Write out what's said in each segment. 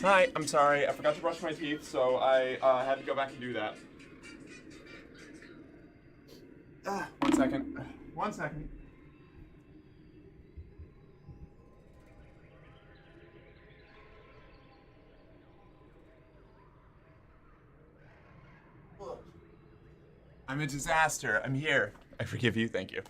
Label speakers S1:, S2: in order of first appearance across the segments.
S1: Hi, I'm sorry. I forgot to brush my teeth, so I had to go back and do that. 1 second. 1 second. I'm a disaster. I'm here. I forgive you. Thank you.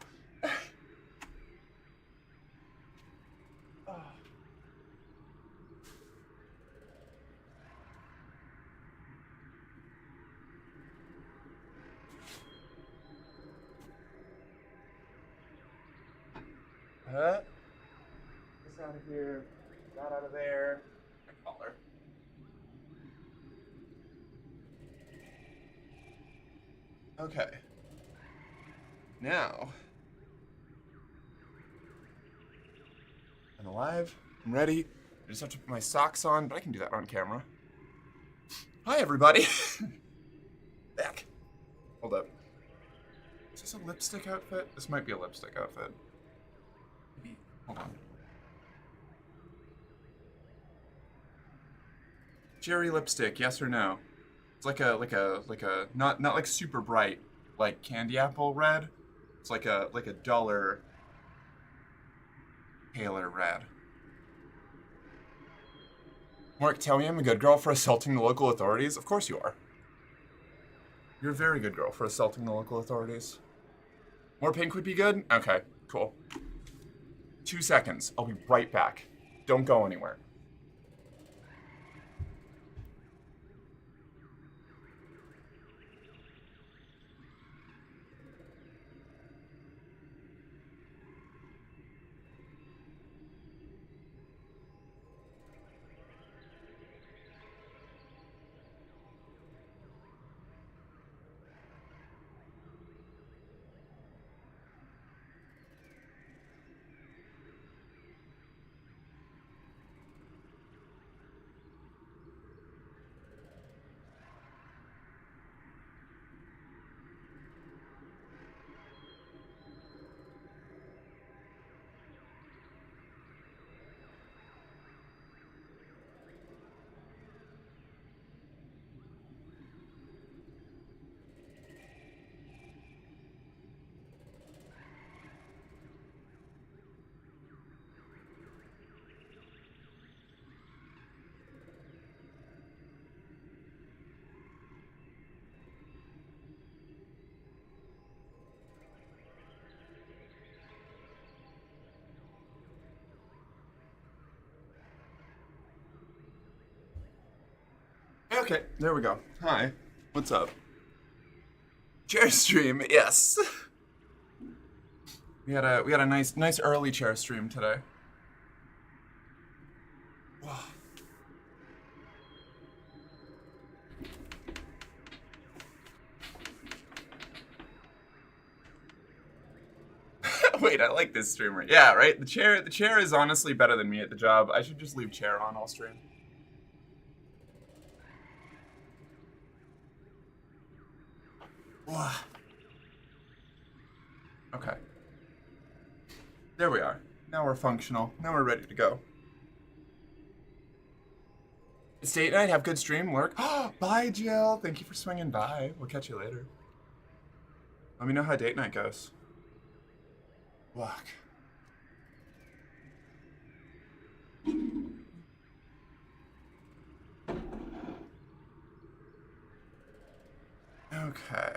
S1: This out of here. That out of there. My collar. Okay. Now. I'm alive. I'm ready. I just have to put my socks on, but I can do that on camera. Hi, everybody. Back. Hold up. Is this a lipstick outfit? This might be a lipstick outfit. Maybe. Hold on. Cherry lipstick, yes or no? It's like a not like super bright, like candy apple red. It's like a duller, paler red. Mark, tell me I'm a good girl for assaulting the local authorities? Of course you are. You're a very good girl for assaulting the local authorities. More pink would be good? Okay, cool. 2 seconds. I'll be right back. Don't go anywhere. Okay, there we go. Hi. What's up? Chair stream, yes. We had a nice early chair stream today. Wow. Wait, I like this streamer. Yeah, right? The chair is honestly better than me at the job. I should just leave chair on all stream. Wow. Okay. There we are. Now we're functional. Now we're ready to go. It's date night. Have good stream. Work. Bye, Jill. Thank you for swinging by. We'll catch you later. Let me know how date night goes. Walk. Okay.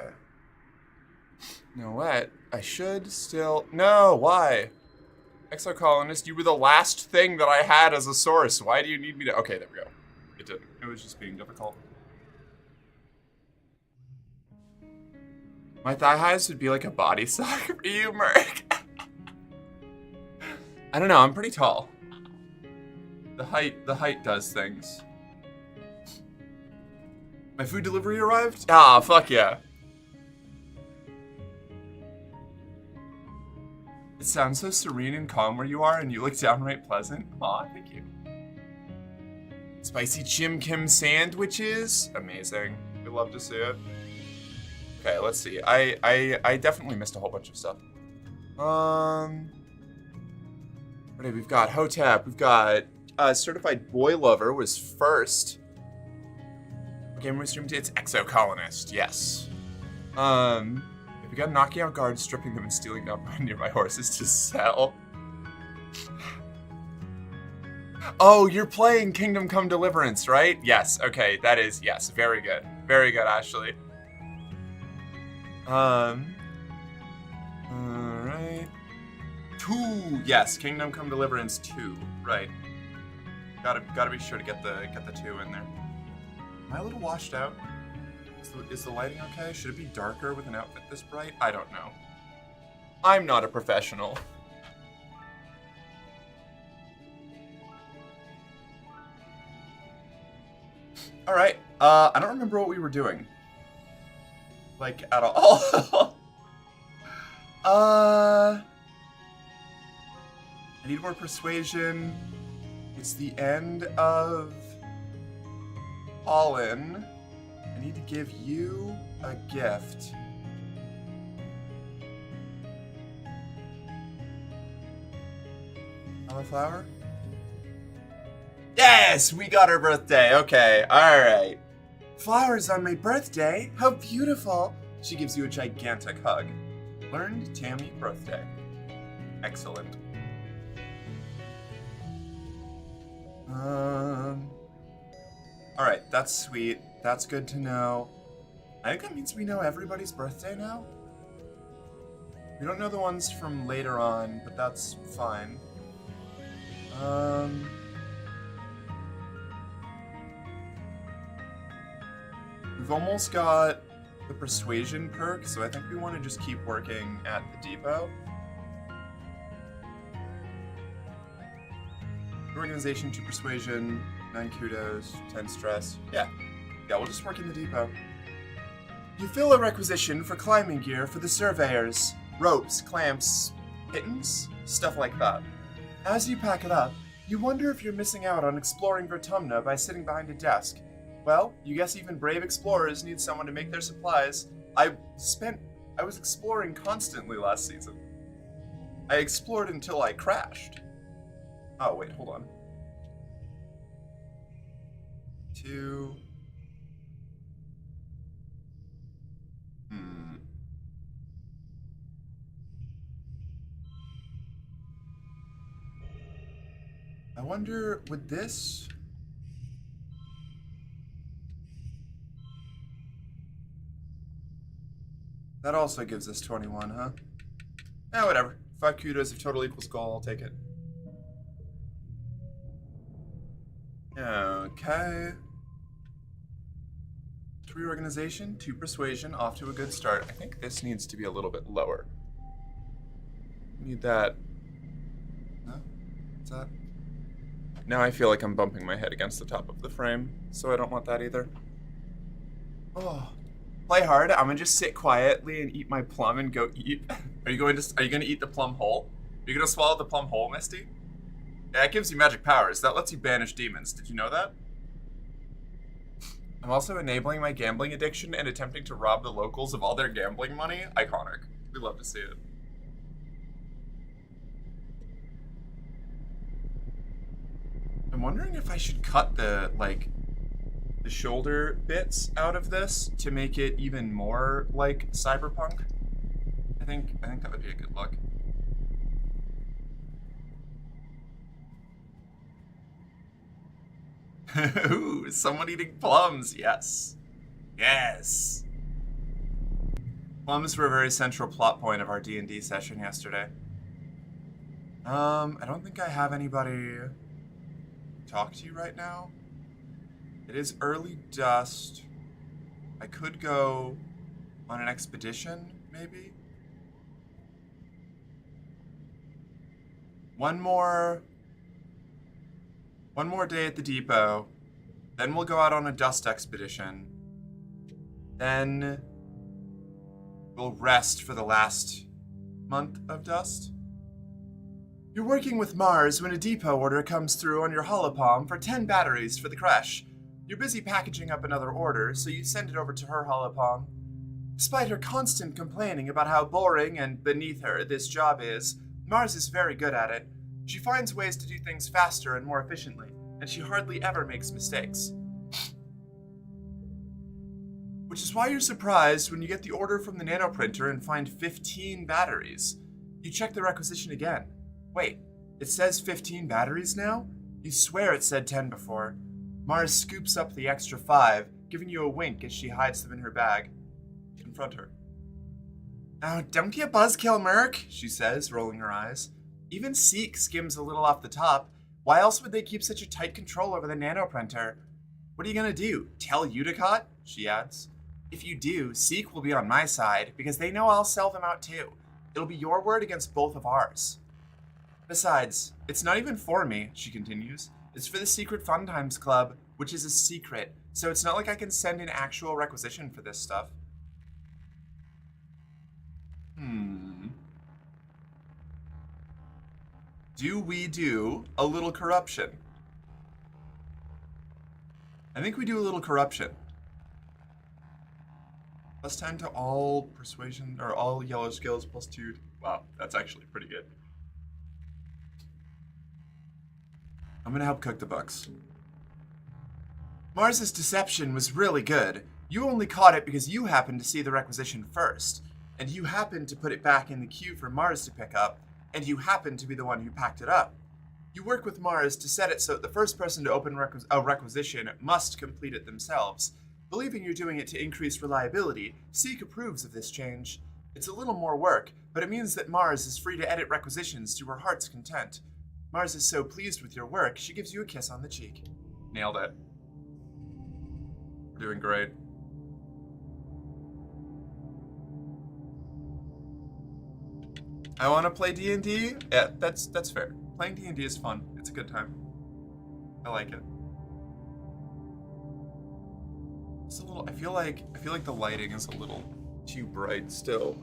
S1: You know what? I should still... No, why? Exocolonist, you were the last thing that I had as a source. Why do you need me to... Okay, there we go. It didn't. It was just being difficult. My thigh highs would be like a body sock for you, Merc. I don't know, I'm pretty tall. The height does things. My food delivery arrived? Ah, fuck yeah. It sounds so serene and calm where you are, and you look downright pleasant. Aw, thank you. Spicy Chim Kim sandwiches? Amazing. We love to see it. Okay, let's see. I definitely missed a whole bunch of stuff. Ready, we've got Hotep, we've got Certified Boy Lover was first. What game we streamed? It's Exocolonist, yes. If you got knocking out guards, stripping them, and stealing up nearby horses to sell. Oh, you're playing Kingdom Come Deliverance, right? Yes, okay, that is, yes, very good. Very good, Ashley. Alright. 2, yes, Kingdom Come Deliverance 2, right. Gotta be sure to get the 2 in there. Am I a little washed out? Is the lighting okay? Should it be darker with an outfit this bright? I don't know. I'm not a professional. Alright, I don't remember what we were doing. Like, at all. I need more persuasion. It's the end of All-In. I need to give you a gift. Cauliflower? Yes! We got her birthday. Okay, alright. Flowers on my birthday? How beautiful! She gives you a gigantic hug. Learned Tammy birthday. Excellent. Alright, that's sweet. That's good to know. I think that means we know everybody's birthday now. We don't know the ones from later on, but that's fine. We've almost got the persuasion perk, so I think we want to just keep working at the depot. Organization, 2 persuasion, 9 kudos, 10 stress. Yeah, we'll just work in the depot. You fill a requisition for climbing gear for the surveyors. Ropes, clamps, pittons, stuff like that. As you pack it up, you wonder if you're missing out on exploring Vertumna by sitting behind a desk. Well, you guess even brave explorers need someone to make their supplies. I was exploring constantly last season. I explored until I crashed. Oh, wait, hold on. 2. I wonder, would this... That also gives us 21, huh? Eh, whatever. 5 kudos if total equals goal, I'll take it. Okay. 3 organization, 2 persuasion, off to a good start. I think this needs to be a little bit lower. Need that. No? What's that? Now I feel like I'm bumping my head against the top of the frame, so I don't want that either. Oh. Play hard. I'm gonna just sit quietly and eat my plum and go eat. Are you gonna eat the plum whole? Are you gonna swallow the plum whole, Misty? Yeah, it gives you magic powers. That lets you banish demons. Did you know that? I'm also enabling my gambling addiction and attempting to rob the locals of all their gambling money. Iconic. We love to see it. I'm wondering if I should cut the shoulder bits out of this to make it even more like cyberpunk. I think that would be a good look. Ooh, someone eating plums, yes. Yes. Plums were a very central plot point of our D&D session yesterday. I don't think I have anybody to talk to you right now. It is early dusk. I could go on an expedition, maybe? One more day at the depot, then we'll go out on a dust expedition. Then we'll rest for the last month of dust. You're working with Mars when a depot order comes through on your holopalm for 10 batteries for the creche. You're busy packaging up another order, so you send it over to her holopalm. Despite her constant complaining about how boring and beneath her this job is, Mars is very good at it. She finds ways to do things faster and more efficiently, and she hardly ever makes mistakes. Which is why you're surprised when you get the order from the nanoprinter and find 15 batteries. You check the requisition again. Wait, it says 15 batteries now? You swear it said 10 before. Mars scoops up the extra 5, giving you a wink as she hides them in her bag. Confront her. Oh, don't be a buzzkill, Merc, she says, rolling her eyes. Even Seek skims a little off the top. Why else would they keep such a tight control over the nanoprinter? What are you gonna do? Tell Uticott? She adds. If you do, Seek will be on my side, because they know I'll sell them out too. It'll be your word against both of ours. Besides, it's not even for me, she continues. It's for the Secret Fun Times Club, which is a secret, so it's not like I can send an actual requisition for this stuff. Do we do a little corruption? I think we do a little corruption. Plus 10 to all persuasion, or all yellow skills, plus 2. Wow, that's actually pretty good. I'm gonna help cook the books. Mars's deception was really good. You only caught it because you happened to see the requisition first, and you happened to put it back in the queue for Mars to pick up, and you happened to be the one who packed it up. You work with Mars to set it so that the first person to open a requisition must complete it themselves. Believing you're doing it to increase reliability, Seek approves of this change. It's a little more work, but it means that Mars is free to edit requisitions to her heart's content. Mars is so pleased with your work, she gives you a kiss on the cheek. Nailed it. We're doing great. I want to play D&D? Yeah, that's fair. Playing D&D is fun. It's a good time. I like it. It's a little. I feel like the lighting is a little too bright still.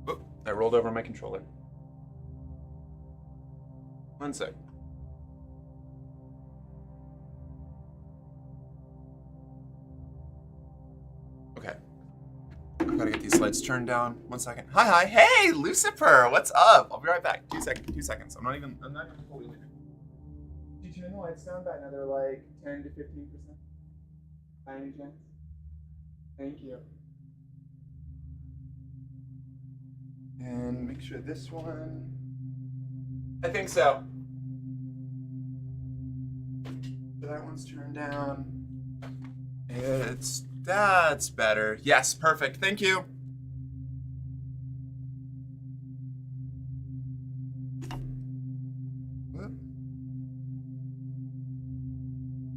S1: Oh, I rolled over my controller. One sec. Okay. I've got to get these lights turned down. 1 second. Hi. Hey, Lucifer. What's up? I'll be right back. 2 seconds. I'm not even fully leaving. Did you turn the lights down by another like 10 to 15%? By any chance? Thank you. And make sure this one. I think so. So that one's turned down. That's better. Yes, perfect. Thank you.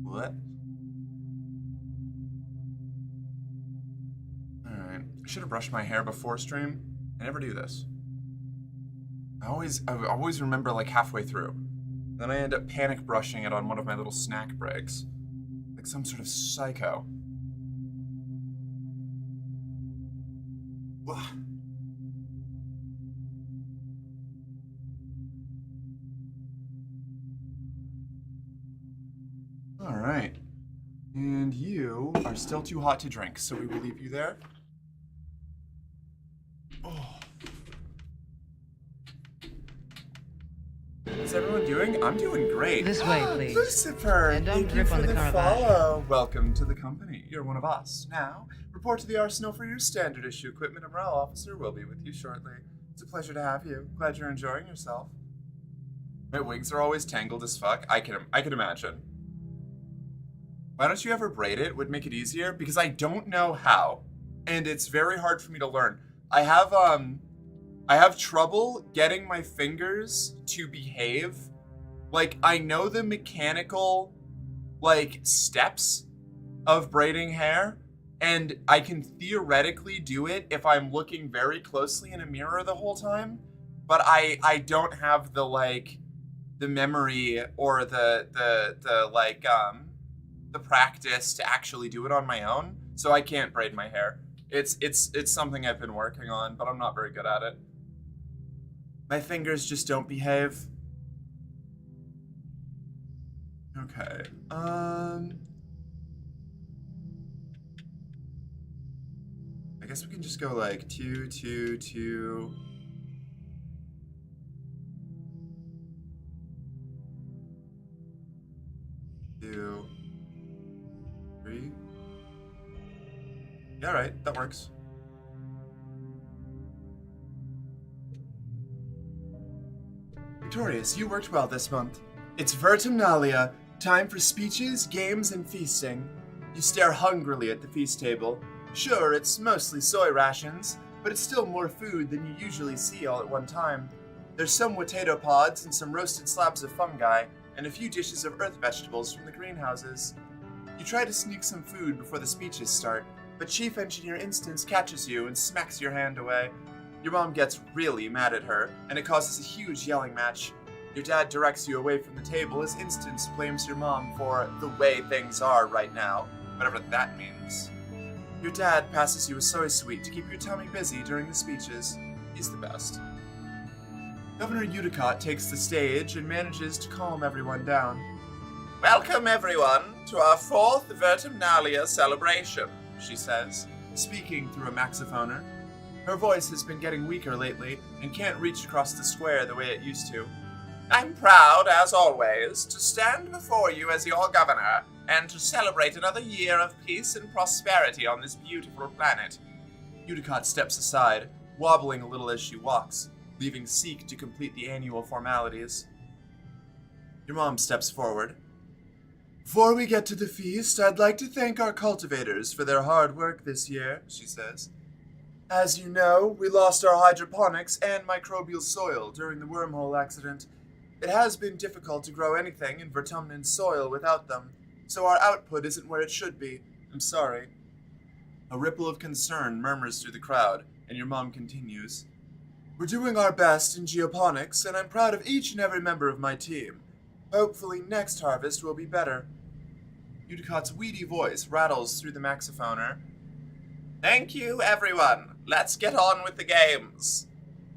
S1: What? Alright. I should have brushed my hair before stream. I never do this. I always remember like halfway through. Then I end up panic brushing it on one of my little snack breaks. Like some sort of psycho. All right. And you are still too hot to drink, so we will leave you there. Oh. How's everyone doing? I'm doing great.
S2: This way, please.
S1: Lucifer,
S2: And don't
S1: thank you
S2: rip
S1: for
S2: on the
S1: the
S2: Caravaggio.
S1: follow. Welcome to the company. You're one of us. Now, report to the arsenal for your standard issue equipment. A morale officer will be with you shortly. It's a pleasure to have you. Glad you're enjoying yourself. My wigs are always tangled as fuck. I can imagine. Why don't you ever braid it? Would make it easier because I don't know how, and it's very hard for me to learn. I have trouble getting my fingers to behave. Like, I know the mechanical, like, steps of braiding hair, and I can theoretically do it if I'm looking very closely in a mirror the whole time, but I don't have the, like, the memory or the practice to actually do it on my own, so I can't braid my hair. It's something I've been working on, but I'm not very good at it. My fingers just don't behave. Okay. I guess we can just go like 2, 2, 2. 3. Yeah, alright, that works. Victorious, you worked well this month. It's Vertumnalia, time for speeches, games, and feasting. You stare hungrily at the feast table. Sure, it's mostly soy rations, but it's still more food than you usually see all at one time. There's some potato pods and some roasted slabs of fungi, and a few dishes of earth vegetables from the greenhouses. You try to sneak some food before the speeches start, but Chief Engineer Instance catches you and smacks your hand away. Your mom gets really mad at her, and it causes a huge yelling match. Your dad directs you away from the table as Instance blames your mom for the way things are right now, whatever that means. Your dad passes you a soy sweet to keep your tummy busy during the speeches. He's the best. Governor Udicott takes the stage and manages to calm everyone down. Welcome, everyone, to our 4th Vertumnalia celebration, she says, speaking through a maxophoner. Her voice has been getting weaker lately and can't reach across the square the way it used to. I'm proud, as always, to stand before you as your governor and to celebrate another year of peace and prosperity on this beautiful planet. Udicott steps aside, wobbling a little as she walks, leaving Seek to complete the annual formalities. Your mom steps forward. Before we get to the feast, I'd like to thank our cultivators for their hard work this year, she says. As you know, we lost our hydroponics and microbial soil during the wormhole accident. It has been difficult to grow anything in Vertumnan soil without them, so our output isn't where it should be. I'm sorry. A ripple of concern murmurs through the crowd, and your mom continues. We're doing our best in geoponics, and I'm proud of each and every member of my team. Hopefully next harvest will be better. Udicott's weedy voice rattles through the maxophoner. Thank you, everyone. Let's get on with the games.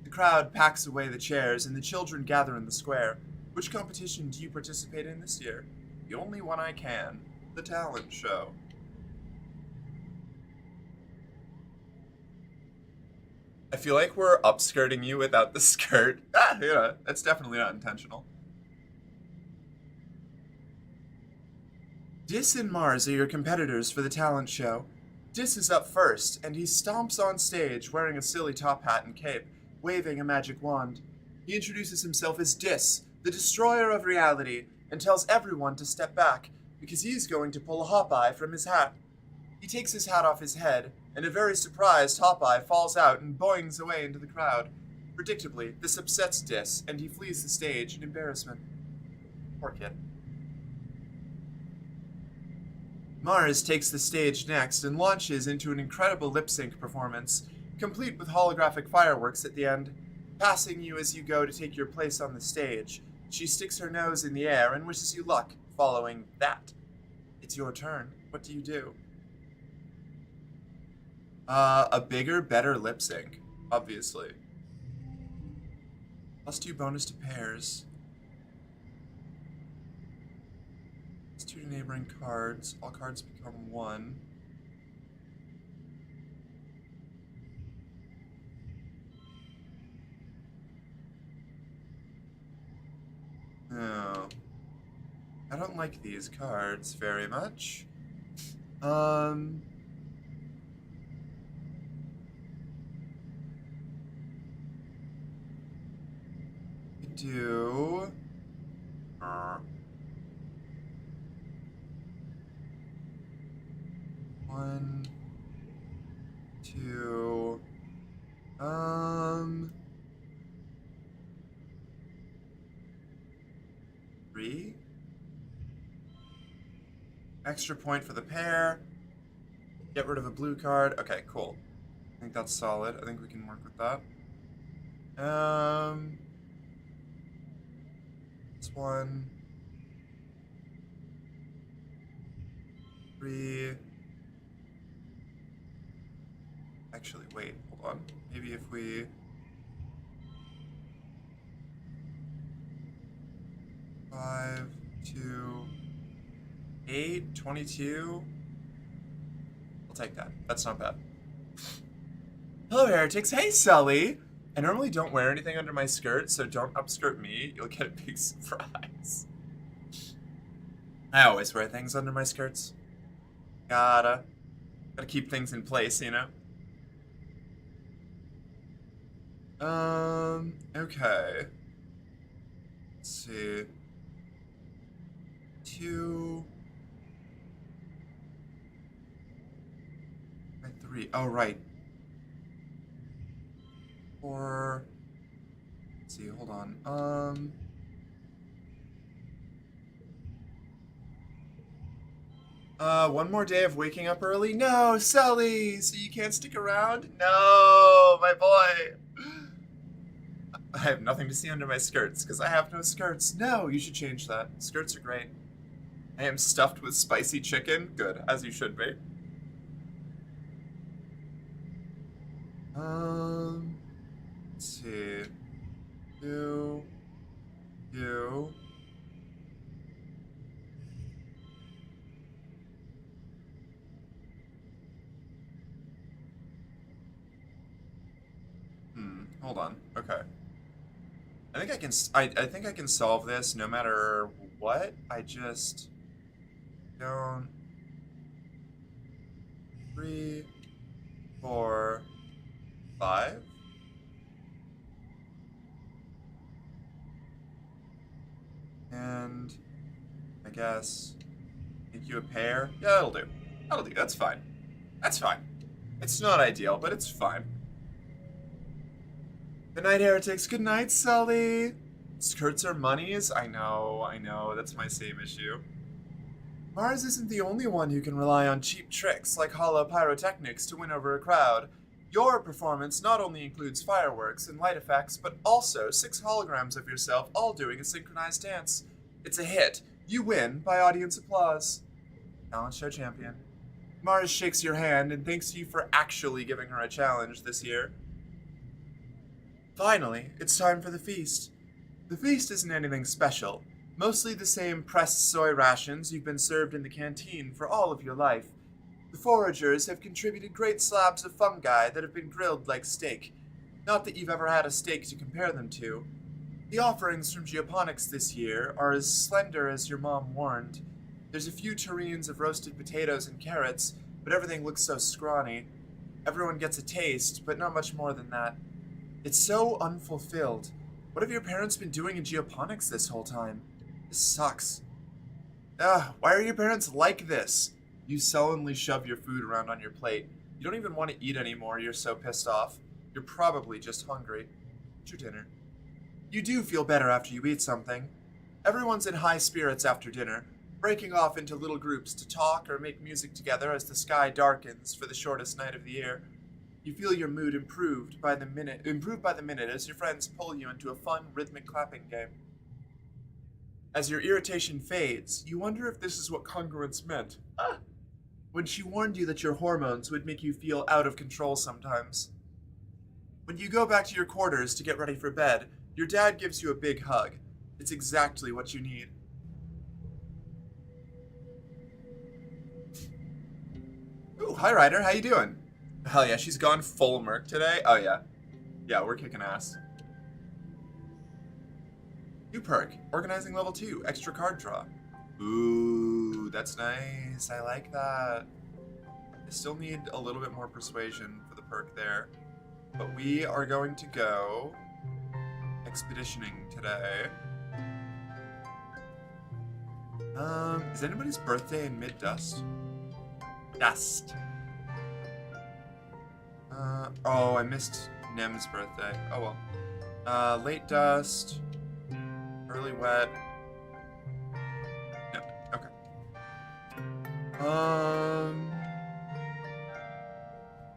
S1: The crowd packs away the chairs and the children gather in the square. Which competition do you participate in this year? The only one I can. The talent show. I feel like we're upskirting you without the skirt. Yeah, that's definitely not intentional. Dis and Mars are your competitors for the talent show. Dis is up first, and he stomps on stage wearing a silly top hat and cape, waving a magic wand. He introduces himself as Dis, the destroyer of reality, and tells everyone to step back, because he's going to pull a Hawkeye from his hat. He takes his hat off his head, and a very surprised Hawkeye falls out and boings away into the crowd. Predictably, this upsets Dis, and he flees the stage in embarrassment. Poor kid. Mars takes the stage next and launches into an incredible lip-sync performance, complete with holographic fireworks at the end. Passing you as you go to take your place on the stage, she sticks her nose in the air and wishes you luck following that. It's your turn. What do you do? A bigger, better lip-sync, obviously. +2 bonus to pairs. +2 to neighboring cards. All cards become 1. No. I don't like these cards very much. Do 1, 2, 3. Extra point for the pair. Get rid of a blue card. Okay, cool. I think that's solid. I think we can work with that. This 1, 3. Actually, wait, hold on. Maybe if we... 5, 2, 8, 22. I'll take that. That's not bad. Hello, Heretics. Hey, Sully. I normally don't wear anything under my skirt, so don't upskirt me. You'll get a big surprise. I always wear things under my skirts. Gotta keep things in place, you know? Okay. Let's see. 2 by 3. Oh, right. 4. Let's see, hold on. One more day of waking up early? No, Sully! So you can't stick around? No, my boy! I have nothing to see under my skirts, because I have no skirts. No, you should change that. Skirts are great. I am stuffed with spicy chicken. Good, as you should be. Let's see. You. Hold on. Okay. I think I can. I think I can solve this no matter what. I just don't. 3, 4, 5. And I guess make you a pair. Yeah, that'll do. That'll do. That's fine. That's fine. It's not ideal, but it's fine. Good night, heretics. Good night, Sully. Skirts are monies? I know. That's my same issue. Mars isn't the only one who can rely on cheap tricks like hollow pyrotechnics to win over a crowd. Your performance not only includes fireworks and light effects, but also 6 holograms of yourself all doing a synchronized dance. It's a hit. You win by audience applause. Talent show champion. Mars shakes your hand and thanks you for actually giving her a challenge this year. Finally, it's time for the feast. The feast isn't anything special. Mostly the same pressed soy rations you've been served in the canteen for all of your life. The foragers have contributed great slabs of fungi that have been grilled like steak. Not that you've ever had a steak to compare them to. The offerings from Geoponics this year are as slender as your mom warned. There's a few tureens of roasted potatoes and carrots, but everything looks so scrawny. Everyone gets a taste, but not much more than that. It's so unfulfilled. What have your parents been doing in Geoponics this whole time? This sucks. Why are your parents like this? You sullenly shove your food around on your plate. You don't even want to eat anymore, you're so pissed off. You're probably just hungry. Eat your dinner. You do feel better after you eat something. Everyone's in high spirits after dinner, breaking off into little groups to talk or make music together as the sky darkens for the shortest night of the year. You feel your mood improved by the minute as your friends pull you into a fun rhythmic clapping game. As your irritation fades, you wonder if this is what congruence meant. When she warned you that your hormones would make you feel out of control sometimes. When you go back to your quarters to get ready for bed, your dad gives you a big hug. It's exactly what you need. Ooh, hi Ryder, how you doing? Hell yeah, she's gone full merc today. Oh yeah. Yeah, we're kicking ass. New perk, organizing level 2, extra card draw. Ooh, that's nice. I like that. I still need a little bit more persuasion for the perk there. But we are going to go expeditioning today. Is anybody's birthday in mid-dust? Dust. Oh, I missed Nem's birthday. Oh well. Late dust. Early wet. No, okay.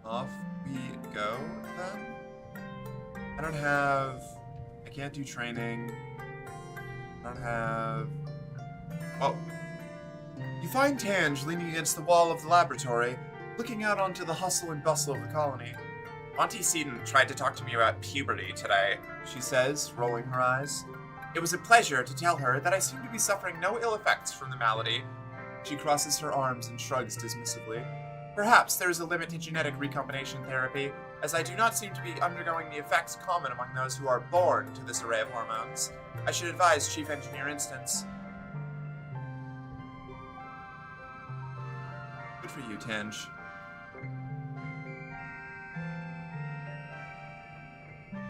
S1: Off we go then. I can't do training. I don't have... Oh. You find Tange leaning against the wall of the laboratory, looking out onto the hustle and bustle of the colony. Monty Seaton tried to talk to me about puberty today, she says, rolling her eyes. It was a pleasure to tell her that I seem to be suffering no ill effects from the malady. She crosses her arms and shrugs dismissively. Perhaps there is a limit to genetic recombination therapy, as I do not seem to be undergoing the effects common among those who are born to this array of hormones. I should advise Chief Engineer Instance. Good for you, Tange.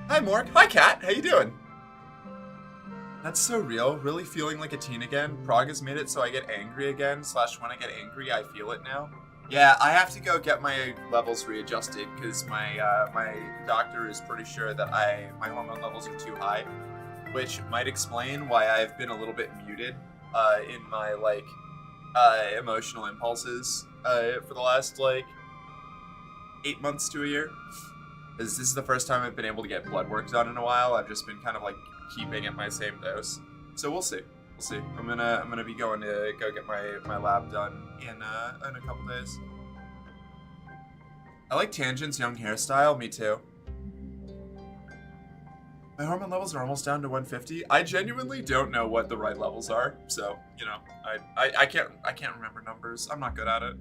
S1: Hi, Mork. Hi, Kat. How you doing? That's so real. Really feeling like a teen again. Prague has made it so I get angry again. / when I get angry, I feel it now. Yeah, I have to go get my levels readjusted because my doctor is pretty sure that my hormone levels are too high, which might explain why I've been a little bit muted in my emotional impulses for the last 8 months to a year. This is the first time I've been able to get blood work done in a while. I've just been kind of keeping at my same dose. So we'll see. We'll see. I'm gonna be going to go get my lab done in a couple days. I like Tangent's young hairstyle. Me too. My hormone levels are almost down to 150. I genuinely don't know what the right levels are. So I can't remember numbers. I'm not good at it.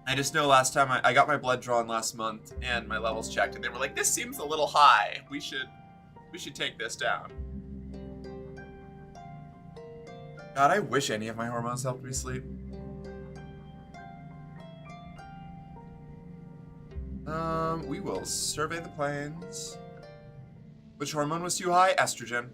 S1: I just know last time I got my blood drawn last month and my levels checked and they were like, this seems a little high. We should take this down. God, I wish any of my hormones helped me sleep. We will survey the plains. Which hormone was too high? Estrogen.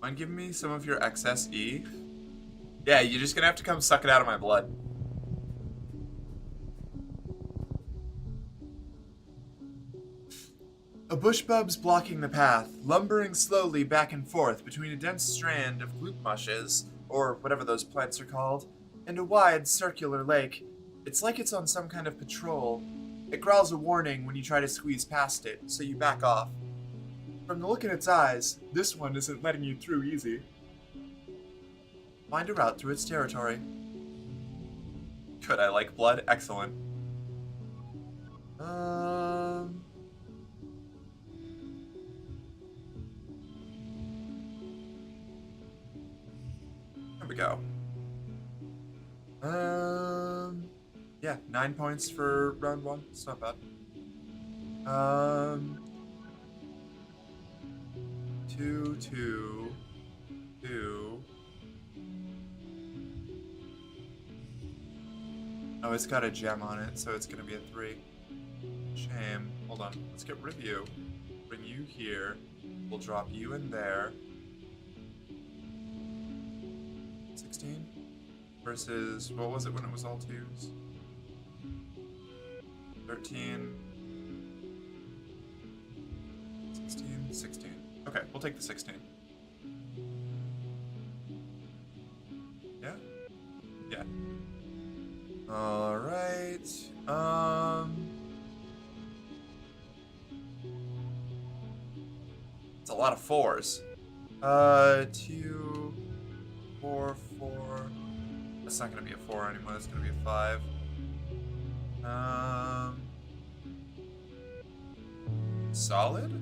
S1: Mind giving me some of your excess E? Yeah, you're just gonna have to come suck it out of my blood. A bush bub's blocking the path, lumbering slowly back and forth between a dense strand of gloop mushes, or whatever those plants are called, and a wide, circular lake. It's like it's on some kind of patrol. It growls a warning when you try to squeeze past it, so you back off. From the look in its eyes, this one isn't letting you through easy. Find a route through its territory. Good, I like blood. Excellent. There we go. Yeah, 9 points for round 1. It's not bad. 2, 2, 2. Oh, it's got a gem on it, so it's gonna be a 3. Shame. Hold on. Let's get rid of you. Bring you here. We'll drop you in there. 16 versus, what was it when it was all 2s? 13. 16. 16. Okay, we'll take the 16. Yeah? Yeah. Alright. It's a lot of 4s. 2, 4, 4. That's not gonna be a 4 anymore, that's gonna be a 5. Solid?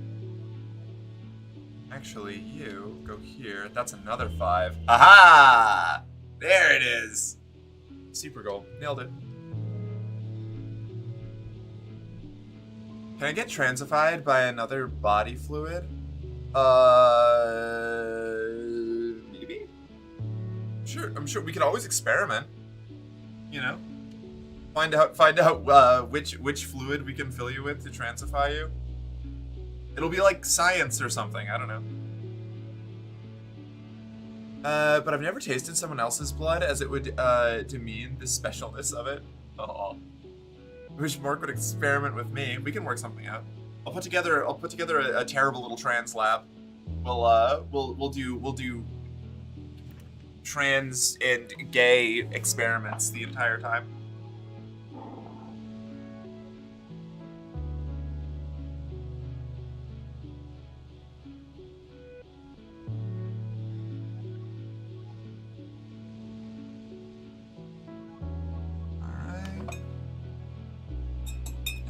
S1: Actually, you go here. That's another 5. Aha! There it is! Super gold. Nailed it. Can I get transified by another body fluid? Maybe? Sure, I'm sure we could always experiment. You know? Find out which fluid we can fill you with to transify you. It'll be like science or something, I don't know. But I've never tasted someone else's blood, as it would demean the specialness of it. Oh, I wish Mork would experiment with me. We can work something out. I'll put together a terrible little trans lab. We'll do trans and gay experiments the entire time.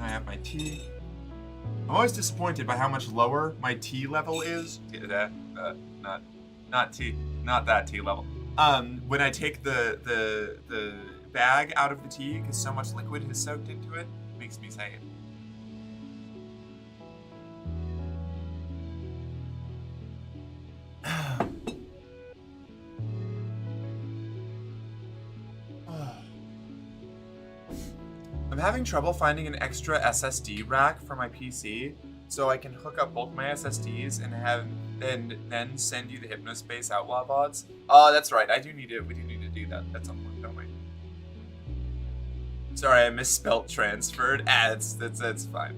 S1: I have my T. I'm always disappointed by how much lower my T level is. Not T, not that T level. When I take the bag out of the tea because so much liquid has soaked into it, makes me say it. I'm having trouble finding an extra SSD rack for my PC, so I can hook up both my SSDs and then send you the Hypnospace Outlaw VODs. Oh, that's right. We do need to do that at some point, don't we? Sorry, I misspelt transferred. That's fine.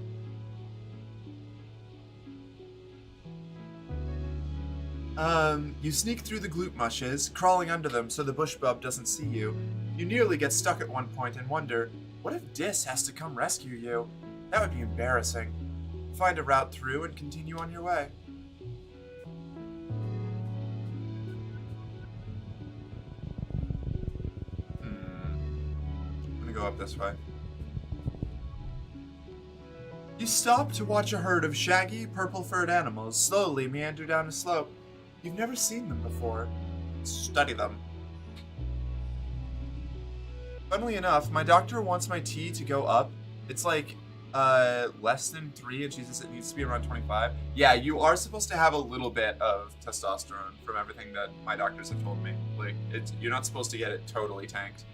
S1: You sneak through the glute mushes, crawling under them so the bush bub doesn't see you. You nearly get stuck at one point and wonder, what if Dis has to come rescue you? That would be embarrassing. Find a route through and continue on your way. I'm gonna go up this way. You stop to watch a herd of shaggy, purple-furred animals slowly meander down a slope. You've never seen them before. Study them. Funnily enough, my doctor wants my T to go up. It's like less than 3, and she says it needs to be around 25. Yeah, you are supposed to have a little bit of testosterone from everything that my doctors have told me. Like, you're not supposed to get it totally tanked.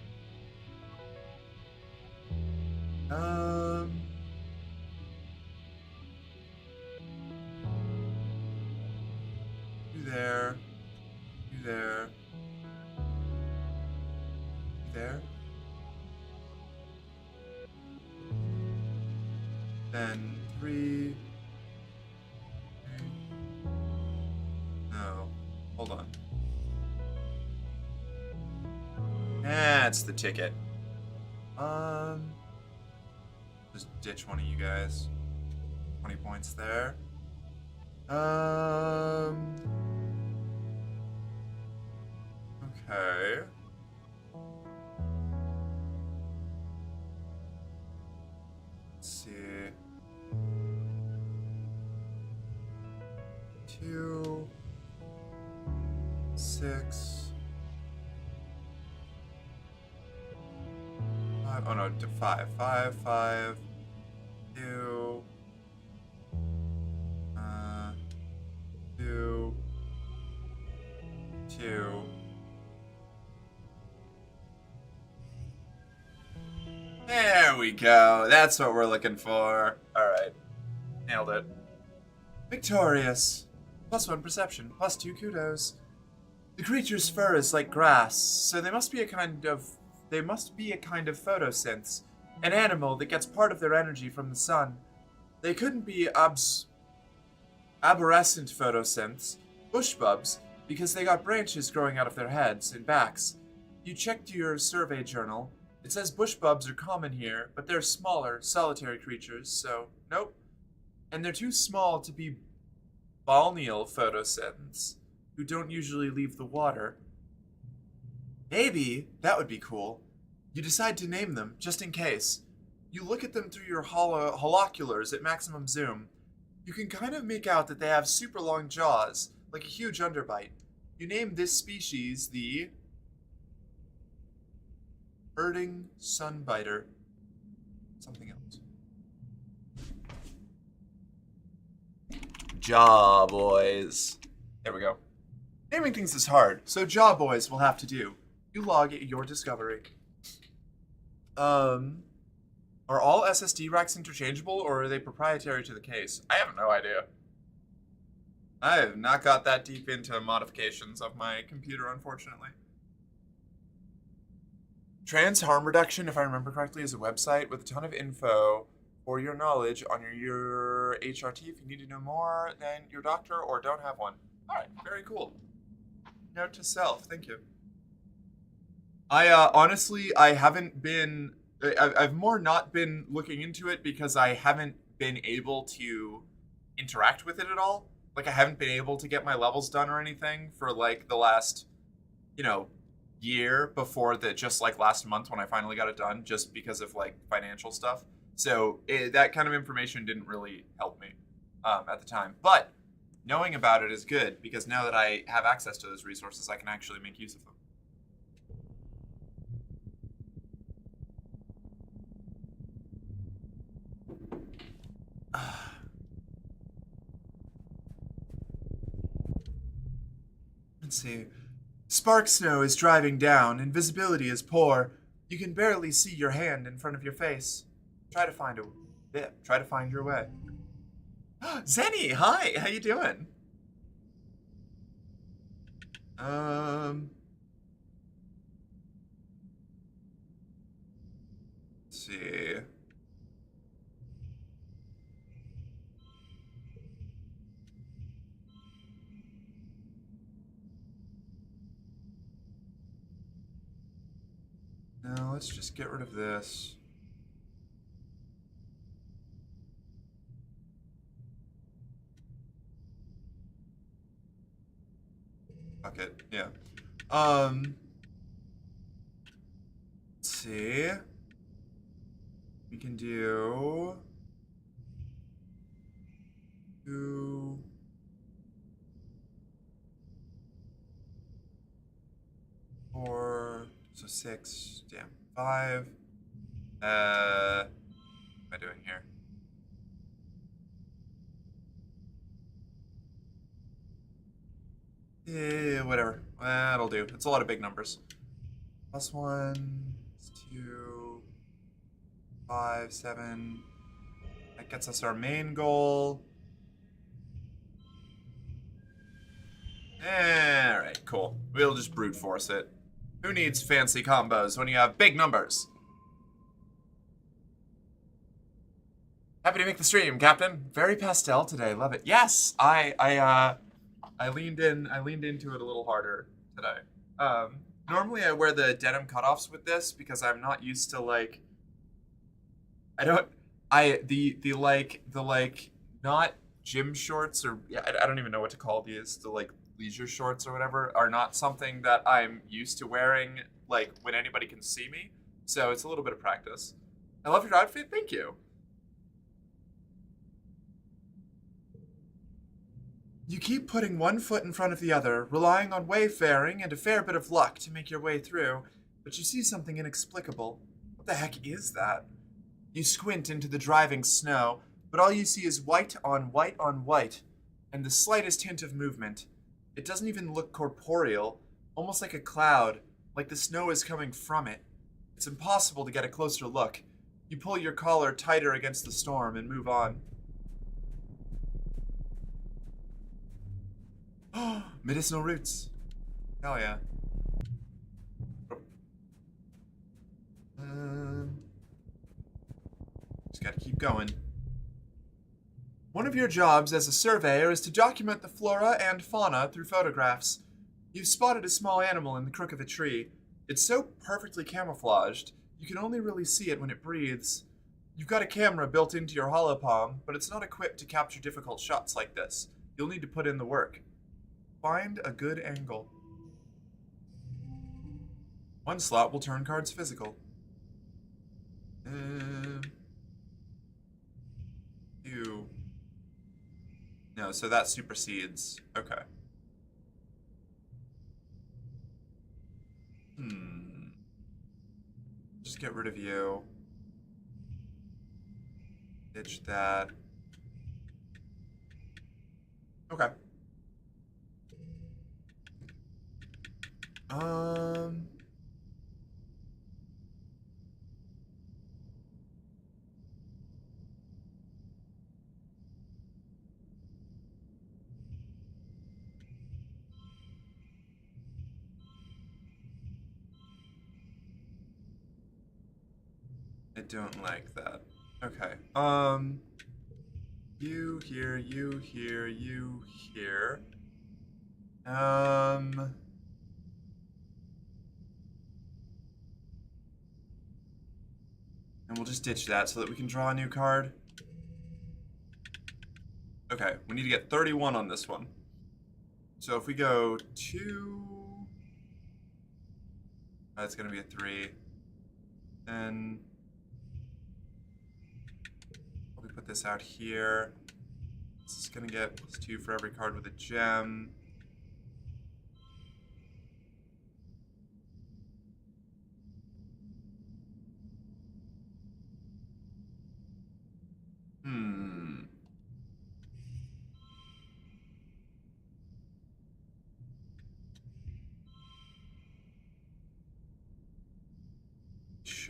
S1: You there. You there. You there. Then 3. No. Hold on. That's the ticket. Just ditch one of you guys. 20 points there. Okay. Let's see. 2, 6, 5. Oh no, 5. 5, 5, 2, 2, 2. There we go. That's what we're looking for. Alright. Nailed it. Victorious. +1 perception, +2 kudos. The creature's fur is like grass, so they must be a kind of photosynths, an animal that gets part of their energy from the sun. They couldn't be aberrescent photosynths, bushbubs, because they got branches growing out of their heads and backs. You checked your survey journal. It says bushbubs are common here, but they're smaller, solitary creatures, so nope. And they're too small to be balneal photosynths, who don't usually leave the water. Maybe that would be cool. You decide to name them, just in case. You look at them through your holoculars at maximum zoom. You can kind of make out that they have super long jaws, like a huge underbite. You name this species the Birding Sunbiter. Something else. Jaw boys. There we go. Naming things is hard, so jaw boys will have to do. You log your discovery. Are all SSD racks interchangeable, or are they proprietary to the case? I have no idea. I have not got that deep into modifications of my computer, unfortunately. Trans Harm Reduction, if I remember correctly, is a website with a ton of info for your knowledge on your HRT. If you need to know more than your doctor or don't have one. All right, very cool. Note to self, thank you. I honestly, I haven't been, I've more not been looking into it because I haven't been able to interact with it at all. Like, I haven't been able to get my levels done or anything for like the last, year before just like last month when I finally got it done, just because of like financial stuff. So that kind of information didn't really help me at the time. But knowing about it is good because now that I have access to those resources, I can actually make use of them. Let's see. Spark snow is driving down. Invisibility is poor. You can barely see your hand in front of your face. Try to find a... Yeah, try to find your way. Zenny, hi! How you doing? Let's see. No, let's just get rid of this. Fuck it, yeah. Let's see. We can do... 2... 4... So 6... Damn. 5... What am I doing here? Yeah, whatever. That'll do. It's a lot of big numbers. +1, 2, 5, 7. That gets us our main goal. Alright, cool. We'll just brute force it. Who needs fancy combos when you have big numbers? Happy to make the stream, Captain. Very pastel today. Love it. Yes, I leaned into it a little harder today. Normally I wear the denim cutoffs with this because I'm not used to like. The not gym shorts or yeah, I don't even know what to call these. The like leisure shorts or whatever are not something that I'm used to wearing like when anybody can see me. So it's a little bit of practice. I love your outfit. Thank you. You keep putting one foot in front of the other, relying on wayfaring and a fair bit of luck to make your way through, but you see something inexplicable. What the heck is that? You squint into the driving snow, but all you see is white on white on white, and the slightest hint of movement. It doesn't even look corporeal, almost like a cloud, like the snow is coming from it. It's impossible to get a closer look. You pull your collar tighter against the storm and move on. Medicinal roots. Hell yeah. Just gotta keep going. One of your jobs as a surveyor is to document the flora and fauna through photographs. You've spotted a small animal in the crook of a tree. It's so perfectly camouflaged, you can only really see it when it breathes. You've got a camera built into your holopalm, but it's not equipped to capture difficult shots like this. You'll need to put in the work. Find a good angle. One slot will turn cards physical. Ew. No, so that supersedes. Okay. Just get rid of you. Ditch that. Okay. I don't like that. Okay. You here, you here, you here. And we'll just ditch that so that we can draw a new card. Okay, we need to get 31 on this one. So if we go 2... that's gonna be a 3. Then... we put this out here. This is gonna get +2 for every card with a gem.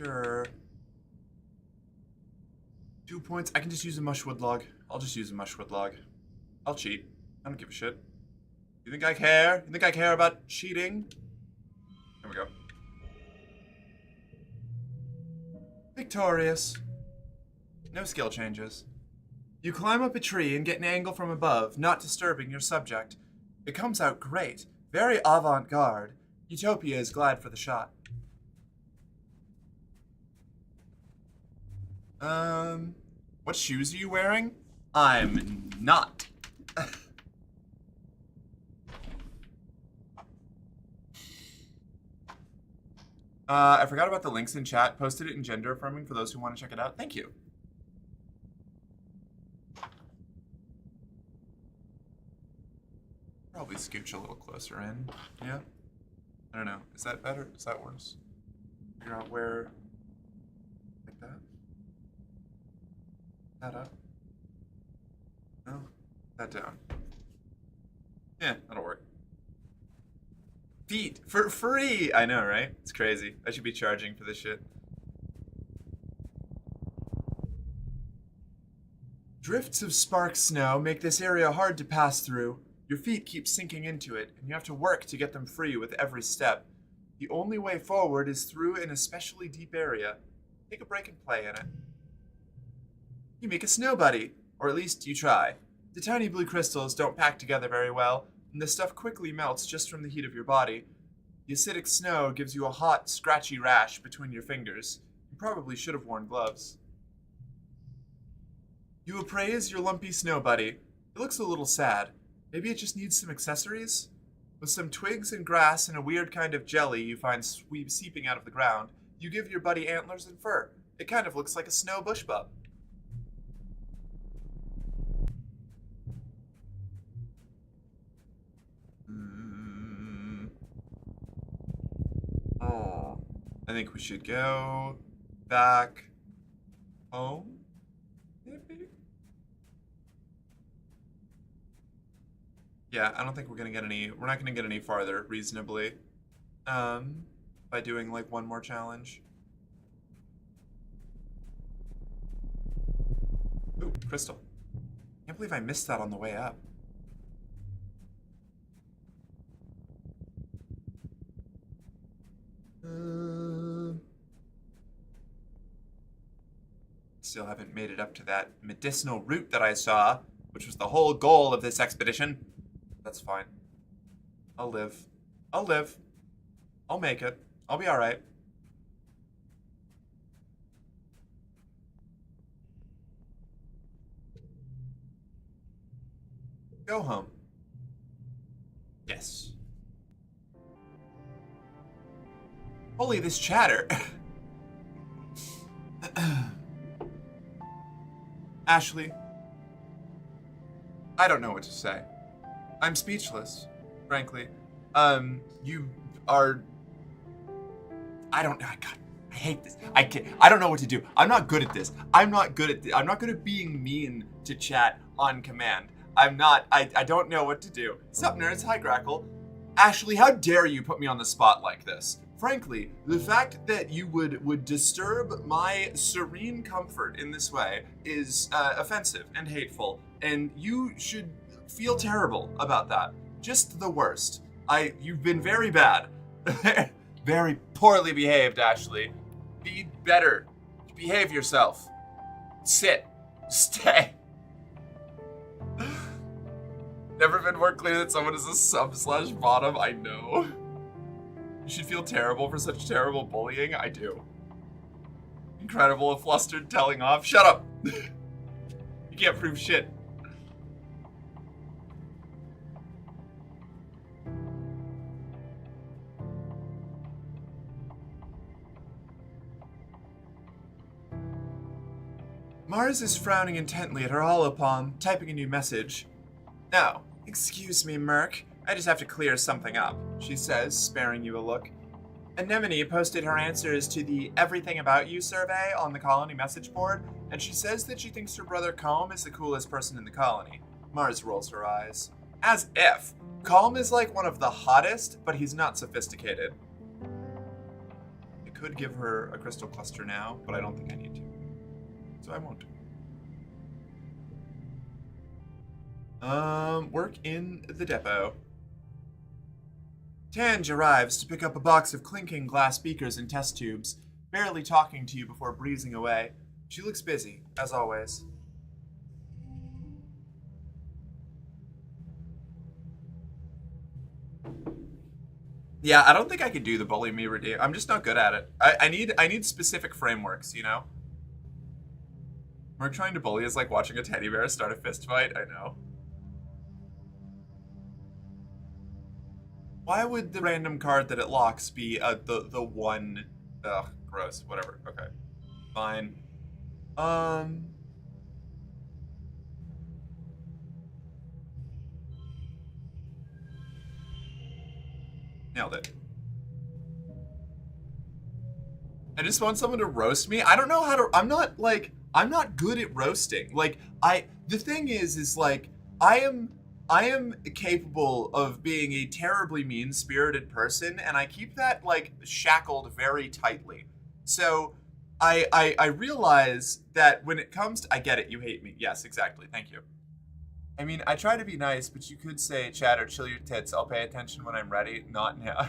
S1: sure. 2 points. I can just use a mushwood log. I'll just use a mushwood log. I'll cheat. I don't give a shit. You think I care? You think I care about cheating? There we go. Victorious. No skill changes. You climb up a tree and get an angle from above, not disturbing your subject. It comes out great. Very avant-garde. Utopia is glad for the shot. What shoes are you wearing? I'm not. I forgot about the links in chat. Posted it in gender affirming for those who want to check it out. Thank you. Probably scooch a little closer in. Yeah? I don't know. Is that better? Is that worse? Figure out where... Like that? That up? No? That down. Yeah, that'll work. Feet for free! I know, right? It's crazy. I should be charging for this shit. Drifts of spark snow make this area hard to pass through. Your feet keep sinking into it, and you have to work to get them free with every step. The only way forward is through an especially deep area. Take a break and play in it. You make a snow buddy, or at least you try. The tiny blue crystals don't pack together very well, and the stuff quickly melts just from the heat of your body. The acidic snow gives you a hot, scratchy rash between your fingers. You probably should have worn gloves. You appraise your lumpy snow buddy. It looks a little sad. Maybe it just needs some accessories? With some twigs and grass and a weird kind of jelly you find seeping out of the ground, you give your buddy antlers and fur. It kind of looks like a snow bush bub. Oh, I think we should go back home, maybe? Yeah, I don't think we're not gonna get any farther reasonably, by doing like one more challenge. Ooh, crystal. Can't believe I missed that on the way up. Still haven't made it up to that medicinal root that I saw, which was the whole goal of this expedition. That's fine. I'll live. I'll live. I'll make it. I'll be alright. Go home. Yes. Holy, this chatter. Ashley, I don't know what to say. I'm speechless, frankly. You are... I don't... God, I hate this. I don't know what to do. I'm not good at this. I'm not good at being mean to chat on command. I don't know what to do. Sup, nerds? Hi, Grackle. Ashley, how dare you put me on the spot like this? Frankly, the fact that you would disturb my serene comfort in this way is offensive and hateful, and you should feel terrible about that. Just the worst. You've been very bad. Very poorly behaved, Ashley. Be better. Behave yourself. Sit. Stay. Never been more clear that someone is a sub/bottom, I know. You should feel terrible for such terrible bullying. I do. Incredible, a flustered telling off. Shut up! You can't prove shit. Mars is frowning intently at her holopalm, typing a new message. Now, excuse me, Merc. I just have to clear something up, she says, sparing you a look. Anemone posted her answers to the Everything About You survey on the colony message board, and she says that she thinks her brother Calm is the coolest person in the colony. Mars rolls her eyes. As if. Calm is like one of the hottest, but he's not sophisticated. could give her a crystal cluster now, but I don't think I need to. So I won't. Work in the depot. Tange arrives to pick up a box of clinking glass beakers and test tubes, barely talking to you before breezing away. She looks busy, as always. Yeah, I don't think I could do the bully me redeem. I'm just not good at it. I need specific frameworks, you know? We're trying to bully is like watching a teddy bear start a fist fight. I know. Why would the random card that it locks be the one? Ugh, gross. Whatever. Okay, fine. Nailed it. I just want someone to roast me. I don't know how to. I'm not good at roasting. Like the thing is like I am capable of being a terribly mean-spirited person, and I keep that like shackled very tightly. So I realize that when it comes to, I get it, you hate me. Yes, exactly. Thank you. I mean, I try to be nice, but you could say, Chad, or chill your tits. I'll pay attention when I'm ready. Not now.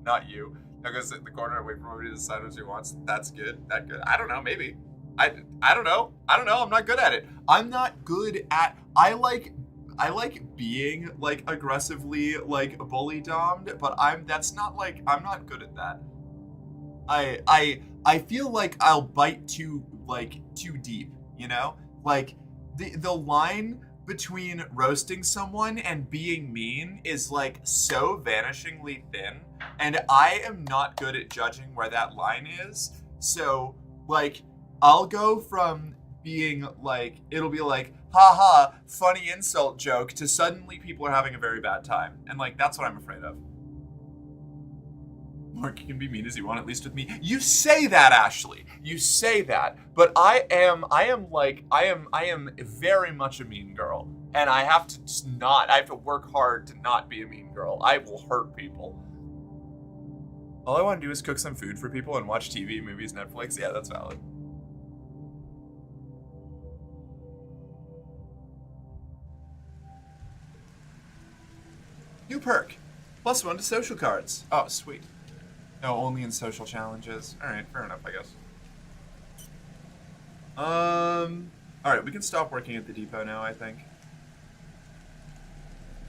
S1: Not you. Now go sit in the corner and wait for me to decide what she wants. That's good. That good. I don't know. Maybe. I don't know. I don't know. I'm not good at it. I'm not good at. I like being like aggressively like bully domed, but that's not like I'm not good at that. I feel like I'll bite too deep, you know? Like the line between roasting someone and being mean is like so vanishingly thin, and I am not good at judging where that line is. So like I'll go from being like, it'll be like, haha, funny insult joke, to suddenly people are having a very bad time. And like, that's what I'm afraid of. Mark, you can be mean as you want, at least with me. You say that, Ashley. You say that. But I am very much a mean girl. And I have to work hard to not be a mean girl. I will hurt people. All I want to do is cook some food for people and watch TV, movies, Netflix. Yeah, that's valid. New perk. +1 to social cards. Oh, sweet. No, only in social challenges. Alright, fair enough, I guess. Alright, we can stop working at the depot now, I think.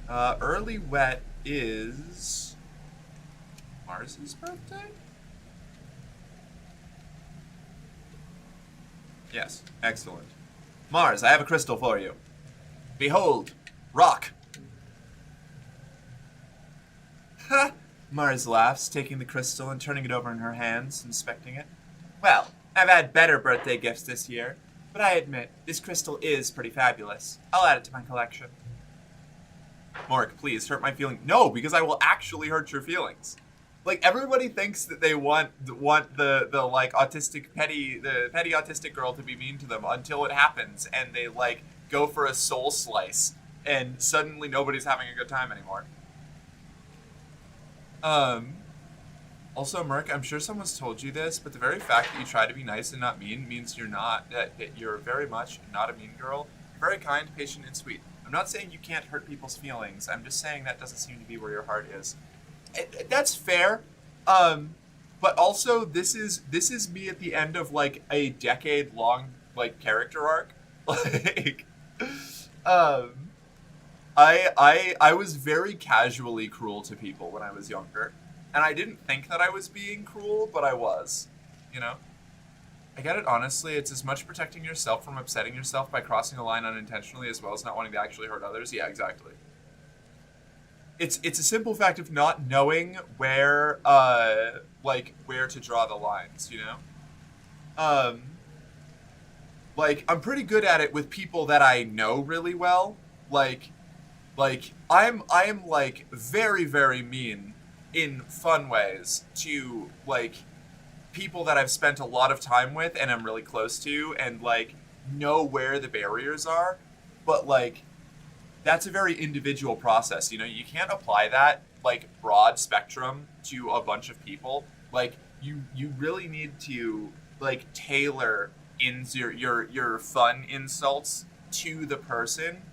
S1: Early wet is Mars's birthday? Yes, excellent. Mars, I have a crystal for you. Behold, rock. Ha! Mars laughs, taking the crystal and turning it over in her hands, inspecting it. Well, I've had better birthday gifts this year, but I admit, this crystal is pretty fabulous. I'll add it to my collection. Mork, please, hurt my feelings. No, because I will actually hurt your feelings. Like, everybody thinks that they want the like, petty autistic girl to be mean to them until it happens, and they, like, go for a soul slice, and suddenly nobody's having a good time anymore. Also, Merc, I'm sure someone's told you this, but the very fact that you try to be nice and not mean means that you're very much not a mean girl. You're very kind, patient, and sweet. I'm not saying you can't hurt people's feelings. I'm just saying that doesn't seem to be where your heart is. That's fair. But also, this is me at the end of, like, a decade-long, like, character arc. Like, I was very casually cruel to people when I was younger. And I didn't think that I was being cruel, but I was. You know? I get it, honestly. It's as much protecting yourself from upsetting yourself by crossing a line unintentionally as well as not wanting to actually hurt others. Yeah, exactly. It's a simple fact of not knowing where to draw the lines, you know? Like, I'm pretty good at it with people that I know really well. Like, I am like very, very mean in fun ways to like people that I've spent a lot of time with and I'm really close to and like know where the barriers are. But like that's a very individual process, you know? You can't apply that like broad spectrum to a bunch of people. Like you really need to like tailor in your fun insults to the person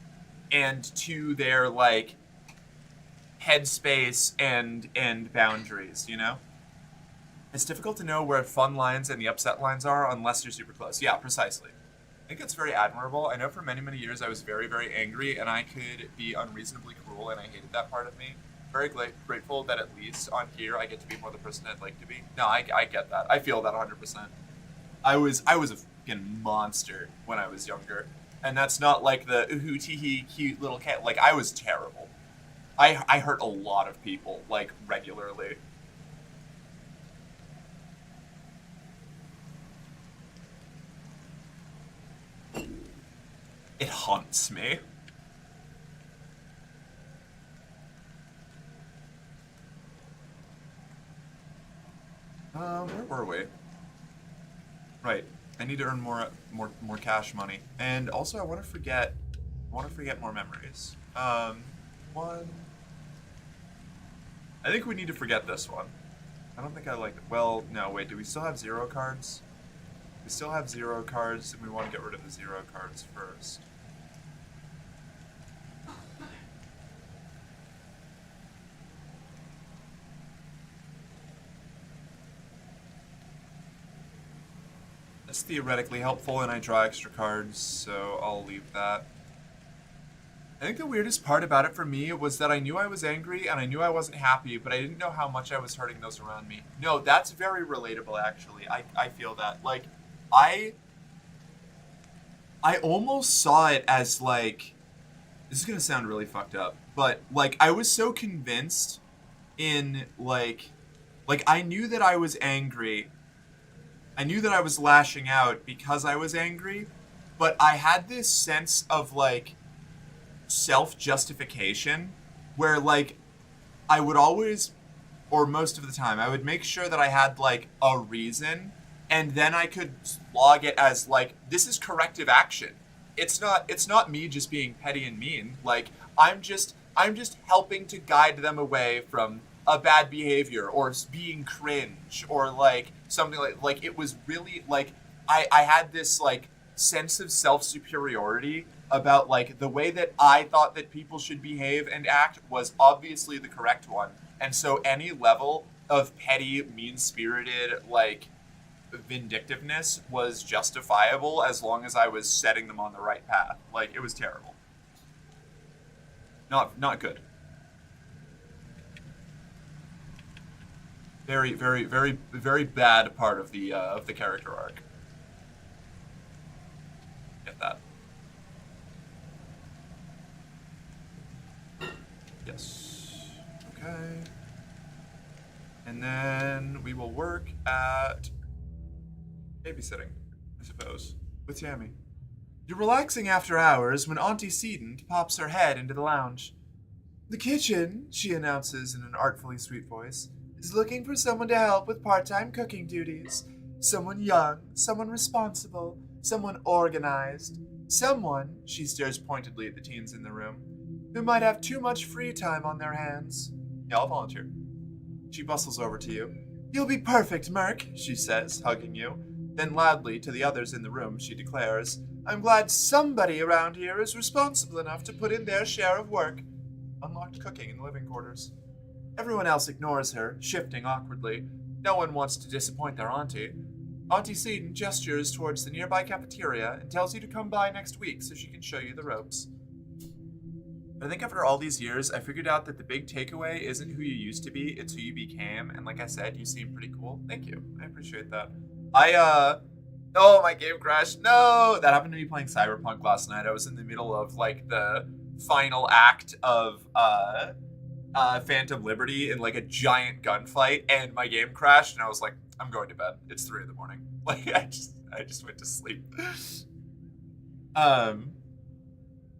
S1: and to their like headspace and boundaries, you know? It's difficult to know where fun lines and the upset lines are unless you're super close. Yeah, precisely. I think it's very admirable. I know for many, many years I was very, very angry and I could be unreasonably cruel and I hated that part of me. Very grateful that at least on here I get to be more the person I'd like to be. No, I get that. I feel that 100%. I was a fucking monster when I was younger. And that's not like the ooh tee hee cute little cat. Like I was terrible. I hurt a lot of people, like regularly. It haunts me. Where were we? Right. I need to earn more cash money. And also I want to forget more memories. One. I think we need to forget this one. I don't think I like it. Well, no, wait, do we still have 0 cards? We still have 0 cards, and we want to get rid of the 0 cards first. That's theoretically helpful, and I draw extra cards, so I'll leave that. I think the weirdest part about it for me was that I knew I was angry and I knew I wasn't happy, but I didn't know how much I was hurting those around me. No, that's very relatable, actually. I feel that. Like, I almost saw it as, like... This is gonna sound really fucked up, but, like, I was so convinced in, like, I knew that I was angry. I knew that I was lashing out because I was angry, but I had this sense of, like, self-justification where like I would always, or most of the time, I would make sure that I had like a reason and then I could log it as like, this is corrective action. It's not me just being petty and mean. Like I'm just helping to guide them away from a bad behavior or being cringe or like something like it was really like I had this like sense of self-superiority about like the way that I thought that people should behave and act was obviously the correct one. And so any level of petty, mean-spirited, like vindictiveness was justifiable as long as I was setting them on the right path. Like it was terrible. Not good. Very, very, very, very bad part of the character arc. Get that. Yes. Okay. And then we will work at babysitting, I suppose, with Tammy. You're relaxing after hours when Auntie Seedent pops her head into the lounge. The kitchen, she announces in an artfully sweet voice, is looking for someone to help with part-time cooking duties. Someone young, someone responsible, someone organized, someone, she stares pointedly at the teens in the room, who might have too much free time on their hands. Yeah, I'll volunteer. She bustles over to you. You'll be perfect, Merc, she says, hugging you. Then loudly to the others in the room, she declares, I'm glad somebody around here is responsible enough to put in their share of work. Unlocked cooking in the living quarters. Everyone else ignores her, shifting awkwardly. No one wants to disappoint their auntie. Auntie Seedon gestures towards the nearby cafeteria and tells you to come by next week so she can show you the ropes. I think after all these years, I figured out that the big takeaway isn't who you used to be, it's who you became, and like I said, you seem pretty cool. Thank you. I appreciate that. Oh, my game crashed. No! That happened to me playing Cyberpunk last night. I was in the middle of, like, the final act of, Phantom Liberty in, like, a giant gunfight, and my game crashed, and I was like, I'm going to bed. It's 3 a.m. Like, I just went to sleep.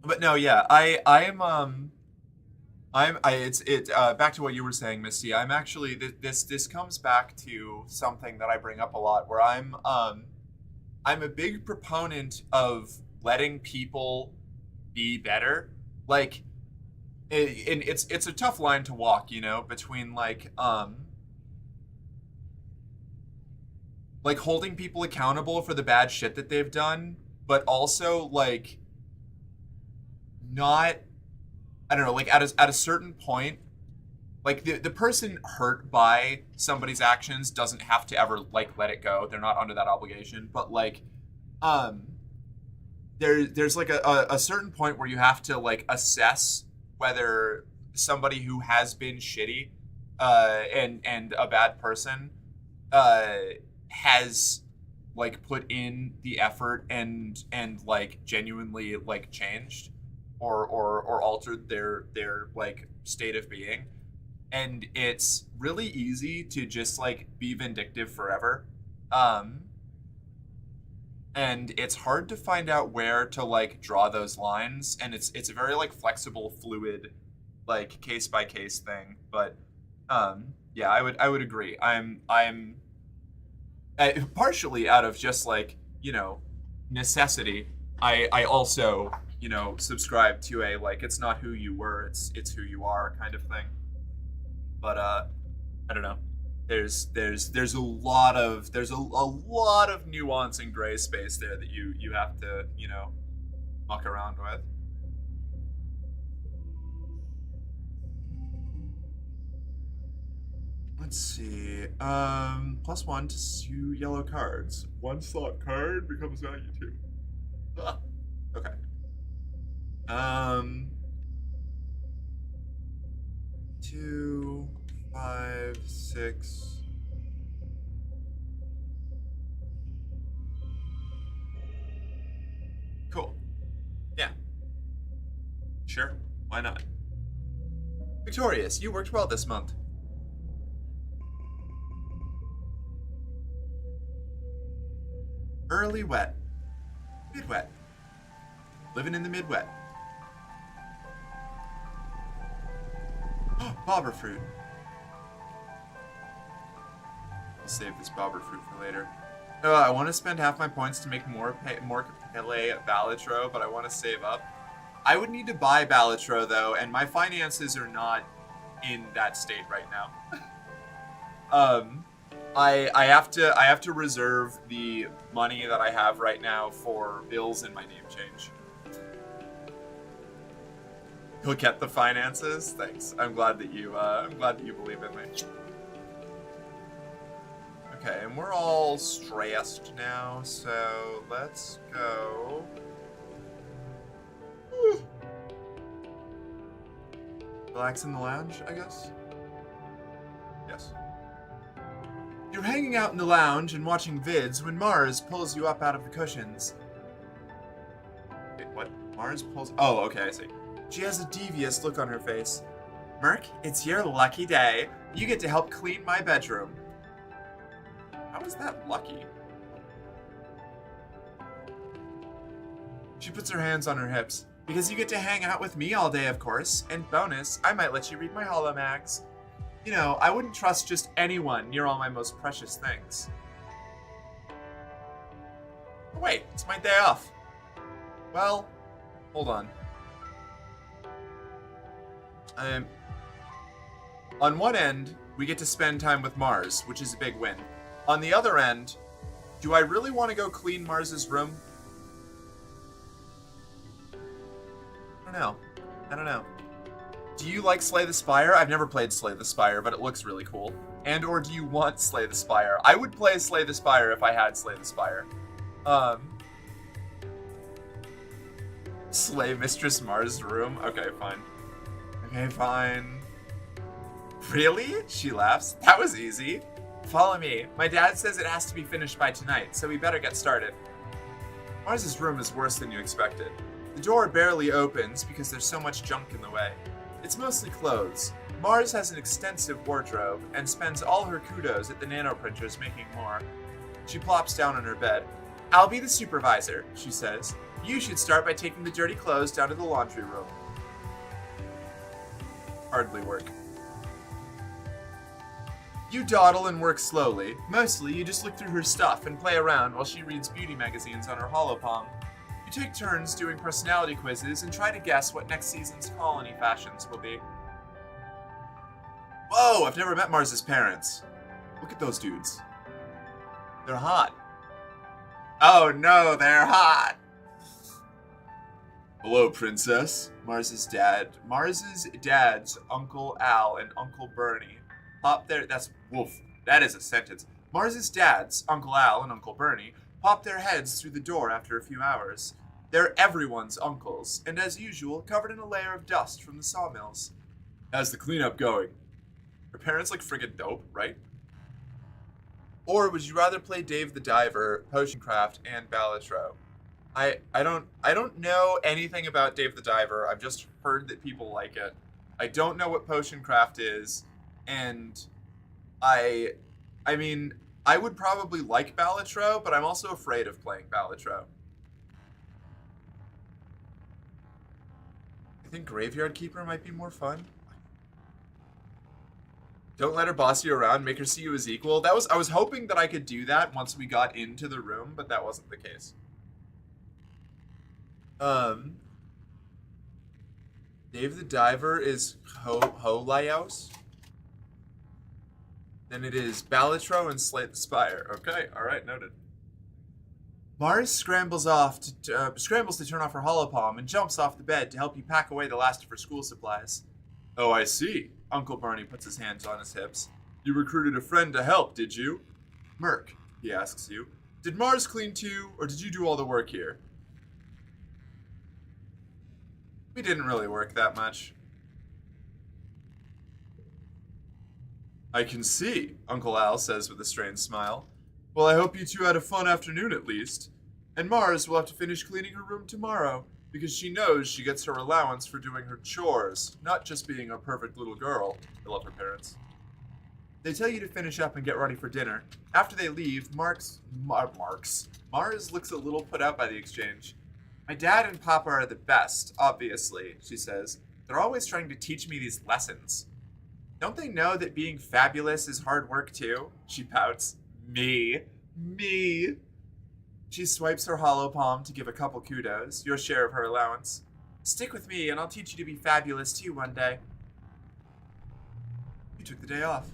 S1: But no, yeah, back to what you were saying, Misty. I'm actually, this comes back to something that I bring up a lot, where I'm a big proponent of letting people be better. Like, and it's a tough line to walk, you know, between like, like holding people accountable for the bad shit that they've done, but also like not, I don't know, like at a certain point, like the person hurt by somebody's actions doesn't have to ever like let it go. They're not under that obligation. But like um there's like a certain point where you have to like assess whether somebody who has been shitty and a bad person uh has like put in the effort and like genuinely like changed or altered their like state of being. And it's really easy to just like be vindictive forever. um and it's hard to find out where to like draw those lines, and it's a very like flexible, fluid, like case by case thing. But yeah, I would agree. I'm partially out of just like, you know, necessity. I also, you know, subscribe to a like it's not who you were, it's who you are kind of thing. But I don't know. There's a lot of nuance and gray space there that you have to, you know, muck around with. Let's see. +1 to 2 yellow cards. One slot card becomes value 2. Ah, okay. 2, 5, 6. Cool. Yeah. Sure. Why not? Victorious, you worked well this month. Early wet. Mid wet. Living in the mid wet. Bobber fruit. I'll save this bobber fruit for later. I want to spend half my points to make more Pele Balatro, but I want to save up. I would need to buy Balatro though, and my finances are not in that state right now. I have to reserve the money that I have right now for bills and my name change. You'll get the finances. Thanks. I'm glad that you believe in me. Okay, and we're all stressed now, so let's go. Relax in the lounge, I guess? Yes. You're hanging out in the lounge and watching vids when Mars pulls you up out of the cushions. Wait, what? Mars pulls... Oh, okay, I see. She has a devious look on her face. Merc, it's your lucky day. You get to help clean my bedroom. How is that lucky? She puts her hands on her hips. Because you get to hang out with me all day, of course. And bonus, I might let you read my holomags. You know, I wouldn't trust just anyone near all my most precious things. Oh, wait, it's my day off. Well, hold on. On one end, we get to spend time with Mars, which is a big win. On the other end, do I really want to go clean Mars's room? I don't know. Do you like Slay the Spire? I've never played Slay the Spire, but it looks really cool. And or do you want Slay the Spire? I would play Slay the Spire if I had Slay the Spire. Slay Mistress Mars' room? Okay, fine. Okay, fine. Really? She laughs. That was easy. Follow me. My dad says it has to be finished by tonight, so we better get started. Mars's room is worse than you expected. The door barely opens because there's so much junk in the way. It's mostly clothes. Mars has an extensive wardrobe and spends all her kudos at the nanoprinters making more. She plops down on her bed. I'll be the supervisor, she says. You should start by taking the dirty clothes down to the laundry room. Hardly work. You dawdle and work slowly. Mostly, you just look through her stuff and play around while she reads beauty magazines on her holopalm. You take turns doing personality quizzes and try to guess what next season's colony fashions will be. Whoa, I've never met Mars's parents. Look at those dudes. They're hot. Oh no, they're hot. Hello, Princess. Mars's dad's Uncle Al and Uncle Bernie popped their. That's woof. That is a sentence. Mars's dad's Uncle Al and Uncle Bernie popped their heads through the door after a few hours. They're everyone's uncles, and as usual, covered in a layer of dust from the sawmills. How's the cleanup going? Her parents like friggin' dope, right? Or would you rather play Dave the Diver, Potioncraft, and Balatro? I don't know anything about Dave the Diver. I've just heard that people like it. I don't know what Potioncraft is, and I mean, I would probably like Balatro, but I'm also afraid of playing Balatro. I think Graveyard Keeper might be more fun. Don't let her boss you around, make her see you as equal. I was hoping that I could do that once we got into the room, but that wasn't the case. Dave the Diver is Ho-Laios. Then it is Balatro and Slay the Spire. Okay, alright, noted. Mars scrambles to turn off her holopalm and jumps off the bed to help you pack away the last of her school supplies. Oh, I see. Uncle Barney puts his hands on his hips. You recruited a friend to help, did you? Merc, he asks you. Did Mars clean too, or did you do all the work here? We didn't really work that much. I can see, Uncle Al says with a strained smile. Well, I hope you two had a fun afternoon at least. And Mars will have to finish cleaning her room tomorrow, because she knows she gets her allowance for doing her chores, not just being a perfect little girl. I love her parents. They tell you to finish up and get ready for dinner. After they leave, Mars looks a little put out by the exchange. My dad and Papa are the best, obviously, she says. They're always trying to teach me these lessons. Don't they know that being fabulous is hard work too? She pouts. Me. She swipes her hollow palm to give a couple kudos, your share of her allowance. Stick with me and I'll teach you to be fabulous too one day. You took the day off.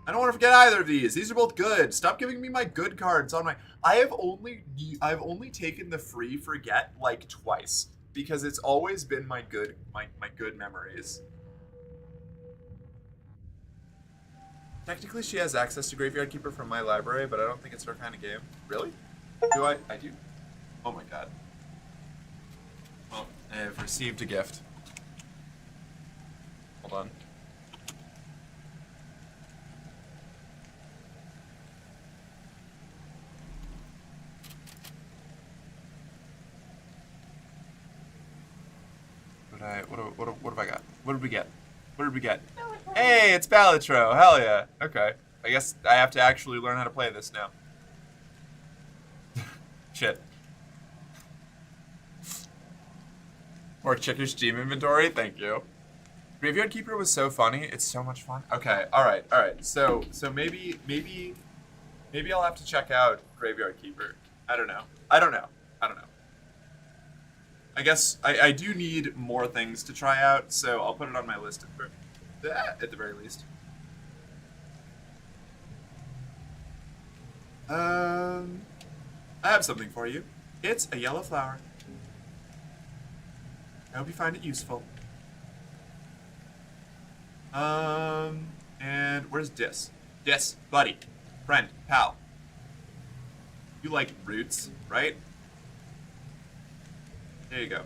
S1: I don't want to forget either of these. These are both good. Stop giving me my good cards on my... I've only taken the free forget like twice because it's always been my good memories. Technically, she has access to Graveyard Keeper from my library, but I don't think it's her kind of game. Really? Do I? I do. Oh my god. Well, I have received a gift. Hold on. What have I got? What did we get? What did we get? Hey, it's Balatro. Hell yeah. Okay. I guess I have to actually learn how to play this now. Shit. More chickish Steam inventory? Thank you. Graveyard Keeper was so funny. It's so much fun. Okay, alright. So maybe I'll have to check out Graveyard Keeper. I don't know. I guess I do need more things to try out, so I'll put it on my list at the very least. I have something for you. It's a yellow flower. I hope you find it useful. And where's Dis? Dis, buddy, friend, pal. You like roots, right? There you go.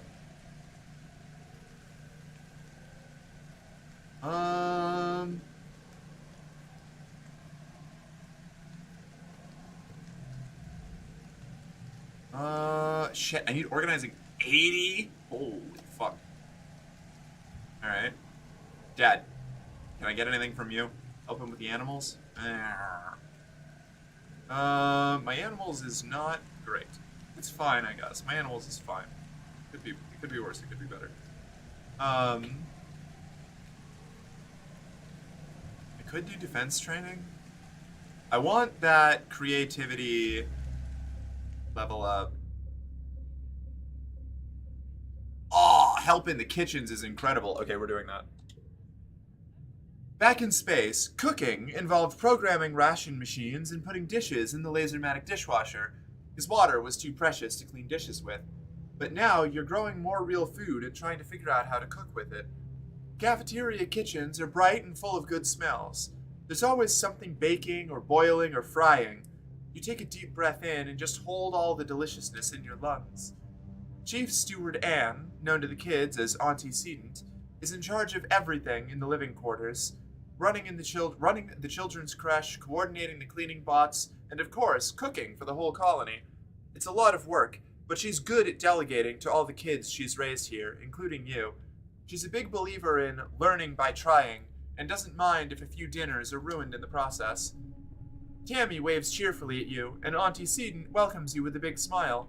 S1: Shit, I need organizing 80? Holy fuck. Alright. Dad, can I get anything from you? Help him with the animals? My animals is not great. It's fine, I guess. My animals is fine. It could be worse, it could be better. I could do defense training. I want that creativity level up. Oh, help in the kitchens is incredible. Okay, we're doing that. Back in space, cooking involved programming ration machines and putting dishes in the lasermatic dishwasher, because water was too precious to clean dishes with. But now you're growing more real food and trying to figure out how to cook with it. Cafeteria kitchens are bright and full of good smells. There's always something baking or boiling or frying. You take a deep breath in and just hold all the deliciousness in your lungs. Chief Steward Anne, known to the kids as Auntie Sedent, is in charge of everything in the living quarters, running the children's creche, coordinating the cleaning bots, and of course, cooking for the whole colony. It's a lot of work, but she's good at delegating to all the kids she's raised here, including you. She's a big believer in learning by trying, and doesn't mind if a few dinners are ruined in the process. Tammy waves cheerfully at you, and Auntie Sedent welcomes you with a big smile.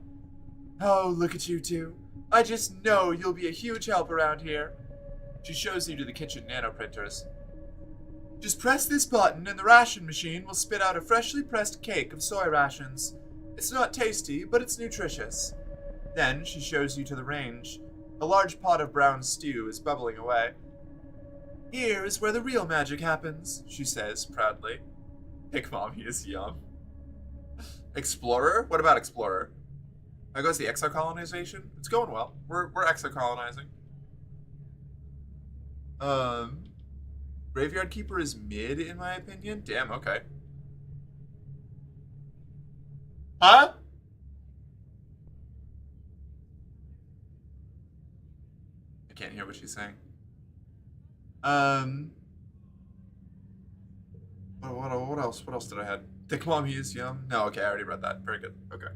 S1: Oh, look at you two. I just know you'll be a huge help around here. She shows you to the kitchen nanoprinters. Just press this button and the ration machine will spit out a freshly pressed cake of soy rations. It's not tasty, but it's nutritious. Then she shows you to the range. A large pot of brown stew is bubbling away. Here is where the real magic happens, she says proudly. Pick Mommy is yum. Explorer? What about Explorer? How goes the exocolonization? It's going well. We're exocolonizing. Graveyard Keeper is mid, in my opinion. Damn, okay. Huh? I can't hear what she's saying. What else? What else did I have? Thick Mommy is yum. No, okay, I already read that. Very good. Okay.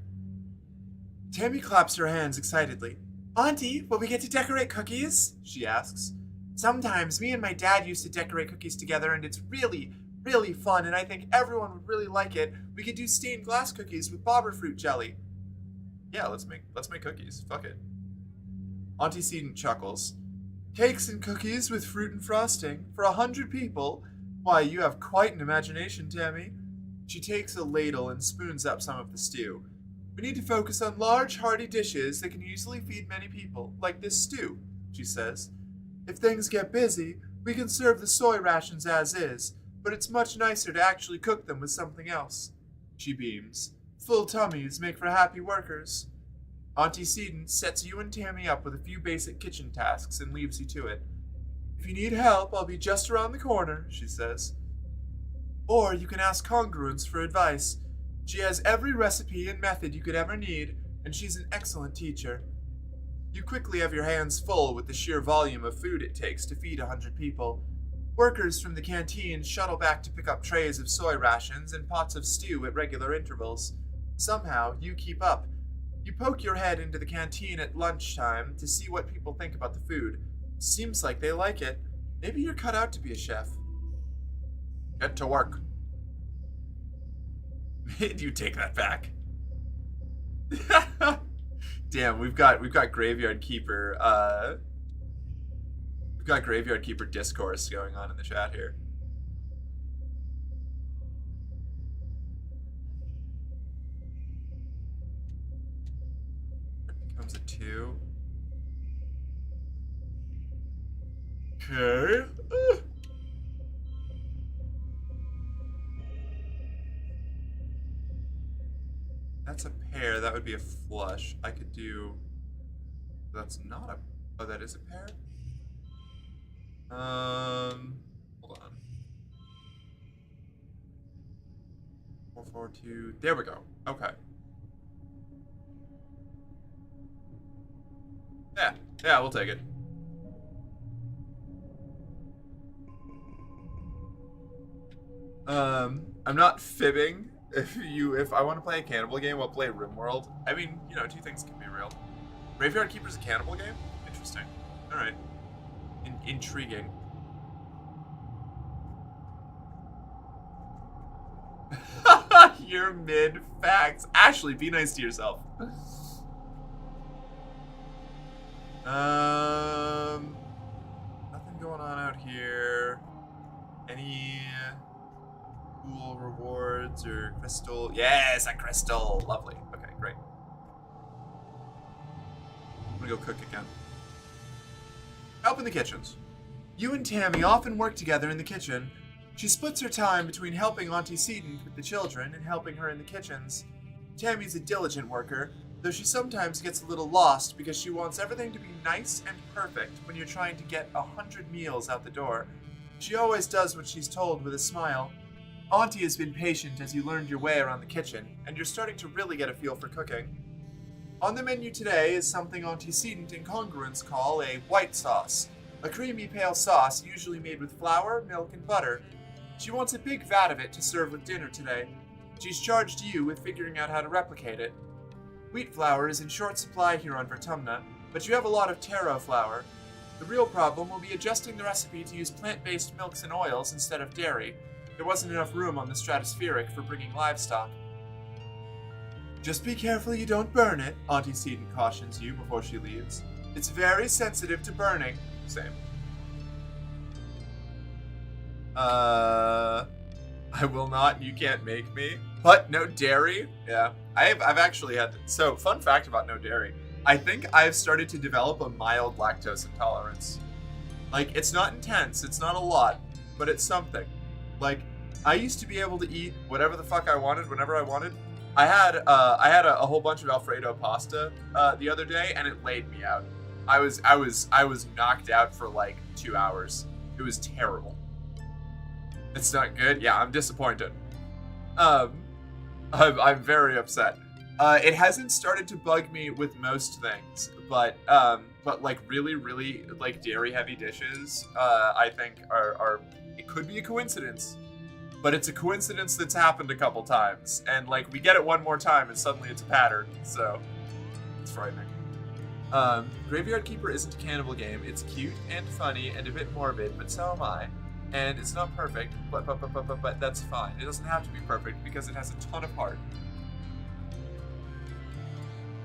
S1: Tammy claps her hands excitedly. Auntie, will we get to decorate cookies? She asks. Sometimes me and my dad used to decorate cookies together, and it's really, really fun, and I think everyone would really like it. We could do stained glass cookies with bobber fruit jelly. Yeah, let's make cookies. Fuck it. Auntie Sedent chuckles. Cakes and cookies with fruit and frosting for 100 people? Why, you have quite an imagination, Tammy. She takes a ladle and spoons up some of the stew. We need to focus on large, hearty dishes that can easily feed many people, like this stew, she says. If things get busy, we can serve the soy rations as is, but it's much nicer to actually cook them with something else. She beams. Full tummies make for happy workers. Auntie Sedent sets you and Tammy up with a few basic kitchen tasks and leaves you to it. If you need help, I'll be just around the corner, she says. Or you can ask Congruence for advice. She has every recipe and method you could ever need, and she's an excellent teacher. You quickly have your hands full with the sheer volume of food it takes to feed 100 people. Workers from the canteen shuttle back to pick up trays of soy rations and pots of stew at regular intervals. Somehow, you keep up. You poke your head into the canteen at lunchtime to see what people think about the food. Seems like they like it. Maybe you're cut out to be a chef. Get to work. Did you take that back? Damn, we've got Graveyard Keeper. We've got Graveyard Keeper discourse going on in the chat here. It becomes a 2. Okay. That's a pair. That would be a flush. I could do... That's not a... Oh, that is a pair? Hold on. 4, 4, 2... There we go. Okay. Yeah, we'll take it. I'm not fibbing. If I want to play a cannibal game, I'll play RimWorld. I mean, you know, two things can be real. Graveyard Keeper's a cannibal game? Interesting. Alright. Intriguing. You're mid facts. Ashley, be nice to yourself. Nothing going on out here. Any cool rewards or crystal? Yes, a crystal. Lovely. Okay, great. I'm gonna go cook again. Help in the kitchens.
S2: You and Tammy often work together in the kitchen. She splits her time between helping Auntie Seton with the children and helping her in the kitchens. Tammy's a diligent worker, though she sometimes gets a little lost because she wants everything to be nice and perfect when you're trying to get 100 meals out the door. She always does what she's told with a smile. Auntie has been patient as you learned your way around the kitchen, and you're starting to really get a feel for cooking. On the menu today is something Auntie Seton incongruents call a white sauce, a creamy pale sauce usually made with flour, milk, and butter. She wants a big vat of it to serve with dinner today. She's charged you with figuring out how to replicate it. Wheat flour is in short supply here on Vertumna, but you have a lot of taro flour. The real problem will be adjusting the recipe to use plant-based milks and oils instead of dairy. There wasn't enough room on the stratospheric for bringing livestock. Just be careful you don't burn it, Auntie Seton cautions you before she leaves. It's very sensitive to burning. Same. I will not, you can't make me. But no dairy? Yeah. I've actually had to, so fun fact about no dairy. I think I've started to develop a mild lactose intolerance. Like, it's not intense, it's not a lot, but it's something. Like, I used to be able to eat whatever the fuck I wanted whenever I wanted. I had a whole bunch of Alfredo pasta the other day, and it laid me out. I was knocked out for like 2 hours. It was terrible. It's not good. Yeah, I'm disappointed. I'm very upset. It hasn't started to bug me with most things, but like really like dairy heavy dishes, I think are it could be a coincidence. But it's a coincidence that's happened a couple times, and like we get it one more time and suddenly it's a pattern, so it's frightening. Graveyard Keeper isn't a cannibal game. It's cute and funny and a bit morbid, but so am I. And it's not perfect, but that's fine. It doesn't have to be perfect because it has a ton of heart.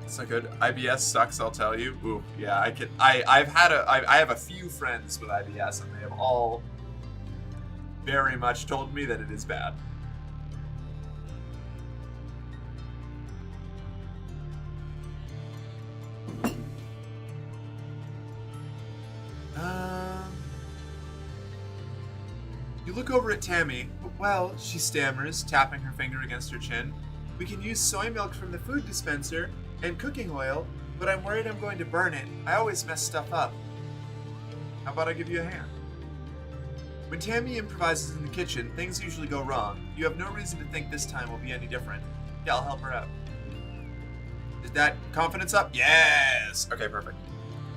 S2: It's not good. IBS sucks, I'll tell you. Ooh, yeah, I have a few friends with IBS, and they have all very much told me that it is bad. You look over at Tammy. Well, she stammers, tapping her finger against her chin. We can use soy milk from the food dispenser and cooking oil, but I'm worried I'm going to burn it. I always mess stuff up. How about I give you a hand? When Tammy improvises in the kitchen, things usually go wrong. You have no reason to think this time will be any different. Yeah, I'll help her out. Is that confidence up? Yes! Okay, perfect.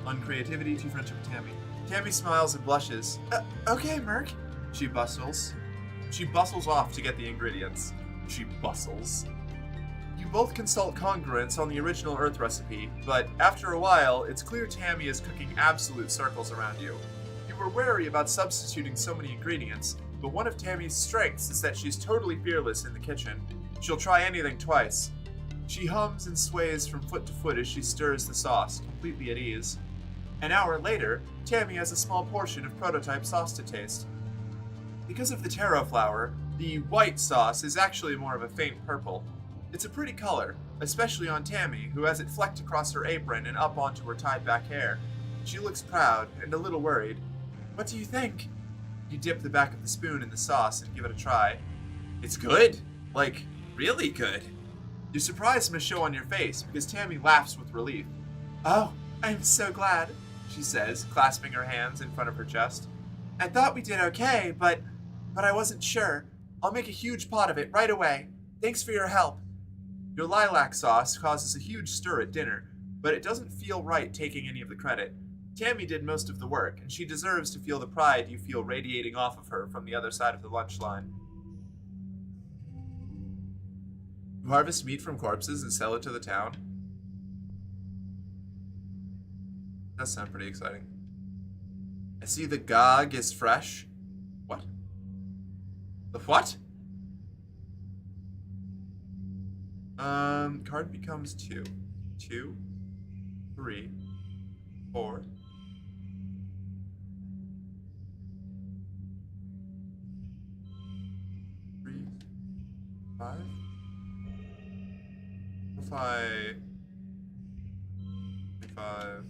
S2: On creativity, to friendship with Tammy. Tammy smiles and blushes. Okay, Merc. She bustles. She bustles off to get the ingredients. She bustles. You both consult congruence on the original Earth recipe, but after a while, it's clear Tammy is cooking absolute circles around you. You were wary about substituting so many ingredients, but one of Tammy's strengths is that she's totally fearless in the kitchen. She'll try anything twice. She hums and sways from foot to foot as she stirs the sauce, completely at ease. An hour later, Tammy has a small portion of prototype sauce to taste. Because of the taro flour, the white sauce is actually more of a faint purple. It's a pretty color, especially on Tammy, who has it flecked across her apron and up onto her tied-back hair. She looks proud and a little worried. What do you think? You dip the back of the spoon in the sauce and give it a try. It's good. Like, really good. Your surprise must show on your face because Tammy laughs with relief. Oh, I'm so glad, she says, clasping her hands in front of her chest. I thought we did okay, but I wasn't sure. I'll make a huge pot of it right away. Thanks for your help. Your lilac sauce causes a huge stir at dinner, but it doesn't feel right taking any of the credit. Tammy did most of the work, and she deserves to feel the pride you feel radiating off of her from the other side of the lunch line. You harvest meat from corpses and sell it to the town? That sounds pretty exciting. I see the gog is fresh. What? The what? Card becomes 2. 2, 3, 4. 3, 5. If I 5,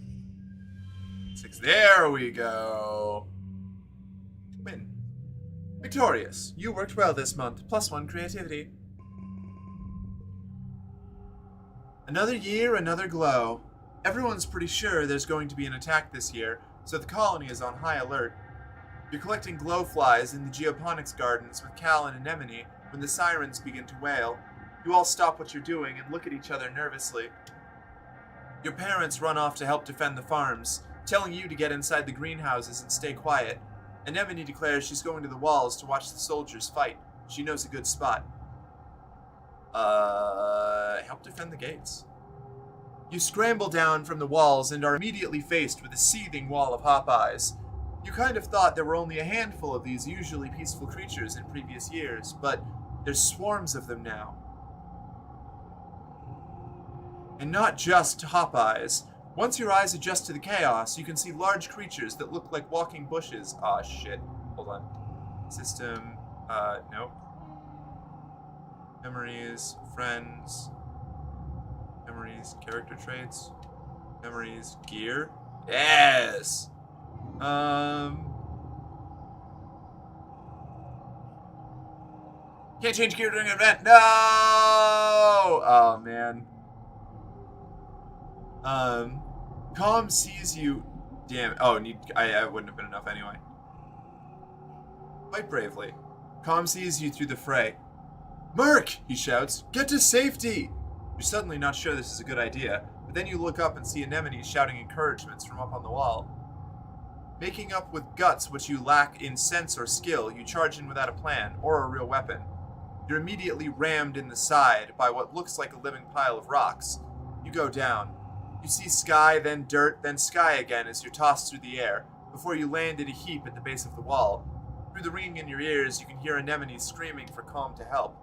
S2: 6. There we go. Victorious, you worked well this month. +1 creativity. Another year, another glow. Everyone's pretty sure there's going to be an attack this year, so the colony is on high alert. You're collecting glowflies in the geoponics gardens with Cal and Anemone when the sirens begin to wail. You all stop what you're doing and look at each other nervously. Your parents run off to help defend the farms, telling you to get inside the greenhouses and stay quiet. Anemone declares she's going to the walls to watch the soldiers fight. She knows a good spot. Help defend the gates. You scramble down from the walls and are immediately faced with a seething wall of hop eyes. You kind of thought there were only a handful of these usually peaceful creatures in previous years, but there's swarms of them now. And not just hop eyes. Once your eyes adjust to the chaos, you can see large creatures that look like walking bushes. Aw, shit. Hold on. System, nope. Memories, friends, memories, character traits, memories, gear. Yes! Can't change gear during an event. No! Oh, man. Calm sees you. Damn it. Oh, I wouldn't have been enough anyway. Fight bravely. Calm sees you through the fray. Merc! He shouts. Get to safety! You're suddenly not sure this is a good idea, but then you look up and see Anemone shouting encouragements from up on the wall. Making up with guts which you lack in sense or skill, you charge in without a plan or a real weapon. You're immediately rammed in the side by what looks like a living pile of rocks. You go down. You see sky, then dirt, then sky again as you're tossed through the air, before you land in a heap at the base of the wall. Through the ringing in your ears, you can hear Anemone screaming for Calm to help.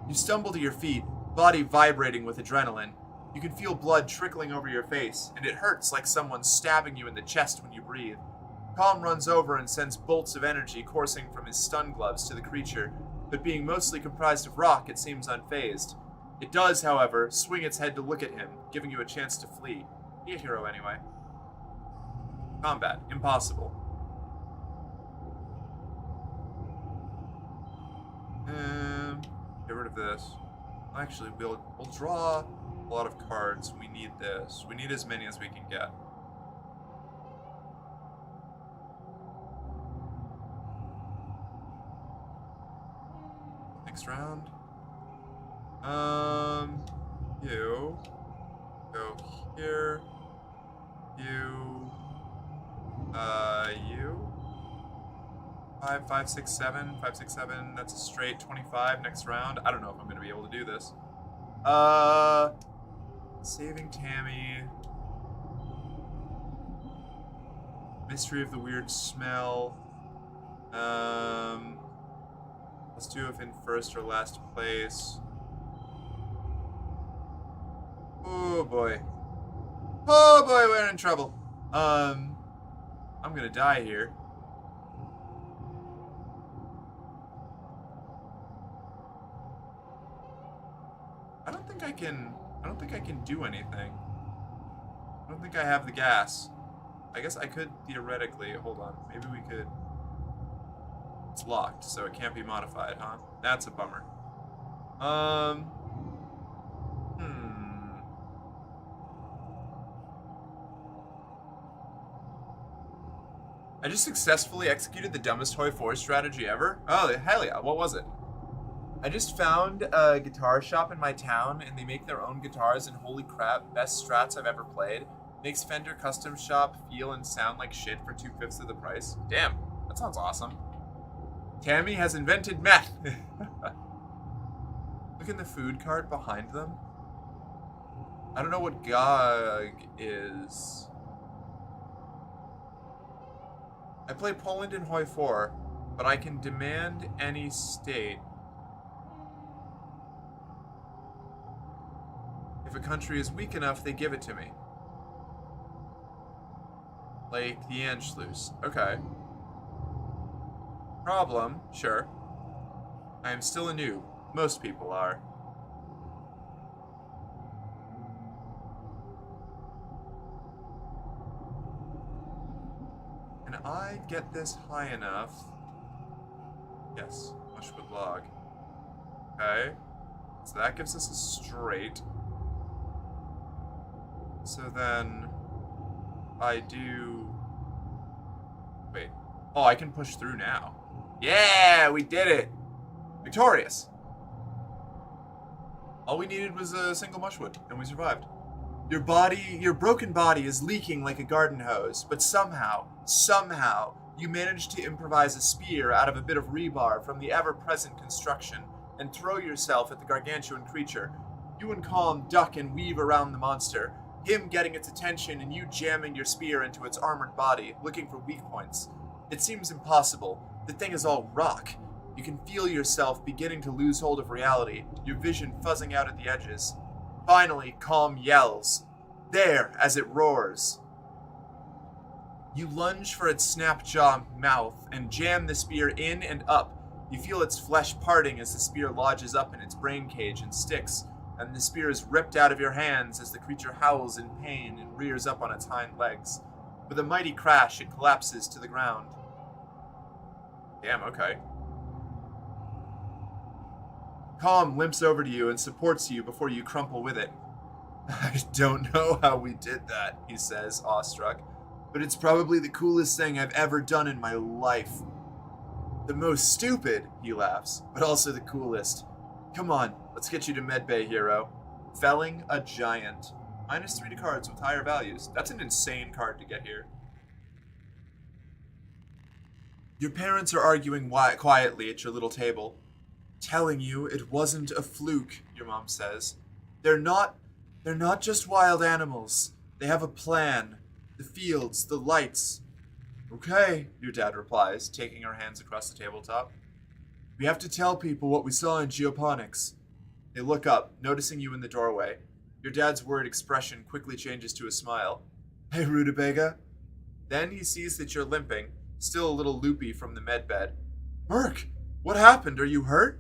S2: You stumble to your feet, body vibrating with adrenaline. You can feel blood trickling over your face, and it hurts like someone stabbing you in the chest when you breathe. Calm runs over and sends bolts of energy coursing from his stun gloves to the creature, but being mostly comprised of rock, it seems unfazed. It does, however, swing its head to look at him, giving you a chance to flee. Be a hero anyway. Combat. Impossible. Get rid of this. Actually, we'll draw a lot of cards. We need this. We need as many as we can get. Next round. You go here. You. 5, 6, 7. 5, 6, 7. That's a straight 25 next round. I don't know if I'm gonna be able to do this. Saving Tammy. Mystery of the weird smell. Let's do if in first or last place. Oh boy. Oh boy, we're in trouble. I'm gonna die here. I don't think I can do anything. I don't think I have the gas. I guess I could theoretically, hold on, maybe we could. It's locked, so it can't be modified, huh? That's a bummer. I just successfully executed the dumbest Hoi 4 strategy ever. Oh, hell yeah, what was it? I just found a guitar shop in my town, and they make their own guitars, and holy crap, best strats I've ever played. Makes Fender Custom Shop feel and sound like shit for 2/5 of the price. Damn, that sounds awesome. Tammy has invented meth. Look in the food cart behind them. I don't know what GOG is. I play Poland in Hoi 4, but I can demand any state. If a country is weak enough, they give it to me. Like the Anschluss. Okay. Problem, sure. I am still a noob. Most people are. And I get this high enough Yes, mushwood log. Okay. So that gives us a straight. So then I do... Wait. Oh, I can push through now. Yeah, we did it! Victorious! All we needed was a single mushwood, and we survived. Your broken body is leaking like a garden hose, but somehow, you managed to improvise a spear out of a bit of rebar from the ever-present construction and throw yourself at the gargantuan creature. You and Calm duck and weave around the monster, him getting its attention and you jamming your spear into its armored body, looking for weak points. It seems impossible. The thing is all rock. You can feel yourself beginning to lose hold of reality, your vision fuzzing out at the edges. Finally, Calm yells. There, as it roars. You lunge for its snap-jaw mouth and jam the spear in and up. You feel its flesh parting as the spear lodges up in its brain cage and sticks, and the spear is ripped out of your hands as the creature howls in pain and rears up on its hind legs. With a mighty crash, it collapses to the ground. Damn, okay. Calm limps over to you and supports you before you crumple with it. I don't know how we did that, he says, awestruck, but it's probably the coolest thing I've ever done in my life. The most stupid, he laughs, but also the coolest. Come on, let's get you to medbay, hero. Felling a giant. -3 to cards with higher values. That's an insane card to get here. Your parents are arguing quietly at your little table. Telling you it wasn't a fluke, your mom says. They're not just wild animals. They have a plan. The fields, the lights. Okay, your dad replies, taking her hands across the tabletop. We have to tell people what we saw in geoponics. They look up, noticing you in the doorway. Your dad's worried expression quickly changes to a smile. Hey, Rutabaga. Then he sees that you're limping, still a little loopy from the medbed. Merc, what happened? Are you hurt?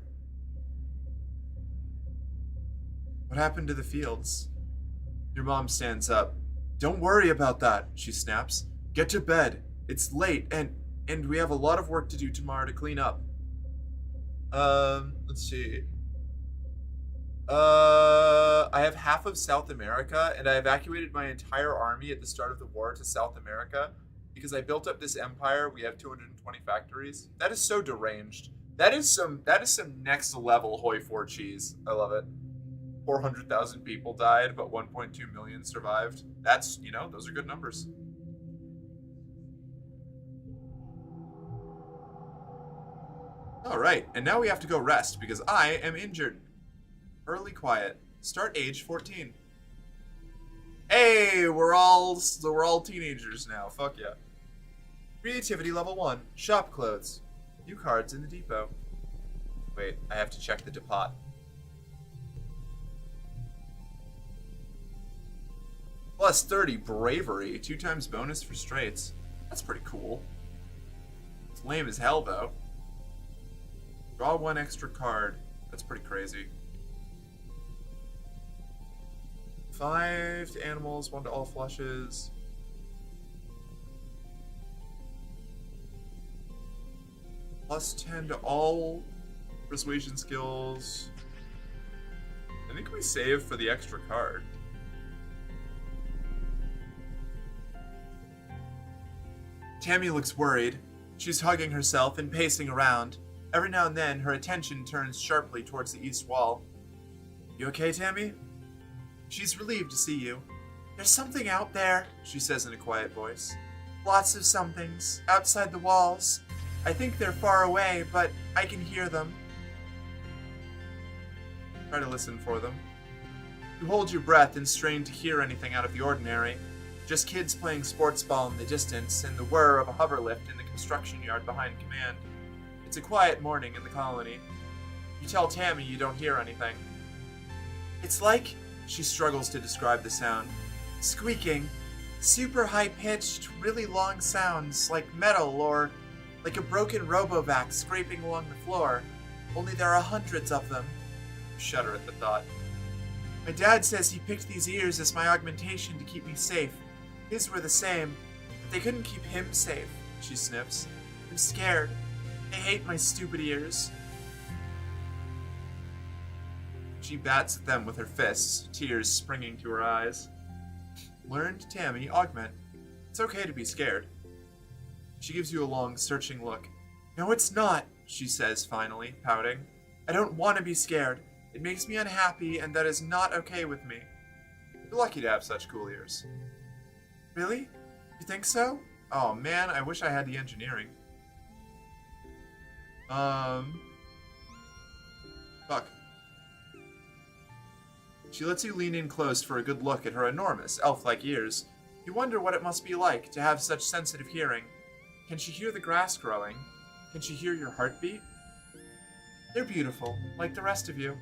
S2: What happened to the fields? Your mom stands up. Don't worry about that, she snaps. Get to bed. It's late, and we have a lot of work to do tomorrow to clean up. Let's see. I have half of South America, and I evacuated my entire army at the start of the war to South America because I built up this empire. We have 220 factories. That is so deranged. That is some next level hoi for cheese. I love it. 400,000 people died, but 1.2 million survived. That's, those are good numbers. All right, and now we have to go rest because I am injured. Early quiet. Start age 14. Hey, we're all teenagers now. Fuck yeah. Creativity level 1. Shop clothes. New cards in the depot. Wait, I have to check the depot. Plus 30 bravery. 2 times bonus for straights. That's pretty cool. It's lame as hell though. Draw 1 extra card. That's pretty crazy. 5 to animals, 1 to all flushes. Plus 10 to all persuasion skills. I think we save for the extra card. Tammy looks worried. She's hugging herself and pacing around. Every now and then, her attention turns sharply towards the east wall. You okay, Tammy? She's relieved to see you. There's something out there, she says in a quiet voice. Lots of somethings, outside the walls. I think they're far away, but I can hear them. Try to listen for them. You hold your breath and strain to hear anything out of the ordinary. Just kids playing sports ball in the distance and the whir of a hoverlift in the construction yard behind command. It's a quiet morning in the colony. You tell Tammy you don't hear anything. It's like, she struggles to describe the sound, squeaking, super high-pitched, really long sounds like metal or like a broken robovac scraping along the floor, only there are hundreds of them. Shudder at the thought. My dad says he picked these ears as my augmentation to keep me safe. His were the same, but they couldn't keep him safe, she sniffs. I'm scared. I hate my stupid ears. She bats at them with her fists, tears springing to her eyes. Learned Tammy, augment. It's okay to be scared. She gives you a long, searching look. No, it's not, she says finally, pouting. I don't want to be scared. It makes me unhappy, and that is not okay with me. You're lucky to have such cool ears. Really? You think so? Oh man, I wish I had the engineering. Fuck. She lets you lean in close for a good look at her enormous, elf-like ears. You wonder what it must be like to have such sensitive hearing. Can she hear the grass growing? Can she hear your heartbeat? They're beautiful, like the rest of you.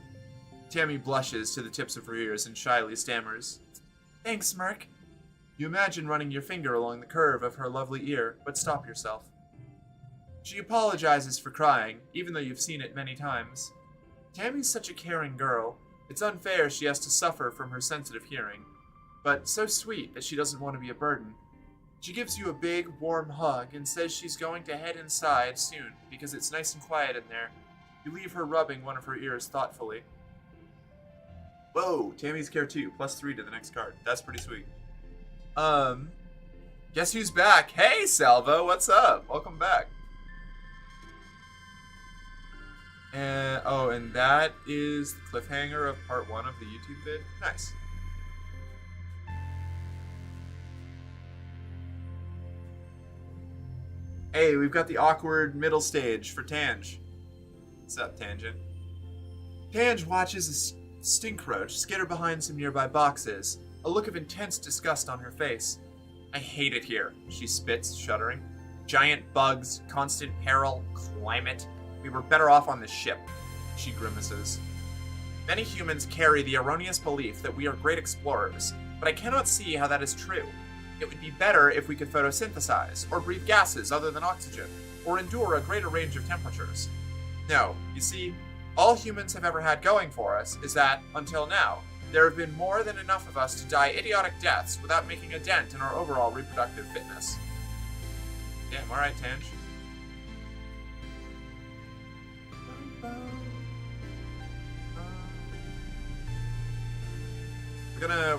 S2: Tammy blushes to the tips of her ears and shyly stammers. Thanks, Merc. You imagine running your finger along the curve of her lovely ear, but stop yourself. She apologizes for crying, even though you've seen it many times. Tammy's such a caring girl. It's unfair she has to suffer from her sensitive hearing, but so sweet that she doesn't want to be a burden. She gives you a big, warm hug and says she's going to head inside soon because it's nice and quiet in there. You leave her rubbing one of her ears thoughtfully. Whoa, Tammy's care 2, +3 to the next card. That's pretty sweet. Guess who's back? Hey, Salvo, what's up? Welcome back. And that is the cliffhanger of part 1 of the YouTube vid. Nice. Hey, we've got the awkward middle stage for Tange. What's up, Tangent? Tange watches a stink roach skitter behind some nearby boxes, a look of intense disgust on her face. I hate it here, she spits, shuddering. Giant bugs, constant peril, climate. We were better off on the ship, she grimaces. Many humans carry the erroneous belief that we are great explorers, but I cannot see how that is true. It would be better if we could photosynthesize, or breathe gases other than oxygen, or endure a greater range of temperatures. No, you see, all humans have ever had going for us is that, until now, there have been more than enough of us to die idiotic deaths without making a dent in our overall reproductive fitness. Damn, alright, Tange.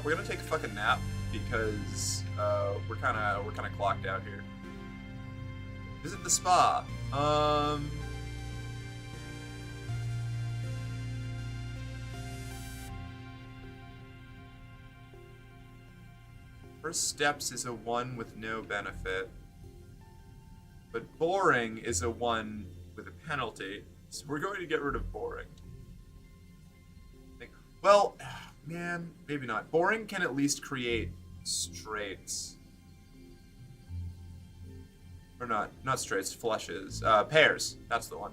S2: We're gonna take a fucking nap because we're kind of clocked out here. Visit the spa. First steps is a 1 with no benefit, but boring is a 1 with a penalty. So we're going to get rid of boring. Well, man, maybe not. Boring can at least create straights. Or not straights, flushes. Pairs. That's the one.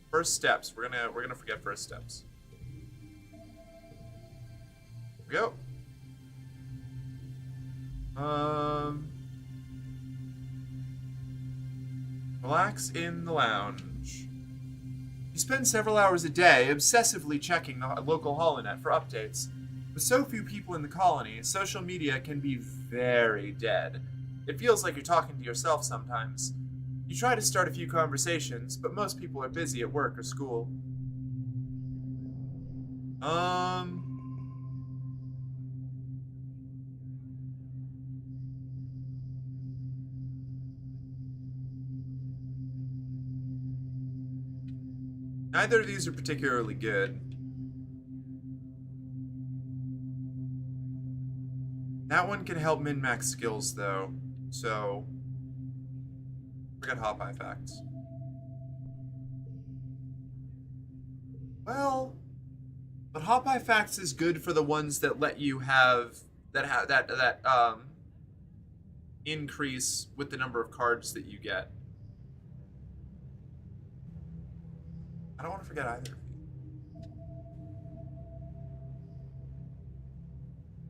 S2: First steps. We're gonna forget first steps. Here we go. Relax in the lounge. You spend several hours a day obsessively checking the local holonet for updates. With so few people in the colony, social media can be very dead. It feels like you're talking to yourself sometimes. You try to start a few conversations, but most people are busy at work or school. Neither of these are particularly good. That one can help min-max skills, though, so forget Hop-Eye Facts. Well, but Hop-Eye Facts is good for the ones that let you have that increase with the number of cards that you get. I don't want to forget either.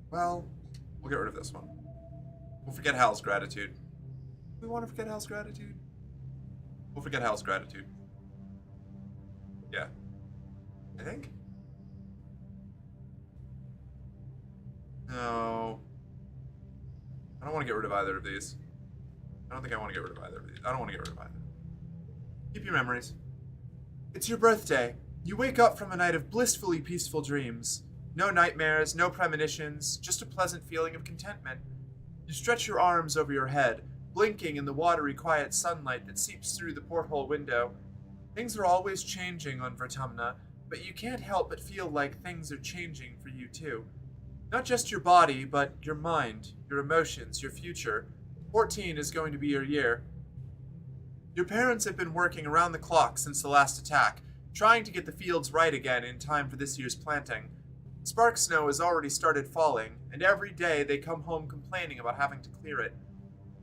S2: Well, we'll get rid of this one. We'll forget Hal's gratitude. We want to forget Hal's gratitude? We'll forget Hal's gratitude. Yeah. I think? No. I don't want to get rid of either of these. I don't think I want to get rid of either of these. I don't want to get rid of either. Keep your memories. It's your birthday. You wake up from a night of blissfully peaceful dreams. No nightmares, no premonitions, just a pleasant feeling of contentment. You stretch your arms over your head, blinking in the watery, quiet sunlight that seeps through the porthole window. Things are always changing on Vertumna, but you can't help but feel like things are changing for you too. Not just your body, but your mind, your emotions, your future. 14 is going to be your year. Your parents have been working around the clock since the last attack, trying to get the fields right again in time for this year's planting. Spark snow has already started falling, and every day they come home complaining about having to clear it.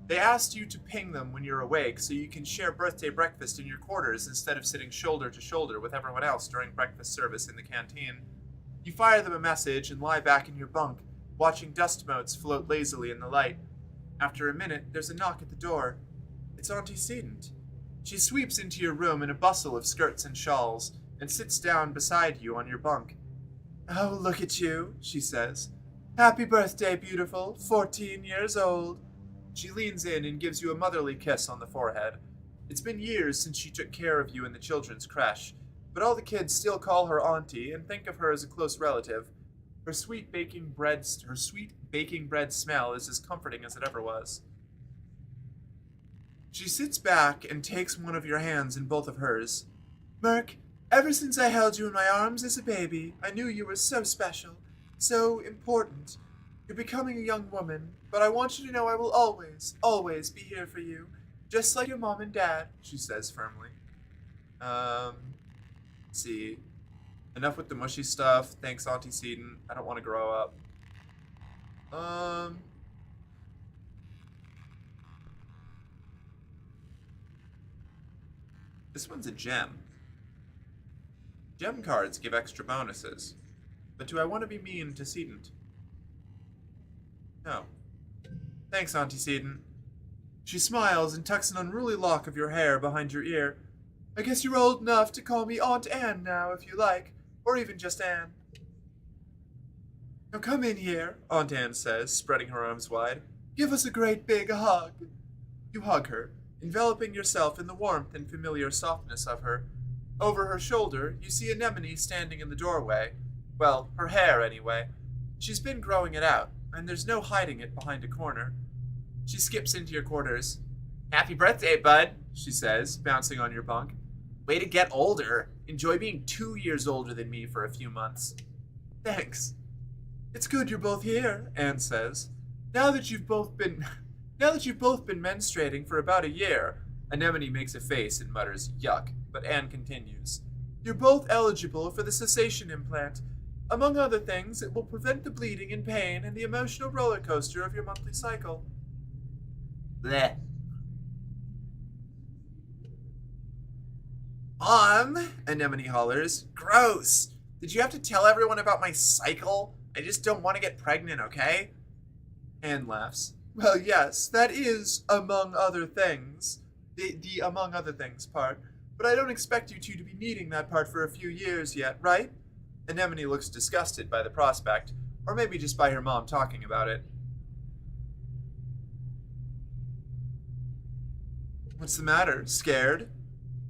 S2: They asked you to ping them when you're awake so you can share birthday breakfast in your quarters instead of sitting shoulder to shoulder with everyone else during breakfast service in the canteen. You fire them a message and lie back in your bunk, watching dust motes float lazily in the light. After a minute, there's a knock at the door. It's Auntie Sedent. She sweeps into your room in a bustle of skirts and shawls, and sits down beside you on your bunk. "Oh, look at you," she says. "Happy birthday, beautiful. 14 years old." She leans in and gives you a motherly kiss on the forehead. It's been years since she took care of you in the children's creche, but all the kids still call her Auntie and think of her as a close relative. Her sweet baking bread smell is as comforting as it ever was. She sits back and takes one of your hands in both of hers. "Merc, ever since I held you in my arms as a baby, I knew you were so special, so important. You're becoming a young woman, but I want you to know I will always, always be here for you, just like your mom and dad," she says firmly. Let's see. Enough with the mushy stuff. Thanks, Auntie Sedent. I don't want to grow up. This one's a gem. Gem cards give extra bonuses. But do I want to be mean to Sedent? No. Thanks, Auntie Sedent. She smiles and tucks an unruly lock of your hair behind your ear. "I guess you're old enough to call me Aunt Anne now, if you like, or even just Anne." "Now come in here," Aunt Anne says, spreading her arms wide. "Give us a great big hug." You hug her, enveloping yourself in the warmth and familiar softness of her. Over her shoulder, you see Anemone standing in the doorway. Well, her hair, anyway. She's been growing it out, and there's no hiding it behind a corner. She skips into your quarters. "Happy birthday, bud," she says, bouncing on your bunk. "Way to get older. Enjoy being 2 years older than me for a few months." "Thanks." "It's good you're both here," Anne says. Now that you've both been menstruating for about a year," Anemone makes a face and mutters, "Yuck," but Anne continues. "You're both eligible for the cessation implant. Among other things, it will prevent the bleeding and pain and the emotional roller coaster of your monthly cycle." Bleh. Anemone hollers. "Gross! Did you have to tell everyone about my cycle? I just don't want to get pregnant, okay?" Anne laughs. "Well, yes, that is among other things. The among other things part. But I don't expect you two to be needing that part for a few years yet, right?" Anemone looks disgusted by the prospect, or maybe just by her mom talking about it. "What's the matter? Scared?"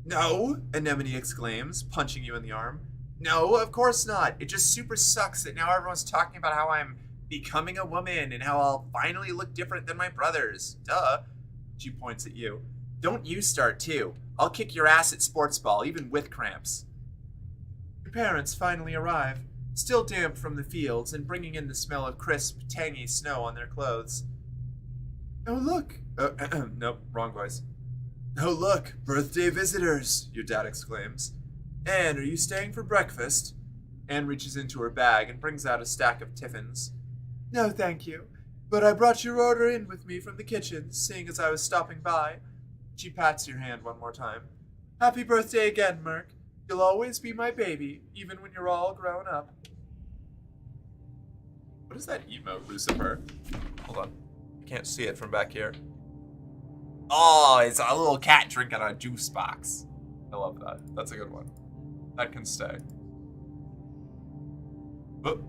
S2: "No," Anemone exclaims, punching you in the arm. "No, of course not. It just super sucks that now everyone's talking about how I'm becoming a woman and how I'll finally look different than my brothers. Duh." She points at you. "Don't you start too. I'll kick your ass at sports ball, even with cramps." Your parents finally arrive, still damp from the fields and bringing in the smell of crisp, tangy snow on their clothes. "Oh, look." Nope, wrong voice. "Oh, look, birthday visitors," your dad exclaims. "Anne, are you staying for breakfast?" Anne reaches into her bag and brings out a stack of tiffins. "No, thank you, but I brought your order in with me from the kitchen, seeing as I was stopping by." She pats your hand one more time. "Happy birthday again, Merc. You'll always be my baby, even when you're all grown up." What is that emote, Lucifer? Hold on. I can't see it from back here. Oh, it's a little cat drinking a juice box. I love that. That's a good one. That can stay. Oh.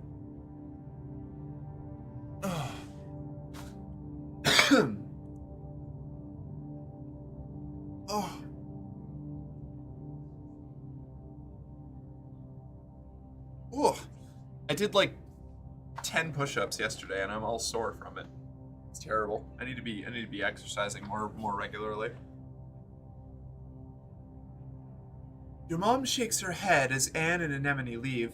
S2: Oh. Ooh. I did like 10 push-ups yesterday and I'm all sore from it. It's terrible. I need to be exercising more regularly. Your mom shakes her head as Anne and Anemone leave.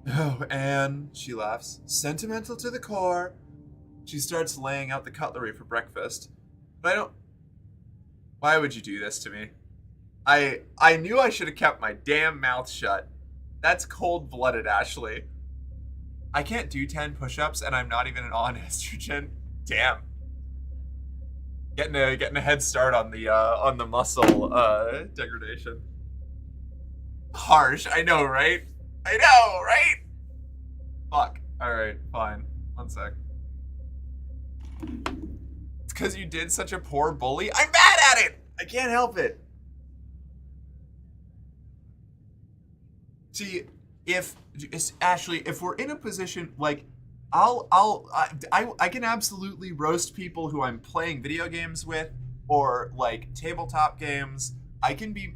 S2: Oh, Anne, she laughs. Sentimental to the core. She starts laying out the cutlery for breakfast. But I don't... Why would you do this to me? I knew I should have kept my damn mouth shut. That's cold-blooded, Ashley. I can't do 10 push-ups and I'm not even on estrogen. Damn. Getting a head start on the muscle degradation. Harsh, I know, right? I know, right? Fuck. Alright, fine. One sec. It's because you did such a poor bully. I'm mad at it! I can't help it. See, Ashley, if we're in a position, like, I can absolutely roast people who I'm playing video games with, or like tabletop games. I can be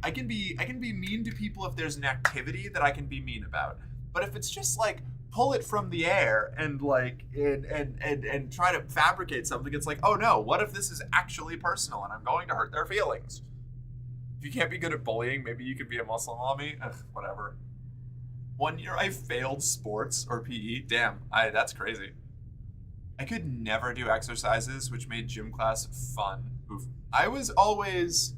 S2: mean to people if there's an activity that I can be mean about. But if it's just like pull it from the air and like and try to fabricate something, it's like, oh no, what if this is actually personal and I'm going to hurt their feelings? If you can't be good at bullying, maybe you could be a muscle mommy. Ugh, whatever. 1 year I failed sports or PE. Damn, that's crazy. I could never do exercises, which made gym class fun. Oof. I was always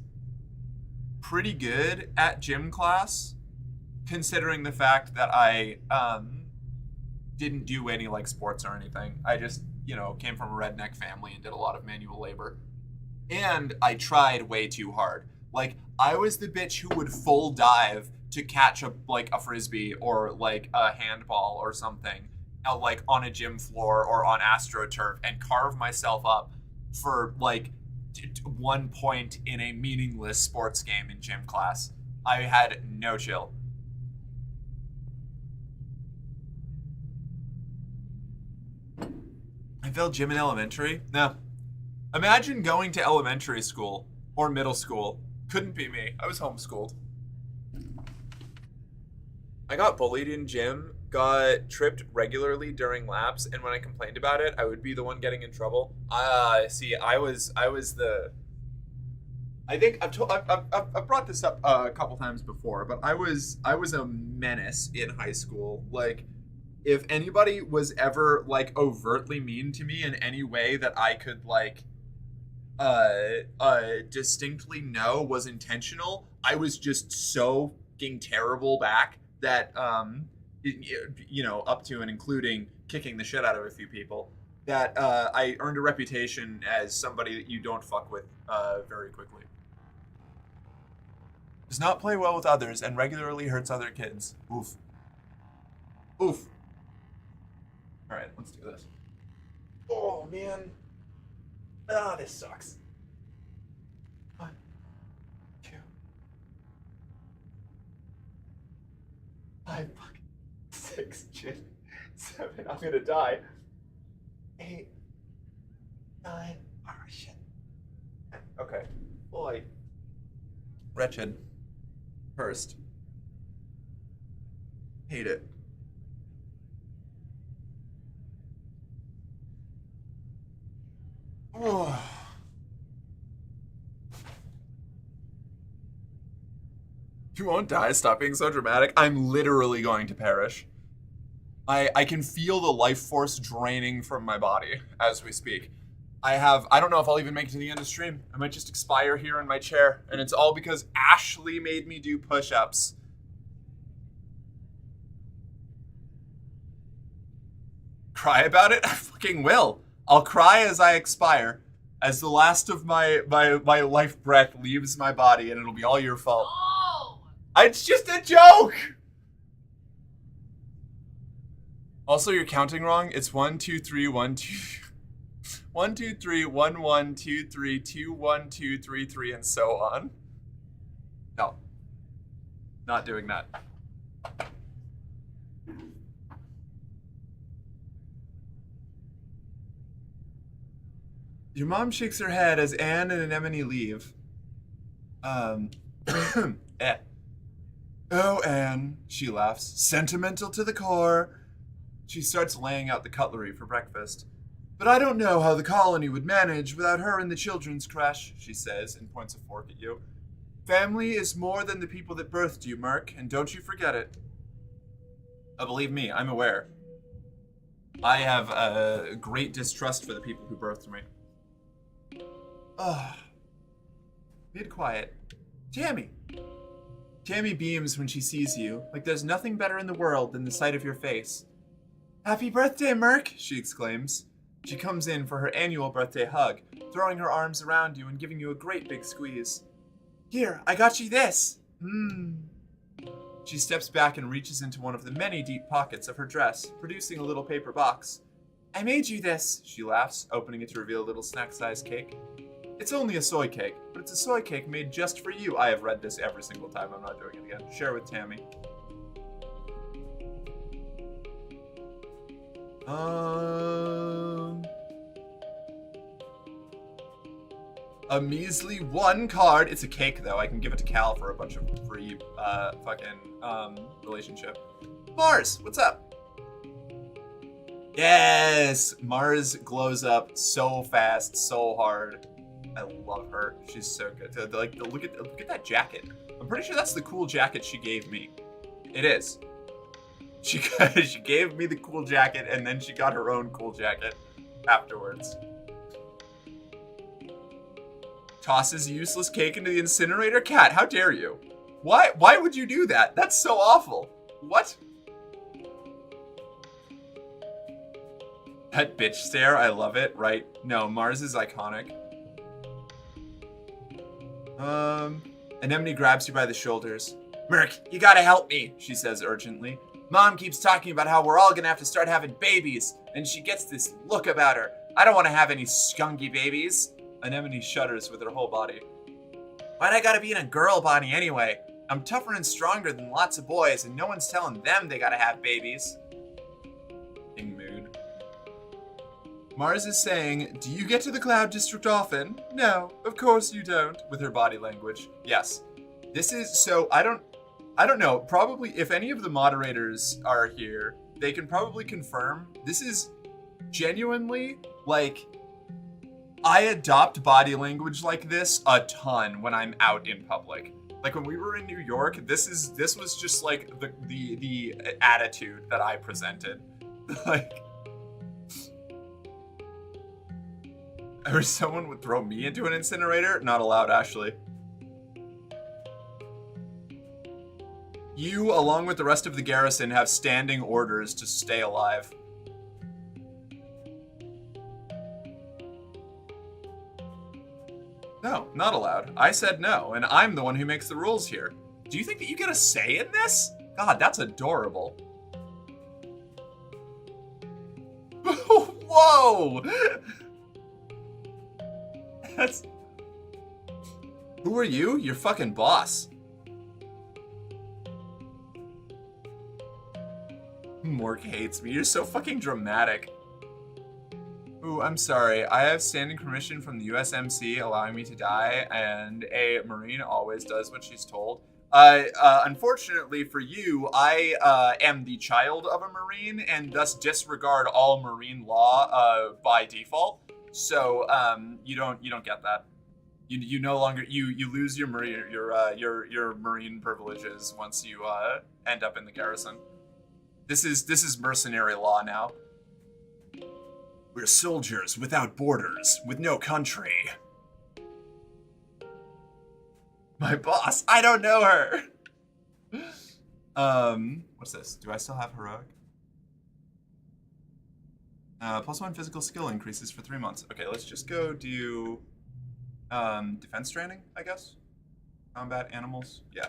S2: pretty good at gym class, considering the fact that I didn't do any like sports or anything. I just, came from a redneck family and did a lot of manual labor. And I tried way too hard. Like, I was the bitch who would full dive to catch a frisbee or like a handball or something, like on a gym floor or on AstroTurf, and carve myself up for like 1 point in a meaningless sports game in gym class. I had no chill. I failed gym in elementary? No. Imagine going to elementary school or middle school. Couldn't be me. I was homeschooled. I got bullied in gym, got tripped regularly during laps, and when I complained about it, I would be the one getting in trouble. See, I was the. I think I've brought this up a couple times before, but I was a menace in high school. Like, if anybody was ever like overtly mean to me in any way that I could like distinctly know was intentional, I was just so fucking terrible back that up to and including kicking the shit out of a few people, that I earned a reputation as somebody that you don't fuck with very quickly. Does not play well with others and regularly hurts other kids. Oof. Oof. Alright, let's do this. Oh, man. Ah, this sucks. 1, 2, 5, 6, 7. I'm gonna die. 8, 9. Oh, shit. Okay. Boy. Wretched. Cursed. Hate it. Oh. You won't die. Stop being so dramatic. I'm literally going to perish. I can feel the life force draining from my body as we speak. I don't know if I'll even make it to the end of the stream. I might just expire here in my chair. And it's all because Ashley made me do push-ups. Cry about it? I fucking will. I'll cry as I expire. As the last of my life breath leaves my body, and it'll be all your fault.
S3: Oh!
S2: It's just a joke! Also, you're counting wrong. It's 1, 2, 3, 1, 2... 1, 2, 3, 1, 1, 2, 3, 2, 1, 2, 3, 3, and so on. No. Not doing that. Your mom shakes her head as Anne and Anemone leave.
S1: Um, eh. Oh, Anne, she laughs, sentimental to the core. She starts laying out the cutlery for breakfast. But I don't know how the colony would manage without her in the children's creche, she says, and points a fork at you. Family is more than the people that birthed you, Merc, and don't you forget it. Believe me, I'm aware. I have a great distrust for the people who birthed me. Ugh. Be quiet. Tammy! Tammy beams when she sees you, like there's nothing better in the world than the sight of your face. Happy birthday, Merc! She exclaims. She comes in for her annual birthday hug, throwing her arms around you and giving you a great big squeeze. Here, I got you this! She steps back and reaches into one of the many deep pockets of her dress, producing a little paper box. I made you this, she laughs, opening it to reveal a little snack-sized cake. It's only a soy cake, but it's a soy cake made just for you. I have read this every single time. I'm not doing it again. Share with Tammy. A measly 1 card. It's a cake, though. I can give it to Cal for a bunch of free, relationship. Mars, what's up? Yes! Mars glows up so fast, so hard. I love her. She's so good. Look at that jacket. I'm pretty sure that's the cool jacket she gave me. It is. She gave me the cool jacket, and then she got her own cool jacket afterwards. Tosses a useless cake into the incinerator? Cat, how dare you? Why would you do that? That's so awful. What? That bitch stare, I love it, right? No, Mars is iconic. Anemone grabs you by the shoulders. Merc, you gotta help me, she says urgently. Mom keeps talking about how we're all gonna have to start having babies, and she gets this look about her. I don't want to have any skunky babies. Anemone shudders with her whole body. Why'd I gotta be in a girl body anyway? I'm tougher and stronger than lots of boys, and no one's telling them they gotta have babies. In mood. Mars is saying, do you get to the Cloud District often? No, of course you don't, with her body language. Yes. This is, so, I don't know, probably if any of the moderators are here, they can probably confirm, this is genuinely, like, I adopt body language like this a ton when I'm out in public. Like when we were in New York, this was just like the attitude that I presented. Like, or someone would throw me into an incinerator? Not allowed, Ashley. You, along with the rest of the garrison, have standing orders to stay alive. No, not allowed. I said no, and I'm the one who makes the rules here. Do you think that you get a say in this? God, that's adorable. Whoa! That's... Who are you? Your fucking boss. Mork hates me. You're so fucking dramatic. Ooh, I'm sorry. I have standing permission from the USMC allowing me to die, and a Marine always does what she's told. Unfortunately for you, I am the child of a Marine, and thus disregard all Marine law by default. So you don't get that. You no longer you lose your Marine privileges once you end up in the garrison. This is mercenary law now. We're soldiers without borders, with no country. My boss, I don't know her. What's this? Do I still have heroic? +1 physical skill increases for 3 months. Okay, let's just go do defense training, I guess. Combat animals, yeah.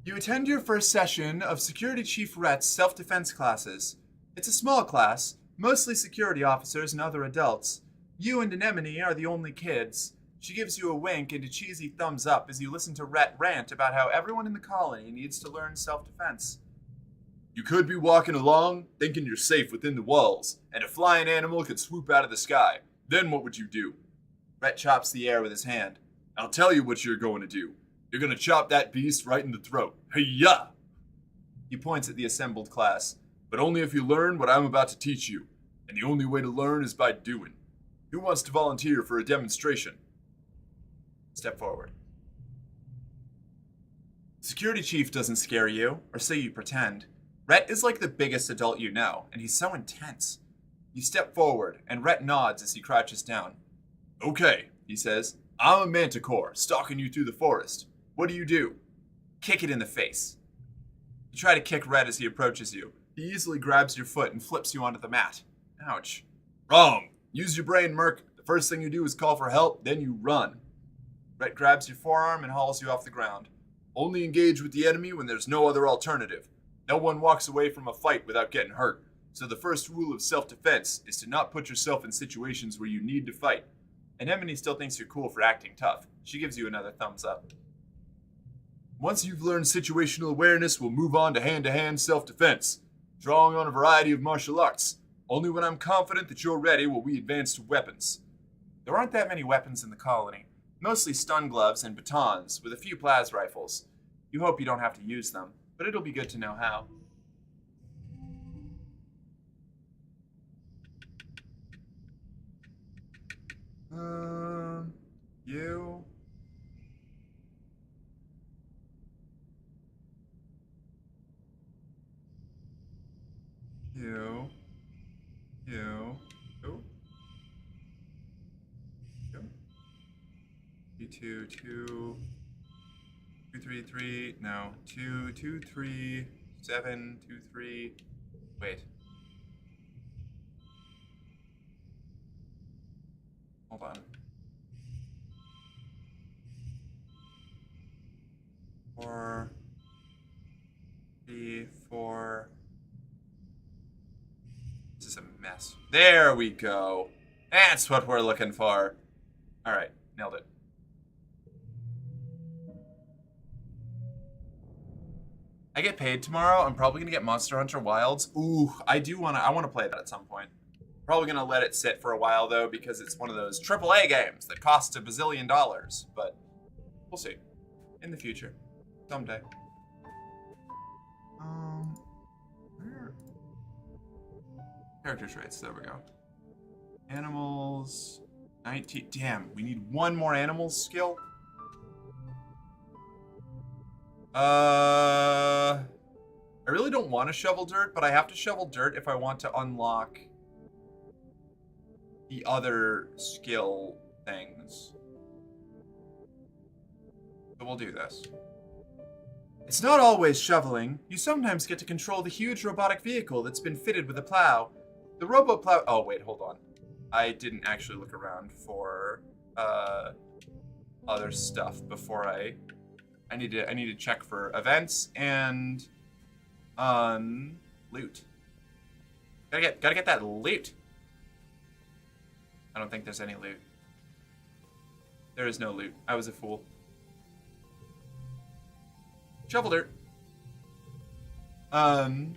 S1: You attend your first session of Security Chief Rhett's self-defense classes. It's a small class, mostly security officers and other adults. You and Anemone are the only kids. She gives you a wink and a cheesy thumbs up as you listen to Rhett rant about how everyone in the colony needs to learn self-defense. You could be walking along, thinking you're safe within the walls, and a flying animal could swoop out of the sky. Then what would you do? Rhett chops the air with his hand.
S3: I'll tell you what you're going to do. You're going to chop that beast right in the throat. Hey-ya!
S2: He points at the assembled class.
S3: But only if you learn what I'm about to teach you. And the only way to learn is by doing. Who wants to volunteer for a demonstration?
S2: Step forward. Security chief doesn't scare you, or say you pretend. Rhett is like the biggest adult you know, and he's so intense. You step forward, and Rhett nods as he crouches down.
S3: Okay, he says. I'm a manticore, stalking you through the forest. What do?
S2: Kick it in the face. You try to kick Rhett as he approaches you. He easily grabs your foot and flips you onto the mat. Ouch.
S3: Wrong. Use your brain, Merc. The first thing you do is call for help, then you run.
S2: Rhett grabs your forearm and hauls you off the ground.
S3: Only engage with the enemy when there's no other alternative. No one walks away from a fight without getting hurt. So the first rule of self-defense is to not put yourself in situations where you need to fight.
S2: Anemone still thinks you're cool for acting tough. She gives you another thumbs up.
S3: Once you've learned situational awareness, we'll move on to hand-to-hand self-defense, drawing on a variety of martial arts. Only when I'm confident that you're ready will we advance to weapons.
S2: There aren't that many weapons in the colony. Mostly stun gloves and batons, with a few plas rifles. You hope you don't have to use them, but it'll be good to know how.
S1: You. Oh. Two, 3, 3. No. 2, 2, 3, 7, 2, 3. Wait. Hold on. 4, 3, 4. This is a mess. There we go. That's what we're looking for. All right, nailed it. I get paid tomorrow. I'm probably gonna get Monster Hunter Wilds. Ooh, I wanna play that at some point. Probably gonna let it sit for a while though, because it's one of those AAA games that costs $1 bazillion. But we'll see in the future, someday. Where? Character traits. There we go. Animals. 19. Damn, we need one more animals skill. I really don't want to shovel dirt, but I have to shovel dirt if I want to unlock the other skill things. So we'll do this. It's not always shoveling. You sometimes get to control the huge robotic vehicle that's been fitted with a plow. The robo plow. Oh, wait, hold on. I didn't actually look around for other stuff before I need to check for events and loot. Gotta get that loot. I don't think there's any loot. There is no loot. I was a fool. Shovel dirt. The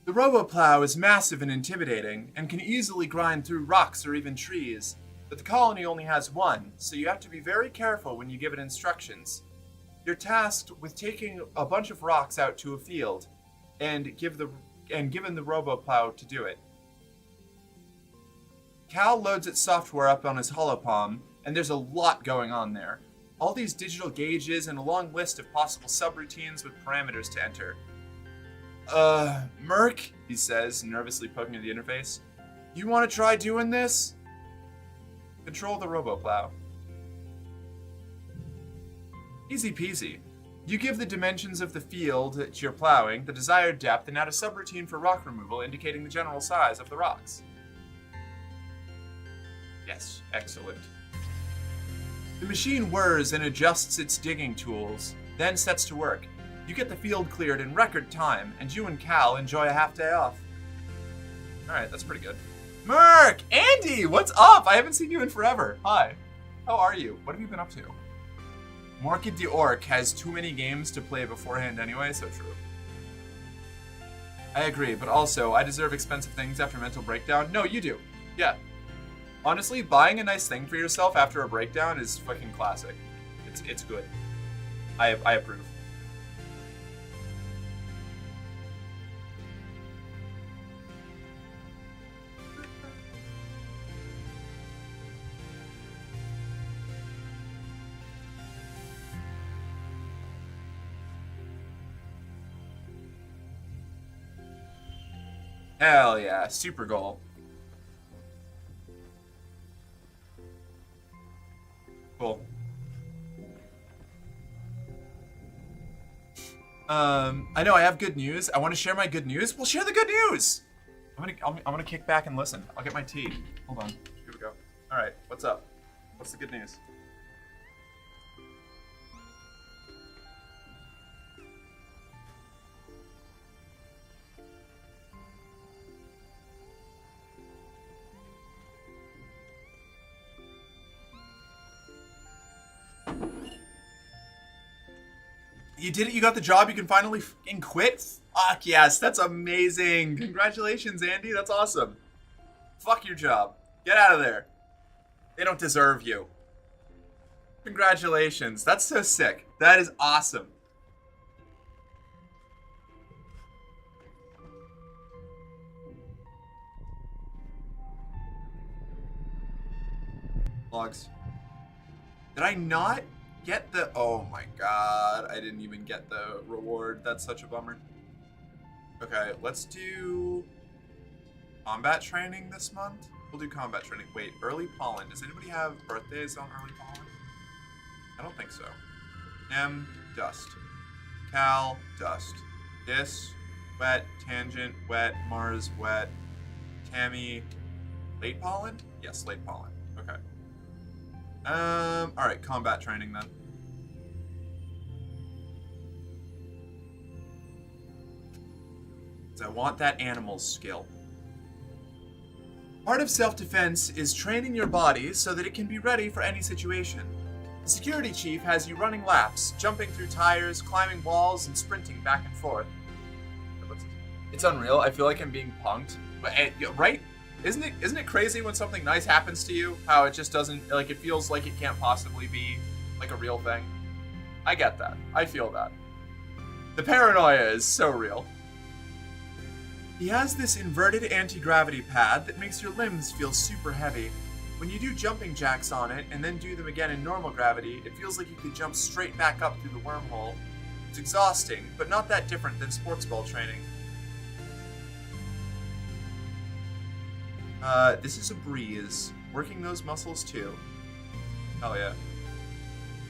S1: RoboPlow is massive and intimidating, and can easily grind through rocks or even trees, but the colony only has one, so you have to be very careful when you give it instructions. You're tasked with taking a bunch of rocks out to a field, and given the RoboPlow to do it. Cal loads its software up on his holopalm, and there's a lot going on there. All these digital gauges and a long list of possible subroutines with parameters to enter. Merc, he says, nervously poking at the interface. You want to try doing this? Control the RoboPlow. Easy peasy. You give the dimensions of the field that you're plowing, the desired depth, and add a subroutine for rock removal indicating the general size of the rocks. Yes, excellent. The machine whirs and adjusts its digging tools, then sets to work. You get the field cleared in record time, and you and Cal enjoy a half day off. Alright, that's pretty good. Merc! Andy! What's up? I haven't seen you in forever. Hi. How are you? What have you been up to? Morkid the Orc has too many games to play beforehand anyway, so true. I agree, but also, I deserve expensive things after mental breakdown. No, you do. Yeah. Honestly, buying a nice thing for yourself after a breakdown is fucking classic. It's good. I approve. Hell yeah, super goal. Cool. I know I have good news. I want to share my good news. Well, share the good news. I'm gonna kick back and listen. I'll get my tea. Hold on. Here we go. All right. What's up? What's the good news? You did it. You got the job. You can finally fucking quit. Fuck yes. That's amazing. Congratulations, Andy. That's awesome. Fuck your job. Get out of there. They don't deserve you. Congratulations. That's so sick. That is awesome. Logs. Did I not get the... Oh my god. I didn't even get the reward. That's such a bummer. Okay, let's do combat training this month. We'll do combat training. Wait, early pollen. Does anybody have birthdays on early pollen? I don't think so. M, dust. Cal, dust. Dis, wet. Tangent, wet. Mars, wet. Tammy, late pollen? Yes, late pollen. Okay. Alright, combat training then. I want that animal skill. Part of self-defense is training your body so that it can be ready for any situation. The security chief has you running laps, jumping through tires, climbing walls, and sprinting back and forth. It's unreal. I feel like I'm being punked. But, right? Isn't it crazy when something nice happens to you? How it just doesn't, like, it feels like it can't possibly be, like, a real thing? I get that. I feel that. The paranoia is so real. He has this inverted anti-gravity pad that makes your limbs feel super heavy. When you do jumping jacks on it and then do them again in normal gravity, it feels like you could jump straight back up through the wormhole. It's exhausting, but not that different than sports ball training. This is a breeze. Working those muscles too. Hell yeah.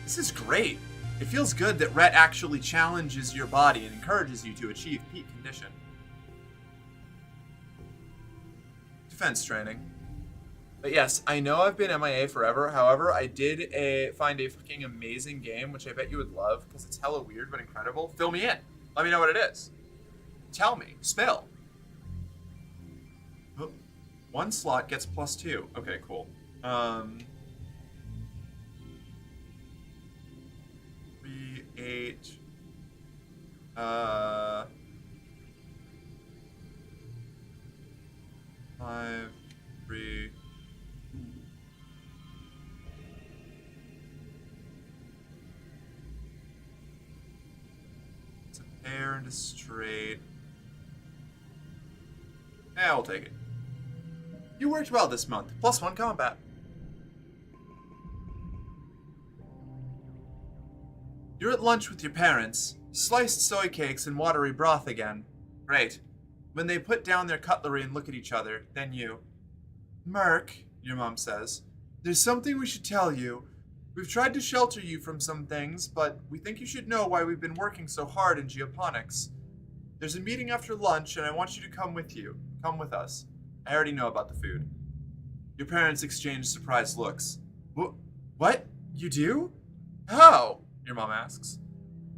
S1: This is great. It feels good that Rhett actually challenges your body and encourages you to achieve peak condition. Defense training. But yes, I know I've been MIA forever. However, I did find a fucking amazing game, which I bet you would love, because it's hella weird but incredible. Fill me in. Let me know what it is. Tell me. Spill. Oh, one slot gets +2. Okay, cool. 3, 8. 5, 3. It's a pair and a straight. Yeah, we'll take it. You worked well this month. +1 combat. You're at lunch with your parents. Sliced soy cakes and watery broth again. Great. When they put down their cutlery and look at each other, then you. Merc, your mom says, there's something we should tell you. We've tried to shelter you from some things, but we think you should know why we've been working so hard in geoponics. There's a meeting after lunch, and I want you to come with you. Come with us. I already know about the food. Your parents exchange surprised looks. What? You do? How? Your mom asks.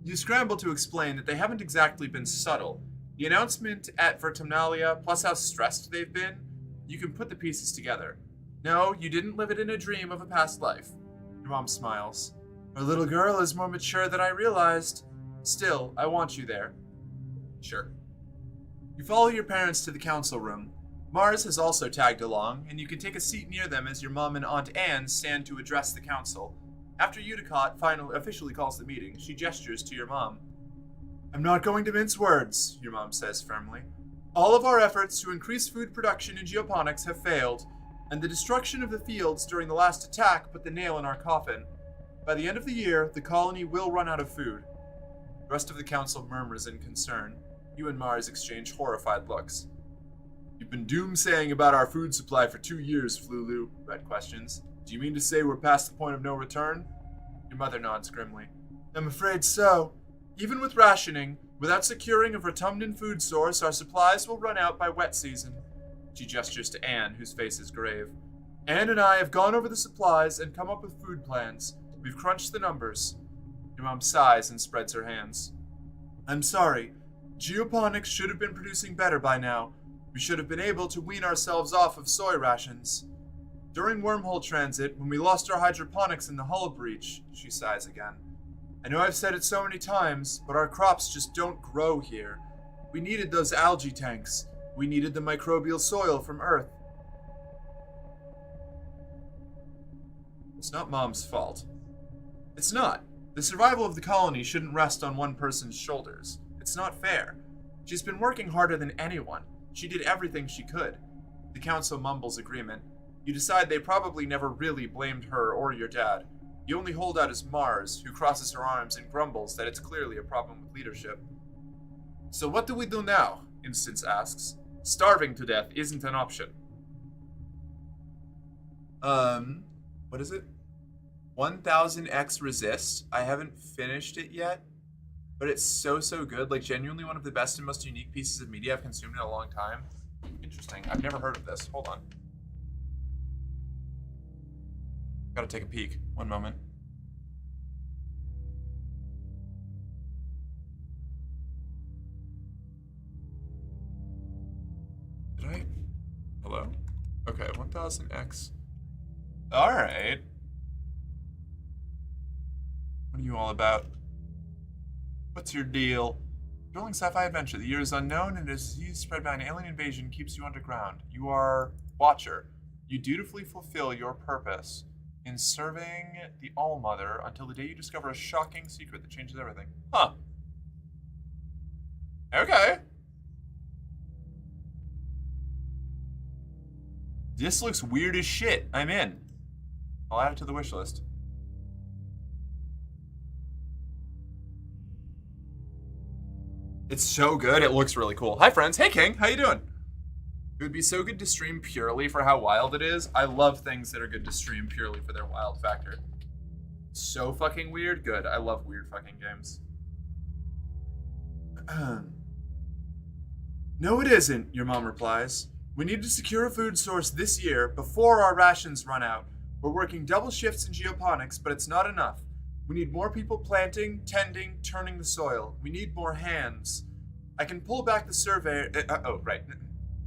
S1: You scramble to explain that they haven't exactly been subtle. The announcement at Vertumnalia, plus how stressed they've been, you can put the pieces together. No, you didn't live it in a dream of a past life. Your mom smiles. Our little girl is more mature than I realized. Still, I want you there. Sure. You follow your parents to the council room.
S2: Mars has also tagged along, and you can take a seat near them as your mom and Aunt Anne stand to address the council. After Uticott officially calls the meeting, she gestures to your mom. I'm not going to mince words, your mom says firmly. All of our efforts to increase food production in geoponics have failed, and the destruction of the fields during the last attack put the nail in our coffin. By the end of the year, the colony will run out of food. The rest of the council murmurs in concern. You and Mars exchange horrified looks.
S3: You've been doomsaying about our food supply for 2 years, Flulu, Red questions. Do you mean to say we're past the point of no return?
S2: Your mother nods grimly. I'm afraid so. Even with rationing, without securing a Rotumdan food source, our supplies will run out by wet season. She gestures to Anne, whose face is grave. Anne and I have gone over the supplies and come up with food plans. We've crunched the numbers. Your mom sighs and spreads her hands. I'm sorry. Geoponics should have been producing better by now. We should have been able to wean ourselves off of soy rations. During wormhole transit, when we lost our hydroponics in the hull breach, she sighs again. I know I've said it so many times, but our crops just don't grow here. We needed those algae tanks. We needed the microbial soil from Earth. It's not Mom's fault. It's not. The survival of the colony shouldn't rest on one person's shoulders. It's not fair. She's been working harder than anyone. She did everything she could. The council mumbles agreement. You decide they probably never really blamed her or your dad. The only holdout is Mars, who crosses her arms and grumbles that it's clearly a problem with leadership. So what do we do now? Instance asks. Starving to death isn't an option. What is it? 1000X Resist. I haven't finished it yet, but it's so good. Like, genuinely one of the best and most unique pieces of media I've consumed in a long time. Interesting. I've never heard of this. Hold on. Gotta take a peek. One moment. Did I? Hello? Okay, 1000X. Alright. What are you all about? What's your deal? Thrilling sci-fi adventure. The year is unknown and a disease spread by an alien invasion keeps you underground. You are Watcher. You dutifully fulfill your purpose in serving the All-Mother until the day you discover a shocking secret that changes everything. Huh. Okay. This looks weird as shit. I'm in. I'll add it to the wish list. It's so good. It looks really cool. Hi, friends. Hey, King. How you doing? It would be so good to stream purely for how wild it is. I love things that are good to stream purely for their wild factor. So fucking weird. Good. I love weird fucking games. No, it isn't, your mom replies. We need to secure a food source this year before our rations run out. We're working double shifts in geoponics, but it's not enough. We need more people planting, tending, turning the soil. We need more hands. I can pull back the surveyor.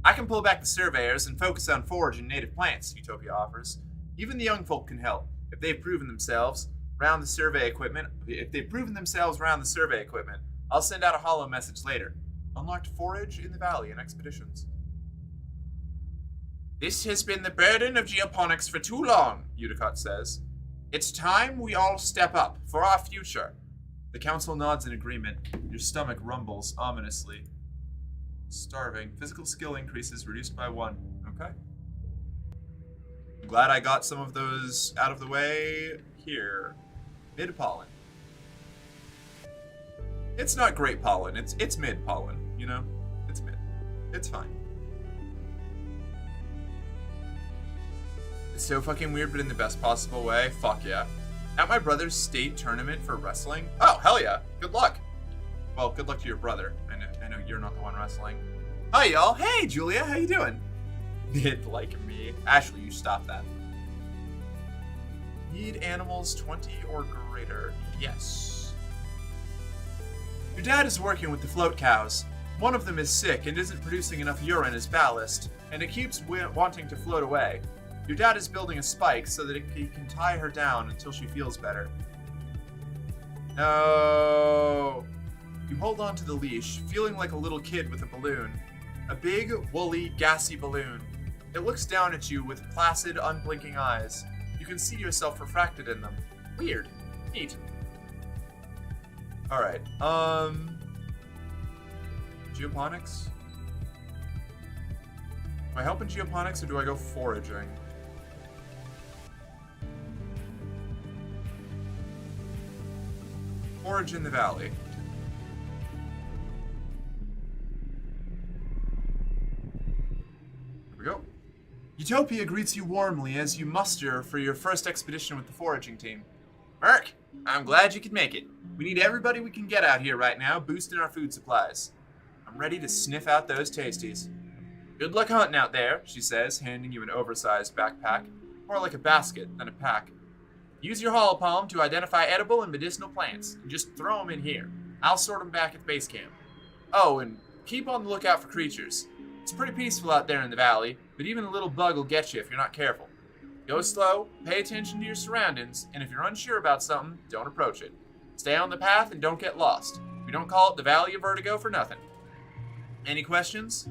S2: I can pull back the surveyors and focus on forage and native plants, Utopia offers. Even the young folk can help if they've proven themselves around the survey equipment. I'll send out a hollow message later. Unlocked forage in the valley and expeditions. This has been the burden of geoponics for too long, Uticott says. It's time we all step up for our future. The council nods in agreement. Your stomach rumbles ominously. Starving. Physical skill increases reduced by 1. Okay. I'm glad I got some of those out of the way here. Mid pollen. It's not great pollen. It's mid pollen, you know? It's mid. It's fine. It's so fucking weird, but in the best possible way. Fuck yeah. At my brother's state tournament for wrestling. Oh, hell yeah. Good luck. Well, good luck to your brother. I know you're not the one wrestling. Hi, y'all. Hey, Julia. How you doing? Mid like me. Ashley, you stop that. Need animals 20 or greater. Yes. Your dad is working with the float cows. One of them is sick and isn't producing enough urine as ballast, and it keeps wanting to float away. Your dad is building a spike so that he can tie her down until she feels better. No. You hold on to the leash, feeling like a little kid with a balloon. A big, woolly, gassy balloon. It looks down at you with placid, unblinking eyes. You can see yourself refracted in them. Weird. Neat. Alright, geoponics? Do I help in geoponics or do I go foraging? Forage in the valley. Here we go. Utopia greets you warmly as you muster for your first expedition with the foraging team. Merc, I'm glad you could make it. We need everybody we can get out here right now, boosting our food supplies. I'm ready to sniff out those tasties. Good luck hunting out there, she says, handing you an oversized backpack. More like a basket than a pack. Use your hollow palm to identify edible and medicinal plants, and just throw them in here. I'll sort them back at the base camp. Oh, and keep on the lookout for creatures. It's pretty peaceful out there in the valley, but even a little bug will get you if you're not careful. Go slow, pay attention to your surroundings, and if you're unsure about something, don't approach it. Stay on the path and don't get lost. We don't call it the Valley of Vertigo for nothing. Any questions?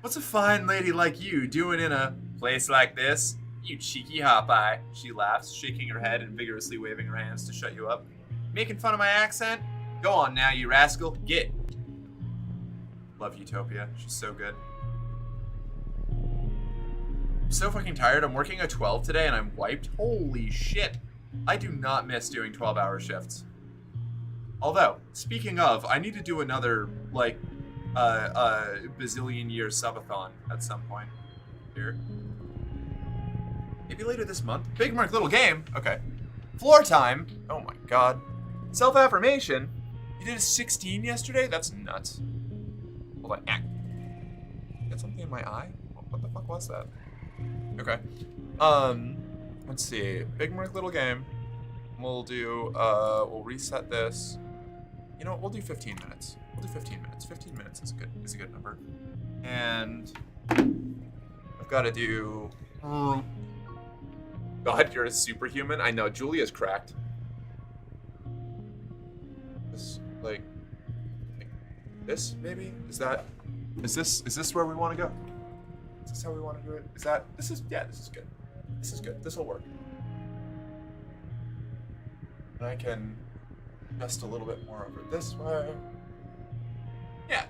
S2: What's a fine lady like you doing in a place like this? You cheeky hop-eye, she laughs, shaking her head and vigorously waving her hands to shut you up. Making fun of my accent? Go on now, you rascal. Get. Love Utopia. She's so good. I'm so fucking tired. I'm working a 12 today and I'm wiped. Holy shit. I do not miss doing 12-hour shifts. Although, speaking of, I need to do another, like, bazillion year subathon at some point here. Maybe later this month. Big Mark Little Game. Okay. Floor time. Oh my god. Self-affirmation. You did a 16 yesterday? That's nuts. Hold on. Got something in my eye? What the fuck was that? Okay. Let's see. Big Mark Little Game. We'll do, we'll reset this. You know what? We'll do 15 minutes. We'll do 15 minutes. 15 minutes is a good number. And I've got to do. God, you're a superhuman. I know. Julia's cracked. This like this maybe? Is this where we want to go? Is this how we want to do it? This is good. This is good. This will work. And I can adjust a little bit more over this way. Yeah.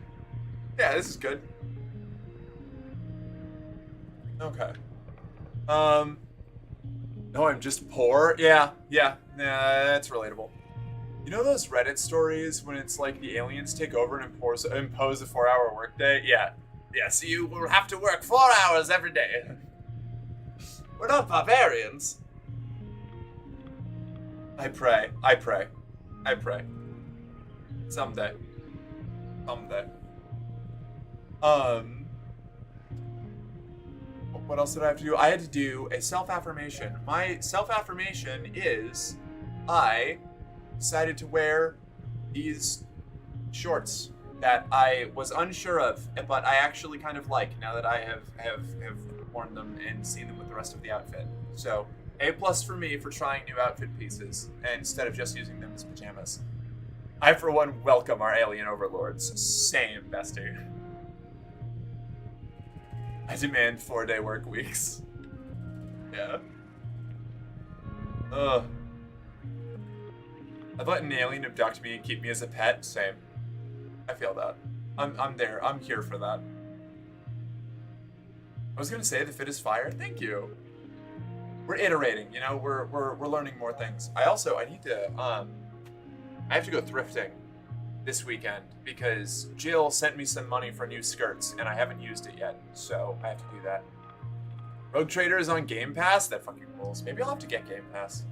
S2: Yeah, this is good. Okay. No, I'm just poor. Yeah, that's relatable. You know those Reddit stories when it's like the aliens take over and impose a 4-hour workday? Yeah, so you will have to work 4 hours every day. We're not barbarians. I pray. Someday. What else did I have to do? I had to do a self-affirmation. My self-affirmation is I decided to wear these shorts that I was unsure of, but I actually kind of like now that I have worn them and seen them with the rest of the outfit. So A+ for me for trying new outfit pieces instead of just using them as pajamas. I, for one, welcome our alien overlords. Same, bestie. I demand 4-day work weeks. Yeah. Ugh. I'd let an alien abduct me and keep me as a pet. Same. I feel that. I'm there. I'm here for that. I was gonna say the fit is fire. Thank you. We're iterating, you know. We're learning more things. I need to I have to go thrifting this weekend because Jill sent me some money for new skirts and I haven't used it yet, so I have to do that. Rogue Trader is on Game Pass? That fucking rules. Maybe I'll have to get Game Pass.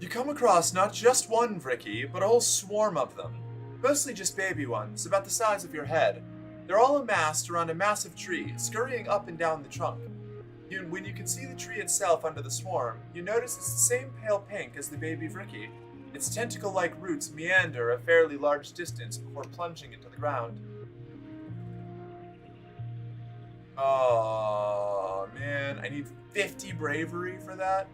S2: You come across not just one Vricky, but a whole swarm of them. Mostly just baby ones, about the size of your head. They're all amassed around a massive tree, scurrying up and down the trunk. When you can see the tree itself under the swarm, you notice it's the same pale pink as the baby Vricky. Its tentacle-like roots meander a fairly large distance before plunging into the ground. Oh man, I need 50 bravery for that.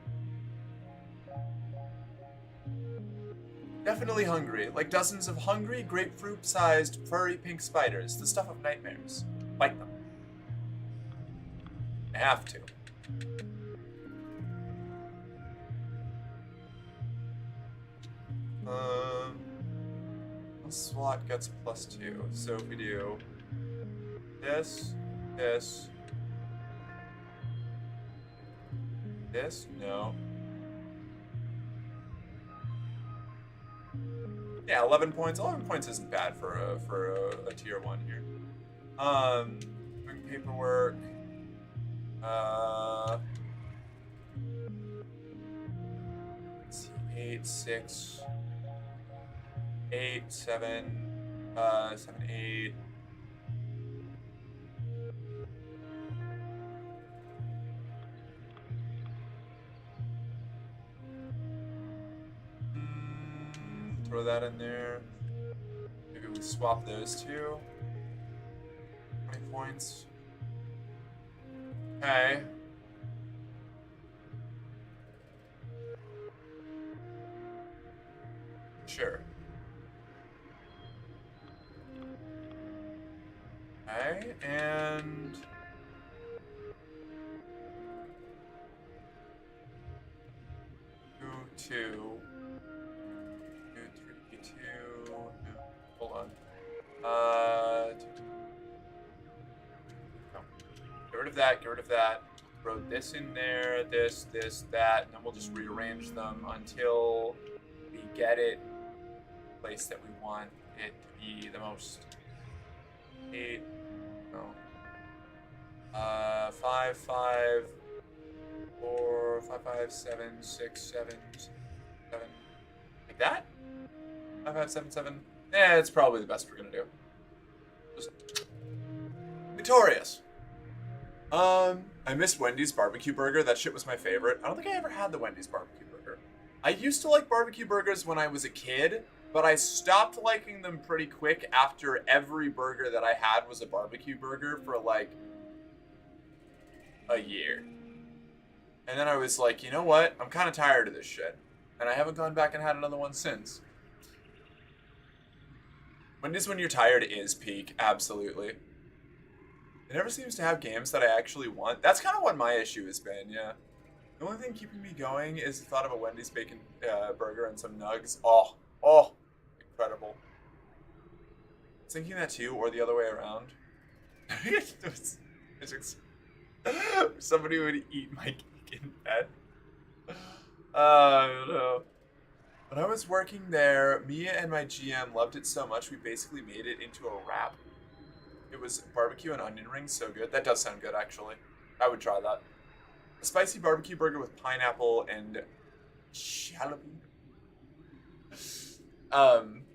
S2: Definitely hungry, like dozens of hungry, grapefruit-sized, furry pink spiders, the stuff of nightmares. Bite them. I have to. Slot gets +2, so if we do this, no. Yeah, 11 points. 11 points isn't bad for a tier 1 here. Doing paperwork. Let's see, 8, 6, 8, 7, 7, 8. Throw that in there. Maybe we swap those two. 20 points. Okay. Sure. Okay, and two. No, hold on. No. Get rid of that, get rid of that. Throw this in there, this, that, and then we'll just rearrange them until we get it place that we want it to be the most. 8, no. 5, 5, 4, 5, 5, 7, 6, 7, 7. Like that? 5, 5, 7, 7. Yeah, it's probably the best we're gonna do. Just victorious. I missed Wendy's barbecue burger. That shit was my favorite. I don't think I ever had the Wendy's barbecue burger. I used to like barbecue burgers when I was a kid, but I stopped liking them pretty quick after every burger that I had was a barbecue burger for like a year. And then I was like, you know what? I'm kind of tired of this shit. And I haven't gone back and had another one since. Wendy's when you're tired is peak, absolutely. It never seems to have games that I actually want. That's kind of what my issue has been, yeah. The only thing keeping me going is the thought of a Wendy's bacon burger and some nugs. Oh, incredible. Thinking that too, or the other way around. Somebody would eat my cake in bed. I don't know. When I was working there, Mia and my GM loved it so much we basically made it into a wrap. It was barbecue and onion rings, so good. That does sound good, actually. I would try that. A spicy barbecue burger with pineapple and jalapeno.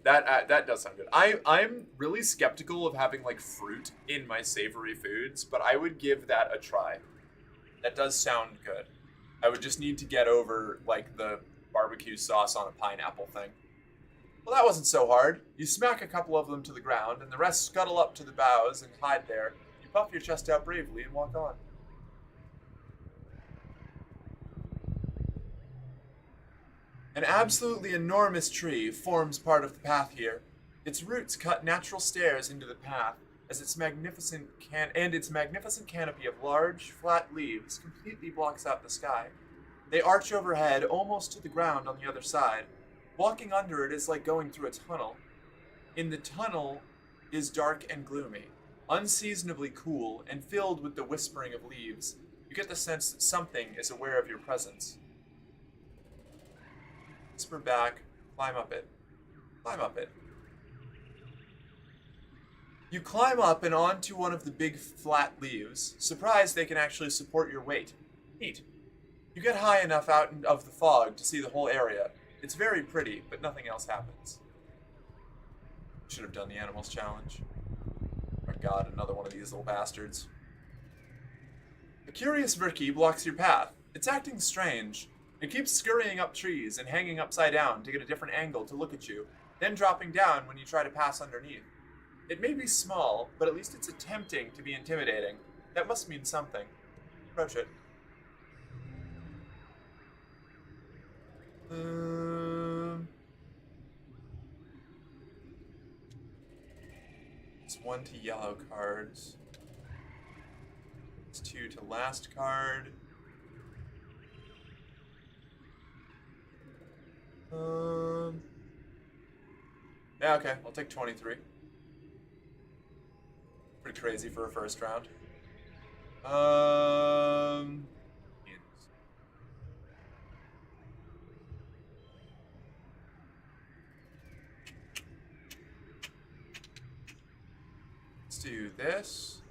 S2: That does sound good. I'm really skeptical of having like fruit in my savory foods, but I would give that a try. That does sound good. I would just need to get over like the barbecue sauce on a pineapple thing. Well, that wasn't so hard. You smack a couple of them to the ground, and the rest scuttle up to the boughs and hide there. You puff your chest out bravely and walk on. An absolutely enormous tree forms part of the path here. Its roots cut natural stairs into the path, as its magnificent canopy of large, flat leaves completely blocks out the sky. They arch overhead, almost to the ground on the other side. Walking under it is like going through a tunnel. In the tunnel is dark and gloomy, unseasonably cool, and filled with the whispering of leaves. You get the sense that something is aware of your presence. Whisper back, climb up it. Climb up it. You climb up and onto one of the big flat leaves, surprised they can actually support your weight. Neat. You get high enough out of the fog to see the whole area. It's very pretty, but nothing else happens. Should have done the animals challenge. Oh my god, another one of these little bastards. A curious Verky blocks your path. It's acting strange. It keeps scurrying up trees and hanging upside down to get a different angle to look at you, then dropping down when you try to pass underneath. It may be small, but at least it's attempting to be intimidating. That must mean something. Approach it. It's 1 to yellow cards. It's 2 to last card. Yeah, okay. I'll take 23. Pretty crazy for a first round. Let's do this.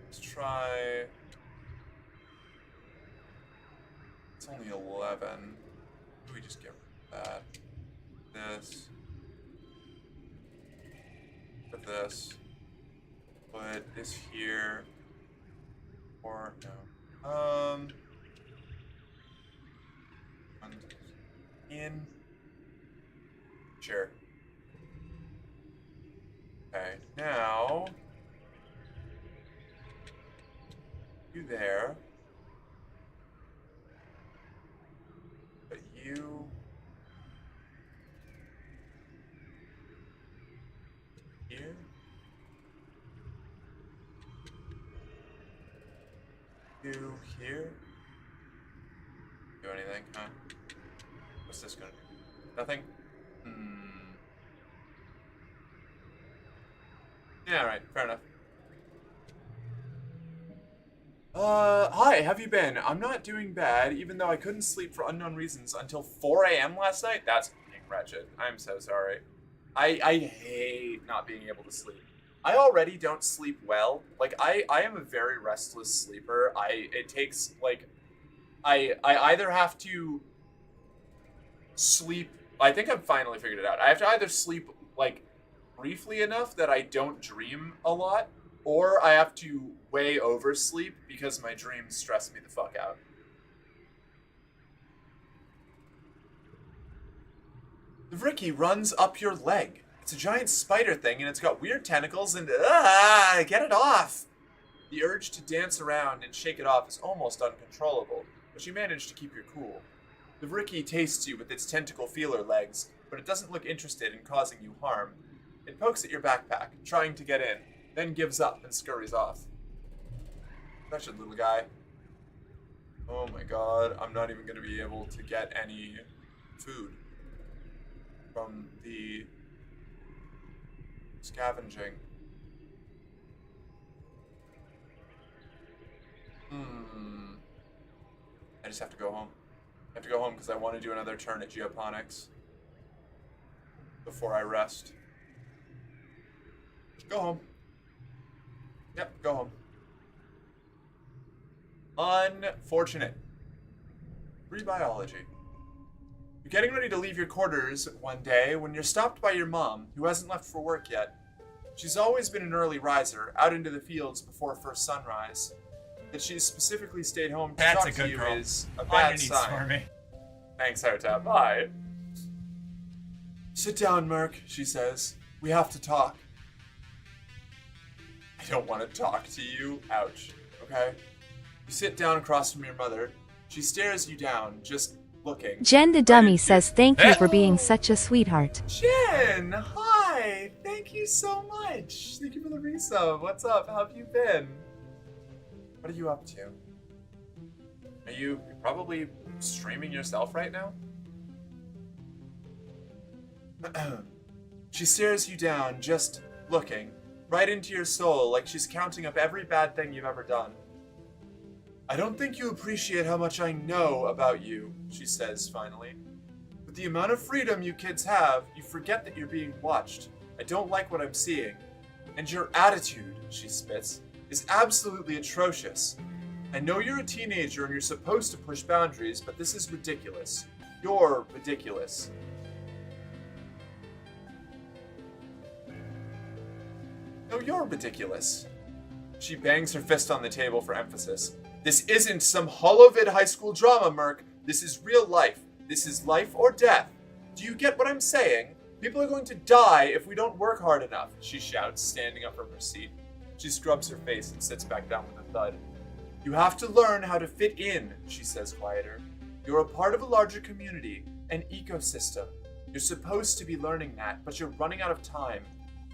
S2: Let's try. It's only 11. Can we just get rid of that? This. Put this. Put this here. Or no. In. Sure. Okay, now you there. But you here. You here. Do anything, huh? What's this gonna do? Nothing? Yeah, alright, fair enough. Hi, have you been? I'm not doing bad, even though I couldn't sleep for unknown reasons until 4 a.m. last night. That's fucking wretched. I'm so sorry. I hate not being able to sleep. I already don't sleep well. Like, I am a very restless sleeper. It takes, like, I either have to sleep, I think I've finally figured it out. I have to either sleep, like, briefly enough that I don't dream a lot, or I have to way oversleep because my dreams stress me the fuck out. The Ricky runs up your leg. It's a giant spider thing and it's got weird tentacles and get it off! The urge to dance around and shake it off is almost uncontrollable, but you manage to keep your cool. The Ricky tastes you with its tentacle feeler legs, but it doesn't look interested in causing you harm. It pokes at your backpack, trying to get in, then gives up and scurries off. Wretched little guy. Oh my god, I'm not even going to be able to get any food from the scavenging. I just have to go home. I have to go home because I want to do another turn at geoponics before I rest. Go home. Yep, go home. Unfortunate. Free biology. You're getting ready to leave your quarters one day when you're stopped by your mom, who hasn't left for work yet. She's always been an early riser, out into the fields before first sunrise. That she's specifically stayed home to talk to you is a bad sign. For me. Thanks, Hairtap. Bye. Sit down, Merc, she says. We have to talk. I don't want to talk to you. Ouch. Okay? You sit down across from your mother. She stares you down, just looking.
S4: Jen the dummy says thank you for being such a sweetheart.
S2: Jen! Hi! Thank you so much! Thank you for the resub. What's up? How have you been? What are you up to? Are you probably streaming yourself right now? She stares you down, just looking, right into your soul, like she's counting up every bad thing you've ever done. I don't think you appreciate how much I know about you, she says finally. With the amount of freedom you kids have, you forget that you're being watched. I don't like what I'm seeing. And your attitude, she spits, is absolutely atrocious. I know you're a teenager and you're supposed to push boundaries, but this is ridiculous. You're ridiculous. No, you're ridiculous. She bangs her fist on the table for emphasis. This isn't some holovid high school drama, Merc. This is real life. This is life or death. Do you get what I'm saying? People are going to die if we don't work hard enough, she shouts, standing up from her seat. She scrubs her face and sits back down with a thud. You have to learn how to fit in, she says quieter. You're a part of a larger community, an ecosystem. You're supposed to be learning that, but you're running out of time.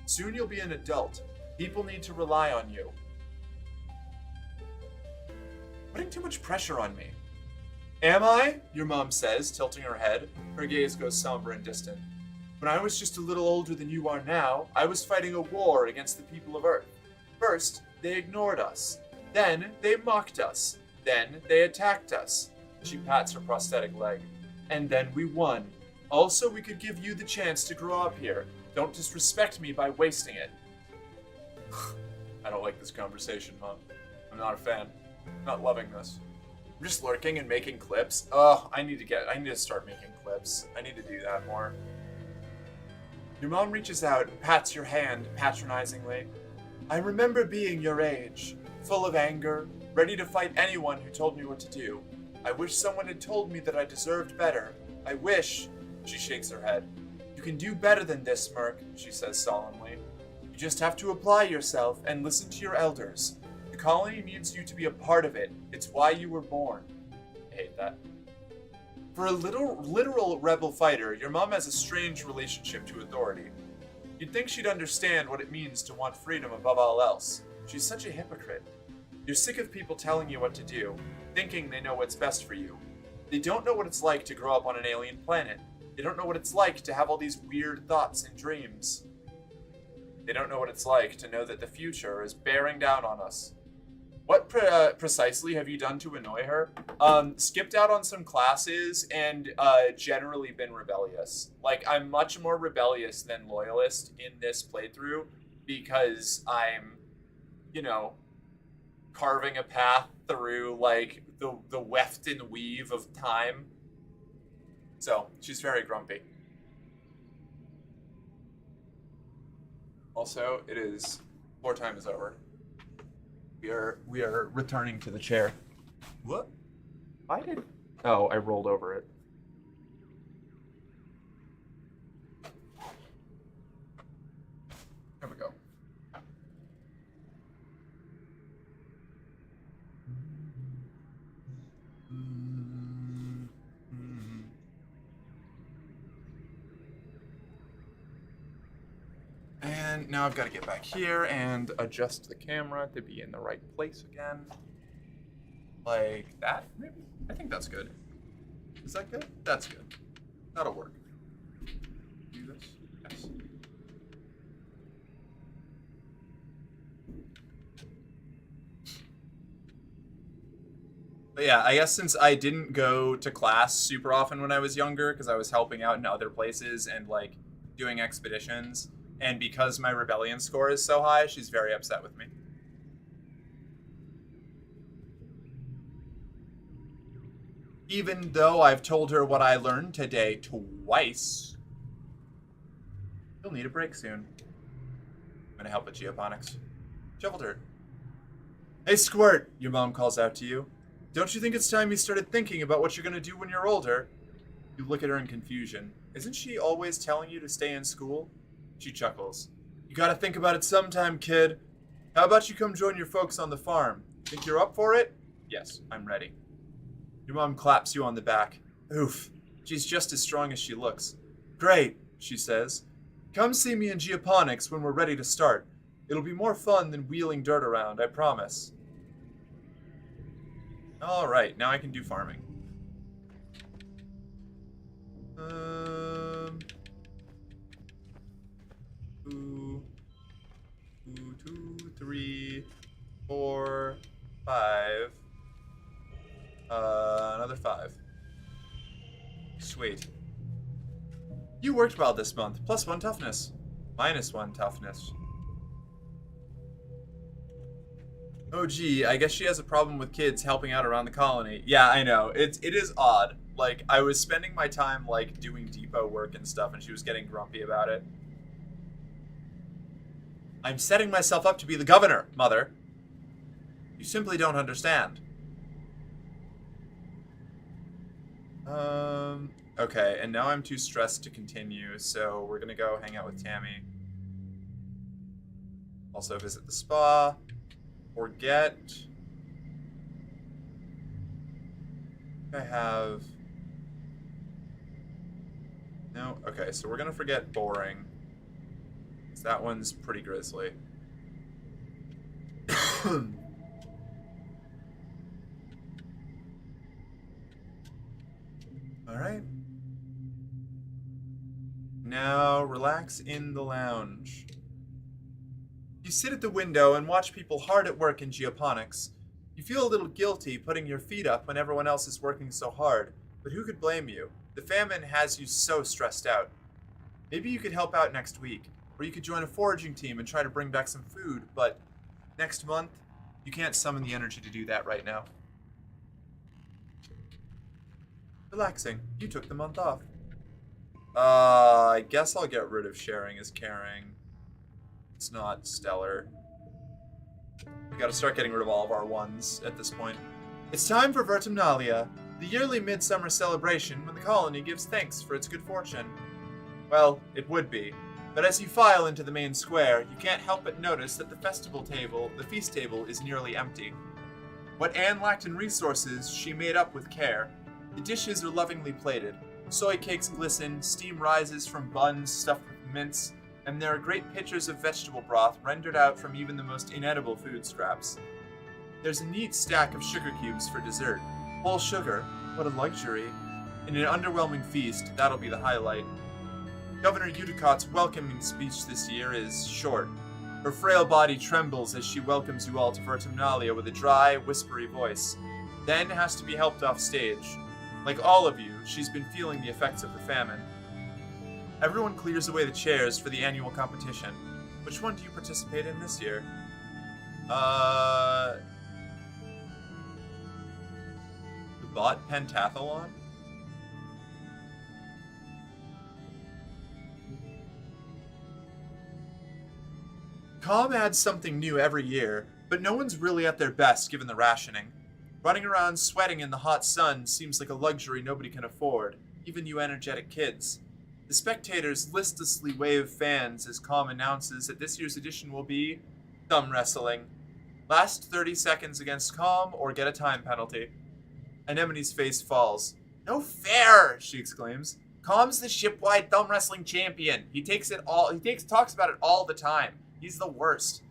S2: Soon you'll be an adult. People need to rely on you. Putting too much pressure on me. Am I? Your mom says, tilting her head. Her gaze goes somber and distant. When I was just a little older than you are now, I was fighting a war against the people of Earth. First, they ignored us. Then, they mocked us. Then, they attacked us. She pats her prosthetic leg. And then we won. Also, we could give you the chance to grow up here. Don't disrespect me by wasting it. I don't like this conversation, Mom. I'm not a fan. I'm not loving this. I'm just lurking and making clips. Oh, I need to start making clips. I need to do that more. Your mom reaches out and pats your hand patronizingly. I remember being your age, full of anger, ready to fight anyone who told me what to do. I wish someone had told me that I deserved better. I wish, she shakes her head. You can do better than this, Merc, she says solemnly. You just have to apply yourself and listen to your elders. The colony needs you to be a part of it. It's why you were born. I hate that. For a literal rebel fighter, your mom has a strange relationship to authority. You'd think she'd understand what it means to want freedom above all else. She's such a hypocrite. You're sick of people telling you what to do, thinking they know what's best for you. They don't know what it's like to grow up on an alien planet. They don't know what it's like to have all these weird thoughts and dreams. They don't know what it's like to know that the future is bearing down on us. What precisely have you done to annoy her? Skipped out on some classes and generally been rebellious. Like, I'm much more rebellious than loyalist in this playthrough because I'm, carving a path through, like, the weft and weave of time. So, she's very grumpy. Also, it is... floor time is over. We are returning to the chair. What? Oh, I rolled over it. There we go. And now I've got to get back here and adjust the camera to be in the right place again. Like that, maybe? I think that's good. Is that good? That's good. That'll work. Do this? Yes. But yeah, I guess since I didn't go to class super often when I was younger, because I was helping out in other places and, like, doing expeditions, and because my rebellion score is so high, she's very upset with me. Even though I've told her what I learned today twice. You'll need a break soon. I'm gonna help with geoponics. Shovel dirt. Hey, Squirt, your mom calls out to you. Don't you think it's time you started thinking about what you're gonna do when you're older? You look at her in confusion. Isn't she always telling you to stay in school? She chuckles. You gotta think about it sometime, kid. How about you come join your folks on the farm? Think you're up for it? Yes, I'm ready. Your mom claps you on the back. Oof, she's just as strong as she looks. Great, she says. Come see me in geoponics when we're ready to start. It'll be more fun than wheeling dirt around, I promise. Alright, now I can do farming. 2, 3, 4, 5. Another 5. Sweet. You worked well this month. +1 toughness. -1 toughness. Oh gee, I guess she has a problem with kids helping out around the colony. Yeah, I know. It is odd. Like, I was spending my time, like, doing depot work and stuff, and she was getting grumpy about it. I'm setting myself up to be the governor, Mother. You simply don't understand. Okay, and now I'm too stressed to continue, so we're gonna go hang out with Tammy. Also visit the spa. Forget. I have... No? Okay, so we're gonna forget boring. 'Cause that one's pretty grisly. Alright. Now, relax in the lounge. You sit at the window and watch people hard at work in geoponics. You feel a little guilty putting your feet up when everyone else is working so hard, but who could blame you? The famine has you so stressed out. Maybe you could help out next week, or you could join a foraging team and try to bring back some food, but next month, you can't summon the energy to do that right now. Relaxing. You took the month off. I guess I'll get rid of sharing as caring. It's not stellar. We gotta start getting rid of all of our ones at this point. It's time for Vertumnalia, the yearly midsummer celebration when the colony gives thanks for its good fortune. Well, it would be, but as you file into the main square, you can't help but notice that the feast table is nearly empty. What Anne lacked in resources, she made up with care. The dishes are lovingly plated. Soy cakes glisten, steam rises from buns stuffed with mince, and there are great pitchers of vegetable broth rendered out from even the most inedible food scraps. There's a neat stack of sugar cubes for dessert. Whole sugar, what a luxury. In an underwhelming feast, that'll be the highlight. Governor Eudicott's welcoming speech this year is short. Her frail body trembles as she welcomes you all to Vertumnalia with a dry, whispery voice, then has to be helped off stage. Like all of you, she's been feeling the effects of the famine. Everyone clears away the chairs for the annual competition. Which one do you participate in this year? The bot pentathlon? Com adds something new every year, but no one's really at their best given the rationing. Running around sweating in the hot sun seems like a luxury nobody can afford, even you energetic kids. The spectators listlessly wave fans as Com announces that this year's edition will be thumb wrestling. Last 30 seconds against Com or get a time penalty. Anemone's face falls. No fair, she exclaims. Com's the shipwide thumb wrestling champion. He talks about it all the time. He's the worst.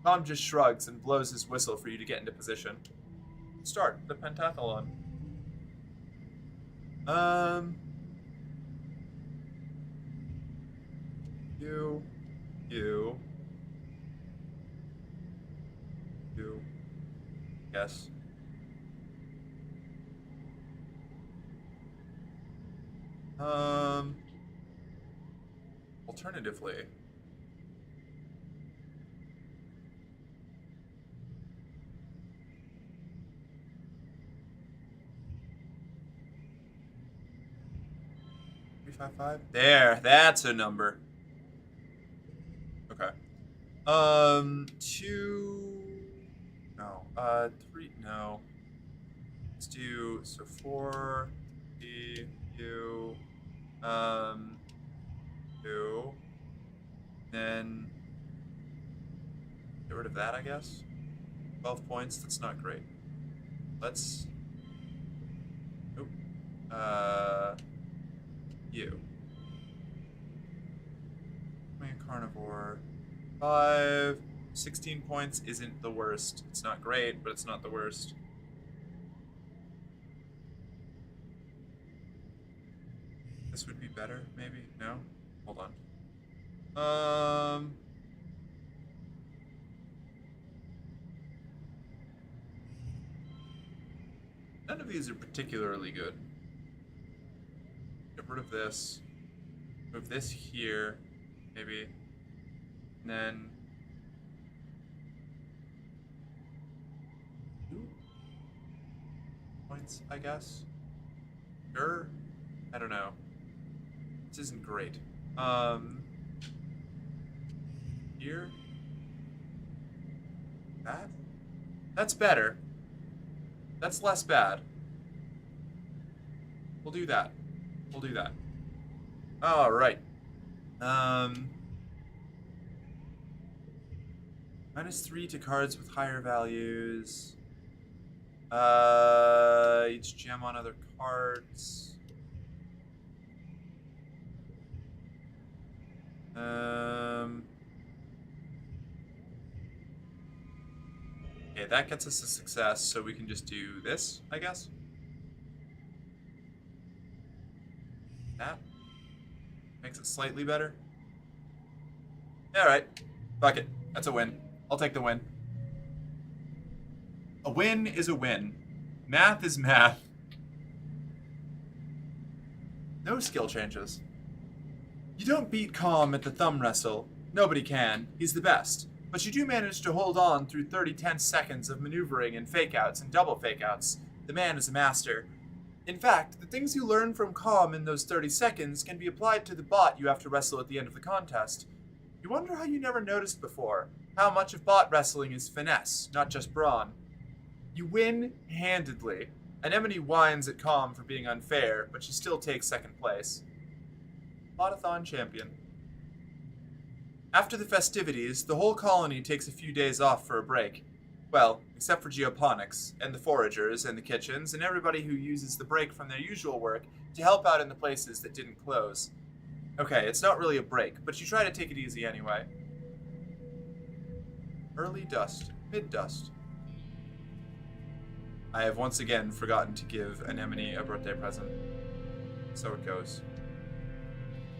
S2: Com just shrugs and blows his whistle for you to get into position. Start the pentathlon. You. Yes. Alternatively. There, that's a number. Okay. 3, no. Let's do, so 4, E, U, 2, then get rid of that, I guess. 12 points, that's not great. Let's, nope. You. Carnivore. 5. 16 points isn't the worst. It's not great, but it's not the worst. This would be better, maybe? No? Hold on. None of these are particularly good. Get rid of this. Move this here, maybe. And then 2 points, I guess. Sure. I don't know. This isn't great. Here. That? That's better. That's less bad. We'll do that. We'll do that. All right. -3 to cards with higher values. Each gem on other cards. Okay, that gets us a success, so we can just do this, I guess. That makes it slightly better. Alright. Fuck it. That's a win. I'll take the win. A win is a win. Math is math. No skill changes. You don't beat Calm at the thumb wrestle. Nobody can. He's the best. But you do manage to hold on through 30 tense seconds of maneuvering and fake-outs and double fake-outs. The man is a master. In fact, the things you learn from Calm in those 30 seconds can be applied to the bot you have to wrestle at the end of the contest. You wonder how you never noticed before, how much of bot wrestling is finesse, not just brawn. You win handedly. Anemone whines at Calm for being unfair, but she still takes second place. Botathon champion. After the festivities, the whole colony takes a few days off for a break. Well, except for geoponics, and the foragers, and the kitchens, and everybody who uses the break from their usual work to help out in the places that didn't close. Okay, it's not really a break, but you try to take it easy anyway. Early dust. Mid-dust. I have once again forgotten to give Anemone a birthday present. So it goes.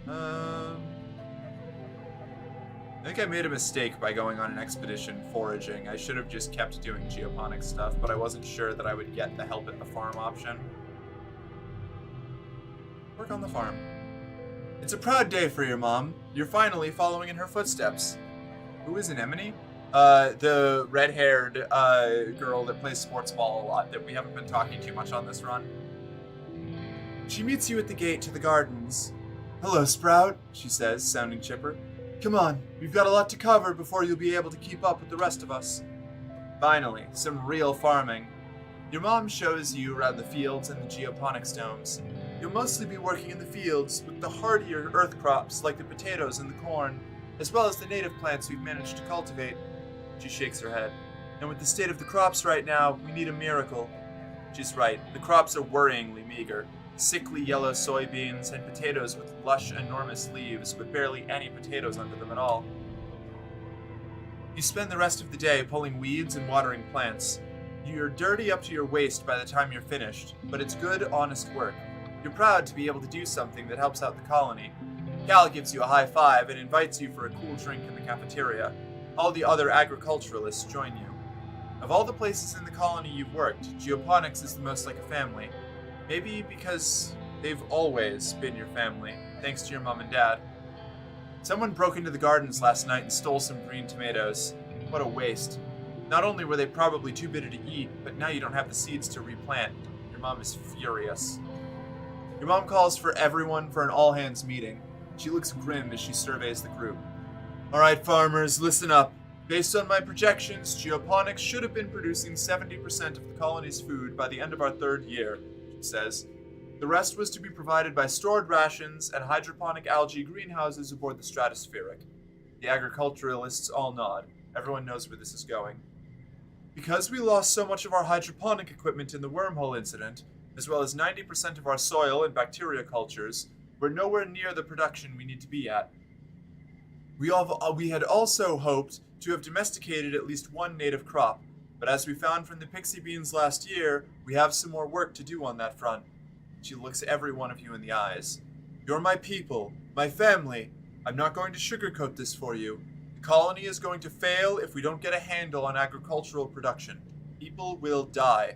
S2: I think I made a mistake by going on an expedition foraging. I should have just kept doing geoponic stuff, but I wasn't sure that I would get the help at the farm option. Work on the farm. It's a proud day for your mom. You're finally following in her footsteps. Who is Anemone? The red-haired girl that plays sports ball a lot that we haven't been talking too much on this run. She meets you at the gate to the gardens. Hello, Sprout, she says, sounding chipper. Come on, we've got a lot to cover before you'll be able to keep up with the rest of us. Finally, some real farming. Your mom shows you around the fields and the geoponics domes. You'll mostly be working in the fields with the hardier earth crops like the potatoes and the corn, as well as the native plants we've managed to cultivate. She shakes her head. And with the state of the crops right now, we need a miracle. She's right, the crops are worryingly meager. Sickly yellow soybeans and potatoes with lush, enormous leaves, but barely any potatoes under them at all. You spend the rest of the day pulling weeds and watering plants. You're dirty up to your waist by the time you're finished, but it's good, honest work. You're proud to be able to do something that helps out the colony. Cal gives you a high five and invites you for a cool drink in the cafeteria. All the other agriculturalists join you. Of all the places in the colony you've worked, geoponics is the most like a family. Maybe because they've always been your family, thanks to your mom and dad. Someone broke into the gardens last night and stole some green tomatoes. What a waste. Not only were they probably too bitter to eat, but now you don't have the seeds to replant. Your mom is furious. Your mom calls for everyone for an all-hands meeting. She looks grim as she surveys the group. Alright, farmers, listen up. Based on my projections, geoponics should have been producing 70% of the colony's food by the end of our 3rd year, she says. The rest was to be provided by stored rations and hydroponic algae greenhouses aboard the Stratospheric. The agriculturalists all nod. Everyone knows where this is going. Because we lost so much of our hydroponic equipment in the wormhole incident, as well as 90% of our soil and bacteria cultures, we're nowhere near the production we need to be at. We had also hoped to have domesticated at least one native crop, but as we found from the pixie beans last year, we have some more work to do on that front. She looks every one of you in the eyes. You're my people, my family. I'm not going to sugarcoat this for you. The colony is going to fail if we don't get a handle on agricultural production. People will die.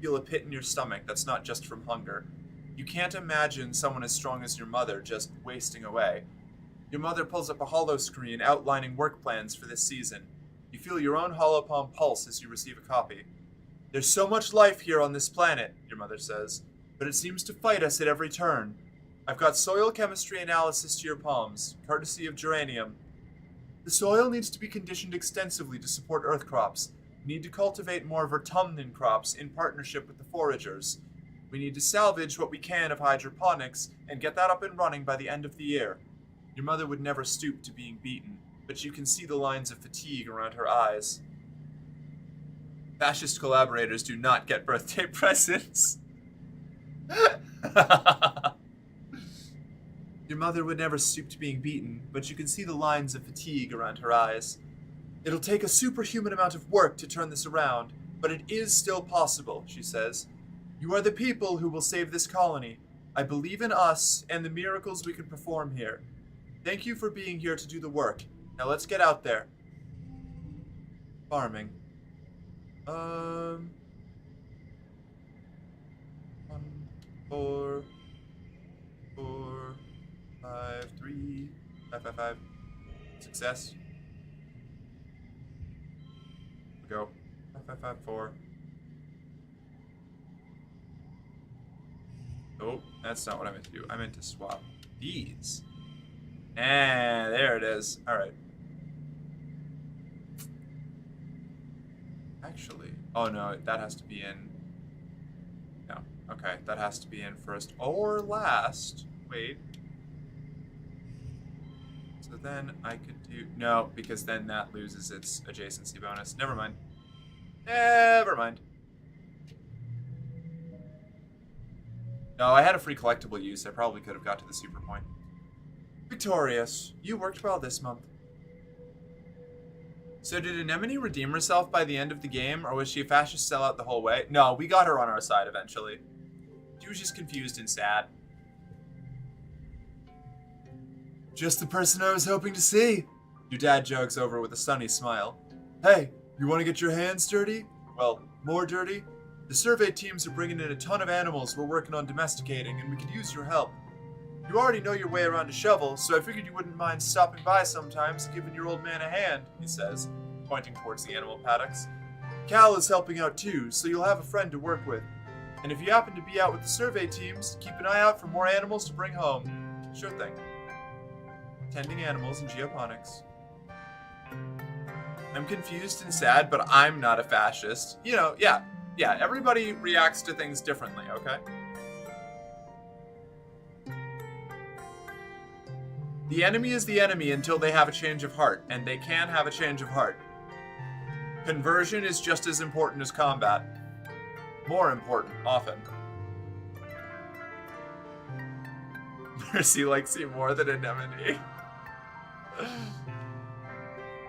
S2: Feel a pit in your stomach that's not just from hunger. You can't imagine someone as strong as your mother just wasting away. Your mother pulls up a holo screen outlining work plans for this season. You feel your own holopalm pulse as you receive a copy. There's so much life here on this planet, your mother says, but it seems to fight us at every turn. I've got soil chemistry analysis to your palms, courtesy of geranium. The soil needs to be conditioned extensively to support earth crops. We need to cultivate more vertumnin crops in partnership with the foragers. We need to salvage what we can of hydroponics and get that up and running by the end of the year. Your mother would never stoop to being beaten, but you can see the lines of fatigue around her eyes. Fascist collaborators do not get birthday presents. Your mother would never stoop to being beaten, but you can see the lines of fatigue around her eyes. It'll take a superhuman amount of work to turn this around, but it is still possible, she says. You are the people who will save this colony. I believe in us and the miracles we can perform here. Thank you for being here to do the work. Now let's get out there. Farming. 1, 4, 4, 5, 3, 5, 5, 5. Success. Go. 5, 5, 5, 4. Oh, that's not what I meant to do. I meant to swap these. And there it is. Alright. Actually, oh no, that has to be in. No, okay, that has to be in first or last. Wait. So then I could do. No, because then that loses its adjacency bonus. Never mind. Never mind. No, I had a free collectible use. I probably could have got to the super point. Victorious, you worked well this month. So did Anemone redeem herself by the end of the game, or was she a fascist sellout the whole way? No, we got her on our side eventually. She was just confused and sad. Just the person I was hoping to see. Your dad jogs over with a sunny smile. Hey, you want to get your hands dirty? Well, more dirty? The survey teams are bringing in a ton of animals we're working on domesticating, and we could use your help. You already know your way around a shovel, so I figured you wouldn't mind stopping by sometimes, giving your old man a hand, he says, pointing towards the animal paddocks. Cal is helping out too, so you'll have a friend to work with. And if you happen to be out with the survey teams, keep an eye out for more animals to bring home. Sure thing. Tending animals in geoponics. I'm confused and sad, but I'm not a fascist. You know, yeah, everybody reacts to things differently, okay? The enemy is the enemy until they have a change of heart, and they can have a change of heart. Conversion is just as important as combat. More important, often. Mercy likes you more than Anemone.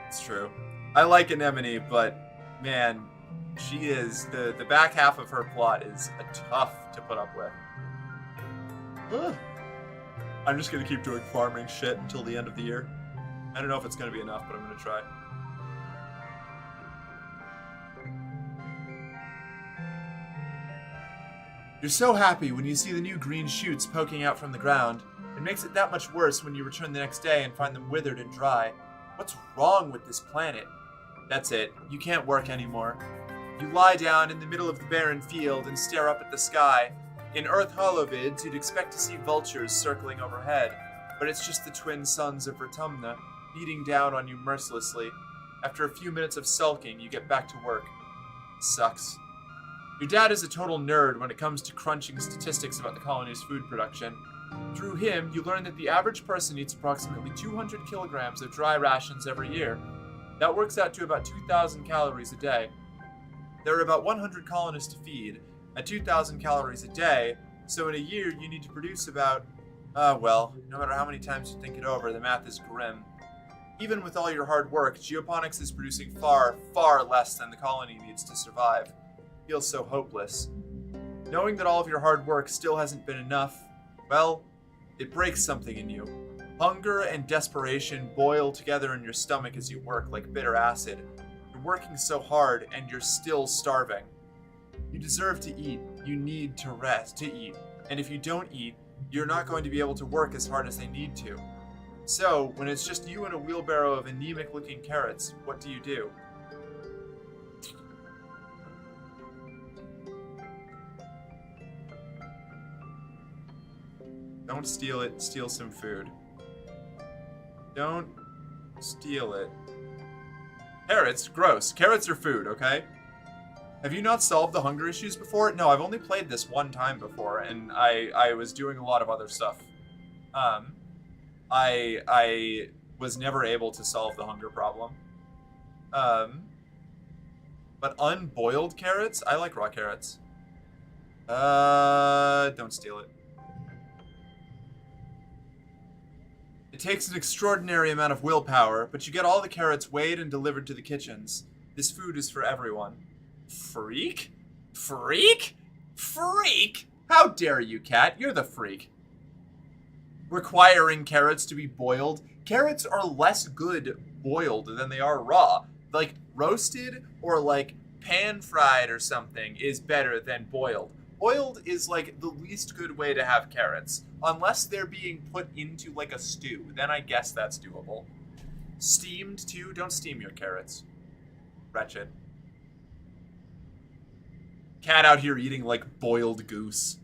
S2: It's true. I like Anemone, but man, she is the back half of her plot is tough to put up with. I'm just gonna keep doing farming shit until the end of the year. I don't know if it's gonna be enough, but I'm gonna try. You're so happy when you see the new green shoots poking out from the ground. It makes it that much worse when you return the next day and find them withered and dry. What's wrong with this planet? That's it. You can't work anymore. You lie down in the middle of the barren field and stare up at the sky. In Earth Holovids, you'd expect to see vultures circling overhead, but it's just the twin sons of Vertumna, beating down on you mercilessly. After a few minutes of sulking, you get back to work. Sucks. Your dad is a total nerd when it comes to crunching statistics about the colony's food production. Through him, you learn that the average person eats approximately 200 kilograms of dry rations every year. That works out to about 2,000 calories a day. There are about 100 colonists to feed, at 2,000 calories a day, so in a year you need to produce about, well, no matter how many times you think it over, the math is grim. Even with all your hard work, geoponics is producing far, far less than the colony needs to survive. It feels so hopeless. Knowing that all of your hard work still hasn't been enough, well, it breaks something in you. Hunger and desperation boil together in your stomach as you work like bitter acid. You're working so hard and you're still starving. You deserve to eat. You need to rest to eat. And if you don't eat, you're not going to be able to work as hard as they need to. So, when it's just you and a wheelbarrow of anemic-looking carrots, what do you do? Don't steal it. Steal some food. Don't steal it. Carrots? Gross. Carrots are food, okay? Have you not solved the hunger issues before? No, I've only played this one time before, and I was doing a lot of other stuff. I was never able to solve the hunger problem. But But unboiled carrots? I like raw carrots. Don't steal it. It takes an extraordinary amount of willpower, but you get all the carrots weighed and delivered to the kitchens. This food is for everyone. Freak? Freak? Freak? How dare you, cat? You're the freak. Requiring carrots to be boiled. Carrots are less good boiled than they are raw. Like, roasted or, like, pan-fried or something is better than boiled. Boiled is, like, the least good way to have carrots. Unless they're being put into, like, a stew. Then I guess that's doable. Steamed, too? Don't steam your carrots. Wretched. Cat out here eating, like, boiled goose.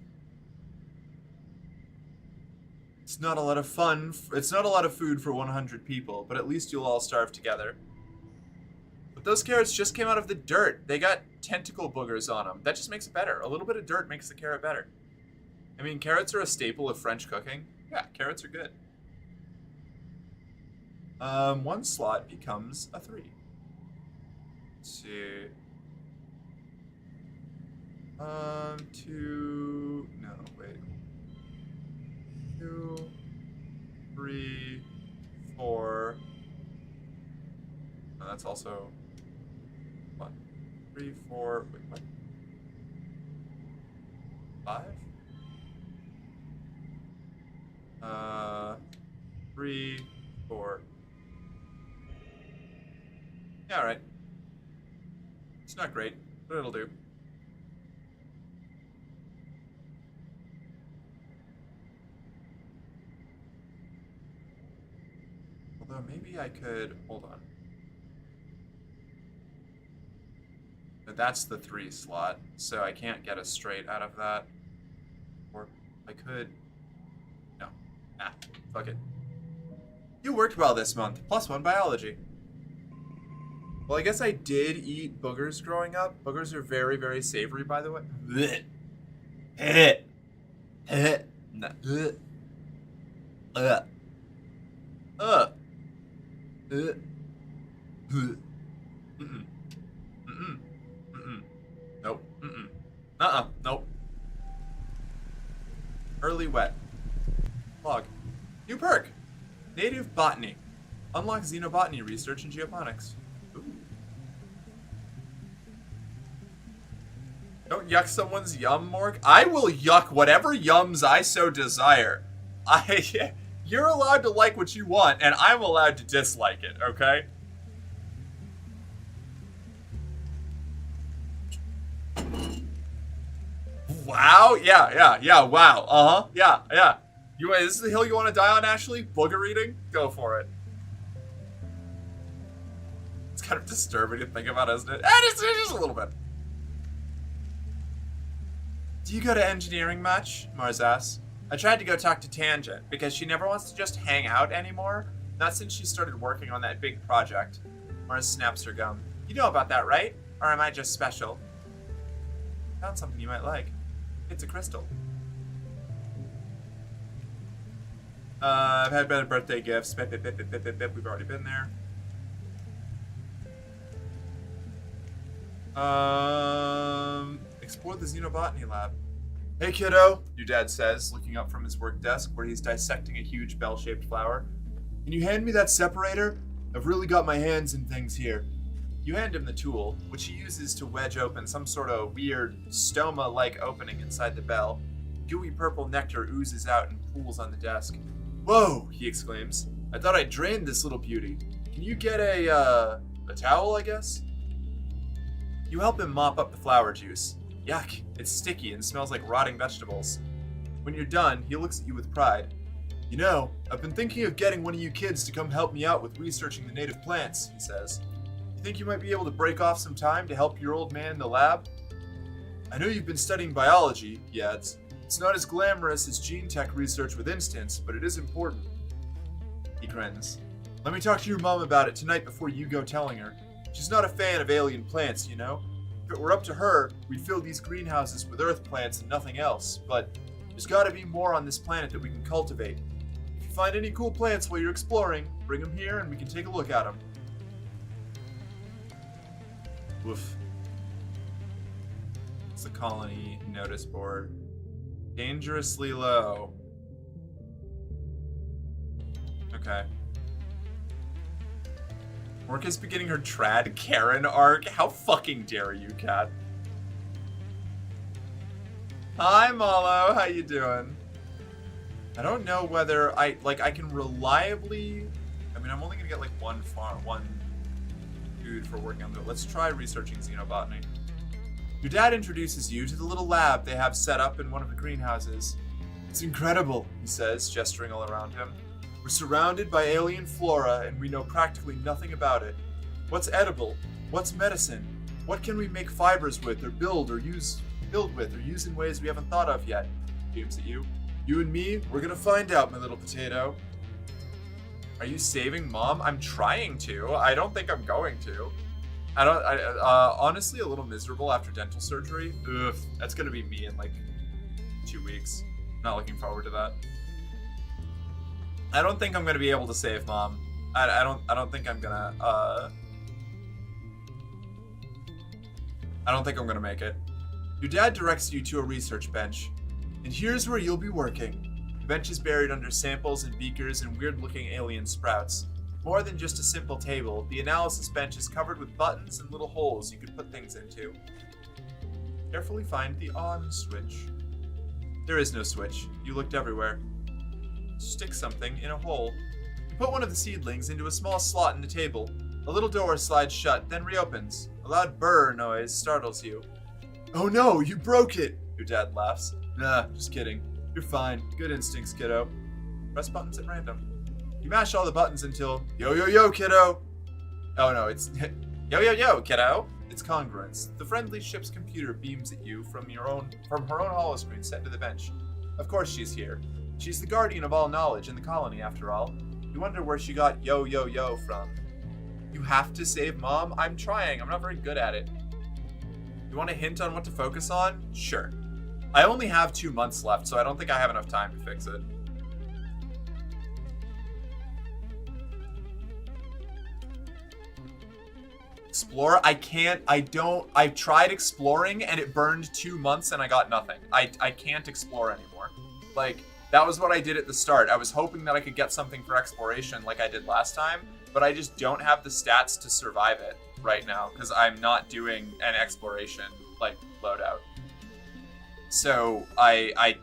S2: It's not a lot of fun. It's not a lot of food for 100 people, but at least you'll all starve together. But those carrots just came out of the dirt. They got tentacle boogers on them. That just makes it better. A little bit of dirt makes the carrot better. I mean, carrots are a staple of French cooking. Yeah, carrots are good. 1 slot becomes a 3. Let's see. 2... No, wait. 2, 3, 4. No, that's also... 1, 3, 4... Wait, what? 5? 3, 4. Yeah, alright. It's not great, but it'll do. Although maybe I could... Hold on. But that's the 3 slot, so I can't get a straight out of that. Or I could... No. Ah, fuck it. You worked well this month. +1 biology. Well, I guess I did eat boogers growing up. Boogers are very, very savory, by the way. Blech. Nah. Nope. Nope. Early wet. Log. New perk. Native botany. Unlock xenobotany research in geoponics. Ooh. Don't yuck someone's yum, Morg. I will yuck whatever yums I so desire. You're allowed to like what you want, and I'm allowed to dislike it, okay? Wow, yeah, wow, yeah. This is the hill you want to die on, Ashley? Booger eating? Go for it. It's kind of disturbing to think about, isn't it? Just a little bit. Do you go to engineering much? Mars asks. I tried to go talk to Tangent, because she never wants to just hang out anymore. Not since she started working on that big project. Mars snaps her gum. You know about that, right? Or am I just special? Found something you might like. It's a crystal. I've had better birthday gifts. We've already been there. Explore the xenobotany lab. Hey kiddo, your dad says, looking up from his work desk where he's dissecting a huge bell-shaped flower. Can you hand me that separator? I've really got my hands in things here. You hand him the tool, which he uses to wedge open some sort of weird stoma-like opening inside the bell. Gooey purple nectar oozes out and pools on the desk. Whoa, he exclaims. I thought I drained this little beauty. Can you get a towel, I guess? You help him mop up the flower juice. Yuck, it's sticky and smells like rotting vegetables. When you're done, he looks at you with pride. You know, I've been thinking of getting one of you kids to come help me out with researching the native plants, he says. You think you might be able to break off some time to help your old man in the lab? I know you've been studying biology, he adds. It's not as glamorous as gene tech research with instants, but it is important. He grins. Let me talk to your mom about it tonight before you go telling her. She's not a fan of alien plants, you know? If it were up to her, we'd fill these greenhouses with earth plants and nothing else, but there's gotta be more on this planet that we can cultivate. If you find any cool plants while you're exploring, bring them here and we can take a look at them. Woof. It's the colony notice board. Dangerously low. Okay. Work is beginning her trad Karen arc. How fucking dare you, Kat? Hi, Malo. How you doing? I don't know whether I can reliably. I mean, I'm only gonna get like one dude for working on it. Let's try researching xenobotany. Your dad introduces you to the little lab they have set up in one of the greenhouses. It's incredible, he says, gesturing all around him. We're surrounded by alien flora, and we know practically nothing about it. What's edible? What's medicine? What can we make fibers with, or build with, or use in ways we haven't thought of yet? Beams at you. You and me, we're gonna find out, my little potato. Are you saving Mom? I'm trying to. I don't think I'm going to. Honestly, a little miserable after dental surgery. Ugh, that's gonna be me in like 2 weeks. Not looking forward to that. I don't think I'm gonna be able to save Mom. I don't think I'm gonna, I don't think I'm gonna make it. Your dad directs you to a research bench. And here's where you'll be working. The bench is buried under samples and beakers and weird-looking alien sprouts. More than just a simple table, the analysis bench is covered with buttons and little holes you could put things into. Carefully find the on switch. There is no switch. You looked everywhere. Stick something in a hole. You put one of the seedlings into a small slot in the table. A little door slides shut, then reopens. A loud burr noise startles you. Oh no, you broke it! Your dad laughs. Nah, just kidding. You're fine. Good instincts, kiddo. Press buttons at random. You mash all the buttons until yo yo yo, kiddo. Oh no, it's yo yo yo, kiddo. It's congruence. The friendly ship's computer beams at you from her own holoscreen set to the bench. Of course she's here. She's the guardian of all knowledge in the colony, after all. You wonder where she got yo yo yo from. You have to save Mom? I'm trying. I'm not very good at it. You want a hint on what to focus on? Sure. I only have 2 months left, so I don't think I have enough time to fix it. Explore? I've tried exploring and it burned 2 months and I got nothing. I can't explore anymore. Like, that was what I did at the start. I was hoping that I could get something for exploration like I did last time, but I just don't have the stats to survive it right now because I'm not doing an exploration, like, loadout. So I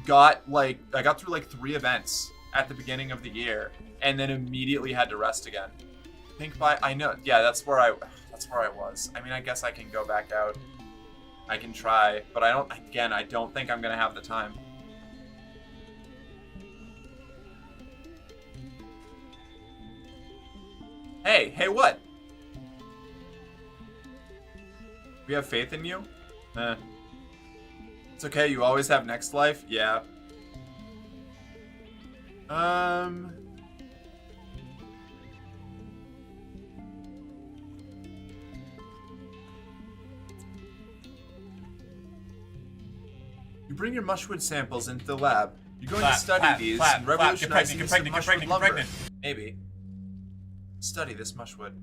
S2: got through like 3 events at the beginning of the year and then immediately had to rest again. Pink pie, I know, yeah, that's where I was. I mean, I guess I can go back out. I can try, but I don't think I'm gonna have the time. Hey, what? We have faith in you? It's okay, you always have next life? Yeah. You bring your mushwood samples into the lab. You're going to study these and revolutionize the use of mushwood lumber. Maybe. Study this mushwood.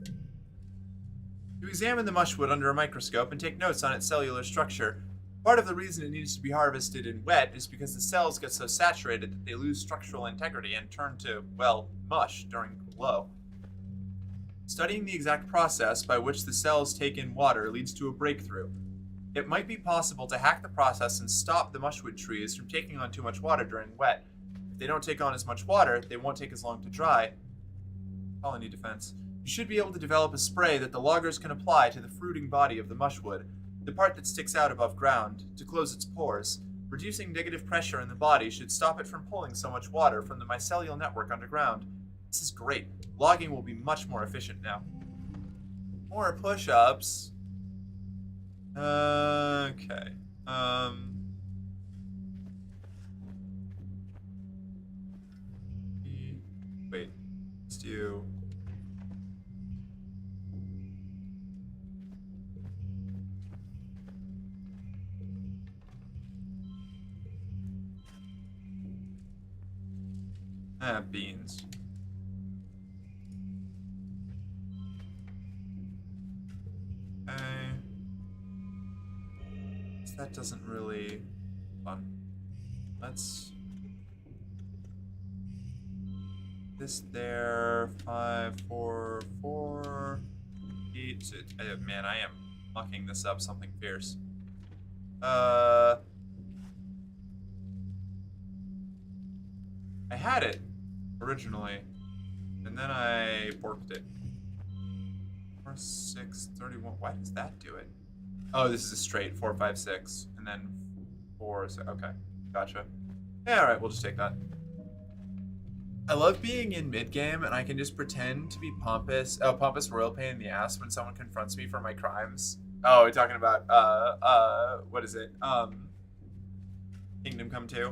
S2: You examine the mushwood under a microscope and take notes on its cellular structure. Part of the reason it needs to be harvested in wet is because the cells get so saturated that they lose structural integrity and turn to, well, mush during glow. Studying the exact process by which the cells take in water leads to a breakthrough. It might be possible to hack the process and stop the mushwood trees from taking on too much water during wet. If they don't take on as much water, they won't take as long to dry. Colony defense. You should be able to develop a spray that the loggers can apply to the fruiting body of the mushwood, the part that sticks out above ground, to close its pores. Reducing negative pressure in the body should stop it from pulling so much water from the mycelial network underground. This is great. Logging will be much more efficient now. More push-ups. Okay. Wait. Let's do... beans. Okay. that doesn't really... Fun. Let's... This there, 5, 4, 4, 8. Man, I am mucking this up something fierce. I had it originally, and then I borked it. 4, 6, 31. Why does that do it? Oh, this is a straight 4, 5, 6, and then 4. So, okay, gotcha. Yeah, all right, we'll just take that. I love being in mid-game and I can just pretend to be pompous royal pain in the ass when someone confronts me for my crimes. Oh, we're talking about, what is it? Kingdom Come 2.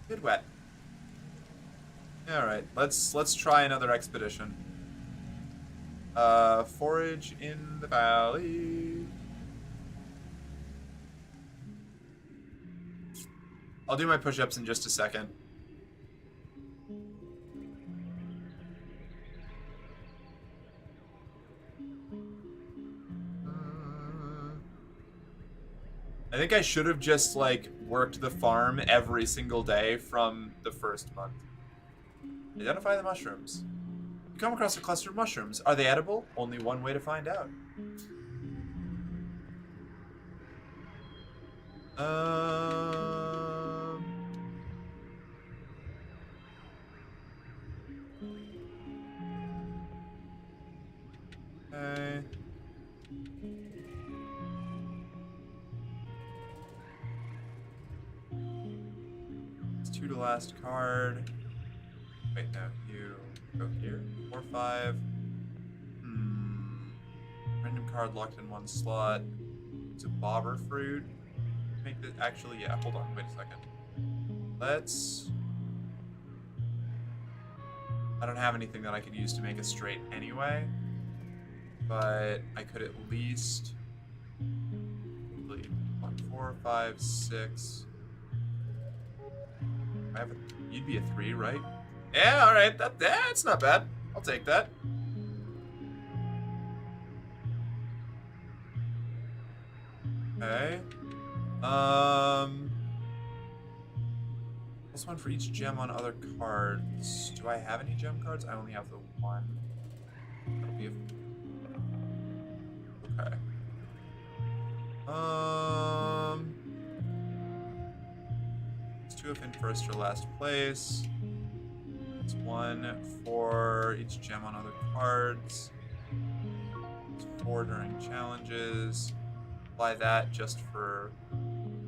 S2: Good wet. Alright, let's try another expedition. Forage in the valley. I'll do my push-ups in just a second. I think I should have just, like, worked the farm every single day from the first month. Identify the mushrooms. You come across a cluster of mushrooms. Are they edible? Only one way to find out. Okay. It's 2 to last card. Wait, no, you go here. 4, 5. Random card locked in 1 slot. It's a bobber fruit. Make this actually, yeah, hold on, wait a second. Let's. I don't have anything that I could use to make a straight anyway. But I could at least complete 1, 4, 5, 6. I have a, you'd be a 3, right? Yeah, all right. That's not bad. I'll take that. Okay. Plus 1 for each gem on other cards. Do I have any gem cards? I only have the 1. That'll be a... Okay. It's 2 if in first or last place. It's 1 for each gem on other cards. It's 4 during challenges. Apply that just for...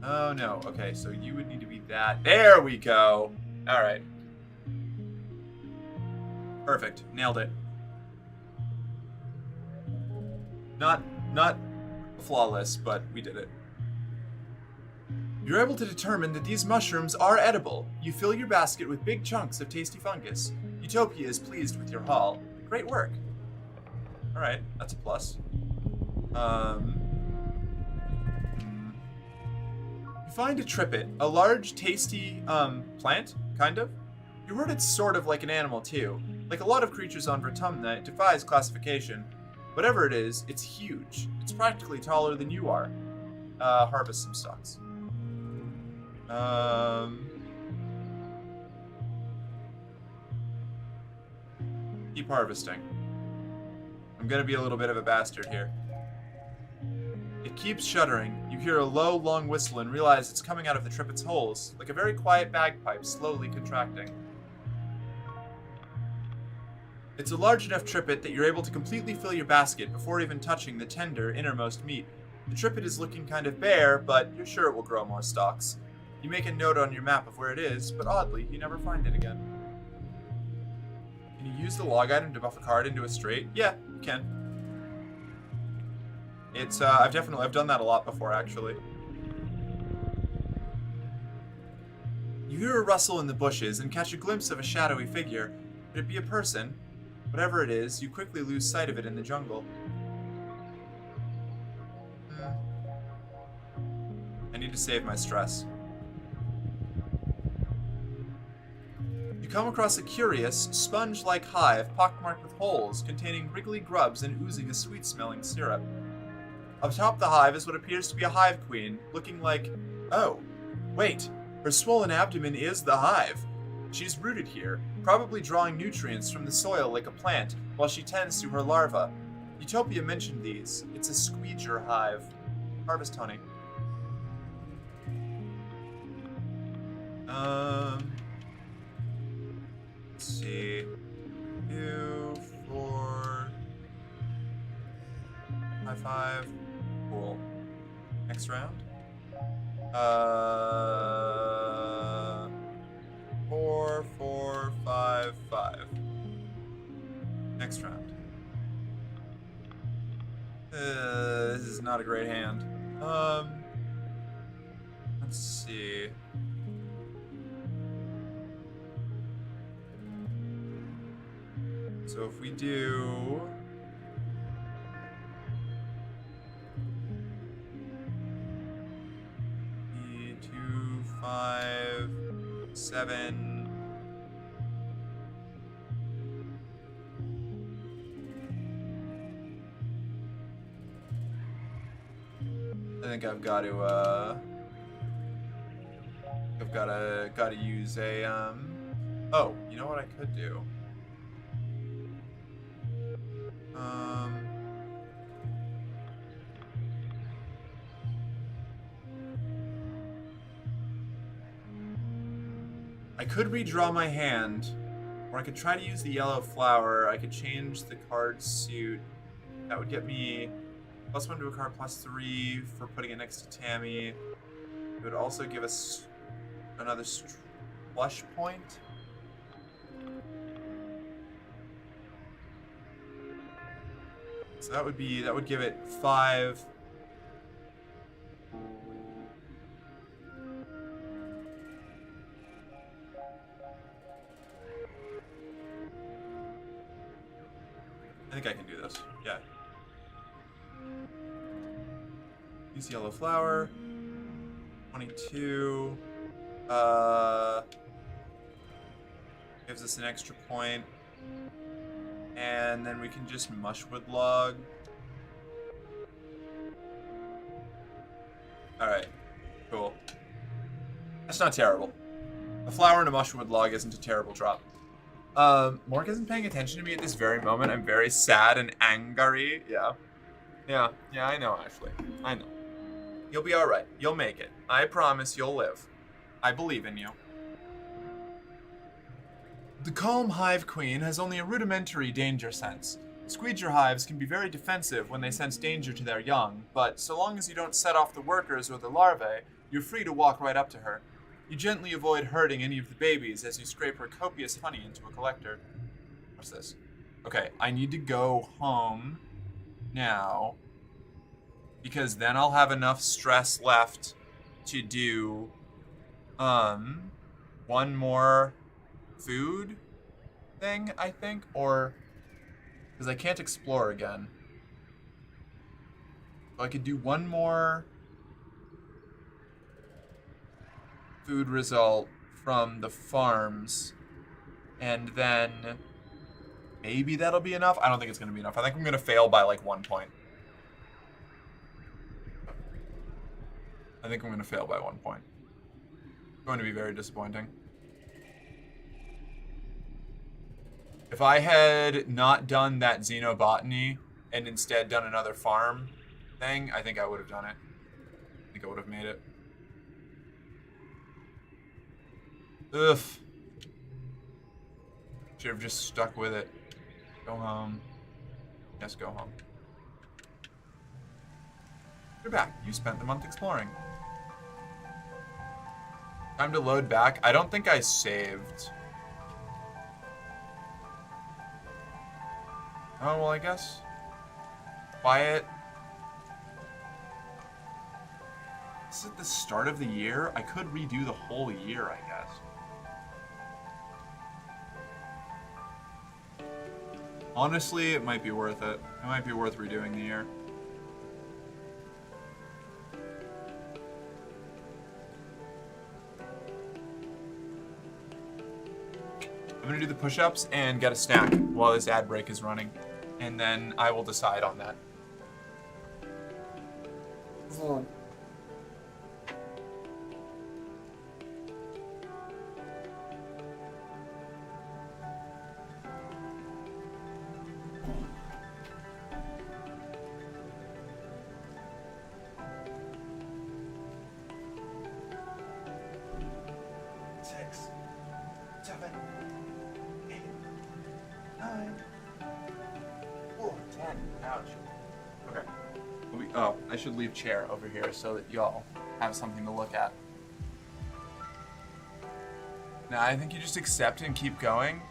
S2: Oh no, okay, so you would need to be that. There we go! Alright. Perfect, nailed it. Not flawless, but we did it. You're able to determine that these mushrooms are edible. You fill your basket with big chunks of tasty fungus. Utopia is pleased with your haul. Great work. Alright, that's a plus. You find a trippet, a large, tasty, plant, kind of. You heard it's sort of like an animal, too. Like a lot of creatures on Vertumna, it defies classification. Whatever it is, it's huge. It's practically taller than you are. Harvest some stalks. Keep harvesting. I'm gonna be a little bit of a bastard here. It keeps shuddering. You hear a low, long whistle and realize it's coming out of the tripet's holes, like a very quiet bagpipe slowly contracting. It's a large enough trippet that you're able to completely fill your basket before even touching the tender, innermost meat. The trippet is looking kind of bare, but you're sure it will grow more stalks. You make a note on your map of where it is, but oddly, you never find it again. Can you use the log item to buff a card into a straight? Yeah, you can. It's, I've done that a lot before, actually. You hear a rustle in the bushes and catch a glimpse of a shadowy figure. Could it be a person? Whatever it is, you quickly lose sight of it in the jungle. I need to save my stress. You come across a curious, sponge-like hive pockmarked with holes containing wriggly grubs and oozing a sweet-smelling syrup. Atop the hive is what appears to be a hive queen, looking like... Oh, wait. Her swollen abdomen is the hive. She's rooted here, probably drawing nutrients from the soil like a plant, while she tends to her larvae. Utopia mentioned these. It's a squeeger hive. Harvest honey. Let's see. 2, 4, 5, 5. Cool. Next round. 4, 4, 5, 5. Next round. This is not a great hand. Let's see. So if we do 2, 5, 7. I think I've got to gotta use a oh, you know what I could do? I could redraw my hand, or I could try to use the yellow flower. I could change the card suit. That would get me +1 to a card, +3 for putting it next to Tammy. It would also give us another flush point. So that would give it 5. I think I can do this. Yeah. Use yellow flower. 22. Gives us an extra point. And then we can just mushwood log. Alright. Cool. That's not terrible. A flower and a mushwood log isn't a terrible drop. Mork isn't paying attention to me at this very moment. I'm very sad and angry. Yeah. Yeah, I know, Ashley. I know. You'll be alright. You'll make it. I promise you'll live. I believe in you. The calm hive queen has only a rudimentary danger sense. Squeeger hives can be very defensive when they sense danger to their young, but so long as you don't set off the workers or the larvae, you're free to walk right up to her. You gently avoid hurting any of the babies as you scrape her copious honey into a collector. What's this? Okay, I need to go home now, because then I'll have enough stress left to do one more food thing, I think, or because I can't explore again. So I could do one more food result from the farms, and then maybe that'll be enough. I don't think it's going to be enough. I think I'm going to fail by like 1 point. I think I'm going to fail by 1 point. It's going to be very disappointing. If I had not done that xenobotany and instead done another farm thing, I think I would have done it. I think I would have made it. Ugh. Should have just stuck with it. Go home. Yes, go home. You're back. You spent the month exploring. Time to load back. I don't think I saved. Oh, well, I guess. Quiet. This is at the start of the year. I could redo the whole year, I guess. Honestly, it might be worth it. It might be worth redoing the year. I'm gonna do the push-ups and get a snack while this ad break is running, and then I will decide on that.
S1: 6, 7, 8, 9, 4, 10. Ouch. Okay. Oh, I should leave chair over here so that y'all have something to look at. Now, I think you just accept and keep going.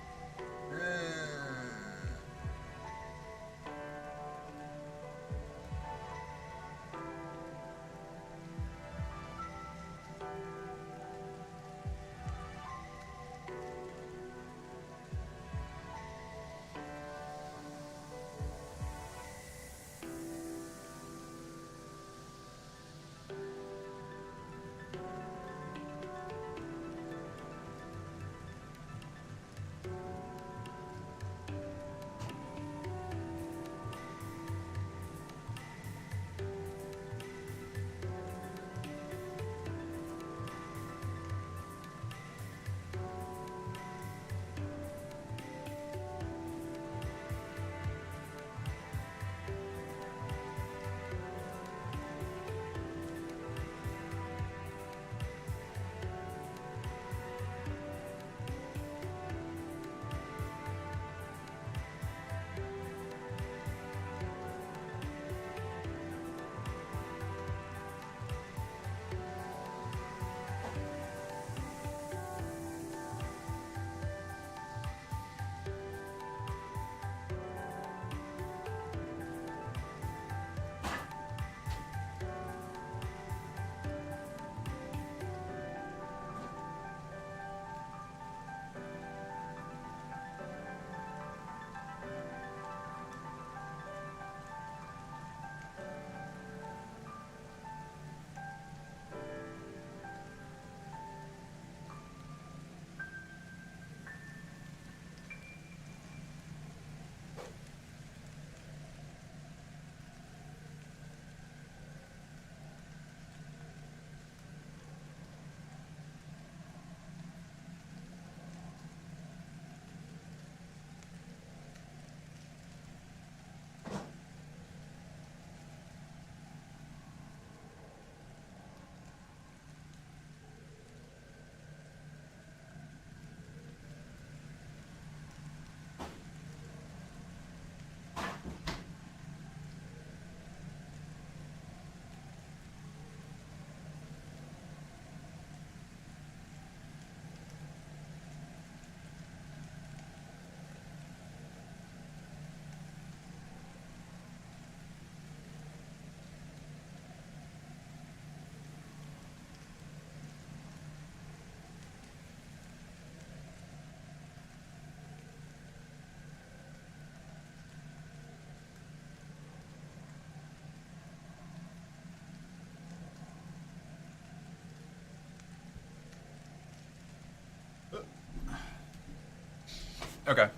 S1: Okay.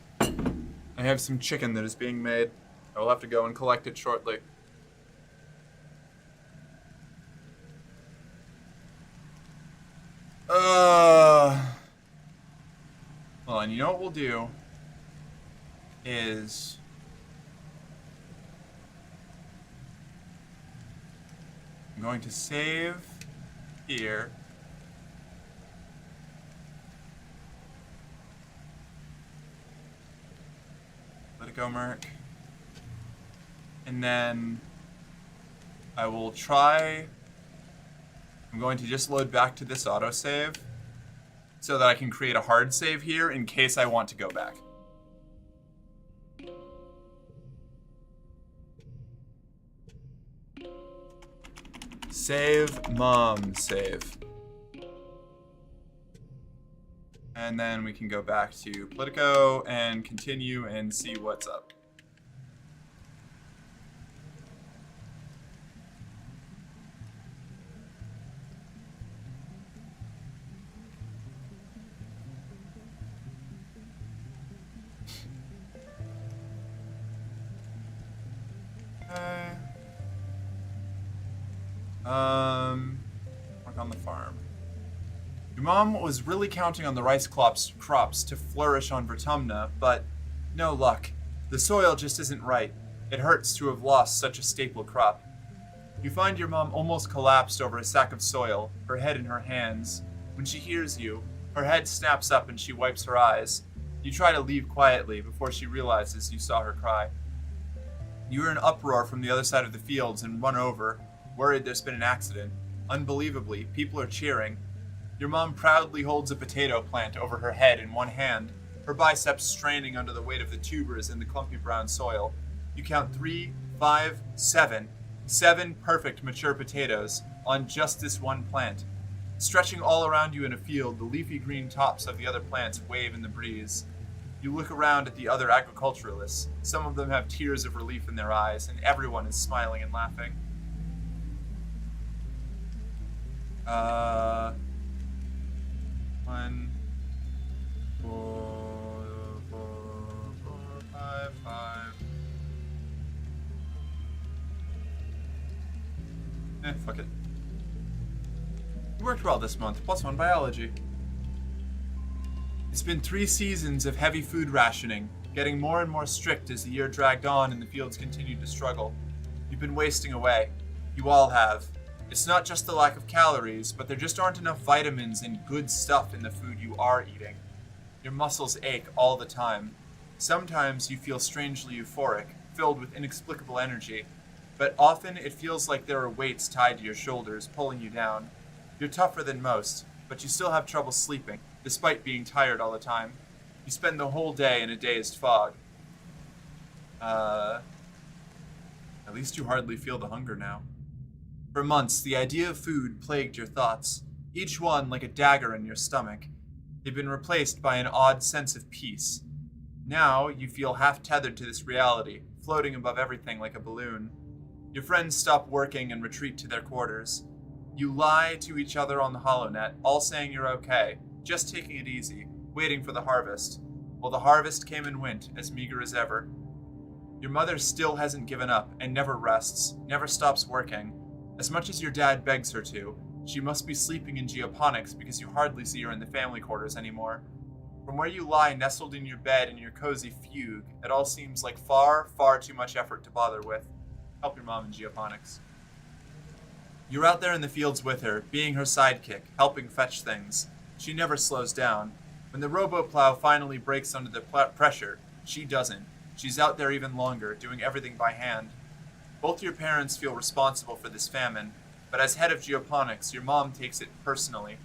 S1: I have some chicken that is being made. I will have to go and collect it shortly. Well, and you know what we'll do is I'm going to save here. Let it go, Merc. And then I will try. I'm going to just load back to this autosave so that I can create a hard save here in case I want to go back. Save, mom, save. And then we can go back to Politico and continue and see what's up.
S2: Work on the farm. Your mom was really counting on the rice crops to flourish on Vertumna, but no luck. The soil just isn't right. It hurts to have lost such a staple crop. You find your mom almost collapsed over a sack of soil, her head in her hands. When she hears you, her head snaps up and she wipes her eyes. You try to leave quietly before she realizes you saw her cry. You hear an uproar from the other side of the fields and run over, worried there's been an accident. Unbelievably, people are cheering. Your mom proudly holds a potato plant over her head in one hand, her biceps straining under the weight of the tubers in the clumpy brown soil. You count 3, 5, 7. 7 perfect mature potatoes on just this one plant. Stretching all around you in a field, the leafy green tops of the other plants wave in the breeze. You look around at the other agriculturalists. Some of them have tears of relief in their eyes, and everyone is smiling and laughing. 1, 4, 5, 5. Fuck it. You worked well this month, +1 biology. It's been 3 seasons of heavy food rationing, getting more and more strict as the year dragged on and the fields continued to struggle. You've been wasting away. You all have. It's not just the lack of calories, but there just aren't enough vitamins and good stuff in the food you are eating. Your muscles ache all the time. Sometimes you feel strangely euphoric, filled with inexplicable energy, but often it feels like there are weights tied to your shoulders, pulling you down. You're tougher than most, but you still have trouble sleeping, despite being tired all the time. You spend the whole day in a dazed fog. At least you hardly feel the hunger now. For months, the idea of food plagued your thoughts, each one like a dagger in your stomach. They've been replaced by an odd sense of peace. Now, you feel half tethered to this reality, floating above everything like a balloon. Your friends stop working and retreat to their quarters. You lie to each other on the HoloNet, all saying you're okay, just taking it easy, waiting for the harvest. Well, the harvest came and went, as meager as ever. Your mother still hasn't given up and never rests, never stops working. As much as your dad begs her to, she must be sleeping in geoponics because you hardly see her in the family quarters anymore. From where you lie nestled in your bed in your cozy fugue, it all seems like far, far too much effort to bother with. Help your mom in geoponics. You're out there in the fields with her, being her sidekick, helping fetch things. She never slows down. When the robo-plow finally breaks under the pressure, she doesn't. She's out there even longer, doing everything by hand. Both your parents feel responsible for this famine, but as head of geoponics, your mom takes it personally.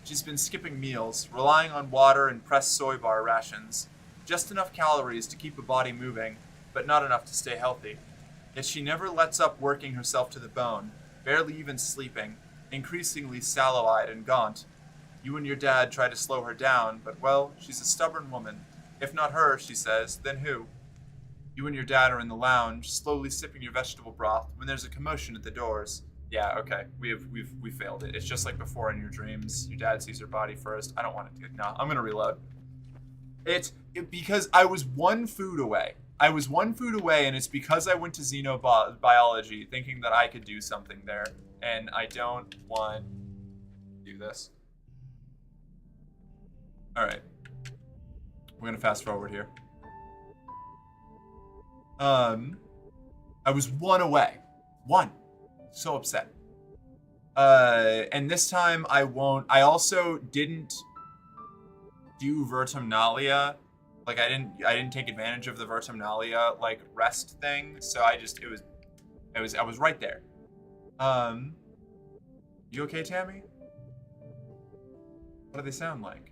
S2: She's been skipping meals, relying on water and pressed soy bar rations. Just enough calories to keep a body moving, but not enough to stay healthy. Yet she never lets up working herself to the bone, barely even sleeping, increasingly sallow-eyed and gaunt. You and your dad try to slow her down, but well, she's a stubborn woman. If not her, she says, then who? You and your dad are in the lounge, slowly sipping your vegetable broth, when there's a commotion at the doors. Yeah, okay, we failed it. It's just like before in your dreams. Your dad sees her body first. I don't want it to. No, I'm gonna reload. Because I was 1 food away. I was 1 food away, and it's because I went to xenobiology thinking that I could do something there, and I don't want to do this. All right, we're gonna fast forward here. I was 1 away. 1. So upset. And this time I won't. I also didn't do Vertumnalia. Like I didn't take advantage of the Vertumnalia like rest thing. So I was right there. You okay, Tammy? What do they sound like?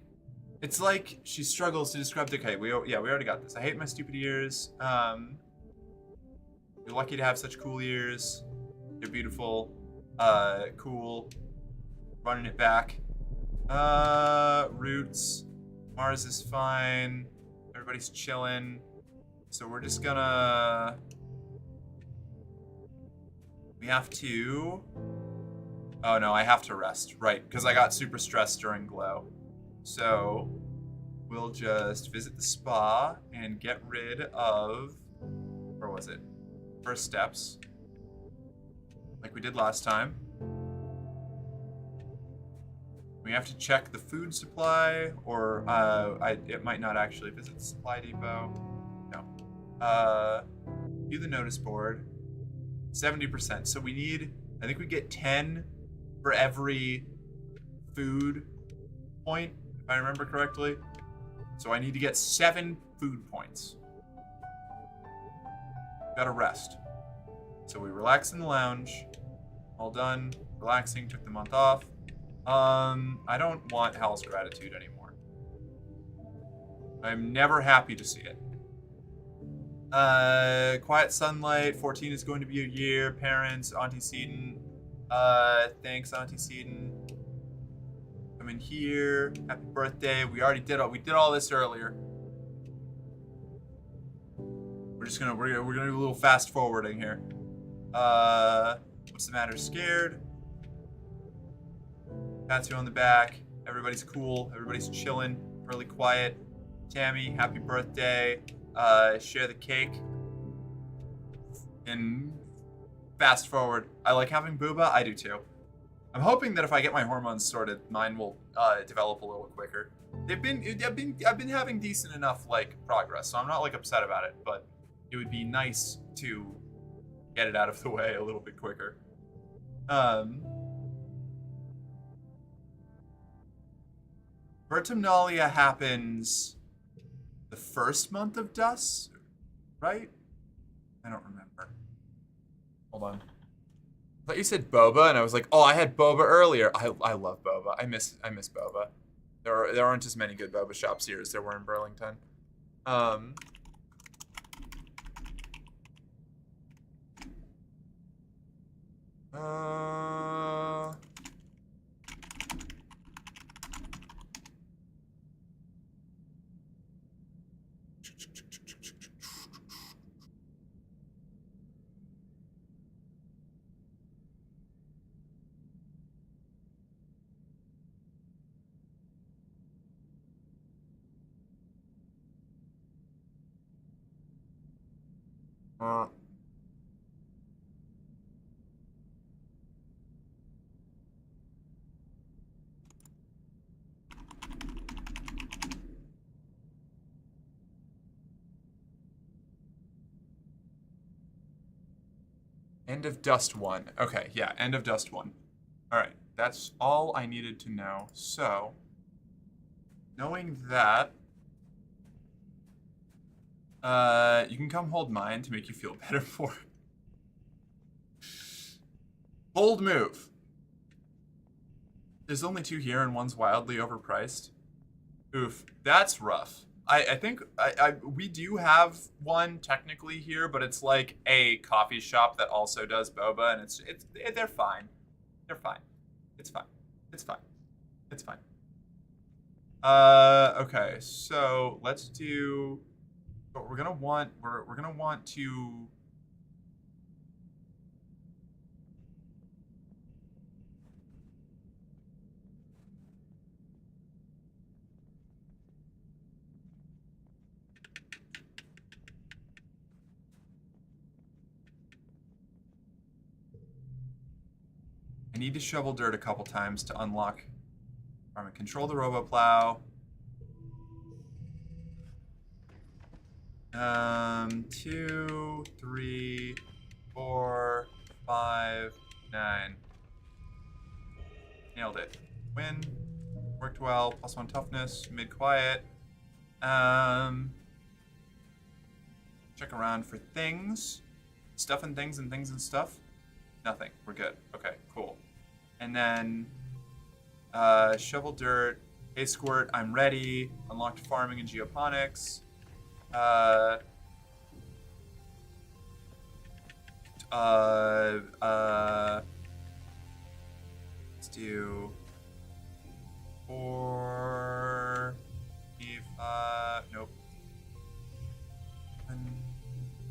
S2: It's like she struggles to describe the. Okay, we already got this. I hate my stupid ears. You're lucky to have such cool ears. They're beautiful. Cool. Running it back. Roots. Mars is fine. Everybody's chilling. So we're just gonna. We have to. Oh no, I have to rest. Right, because I got super stressed during Glow. So we'll just visit the spa and get rid of. Where was it? First steps. Like we did last time. We have to check the food supply, or it might not actually visit the supply depot. No. View the notice board. 70%. So we need, I think we get 10 for every food point, if I remember correctly. So I need to get 7 food points. Gotta rest. So we relax in the lounge. All done. Relaxing. Took the month off. I don't want Hell's Gratitude anymore. I'm never happy to see it. Quiet Sunlight. 14 is going to be a year. Parents. Auntie Seaton. Thanks, Auntie Seaton. Come in here. Happy birthday. We already did all this earlier. We're gonna do a little fast forwarding here. What's the matter? Scared? Pats you on the back. Everybody's cool. Everybody's chilling. Really quiet. Tammy, happy birthday. Share the cake. And fast forward. I like having Booba. I do too. I'm hoping that if I get my hormones sorted, mine will develop a little quicker. I've been having decent enough like progress, so I'm not like upset about it. But it would be nice to get it out of the way a little bit quicker. Vertumnalia happens the first month of Dusk, right? I don't remember. Hold on. I thought you said boba, and I was like, oh, I had boba earlier. I love boba. I miss boba. There aren't as many good boba shops here as there were in Burlington. End of Dust 1. Okay, yeah, end of Dust 1. Alright, that's all I needed to know. So, knowing that, you can come hold mine to make you feel better for it. Bold move. There's only 2 here and one's wildly overpriced. Oof, that's rough. I think we do have one technically here, but it's like a coffee shop that also does boba, and they're fine. They're fine. It's fine. It's fine. It's fine. Okay, so let's do. What we're gonna want. We're gonna want to. I need to shovel dirt a couple times to unlock. I'm gonna control the RoboPlow. 2, 3, 4, 5, 9. Nailed it. Win. Worked well. +1 toughness. Mid quiet. Check around for things. Stuff and things and things and stuff. Nothing. We're good. Okay, cool. And then shovel dirt, hay squirt, I'm ready. Unlocked farming and geoponics. Let's do 4, 5, nope.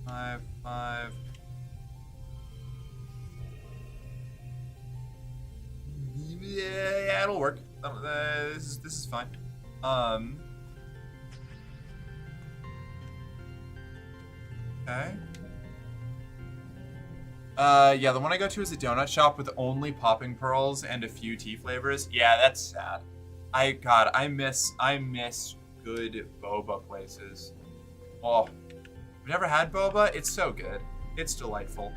S2: 5, 5. Yeah, it'll work. This is fine. Okay. Yeah, the one I go to is a donut shop with only popping pearls and a few tea flavors. Yeah, that's sad. I miss good boba places. Oh, I've never had boba. It's so good. It's delightful.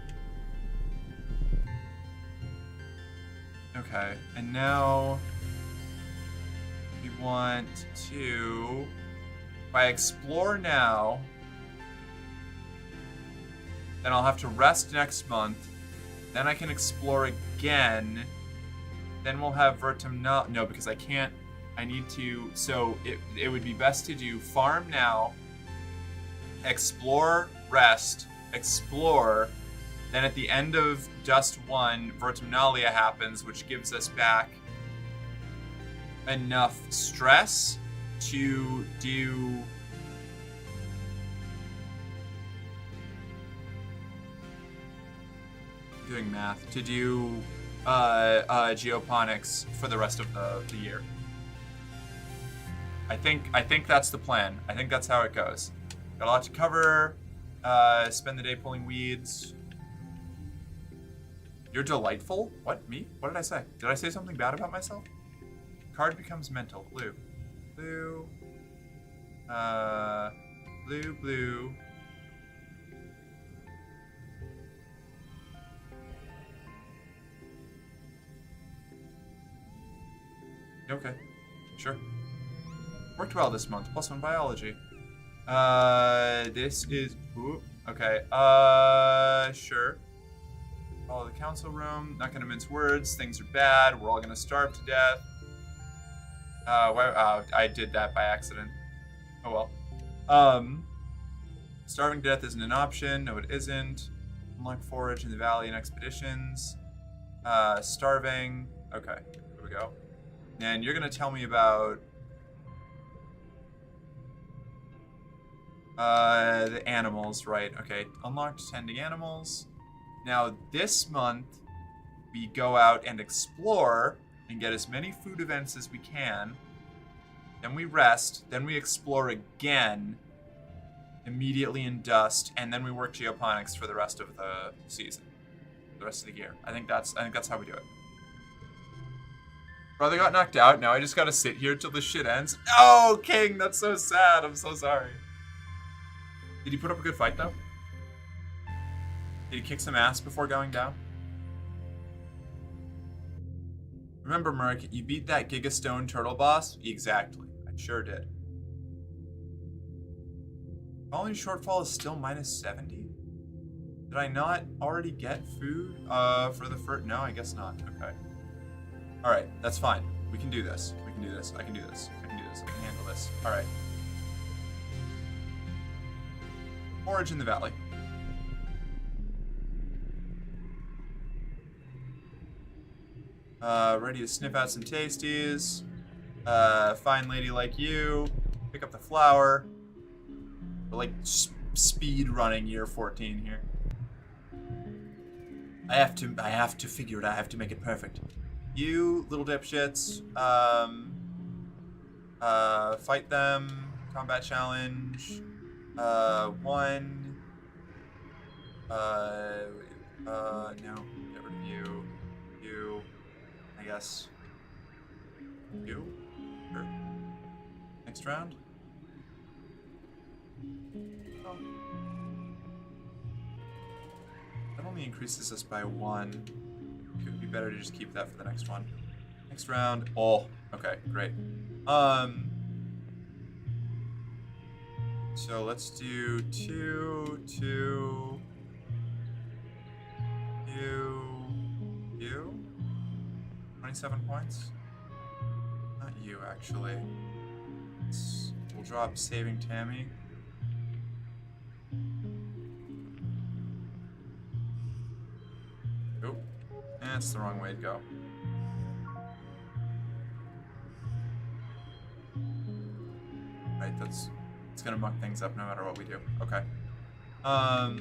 S2: Okay, and now we want to, if I explore now, then I'll have to rest next month. Then I can explore again. Then we'll have Vertumnal. No, because I can't. I need to. So it would be best to do farm now, explore, rest, explore. Then at the end of Dust 1, Vertumnalia happens, which gives us back enough stress to do. Doing math to do geoponics for the rest of the year. I think that's the plan. I think that's how it goes. Got a lot to cover. Spend the day pulling weeds. You're delightful? What? Me? What did I say? Did I say something bad about myself? Card becomes mental. Blue. Blue. Blue, blue. Okay. Sure. Worked well this month. +1 biology. This is... Ooh, okay. Sure. Follow the council room. Not gonna mince words. Things are bad. We're all gonna starve to death. I did that by accident. Oh well. Starving to death isn't an option. No, it isn't. Unlock forage in the valley and expeditions. Starving. Okay, here we go. And you're gonna tell me about the animals, right? Okay, unlocked tending animals. Now this month we go out and explore and get as many food events as we can. Then we rest. Then we explore again immediately in Dust, and then we work geoponics for the rest of the season, the rest of the year. I think that's how we do it. Brother got knocked out. Now I just gotta sit here till the shit ends. Oh, King, that's so sad. I'm so sorry. Did he put up a good fight, though? Did he kick some ass before going down? Remember, Merc, you beat that Gigastone turtle boss? Exactly. I sure did. Following shortfall is still -70? Did I not already get food for the first... No, I guess not. Okay. Alright, that's fine. We can do this. We can do this. I can do this. I can do this. I can handle this. Alright. Forage in the valley. Ready to sniff out some tasties. Fine lady like you. Pick up the flower. We're like speed running year 14 here. I have to figure it out. I have to make it perfect. You little dipshits, fight them. Combat challenge. 1. No. Get rid of you. You. I guess. You. Sure. Next round. Oh. That only increases us by 1. It would be better to just keep that for the next one. Next round. Oh, okay, great. So let's do 2, 2, you. 27 points? Not you, actually. We'll drop Saving Tammy. Oh, that's the wrong way to go. Right, it's gonna muck things up no matter what we do. Okay. Oh,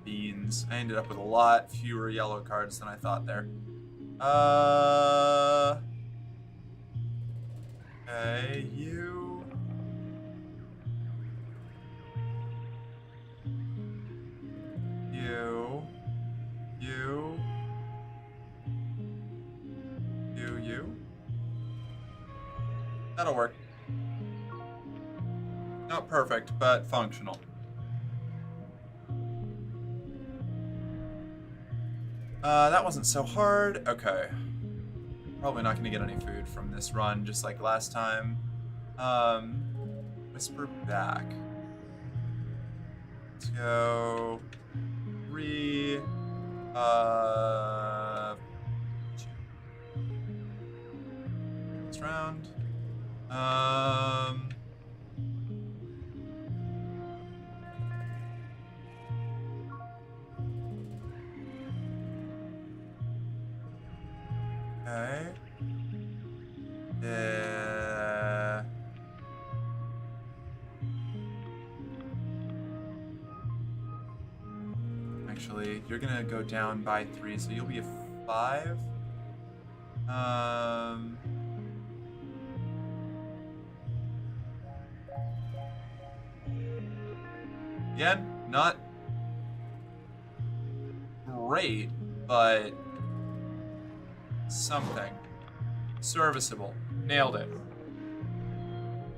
S2: beans. I ended up with a lot fewer yellow cards than I thought there. Okay, you. You. You. You. That'll work. Not perfect, but functional. That wasn't so hard. Okay. Probably not gonna get any food from this run, just like last time. Whisper back. Let's go 3, 2. Next round. Okay. Yeah. Actually, you're gonna go down by 3, so you'll be a 5. Again, not great, but something. Serviceable. Nailed it.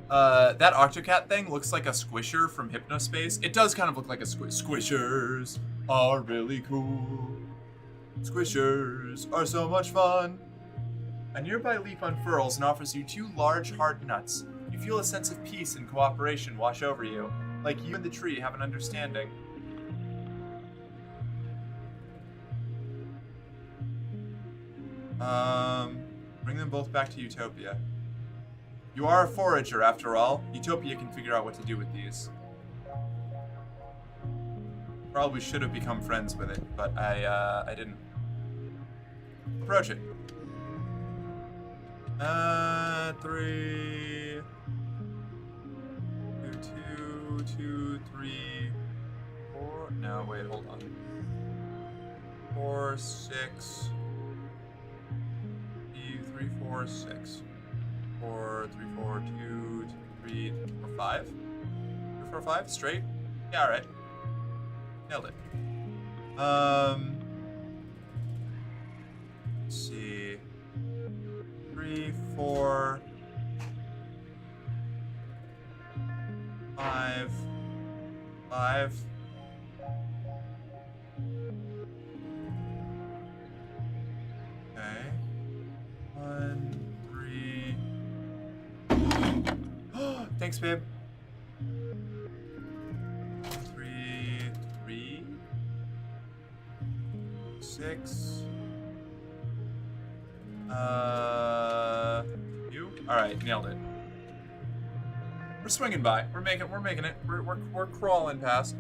S2: That Octocat thing looks like a squisher from Hypnospace. It does kind of look like a squishers are really cool. Squishers are so much fun. A nearby leaf unfurls and offers you 2 large, hard nuts. You feel a sense of peace and cooperation wash over you, like you and the tree have an understanding. Bring them both back to Utopia. You are a forager, after all. Utopia can figure out what to do with these. Probably should have become friends with it, but I didn't. Approach it. 3, 2, 3, 4. No, wait, hold on. 4, 6. 3, 4, 6. 4, 3, 4, 2, 3, 4, 5. 3, 4, 5, straight? Yeah, alright. Nailed it. Let's see. 3, 4, 5, 5. Okay. 1, 3. Thanks, babe. 3, 3, 6. You? Alright, nailed it. We're swinging by. We're making it. We're crawling past.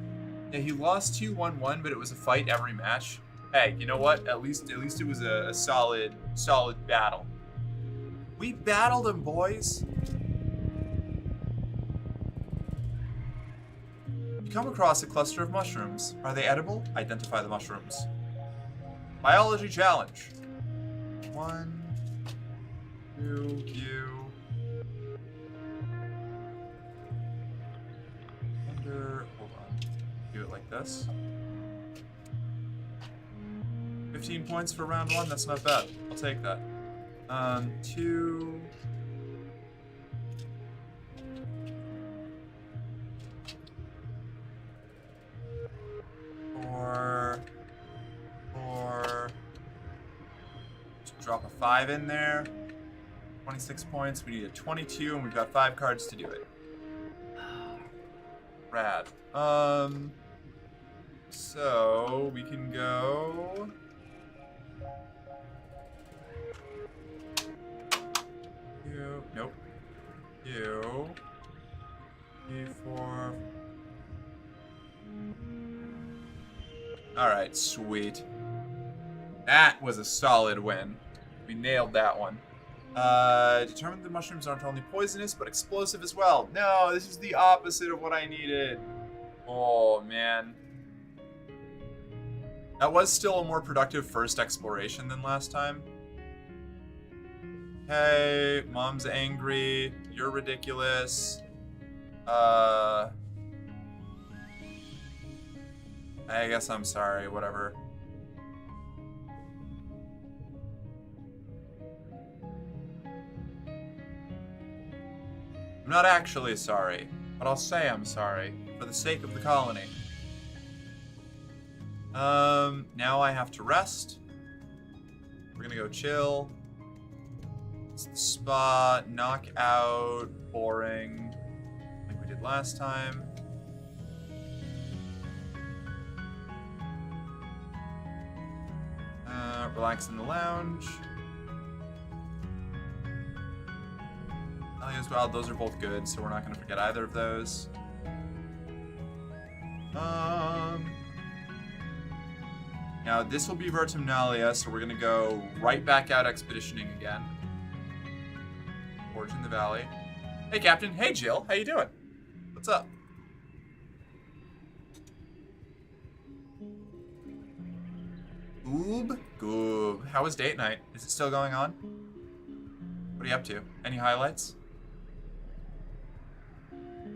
S2: Yeah, he lost 2-1-1, but it was a fight every match. Hey, you know what? At least it was a solid battle. We battled him, boys. You come across a cluster of mushrooms. Are they edible? Identify the mushrooms. Biology challenge. 1, 2, you. Hold on. Do it like this. 15 points for round 1. That's not bad. I'll take that. 2. 4. Drop a 5 in there. 26 points. We need a 22, and we've got 5 cards to do it. Rad. So we can go. You. Nope. You. 3, 4. Alright, sweet. That was a solid win. We nailed that one. Determine the mushrooms aren't only poisonous, but explosive as well. No, this is the opposite of what I needed. Oh, man. That was still a more productive first exploration than last time. Hey, Mom's angry. You're ridiculous. I guess I'm sorry, whatever. not actually sorry, but I'll say I'm sorry for the sake of the colony. Now I have to rest. We're gonna go chill. It's the spa, knock out, boring, like we did last time. Relax in the lounge. Alias Wild, those are both good, so we're not gonna forget either of those. Now this will be Vertumnalia, so we're gonna go right back out expeditioning again. Forge in the valley. Hey Captain, hey Jill, how you doing? What's up? Goob. How was date night? Is it still going on? What are you up to? Any highlights?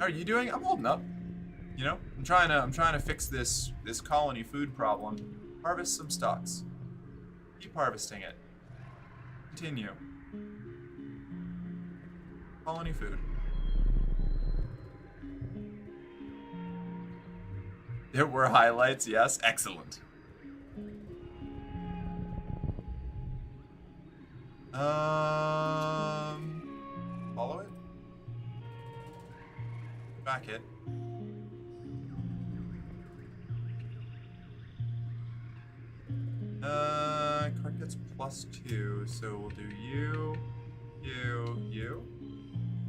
S2: How are you doing? I'm holding up. You know, I'm trying to fix this colony food problem. Harvest some stocks. Keep harvesting it. Continue. Colony food. There were highlights, yes. Excellent. Follow it? Back it. Card gets +2, so we'll do you.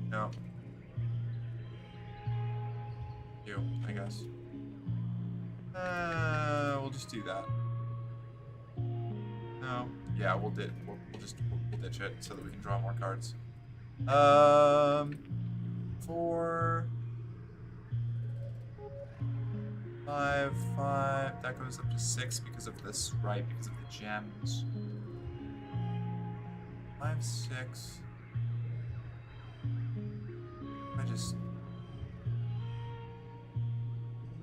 S2: No. You, I guess. We'll just do that. No. Yeah, we'll ditch it so that we can draw more cards. 4, 5, 5. That goes up to 6 because of this, right? Because of the gems. 5, 6.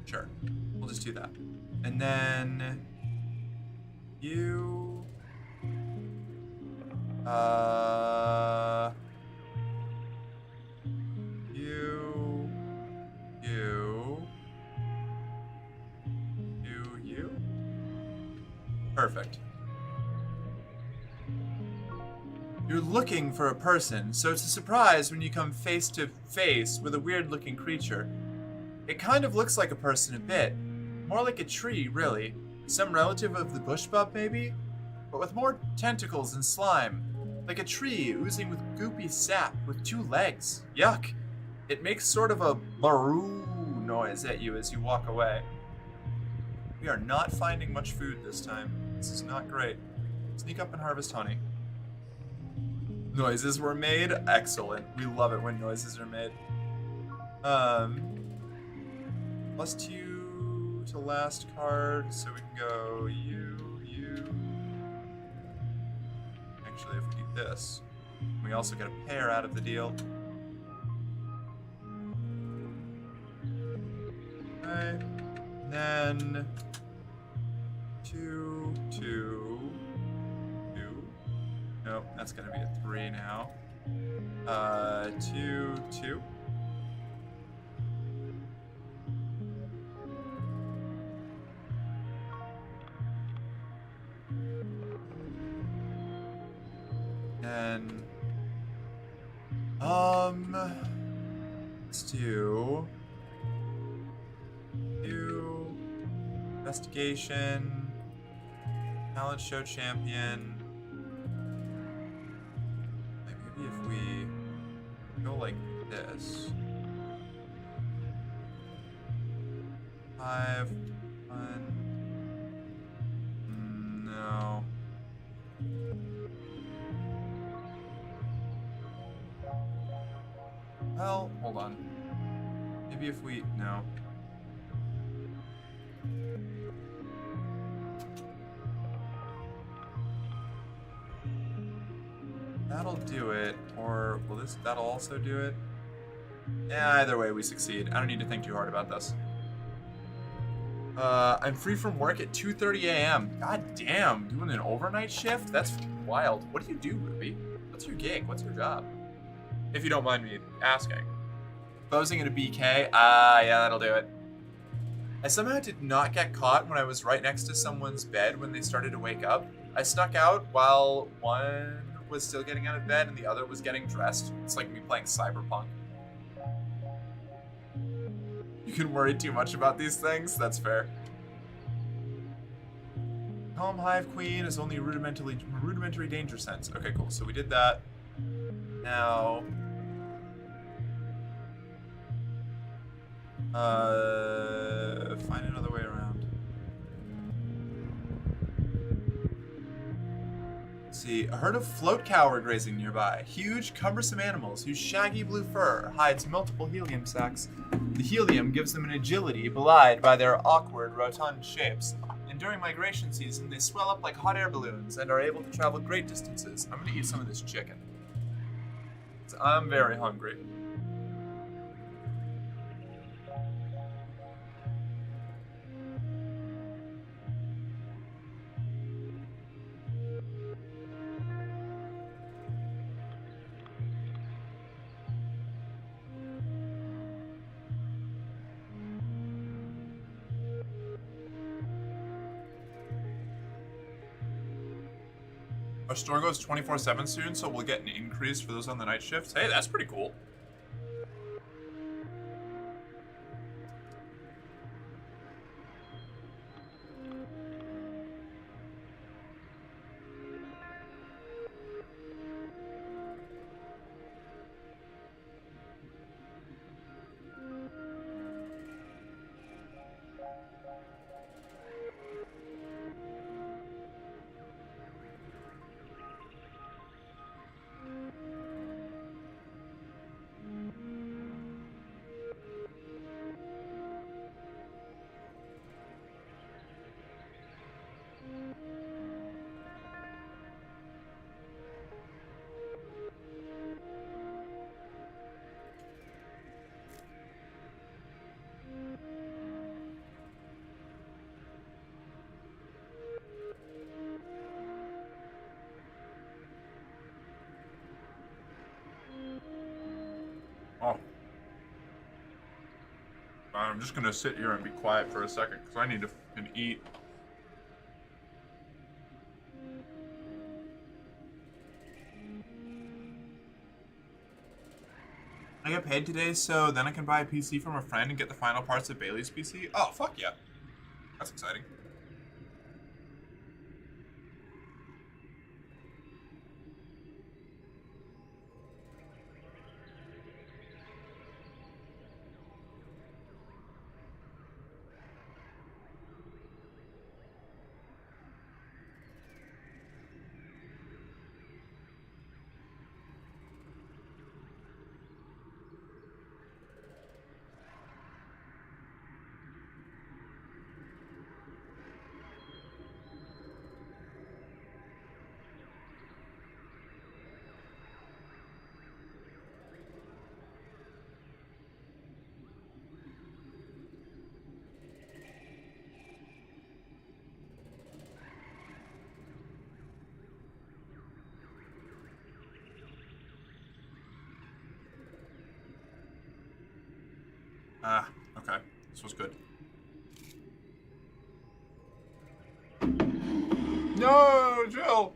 S2: Sure. We'll just do that. And then you Perfect. You're looking for a person, so it's a surprise when you come face to face with a weird-looking creature. It kind of looks like a person a bit. More like a tree, really. Some relative of the bush bub, maybe? But with more tentacles and slime. Like a tree oozing with goopy sap with 2 legs. Yuck! It makes sort of a baroo noise at you as you walk away. We are not finding much food this time. This is not great. Sneak up and harvest honey. Noises were made? Excellent. We love it when noises are made. +2 to last card, so we can go you. Actually, if we do this, we also get a pair out of the deal. Okay. Then 2, 2. Nope, that's gonna be a 3 now. 2, 2. And let's do investigation, talent show champion. Maybe if we go like this. 5, 1. No. Well, hold on. Maybe if we... No. That'll do it. Or will this... That'll also do it? Yeah, either way, we succeed. I don't need to think too hard about this. I'm free from work at 2:30 a.m. God damn, doing an overnight shift? That's wild. What do you do, Ruby? What's your gig? What's your job? If you don't mind me asking. Posing at a BK? Ah, yeah, that'll do it. I somehow did not get caught when I was right next to someone's bed when they started to wake up. I snuck out while one was still getting out of bed and the other was getting dressed. It's like me playing Cyberpunk. You can worry too much about these things? That's fair. Calm Hive Queen is only rudimentary danger sense. Okay, cool. So we did that. Now... find another way around. Let's see, a herd of float cow are grazing nearby. Huge, cumbersome animals whose shaggy blue fur hides multiple helium sacs. The helium gives them an agility belied by their awkward, rotund shapes. And during migration season, they swell up like hot air balloons and are able to travel great distances. I'm gonna eat some of this chicken. I'm very hungry. Our store goes 24/7 soon, so we'll get an increase for those on the night shifts. Hey, that's pretty cool. Oh. I'm just gonna sit here and be quiet for a second because I need to fucking eat. I get paid today, so then I can buy a PC from a friend and get the final parts of Bailey's PC. Oh, fuck yeah. That's exciting. Ah, okay. This was good. No, Jill!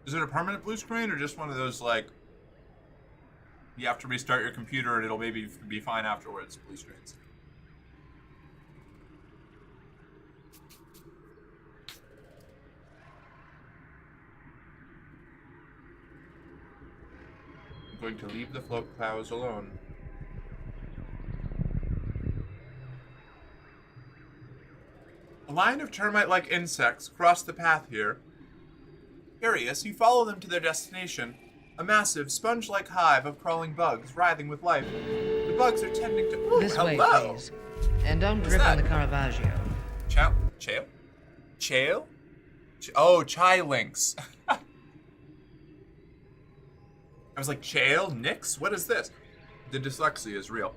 S2: Is it a permanent blue screen or just one of those, like, you have to restart your computer and it'll maybe be fine afterwards blue screens? I'm going to leave the float clouds alone. A line of termite-like insects cross the path here. Curious, you follow them to their destination, a massive, sponge-like hive of crawling bugs writhing with life. The bugs are tending to... Ooh,
S5: This
S2: hello.
S5: way, please. And don't
S2: What's
S5: trip on
S2: that?
S5: the Caravaggio.
S2: Chail? Oh, chai links. I was like, Chail? Nix? What is this? The dyslexia is real.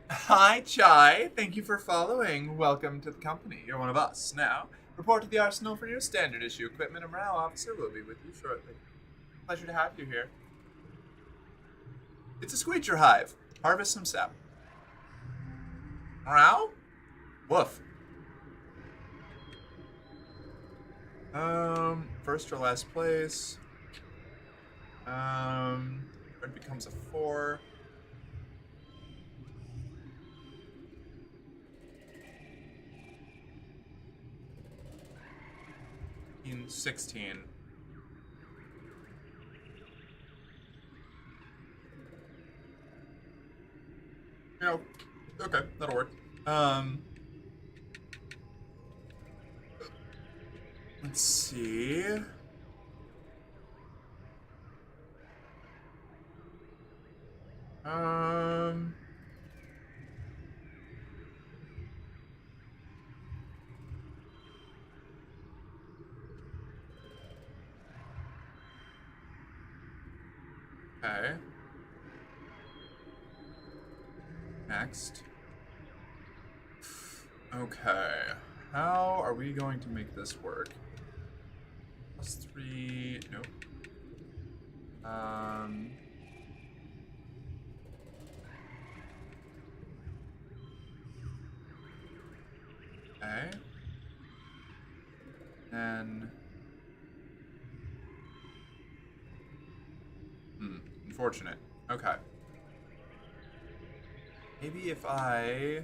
S2: Hi, Chai. Thank you for following. Welcome to the company. You're one of us. Now, report to the arsenal for your standard issue equipment. A morale officer will be with you shortly. Pleasure to have you here. It's a squeecher hive. Harvest some sap. Meow? Woof. First or last place. It becomes a 4. In 16. Yeah, okay, that'll work. Let's see. Okay. Next. Okay. How are we going to make this work? +3. Nope. Okay. Then. Unfortunate. Okay. Maybe if I.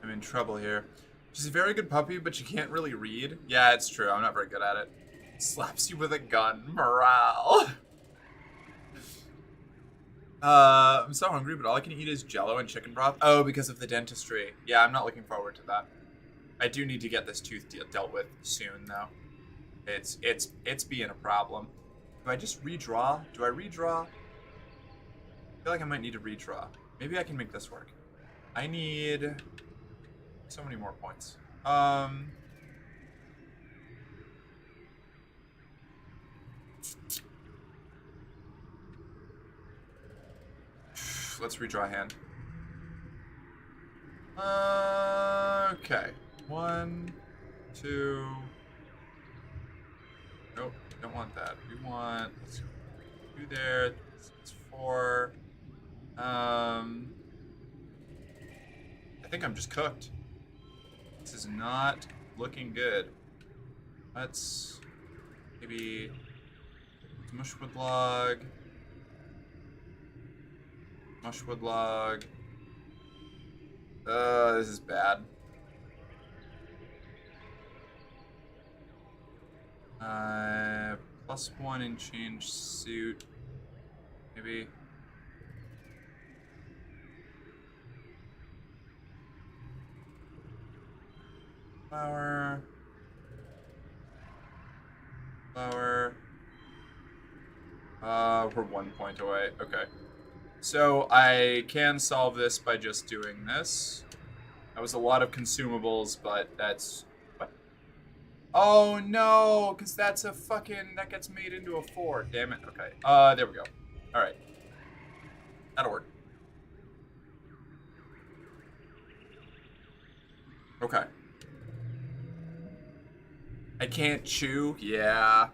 S2: I'm in trouble here. She's a very good puppy, but she can't really read. Yeah, it's true. I'm not very good at it. Slaps you with a gun. Morale. I'm so hungry, but all I can eat is Jello and chicken broth. Oh, because of the dentistry. Yeah, I'm not looking forward to that. I do need to get this tooth dealt with soon, though. It's being a problem. Do I just redraw? Do I redraw? I feel like I might need to redraw. Maybe I can make this work. I need so many more points. Let's redraw hand. Okay. 1, 2. Nope, don't want that. We want 2 there. It's 4. I think I'm just cooked. This is not looking good. Let's maybe mushwood log. Mushwood log. This is bad. +1 and change suit. Maybe. Flower. Flower. We're 1 point away. Okay. So I can solve this by just doing this. That was a lot of consumables, but that's... What? Oh, no, because that's a fucking... That gets made into a 4. Damn it. Okay. There we go. All right. That'll work. Okay. I can't chew? Yeah.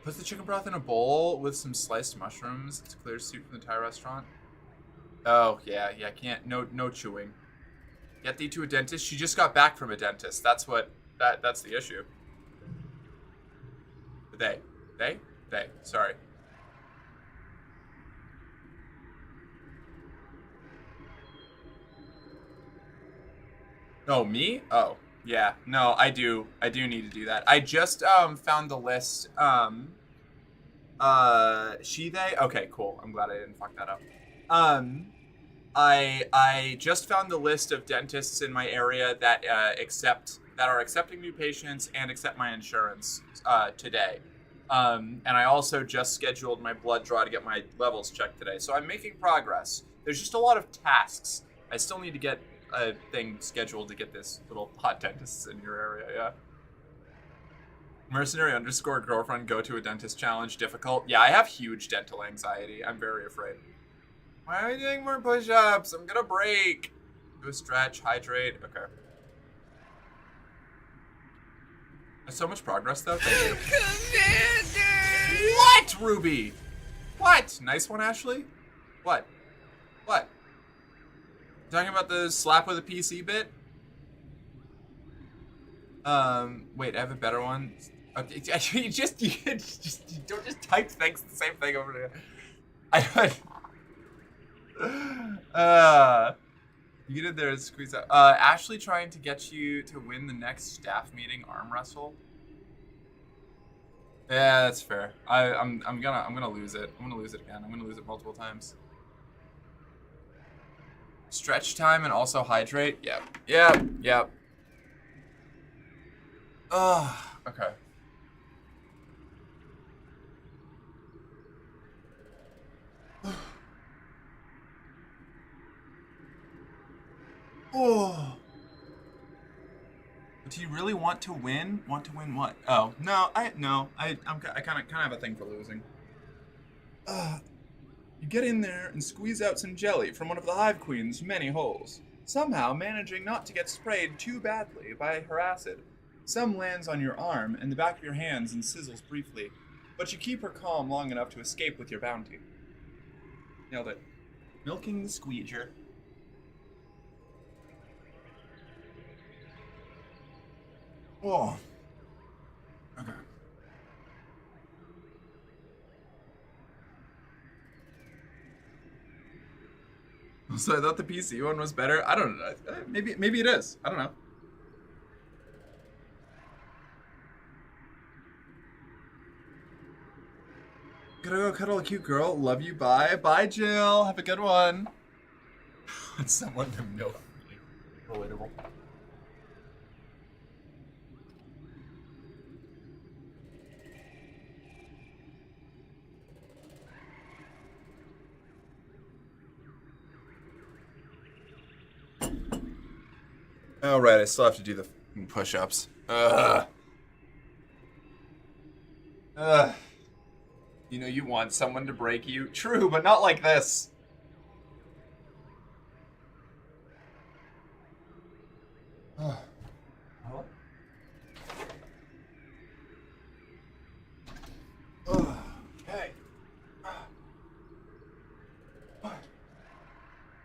S2: Put the chicken broth in a bowl with some sliced mushrooms. It's a clear soup from the Thai restaurant. Oh, yeah, can't, no chewing. Get thee to a dentist? She just got back from a dentist. That's that's the issue. They, sorry. Oh, me? Oh, yeah. No, I do need to do that. I just found the list. She, they? Okay, cool. I'm glad I didn't fuck that up. I just found the list of dentists in my area that are accepting new patients and accept my insurance today. And I also just scheduled my blood draw to get my levels checked today. So I'm making progress. There's just a lot of tasks. I still need to get a thing scheduled to get this little hot dentist in your area, yeah? Mercenary underscore girlfriend go to a dentist challenge difficult. Yeah, I have huge dental anxiety. I'm very afraid. Why are we doing more push-ups? I'm gonna break. Do a stretch, hydrate. Okay. There's so much progress though. Thank you. Commander! What, Ruby? What? Nice one, Ashley? What? What? Talking about the slap with a PC bit? Wait, I have a better one. Okay, you don't just type things the same thing over there. You get in there and squeeze out. Ashley trying to get you to win the next staff meeting arm wrestle. Yeah, that's fair. I'm gonna lose it. I'm gonna lose it again. I'm gonna lose it multiple times. Stretch time and also hydrate. Yep. Okay. Oh. Do you really want to win? Want to win what? Oh, no, I kind of have a thing for losing. You get in there and squeeze out some jelly from one of the Hive Queen's many holes, somehow managing not to get sprayed too badly by her acid. Some lands on your arm and the back of your hands and sizzles briefly, but you keep her calm long enough to escape with your bounty. Nailed it. Milking the squeeger. Whoa. Okay. So I thought the PC one was better. I don't know. Maybe it is. I don't know. Gotta go cuddle a cute girl. Love you. Bye. Bye, Jill. Have a good one. It's someone to milk me. Relatable. Oh, right, I still have to do the push-ups. You know you want someone to break you. True, but not like this. Okay. 1,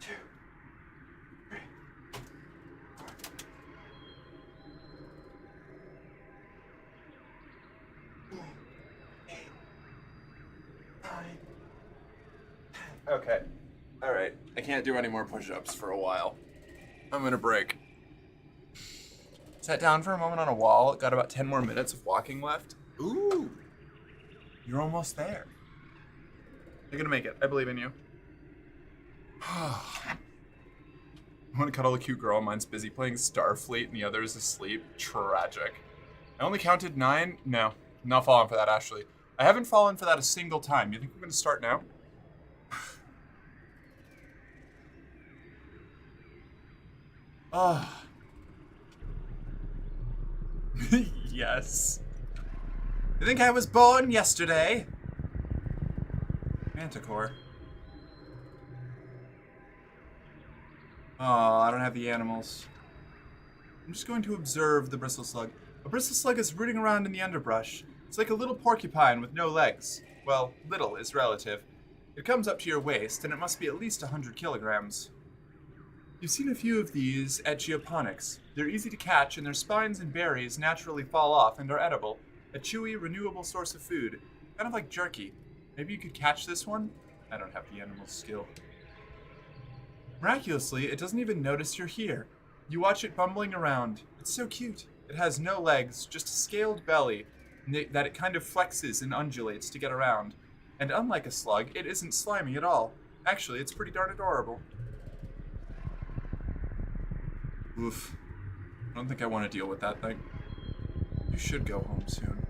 S2: 2, 3. 8, 9, 10. Okay. Alright. I can't do any more push-ups for a while. I'm gonna break. Sat down for a moment on a wall. Got about 10 more minutes of walking left. Ooh. You're almost there. You're gonna make it. I believe in you. I want to cuddle a cute girl. Mine's busy playing Starfleet and the other is asleep. Tragic. I only counted 9. No, I'm not falling for that, Ashley. I haven't fallen for that a single time. You think we're going to start now? Ah. Yes. You think I was born yesterday? Manticore. Oh, I don't have the animals. I'm just going to observe the bristle slug. A bristle slug is rooting around in the underbrush. It's like a little porcupine with no legs. Well, little is relative. It comes up to your waist, and it must be at least 100 kilograms. You've seen a few of these at geoponics. They're easy to catch, and their spines and berries naturally fall off and are edible. A chewy, renewable source of food. Kind of like jerky. Maybe you could catch this one? I don't have the animal skill. Miraculously, it doesn't even notice you're here. You watch it bumbling around. It's so cute. It has no legs, just a scaled belly that it kind of flexes and undulates to get around. And unlike a slug, it isn't slimy at all. Actually, it's pretty darn adorable. Oof. I don't think I want to deal with that thing. You should go home soon.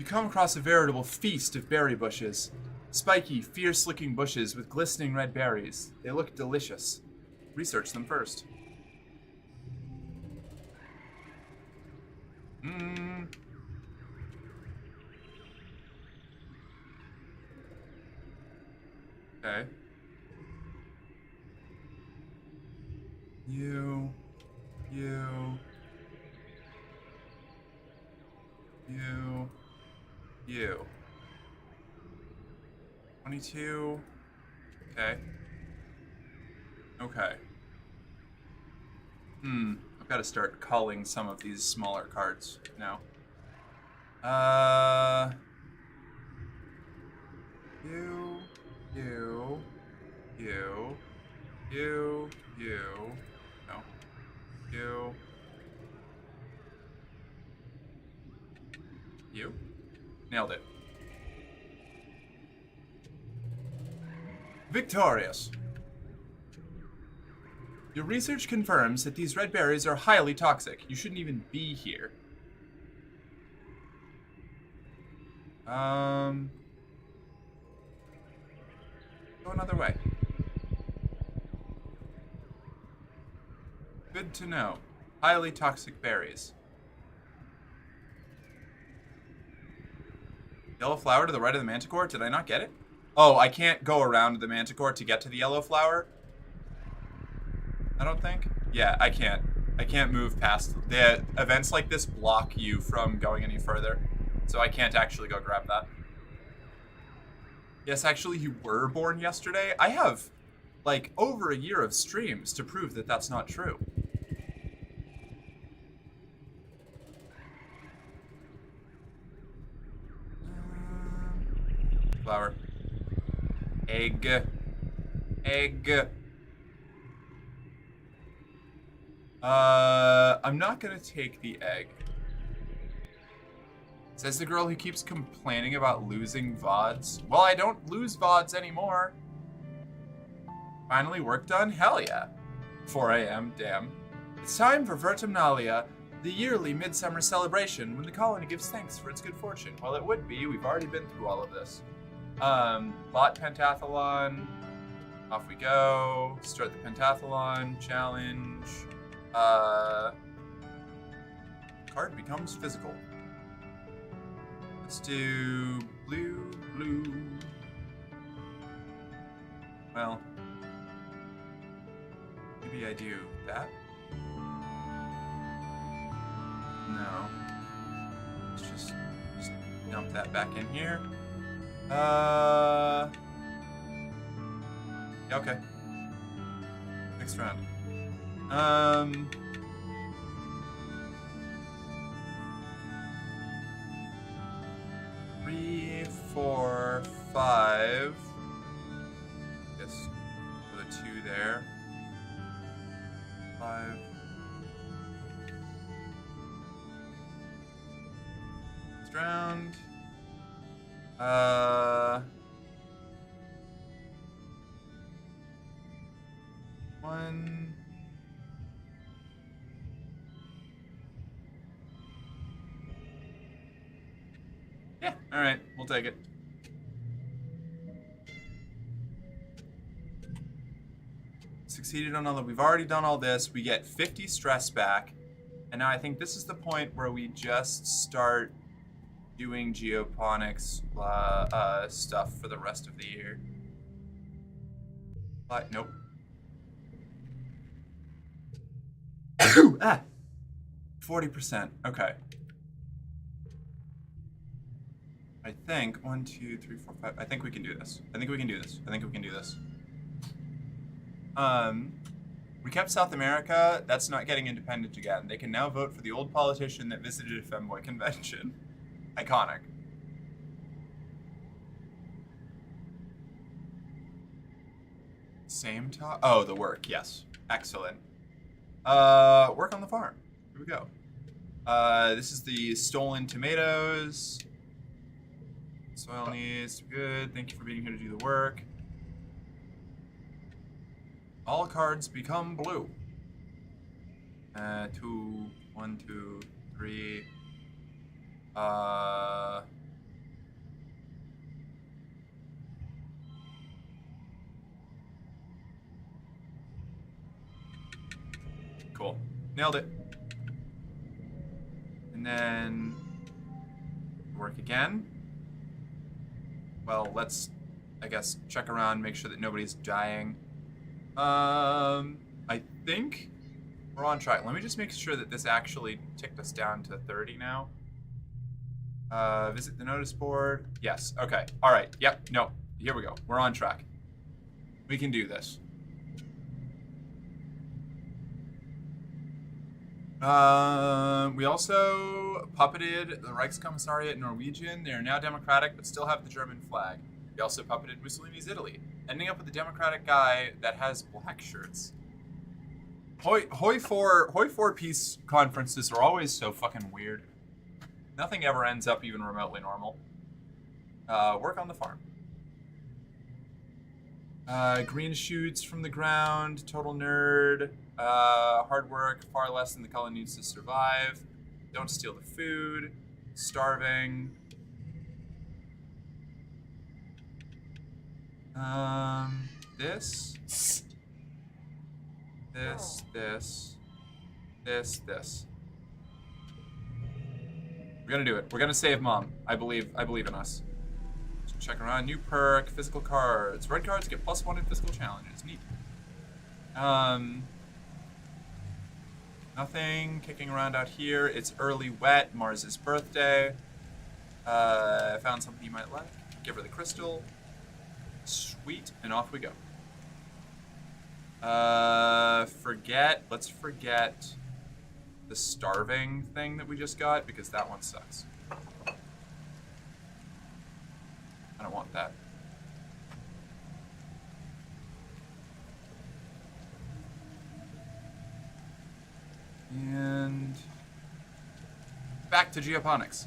S2: You come across a veritable feast of berry bushes. Spiky, fierce-looking bushes with glistening red berries. They look delicious. Research them first. Okay. You. 22. Okay. Okay. I've got to start culling some of these smaller cards now. You. No. You. Nailed it. Victorious. Your research confirms that these red berries are highly toxic. You shouldn't even be here. Go another way. Good to know. Highly toxic berries. Yellow flower to the right of the manticore? Did I not get it? Oh, I can't go around the manticore to get to the yellow flower? I don't think. Yeah, I can't. I can't move past. The events like this block you from going any further. So I can't actually go grab that. Yes, actually, you were born yesterday. I have, like, over a year of streams to prove that that's not true. Flower. Egg. I'm not gonna take the egg. Says the girl who keeps complaining about losing VODs. Well, I don't lose VODs anymore. Finally work done? Hell yeah. 4 a.m., damn. It's time for Vertumnalia, the yearly midsummer celebration when the colony gives thanks for its good fortune. Well, it would be. We've already been through all of this. Bot pentathlon. Off we go. Start the pentathlon challenge. Card becomes physical. Let's do blue. Well, maybe I do that. No. Let's just dump that back in here. Yeah, okay. Next round. 3, 4, 5. Yes, put a 2 there. 5. Next round. 1. Yeah, alright, we'll take it. Succeeded on all that. We've already done all this. We get 50 stress back. And now I think this is the point where we just start doing geoponics stuff for the rest of the year. But nope. Ah, 40%. Okay. I think 1, 2, 3, 4, 5. I think we can do this. We kept South America. That's not getting independent again. They can now vote for the old politician that visited a femboy convention. Iconic. Same top. Oh, the work. Yes. Excellent. Work on the farm. Here we go. This is the stolen tomatoes. Soil needs good. Thank you for being here to do the work. All cards become blue. 2, 1, 2, 3.
S1: Cool. Nailed it. And then work again. Well, let's, I guess, check around, make sure that nobody's dying. I think we're on track. Let me just make sure that this actually ticked us down to 30 now. Visit the notice board. Yes. Okay. All right. Yep. No. Here we go. We're on track. We can do this. We also puppeted the Reichskommissariat Norwegian. They are now democratic, but still have the German flag. We also puppeted Mussolini's Italy, ending up with a democratic guy that has black shirts. Hoi 4 peace conferences are always so fucking weird. Nothing ever ends up even remotely normal. Work on the farm. Green shoots from the ground, total nerd. Hard work, far less than the color needs to survive. Don't steal the food. Starving. This. We're gonna do it. We're gonna save Mom. I believe in us. Just check around. New perk, physical cards. Red cards get +1 in physical challenges. Neat. Nothing kicking around out here. It's early wet. Mars's birthday. I found something you might like. Give her the crystal. Sweet, and off we go. Let's forget the starving thing that we just got, because that one sucks. I don't want that. And back to geoponics.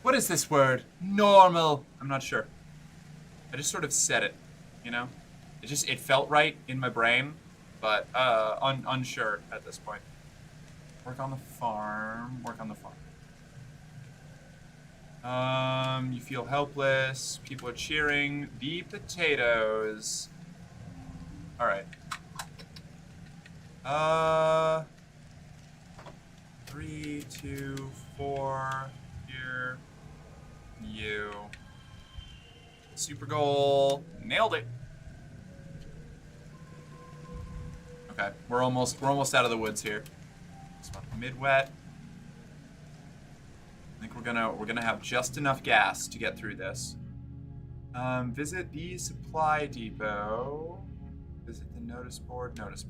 S1: What is this word? Normal. I'm not sure. I just sort of said it, you know? It felt right in my brain, but unsure at this point. Work on the farm. Work on the farm. You feel helpless. People are cheering. The potatoes. All right. 3, 2, 4. Here. You. Super goal. Nailed it. Okay, we're almost out of the woods here. It's about mid-wet. I think we're gonna have just enough gas to get through this. Visit the supply depot. Visit the notice board. Minus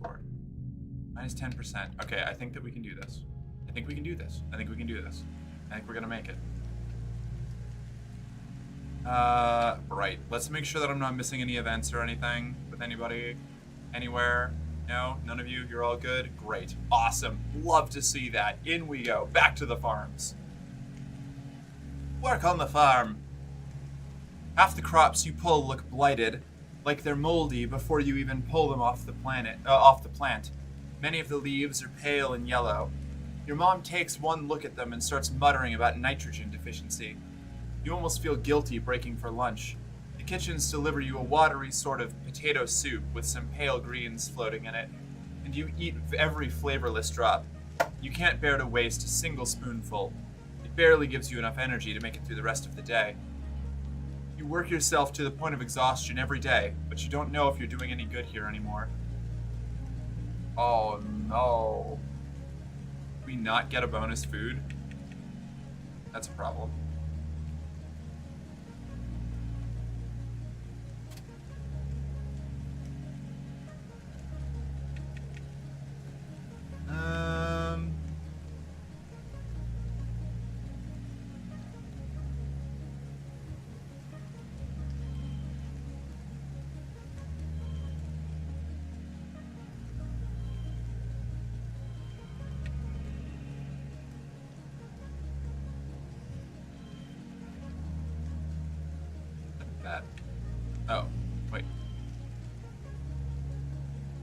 S1: 10%. Okay, I think that we can do this. I think we can do this. I think we're gonna make it. Right. Let's make sure that I'm not missing any events or anything with anybody, anywhere. No? None of you? You're all good? Great. Awesome. Love to see that. In we go. Back to the farms. Work on the farm. Half the crops you pull look blighted, like they're moldy before you even pull them off the plant. Many of the leaves are pale and yellow. Your mom takes one look at them and starts muttering about nitrogen deficiency. You almost feel guilty breaking for lunch. The kitchens deliver you a watery sort of potato soup with some pale greens floating in it, and you eat every flavorless drop. You can't bear to waste a single spoonful. It barely gives you enough energy to make it through the rest of the day. You work yourself to the point of exhaustion every day, but you don't know if you're doing any good here anymore. Oh no. Did we not get a bonus food? That's a problem. That. Oh, wait.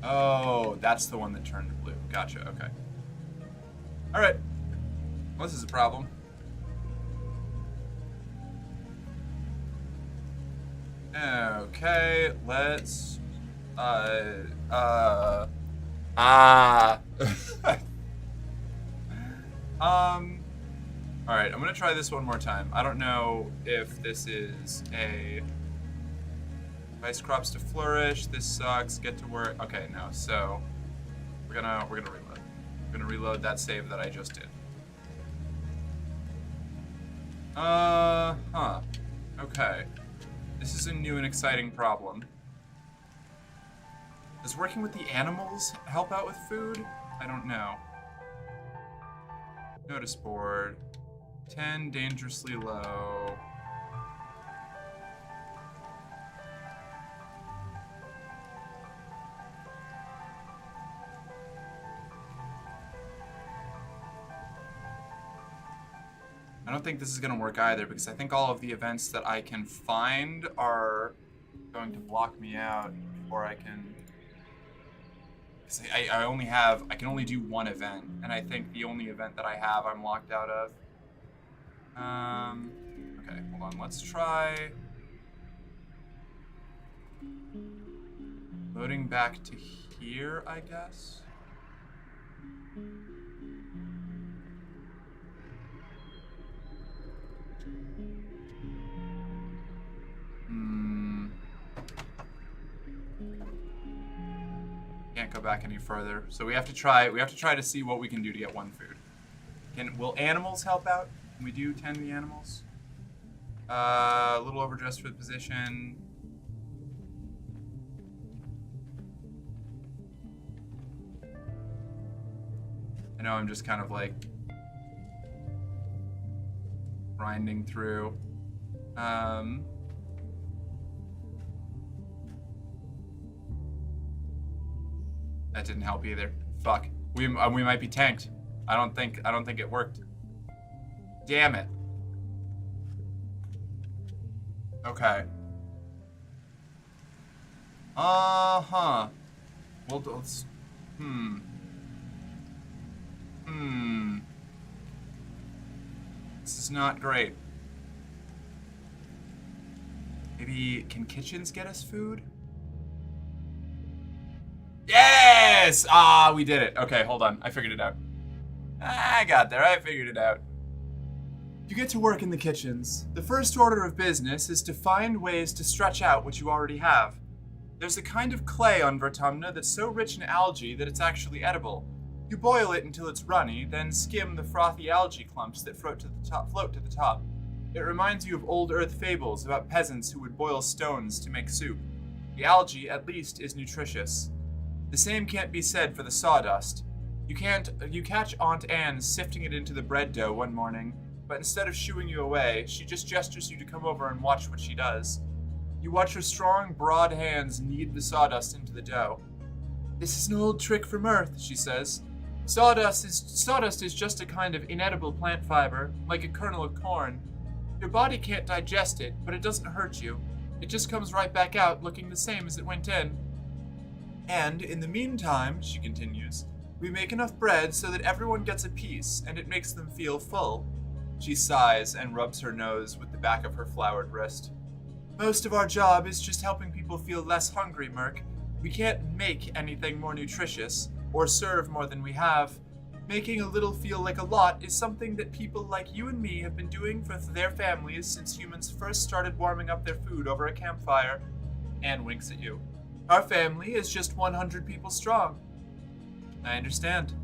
S1: Oh, that's the one that turned blue. Gotcha, okay. Alright. Well, this is a problem. Okay, let's...
S2: Alright, I'm gonna try this one more time. I don't know if this is a... Rice crops to flourish, this sucks, get to work. Okay, no, so... We're gonna reload. We're gonna reload that save that I just did. Okay. This is a new and exciting problem. Does working with the animals help out with food? I don't know. Notice board. 10, dangerously low. I don't think this is going to work either, because I think all of the events that I can find are going to block me out before I can... Because I can only do one event, and I think the only event that I have I'm locked out of. Okay, hold on, let's try... Loading back to here, I guess? Can't go back any further. So we have to try to see what we can do to get one food. Will animals help out? Can we do 10 the animals? A little overdressed for the position. I know I'm just kind of like grinding through. That didn't help either. Fuck. We might be tanked. I don't think it worked. Damn it. Okay. Well, let's... This is not great. Maybe, can kitchens get us food? Yes! Ah, we did it. Okay, hold on. I figured it out. I got there. I figured it out. You get to work in the kitchens. The first order of business is to find ways to stretch out what you already have. There's a kind of clay on Vertumna that's so rich in algae that it's actually edible. You boil it until it's runny, then skim the frothy algae clumps that float to the top. It reminds you of old Earth fables about peasants who would boil stones to make soup. The algae, at least, is nutritious. The same can't be said for the sawdust. You catch Aunt Anne sifting it into the bread dough one morning, but instead of shooing you away, she just gestures you to come over and watch what she does. You watch her strong, broad hands knead the sawdust into the dough. "This is an old trick from Earth," she says. Sawdust is just a kind of inedible plant fiber, like a kernel of corn. Your body can't digest it, but it doesn't hurt you. It just comes right back out looking the same as it went in. And, in the meantime, she continues, we make enough bread so that everyone gets a piece, and it makes them feel full. She sighs and rubs her nose with the back of her floured wrist. Most of our job is just helping people feel less hungry, Merc. We can't make anything more nutritious, or serve more than we have. Making a little feel like a lot is something that people like you and me have been doing for their families since humans first started warming up their food over a campfire. Anne winks at you. Our family is just 100 people strong. I understand.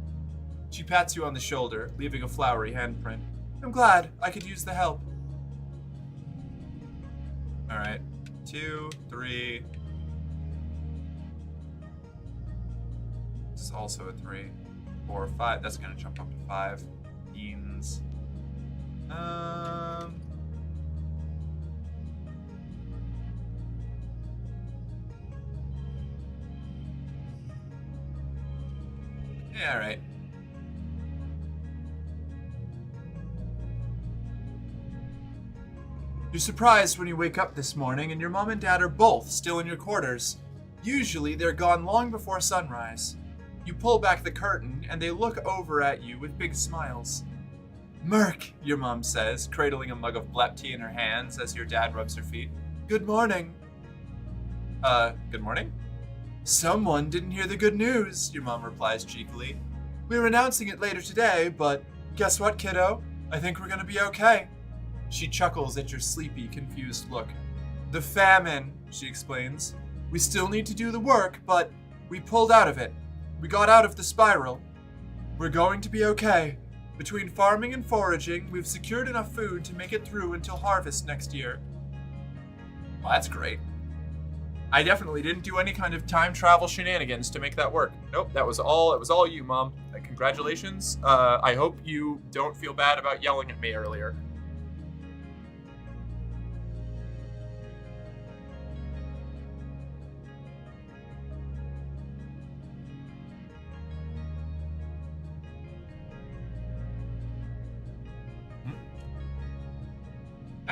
S2: She pats you on the shoulder, leaving a flowery handprint. I'm glad. I could use the help. Alright. 2, 3. This is also a 3. 4, 5. That's gonna jump up to 5. Beans. Yeah, alright. You're surprised when you wake up this morning and your mom and dad are both still in your quarters. Usually they're gone long before sunrise. You pull back the curtain and they look over at you with big smiles. Merc, your mom says, cradling a mug of blep tea in her hands as your dad rubs her feet. Good morning. Good morning? Someone didn't hear the good news, your mom replies cheekily. We're announcing it later today, but Guess what, kiddo? I think we're gonna be okay. She chuckles at your sleepy, confused look. The famine, she explains. We still need to do the work, but we pulled out of it. We got out of the spiral. We're going to be okay. Between farming and foraging, we've secured enough food to make it through until harvest next year.
S1: Well, that's great. I definitely didn't do any kind of time travel shenanigans to make that work. Nope, it was all you, Mom. Congratulations. I hope you don't feel bad about yelling at me earlier.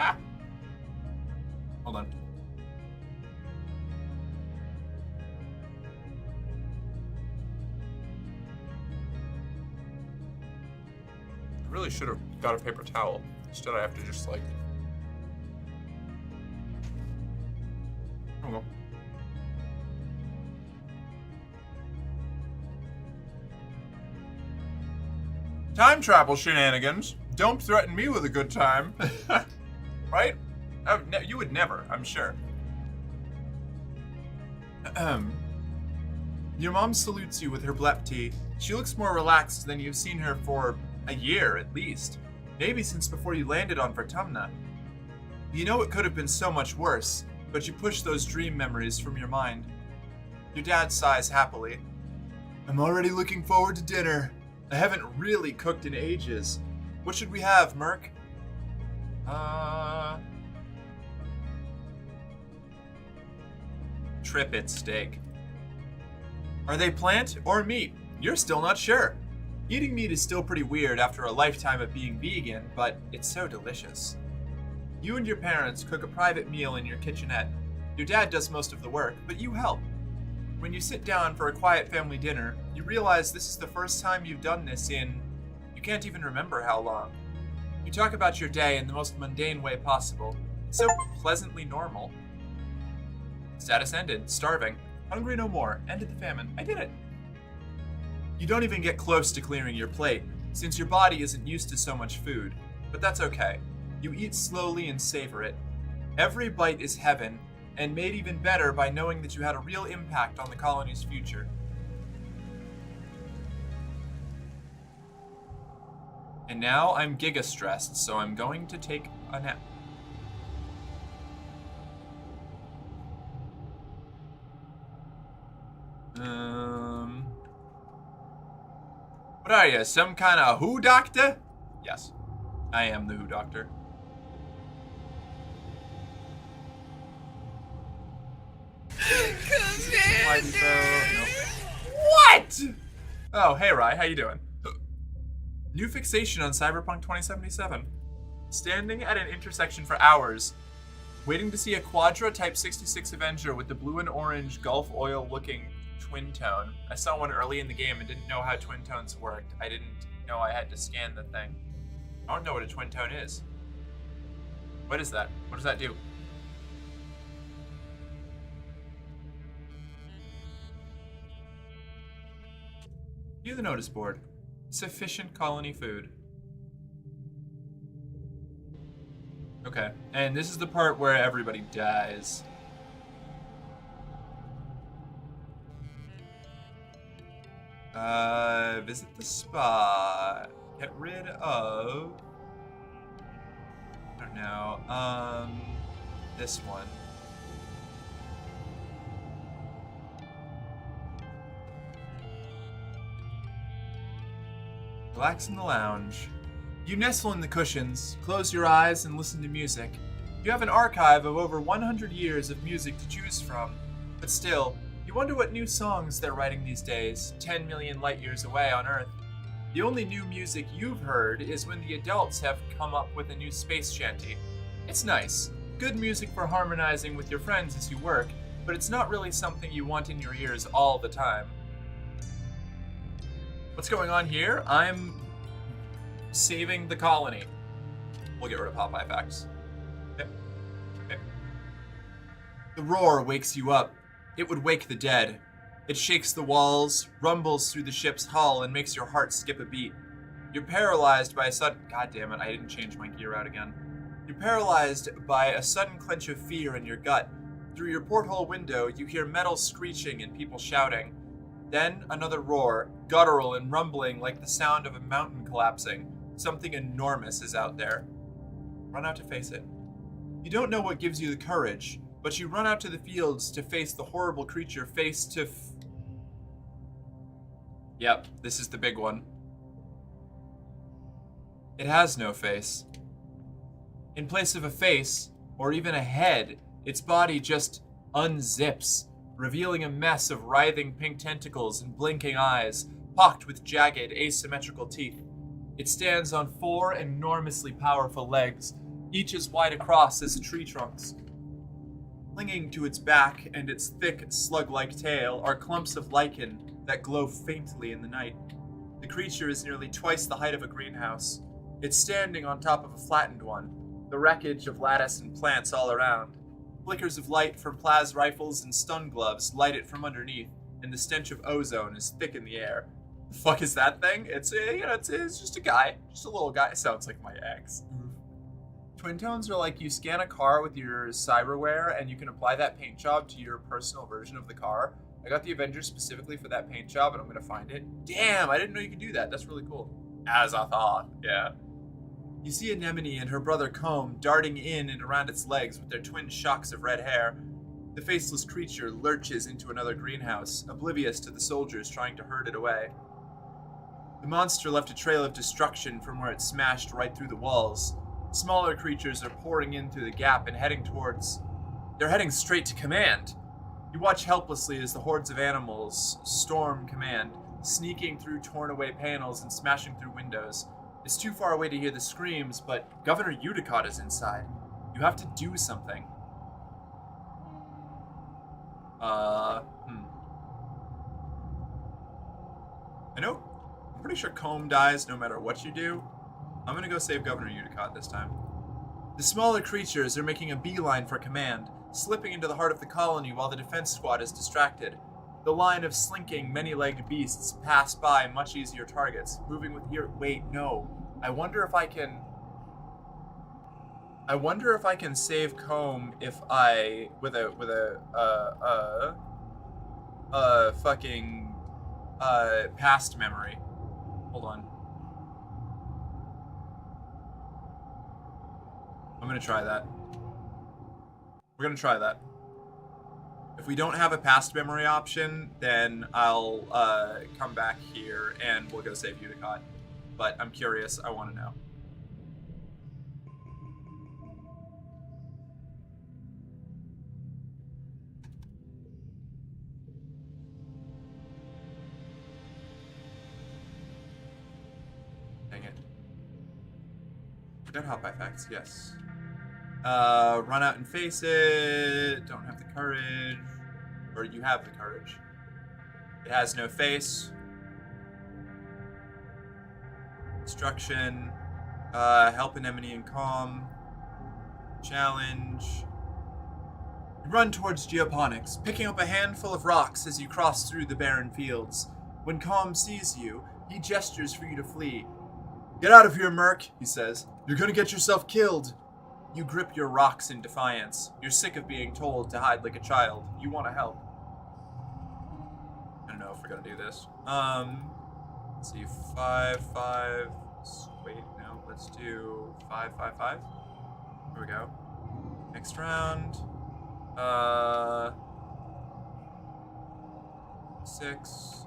S1: Ah! Hold on. I really should have got a paper towel. Instead, I have to just like. There we go. Time travel shenanigans. Don't threaten me with a good time. Right? You would never, I'm sure.
S2: Your mom salutes you with her blep tea. She looks more relaxed than you've seen her for a year at least. Maybe since before you landed on Vertumna. You know it could have been so much worse, but you push those dream memories from your mind. Your dad sighs happily. I'm already looking forward to dinner. I haven't really cooked in ages. What should we have, Merc?
S1: Trippet steak.
S2: Are they plant or meat? You're still not sure. Eating meat is still pretty weird after a lifetime of being vegan, but it's so delicious. You and your parents cook a private meal in your kitchenette. Your dad does most of the work, but you help. When you sit down for a quiet family dinner, you realize this is the first time you've done this in... you can't even remember how long. You talk about your day in the most mundane way possible. It's so pleasantly normal. Status ended. Starving. Hungry no more. Ended the famine. I did it. You don't even get close to clearing your plate, since your body isn't used to so much food. But that's okay. You eat slowly and savor it. Every bite is heaven, and made even better by knowing that you had a real impact on the colony's future. And now I'm giga-stressed, so I'm going to take a nap. What are you, some kind of who doctor? Yes, I am the who doctor. What? Oh, hey Rye, how you doing? New fixation on Cyberpunk 2077. Standing at an intersection for hours, waiting to see a Quadra Type 66 Avenger with the blue and orange Gulf oil looking twin tone. I saw one early in the game and didn't know how twin tones worked. I didn't know I had to scan the thing. I don't know what a twin tone is. What is that? What does that do? View the notice board. Sufficient colony food. Okay, and this is the part where everybody dies. Visit the spot. Get rid of... I don't know, this one. Relax in the lounge. You nestle in the cushions, close your eyes, and listen to music. You have an archive of over 100 years of music to choose from, but still, you wonder what new songs they're writing these days, 10 million light years away on Earth. The only new music you've heard is when the adults have come up with a new space shanty. It's nice, good music for harmonizing with your friends as you work, but it's not really something you want in your ears all the time. What's going on here? I'm saving the colony. We'll get rid of Popeye facts. Yep. Okay. The roar wakes you up. It would wake the dead. It shakes the walls, rumbles through the ship's hull, and makes your heart skip a beat. You're paralyzed by a sudden... God damn it, I didn't change my gear out again. You're paralyzed by a sudden clench of fear in your gut. Through your porthole window, you hear metal screeching and people shouting. Then another roar, guttural and rumbling like the sound of a mountain collapsing. Something enormous is out there. Run out to face it. You don't know what gives you the courage, but you run out to the fields to face the horrible creature face to... Yep, this is the big one. It has no face. In place of a face, or even a head, its body just unzips, revealing a mess of writhing pink tentacles and blinking eyes, pocked with jagged, asymmetrical teeth. It stands on 4 enormously powerful legs, each as wide across as tree trunks. Clinging to its back and its thick, slug-like tail are clumps of lichen that glow faintly in the night. The creature is nearly twice the height of a greenhouse. It's standing on top of a flattened one, the wreckage of lattice and plants all around. Flickers of light from plas rifles and stun gloves light it from underneath, and the stench of ozone is thick in the air. The fuck is that thing? It's just a guy. Just a little guy. It sounds like my ex. Twin tones are like you scan a car with your cyberware and you can apply that paint job to your personal version of the car. I got the Avengers specifically for that paint job and I'm gonna find it. Damn, I didn't know you could do that. That's really cool. As I thought, yeah. You see Anemone and her brother Comb darting in and around its legs with their twin shocks of red hair. The faceless creature lurches into another greenhouse, oblivious to the soldiers trying to herd it away. The monster left a trail of destruction from where it smashed right through the walls. Smaller creatures are pouring in through the gap and they're heading straight to command. You watch helplessly as the hordes of animals storm command, sneaking through torn away panels and smashing through windows. It's too far away to hear the screams, but Governor Udicott is inside. You have to do something. I'm pretty sure Comb dies no matter what you do. I'm gonna go save Governor Udicott this time. The smaller creatures are making a beeline for command, slipping into the heart of the colony while the defense squad is distracted. The line of slinking, many-legged beasts pass by much easier targets, moving with wait, no. I wonder if I can save Comb with fucking past memory. Hold on. I'm gonna try that. We're gonna try that. If we don't have a past memory option, then I'll come back here and we'll go save Udicott. But I'm curious, I want to know. Dang it. Good hop effects, yes. Run out and face it. Don't have the courage. Or you have the courage. It has no face. Destruction. Help Anemone and Calm. Challenge. You run towards Geoponics, picking up a handful of rocks as you cross through the barren fields. When Calm sees you, he gestures for you to flee. "Get out of here, Merc," he says. "You're gonna get yourself killed." You grip your rocks in defiance. You're sick of being told to hide like a child. You want to help. I don't know if we're gonna do this. Let's see, 5, 5. Wait, no, let's do 5, 5, 5. Here we go. Next round. 6.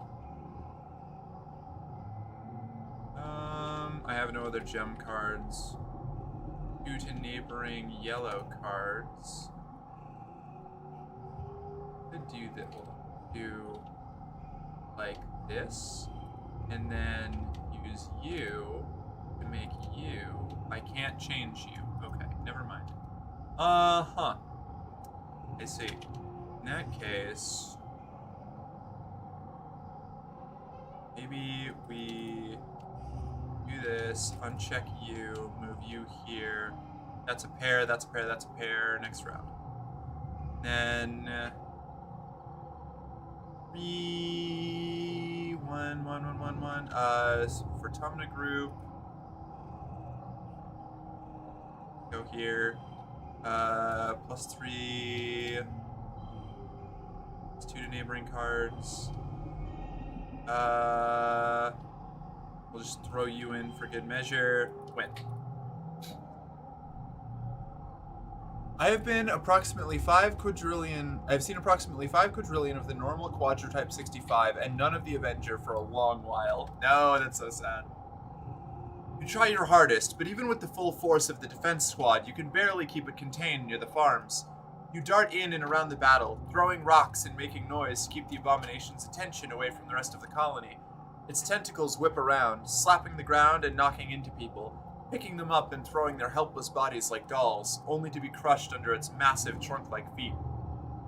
S2: I have no other gem cards. 2 to neighboring yellow cards. Could do that. Hold on. Do like this, and then use you to make you. I can't change you. Okay, never mind. I see. In that case, maybe we do this, uncheck you, move you here. That's a pair, that's a pair, that's a pair. Next round. Then 3, 1, 1. For Tumna group, go here. +3. +2 to neighboring cards. We'll just throw you in for good measure. Win. I've seen approximately 5 quadrillion of the normal Quadra-type 65 and none of the Avenger for a long while. No, that's so sad. You try your hardest, but even with the full force of the defense squad, you can barely keep it contained near the farms. You dart in and around the battle, throwing rocks and making noise to keep the abomination's attention away from the rest of the colony. Its tentacles whip around, slapping the ground and knocking into people, picking them up and throwing their helpless bodies like dolls, only to be crushed under its massive trunk-like feet.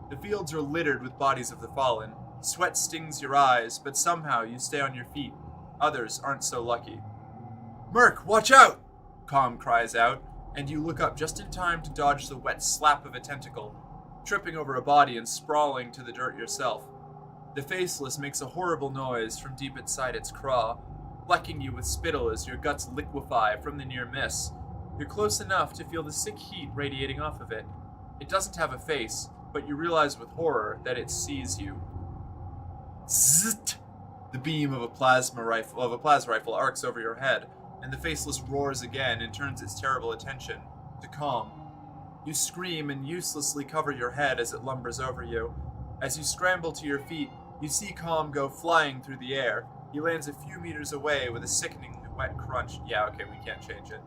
S2: The fields are littered with bodies of the fallen. Sweat stings your eyes, but somehow you stay on your feet. Others aren't so lucky. "Merc, watch out!" Calm cries out, and you look up just in time to dodge the wet slap of a tentacle, tripping over a body and sprawling to the dirt yourself. The Faceless makes a horrible noise from deep inside its craw, flecking you with spittle as your guts liquefy from the near miss. You're close enough to feel the sick heat radiating off of it. It doesn't have a face, but you realize with horror that it sees you. Zzzt! The beam of a plasma rifle arcs over your head, and the Faceless roars again and turns its terrible attention to Calm. You scream and uselessly cover your head as it lumbers over you. As you scramble to your feet, you see Calm go flying through the air. He lands a few meters away with a sickeningly wet crunch. Yeah, okay, we can't change it.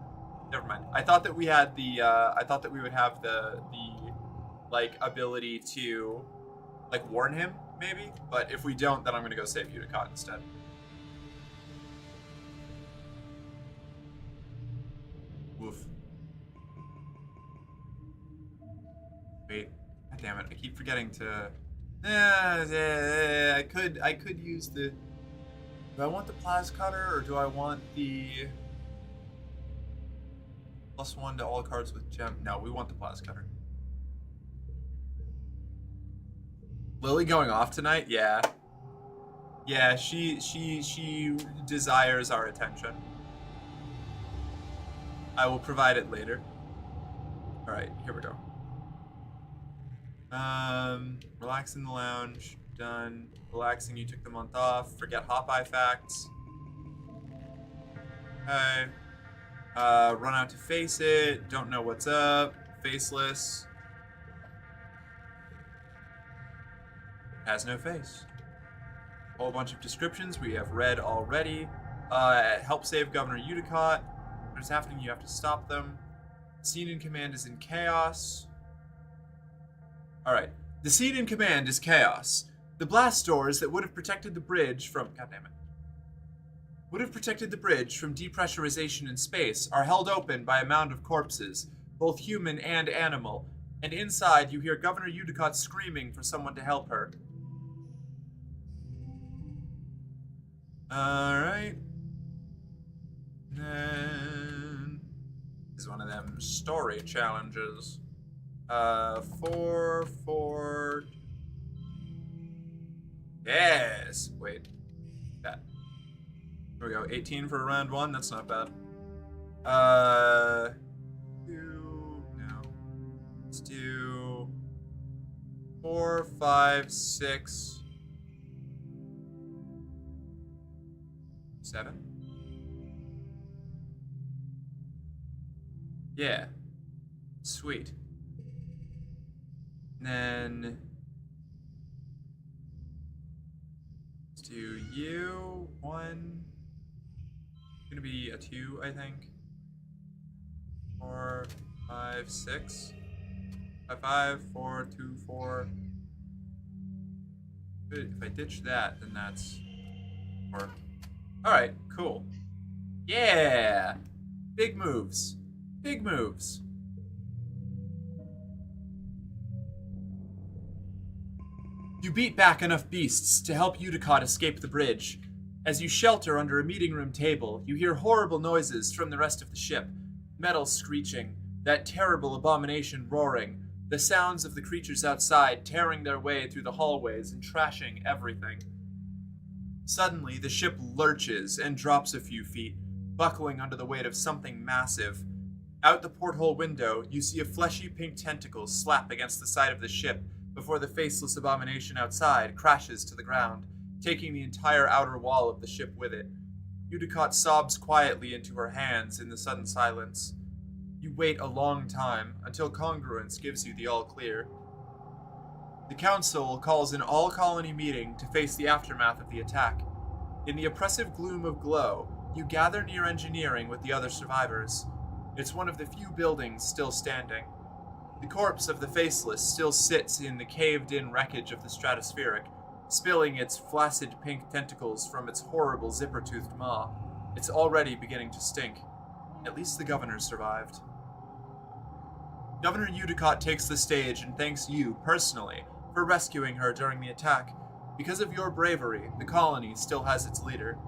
S2: Never mind. I thought that we had the, I thought that we would have the, like, ability to, like, warn him, maybe? But if we don't, then I'm gonna go save Unicott instead. Woof. Wait. God damn it, I keep forgetting to... I could use the... Do I want the Plas Cutter, or do I want the... +1 to all cards with gem? No, we want the Plas Cutter. Lily going off tonight? Yeah. Yeah, she desires our attention. I will provide it later. Alright, here we go. Relax in the lounge. Done. Relaxing, you took the month off. Forget Hop-Eye facts. Okay. Run out to face it. Don't know what's up. Faceless. Has no face. Whole bunch of descriptions we have read already. Help save Governor Unicott. What's happening? You have to stop them. Scene in command is in chaos. Alright. The scene in command is chaos. The blast doors that would have protected the bridge from... goddammit. Would have protected the bridge from depressurization in space are held open by a mound of corpses, both human and animal, and inside you hear Governor Unicott screaming for someone to help her. Alright. Then... this is one of them story challenges. 4... Yes! Wait. That. Here we go. 18 for round 1. That's not bad. 2... no. Let's do... 4, 5, 6... 7? Yeah. Sweet. And then... let's do you. 1. It's gonna be a 2, I think. 4, 5, 6. 5, 4, 2, 4. Good. If I ditch that, then that's 4. Alright, cool. Yeah! Big moves. Big moves. You beat back enough beasts to help Unicott escape the bridge. As you shelter under a meeting room table, you hear horrible noises from the rest of the ship. Metal screeching, that terrible abomination roaring, the sounds of the creatures outside tearing their way through the hallways and trashing everything. Suddenly, the ship lurches and drops a few feet, buckling under the weight of something massive. Out the porthole window, you see a fleshy pink tentacle slap against the side of the ship before the faceless abomination outside crashes to the ground, taking the entire outer wall of the ship with it. Udicott sobs quietly into her hands in the sudden silence. You wait a long time until congruence gives you the all clear. The council calls an all-colony meeting to face the aftermath of the attack. In the oppressive gloom of glow, you gather near engineering with the other survivors. It's one of the few buildings still standing. The corpse of the Faceless still sits in the caved-in wreckage of the stratospheric, spilling its flaccid pink tentacles from its horrible zipper-toothed maw. It's already beginning to stink. At least the governor survived. Governor Udicott takes the stage and thanks you, personally, for rescuing her during the attack. Because of your bravery, the colony still has its leader.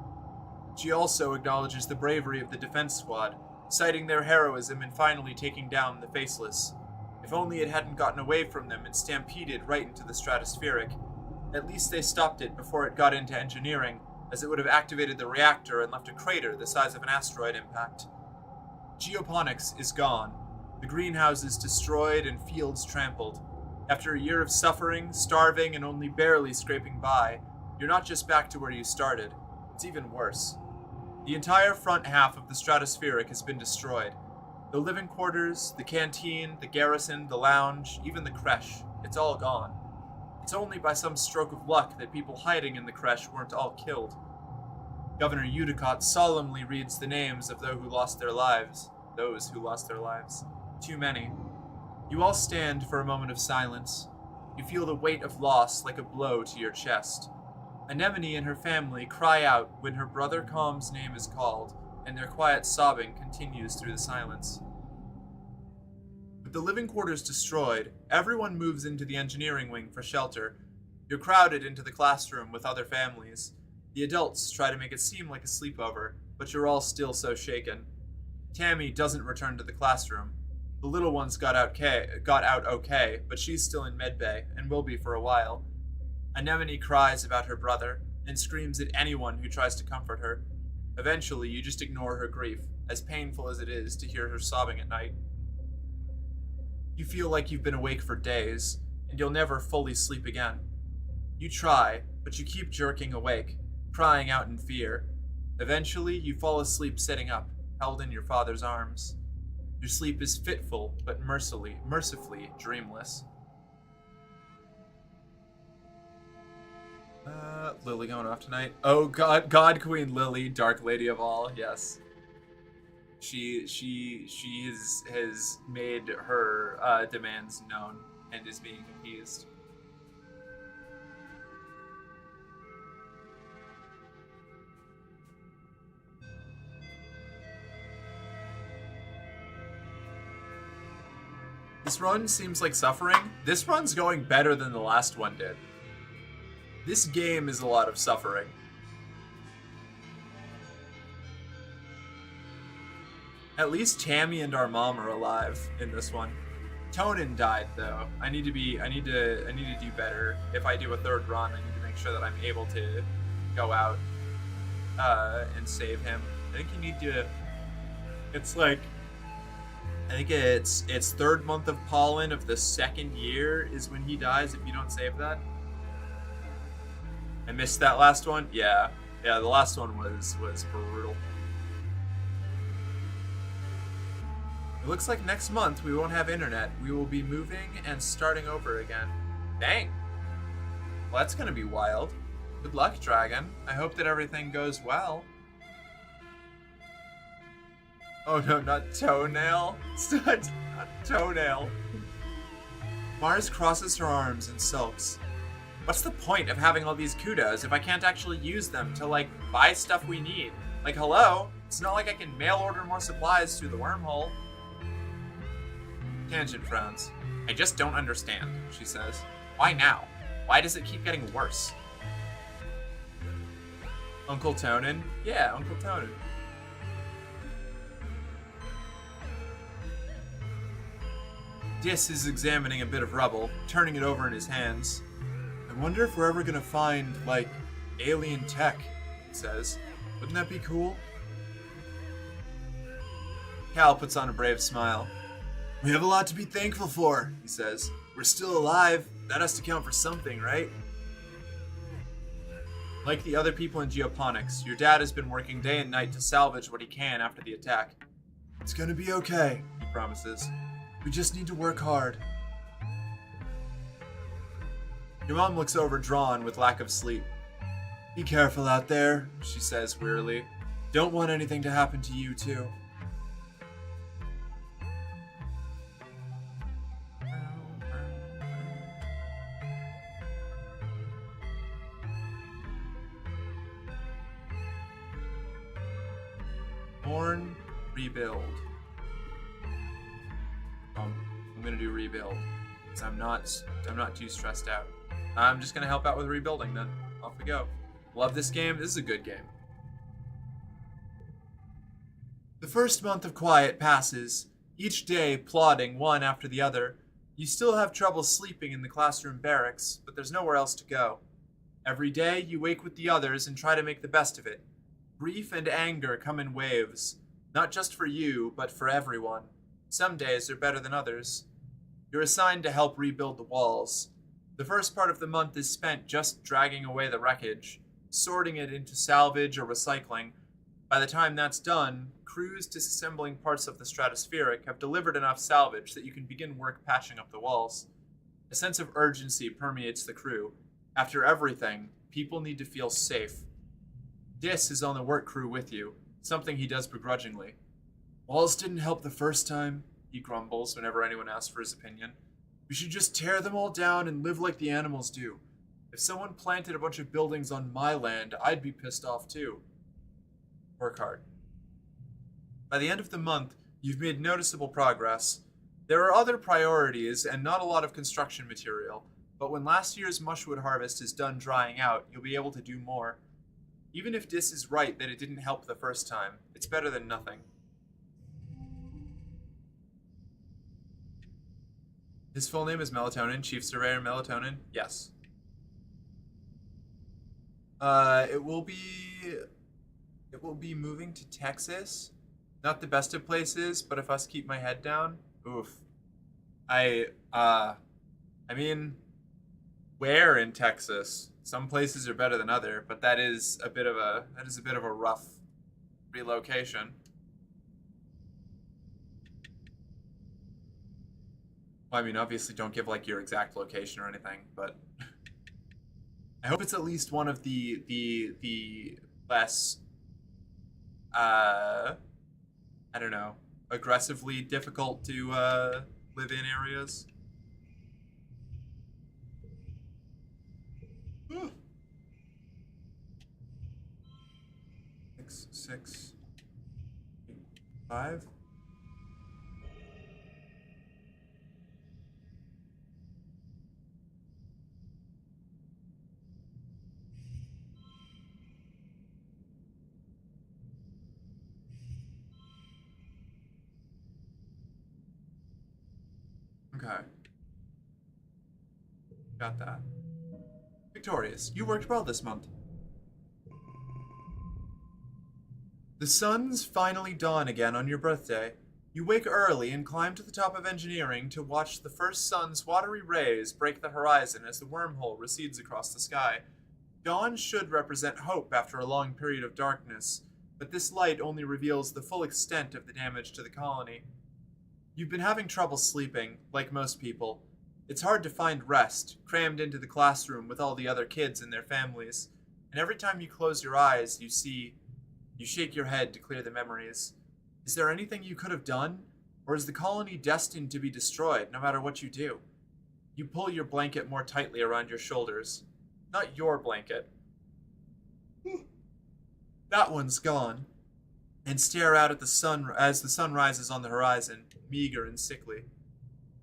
S2: She also acknowledges the bravery of the defense squad, citing their heroism in finally taking down the Faceless. If only it hadn't gotten away from them and stampeded right into the stratospheric. At least they stopped it before it got into engineering, as it would have activated the reactor and left a crater the size of an asteroid impact. Geoponics is gone, the greenhouses destroyed and fields trampled. After a year of suffering, starving, and only barely scraping by, you're not just back to where you started. It's even worse. The entire front half of the stratospheric has been destroyed. The living quarters, the canteen, the garrison, the lounge, even the creche, it's all gone. It's only by some stroke of luck that people hiding in the creche weren't all killed. Governor Udicott solemnly reads the names of those who lost their lives. Too many. You all stand for a moment of silence. You feel the weight of loss like a blow to your chest. Anemone and her family cry out when her brother Calm's name is called, and their quiet sobbing continues through the silence. With the living quarters destroyed, everyone moves into the engineering wing for shelter. You're crowded into the classroom with other families. The adults try to make it seem like a sleepover, but you're all still so shaken. Tammy doesn't return to the classroom. The little ones got out okay, but she's still in medbay and will be for a while. Anemone cries about her brother and screams at anyone who tries to comfort her. Eventually, you just ignore her grief, as painful as it is to hear her sobbing at night. You feel like you've been awake for days, and you'll never fully sleep again. You try, but you keep jerking awake, crying out in fear. Eventually, you fall asleep sitting up, held in your father's arms. Your sleep is fitful, but mercifully dreamless. Lily going off tonight. Oh, God Queen Lily, Dark Lady of all, yes. She has made her demands known and is being appeased. This run seems like suffering. This run's going better than the last one did. This game is a lot of suffering. At least Tammy and our mom are alive in this one. Tonin died though. I need to do better. If I do a third run, I need to make sure that I'm able to go out and save him. I think you need to. It's like, I think it's third month of pollen of the second year is when he dies if you don't save that. I missed that last one. Yeah, the last one was brutal. It looks like next month we won't have internet. We will be moving and starting over again. Dang. Well, that's gonna be wild. Good luck, Dragon. I hope that everything goes well. Oh no, not Toenail. Not Toenail. Mars crosses her arms and sulks. What's the point of having all these kudos if I can't actually use them to, like, buy stuff we need? Like, hello? It's not like I can mail order more supplies through the wormhole. Tangent frowns. I just don't understand, she says. Why now? Why does it keep getting worse? Uncle Tonin? Yeah, Uncle Tonin. Dis is examining a bit of rubble, turning it over in his hands. I wonder if we're ever gonna find, like, alien tech, he says. Wouldn't that be cool? Cal puts on a brave smile. We have a lot to be thankful for, he says. We're still alive. That has to count for something, right? Like the other people in geoponics, your dad has been working day and night to salvage what he can after the attack. It's gonna be okay, he promises. We just need to work hard. Your mom looks overdrawn with lack of sleep. Be careful out there, she says wearily. Don't want anything to happen to you, too. Born, rebuild. I'm gonna do rebuild. Because I'm not too stressed out. I'm just gonna help out with rebuilding then. Off we go. Love this game. This is a good game. The first month of quiet passes, each day plodding one after the other. You still have trouble sleeping in the classroom barracks, but there's nowhere else to go. Every day you wake with the others and try to make the best of it. Grief and anger come in waves, not just for you, but for everyone. Some days are better than others. You're assigned to help rebuild the walls. The first part of the month is spent just dragging away the wreckage, sorting it into salvage or recycling. By the time that's done, crews disassembling parts of the stratospheric have delivered enough salvage that you can begin work patching up the walls. A sense of urgency permeates the crew. After everything, people need to feel safe. Dis is on the work crew with you, something he does begrudgingly. Walls didn't help the first time, he grumbles whenever anyone asks for his opinion. We should just tear them all down and live like the animals do. If someone planted a bunch of buildings on my land, I'd be pissed off too. Work hard. By the end of the month, you've made noticeable progress. There are other priorities and not a lot of construction material, but when last year's mushwood harvest is done drying out, you'll be able to do more. Even if Dis is right that it didn't help the first time, it's better than nothing. His full name is Melatonin, Chief Surveyor Melatonin? Yes. It will be moving to Texas. Not the best of places, but if I keep my head down, oof. I mean, where in Texas? Some places are better than other, but that is a bit of a rough relocation. Well, I mean, obviously don't give like your exact location or anything, but I hope it's at least one of the less I don't know, aggressively difficult to live in areas. 6, 8, 5. Okay. Got that. Victorious, you worked well this month. The sun's finally dawn again on your birthday. You wake early and climb to the top of engineering to watch the first sun's watery rays break the horizon as the wormhole recedes across the sky. Dawn should represent hope after a long period of darkness, but this light only reveals the full extent of the damage to the colony. You've been having trouble sleeping, like most people. It's hard to find rest, crammed into the classroom with all the other kids and their families. And every time you close your eyes, you shake your head to clear the memories. Is there anything you could have done? Or is the colony destined to be destroyed, no matter what you do? You pull your blanket more tightly around your shoulders. Not your blanket. That one's gone. And stare out at the sun as the sun rises on the horizon, meager and sickly.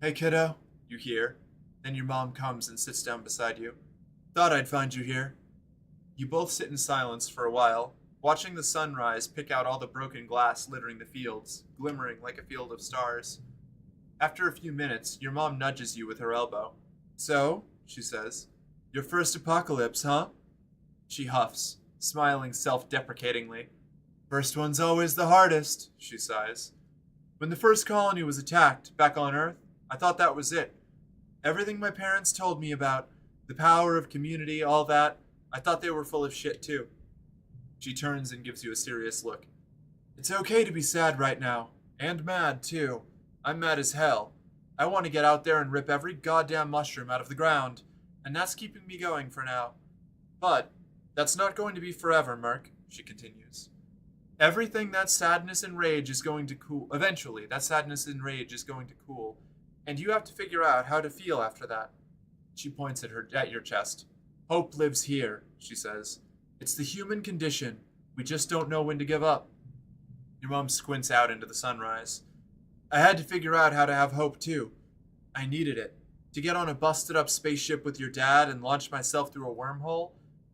S2: Hey kiddo, you hear. Then your mom comes and sits down beside you. Thought I'd find you here. You both sit in silence for a while, watching the sunrise pick out all the broken glass littering the fields, glimmering like a field of stars. After a few minutes, your mom nudges you with her elbow. So, she says, your first apocalypse, huh? She huffs, smiling self-deprecatingly. First one's always the hardest, she sighs. When the first colony was attacked, back on Earth, I thought that was it. Everything my parents told me about, the power of community, all that, I thought they were full of shit too. She turns and gives you a serious look. It's okay to be sad right now. And mad, too. I'm mad as hell. I want to get out there and rip every goddamn mushroom out of the ground, and that's keeping me going for now. But that's not going to be forever, Merc, she continues. Everything that sadness and rage is going to cool. Eventually, that sadness and rage is going to cool, and you have to figure out how to feel after that. She points at your chest. Hope lives here, she says. It's the human condition. We just don't know when to give up. Your mom squints out into the sunrise. I had to figure out how to have hope too. I needed it. To get on a busted up spaceship with your dad and launch myself through a wormhole?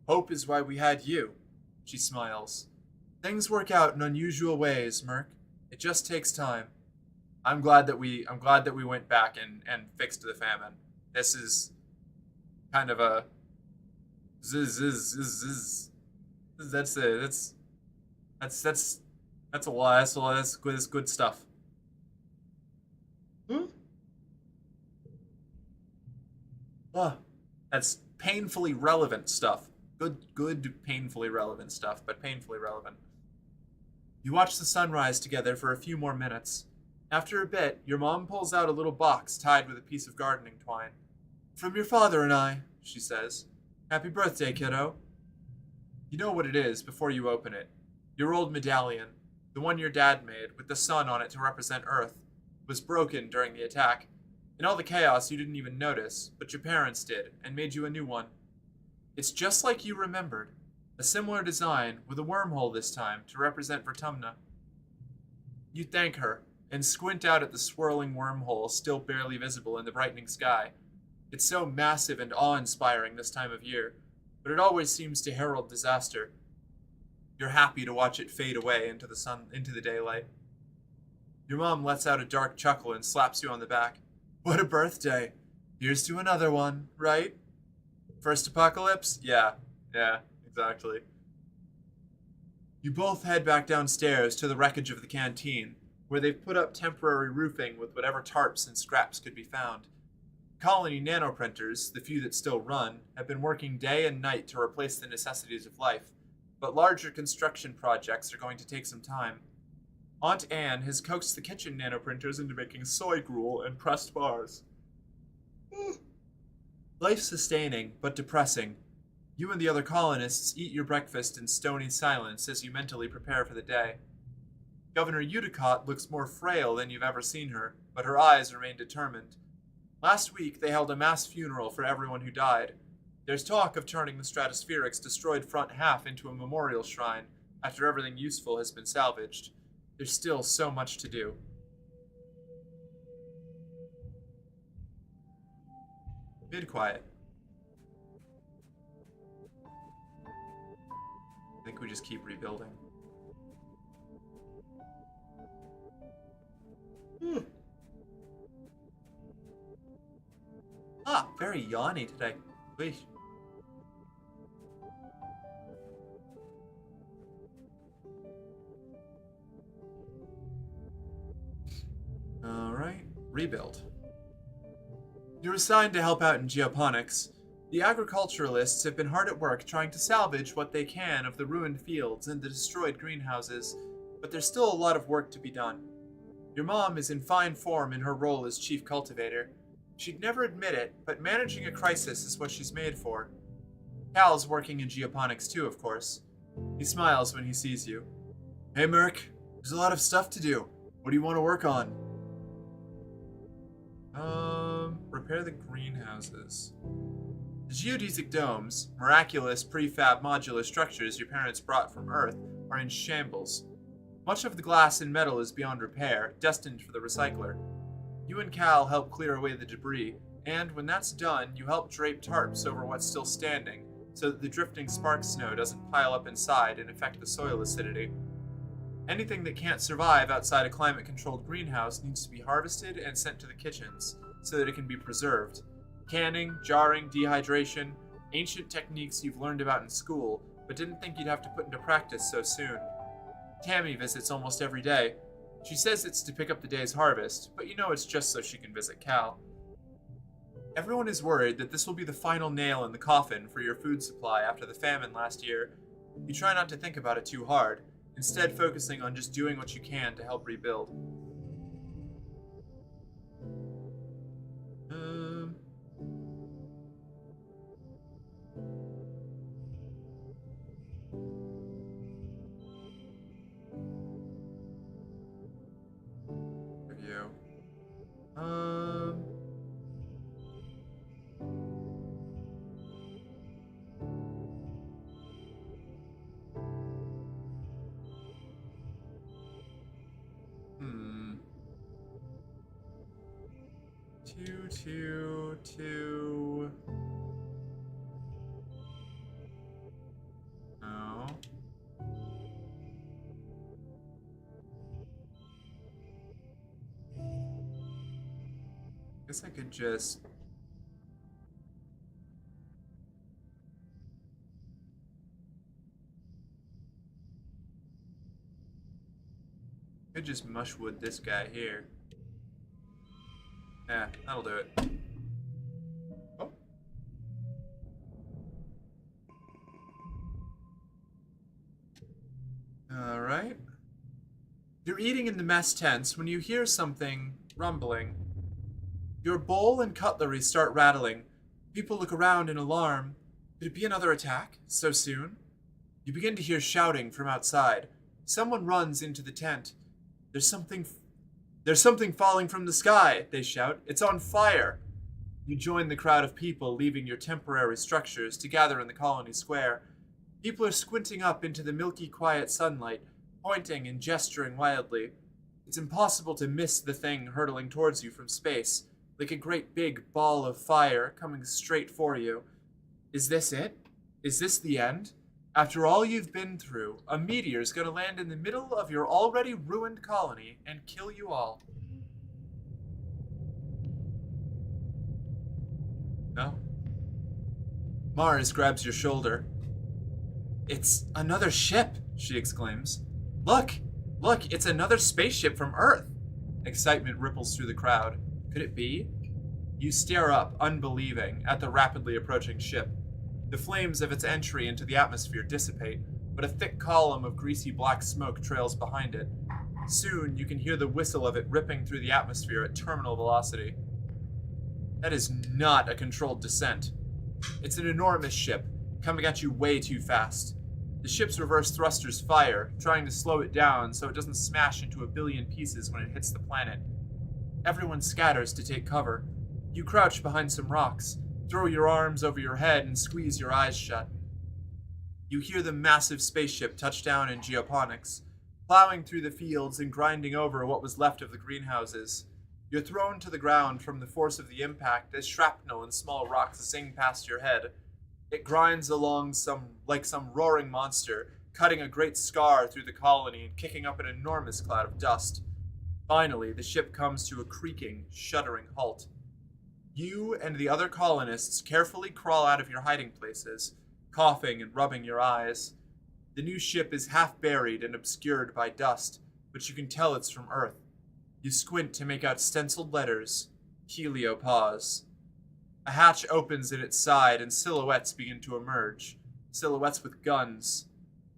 S2: Hope is why we had you. She smiles. Things work out in unusual ways, Merc. It just takes time. I'm glad that we went back and fixed the famine. This is kind of a that's a lot. That's good stuff. That's painfully relevant stuff. Good, painfully relevant stuff, but painfully relevant. You watch the sunrise together for a few more minutes. After a bit, your mom pulls out a little box tied with a piece of gardening twine. From your father and I, she says. Happy birthday, kiddo. You know what it is before you open it. Your old medallion, the one your dad made, with the sun on it to represent Earth, was broken during the attack. In all the chaos, you didn't even notice, but your parents did, and made you a new one. It's just like you remembered. A similar design, with a wormhole this time, to represent Vertumna. You thank her, and squint out at the swirling wormhole still barely visible in the brightening sky. It's so massive and awe-inspiring this time of year, but it always seems to herald disaster. You're happy to watch it fade away into the daylight. Your mom lets out a dark chuckle and slaps you on the back. What a birthday. Here's to another one, right? First apocalypse? Yeah, exactly. You both head back downstairs to the wreckage of the canteen, where they've put up temporary roofing with whatever tarps and scraps could be found. Colony nanoprinters, the few that still run, have been working day and night to replace the necessities of life, but larger construction projects are going to take some time. Aunt Anne has coaxed the kitchen nanoprinters into making soy gruel and pressed bars. Life's sustaining, but depressing. You and the other colonists eat your breakfast in stony silence as you mentally prepare for the day. Governor Udicott looks more frail than you've ever seen her, but her eyes remain determined. Last week, they held a mass funeral for everyone who died. There's talk of turning the Stratospheric's destroyed front half into a memorial shrine after everything useful has been salvaged. There's still so much to do. Mid-quiet. I think we just keep rebuilding. Very yawny today. Wait. Alright, rebuild. You're assigned to help out in geoponics. The agriculturalists have been hard at work trying to salvage what they can of the ruined fields and the destroyed greenhouses, but there's still a lot of work to be done. Your mom is in fine form in her role as chief cultivator. She'd never admit it, but managing a crisis is what she's made for. Cal's working in geoponics too, of course. He smiles when he sees you. Hey, Merc, there's a lot of stuff to do. What do you want to work on? Repair the greenhouses. The geodesic domes, miraculous prefab modular structures your parents brought from Earth, are in shambles. Much of the glass and metal is beyond repair, destined for the recycler. You and Cal help clear away the debris, and when that's done, you help drape tarps over what's still standing, so that the drifting spark snow doesn't pile up inside and affect the soil acidity. Anything that can't survive outside a climate-controlled greenhouse needs to be harvested and sent to the kitchens, so that it can be preserved. Canning, jarring, dehydration, Ancient techniques you've learned about in school, but didn't think you'd have to put into practice so soon. Tammy visits almost every day. She says it's to pick up the day's harvest, but you know it's just so she can visit Cal. Everyone is worried that this will be the final nail in the coffin for your food supply after the famine last year. You try not to think about it too hard, instead focusing on just doing what you can to help rebuild. Review. Two. No. Guess I could just... mushwood this guy here. Yeah, that'll do it. Oh. Alright. You're eating in the mess tents when you hear something rumbling. Your bowl and cutlery start rattling. People look around in alarm. Could it be another attack? So soon? You begin to hear shouting from outside. Someone runs into the tent. There's something falling from the sky, they shout. It's on fire. You join the crowd of people leaving your temporary structures to gather in the colony square. People are squinting up into the milky, quiet sunlight, pointing and gesturing wildly. It's impossible to miss the thing hurtling towards you from space, like a great big ball of fire coming straight for you. Is this it? Is this the end? After all you've been through, a meteor's gonna land in the middle of your already ruined colony and kill you all. No? Mars grabs your shoulder. It's another ship, she exclaims. Look, it's another spaceship from Earth. Excitement ripples through the crowd. Could it be? You stare up, unbelieving, at the rapidly approaching ship. The flames of its entry into the atmosphere dissipate, but a thick column of greasy black smoke trails behind it. Soon, you can hear the whistle of it ripping through the atmosphere at terminal velocity. That is not a controlled descent. It's an enormous ship, coming at you way too fast. The ship's reverse thrusters fire, trying to slow it down so it doesn't smash into a billion pieces when it hits the planet. Everyone scatters to take cover. You crouch behind some rocks, throw your arms over your head, and squeeze your eyes shut. You hear the massive spaceship touch down in geoponics, plowing through the fields and grinding over what was left of the greenhouses. You're thrown to the ground from the force of the impact as shrapnel and small rocks zing past your head. It grinds along like some roaring monster, cutting a great scar through the colony and kicking up an enormous cloud of dust. Finally, the ship comes to a creaking, shuddering halt. You and the other colonists carefully crawl out of your hiding places, coughing and rubbing your eyes. The new ship is half buried and obscured by dust, but you can tell it's from Earth. You squint to make out stenciled letters, Heliopause. A hatch opens at its side and silhouettes begin to emerge, silhouettes with guns.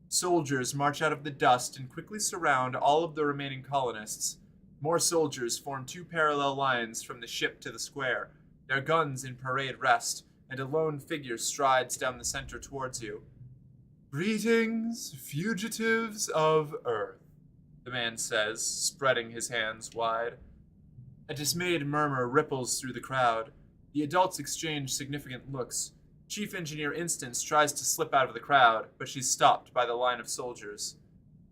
S2: Soldiers march out of the dust and quickly surround all of the remaining colonists. More soldiers form two parallel lines from the ship to the square, their guns in parade rest, and a lone figure strides down the center towards you. Greetings, fugitives of Earth, the man says, spreading his hands wide. A dismayed murmur ripples through the crowd. The adults exchange significant looks. Chief Engineer Instance tries to slip out of the crowd, but she's stopped by the line of soldiers.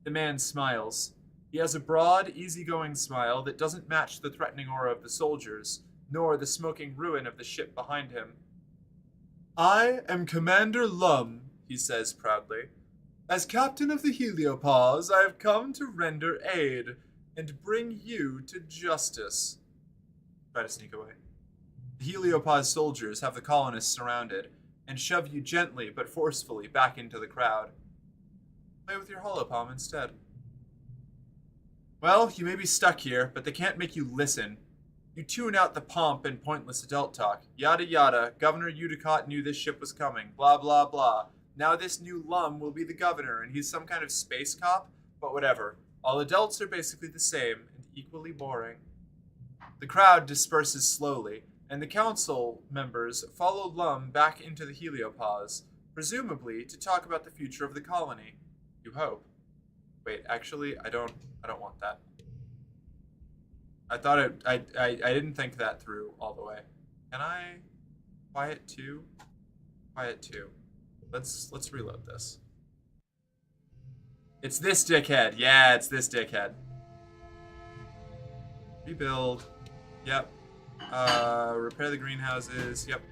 S2: The man smiles. He has a broad, easygoing smile that doesn't match the threatening aura of the soldiers, nor the smoking ruin of the ship behind him. I am Commander Lum, he says proudly. As captain of the Heliopause, I have come to render aid and bring you to justice. Try to sneak away. The Heliopause soldiers have the colonists surrounded. and shove you gently but forcefully back into the crowd. Play with your holopalm instead. Well, you may be stuck here, but they can't make you listen. You tune out the pomp and pointless adult talk. Yada yada, Governor Udicott knew this ship was coming. Blah blah blah. Now this new Lum will be the governor, and he's some kind of space cop, but whatever. All adults are basically the same, and equally boring. The crowd disperses slowly, and the council members follow Lum back into the heliopause, presumably to talk about the future of the colony. You hope. Wait, actually, I don't want that. I thought I didn't think that through all the way. Can I quiet 2? Quiet 2. Let's reload this. It's this dickhead. Yeah, it's this dickhead. Rebuild. Yep. Repair the greenhouses. Yep.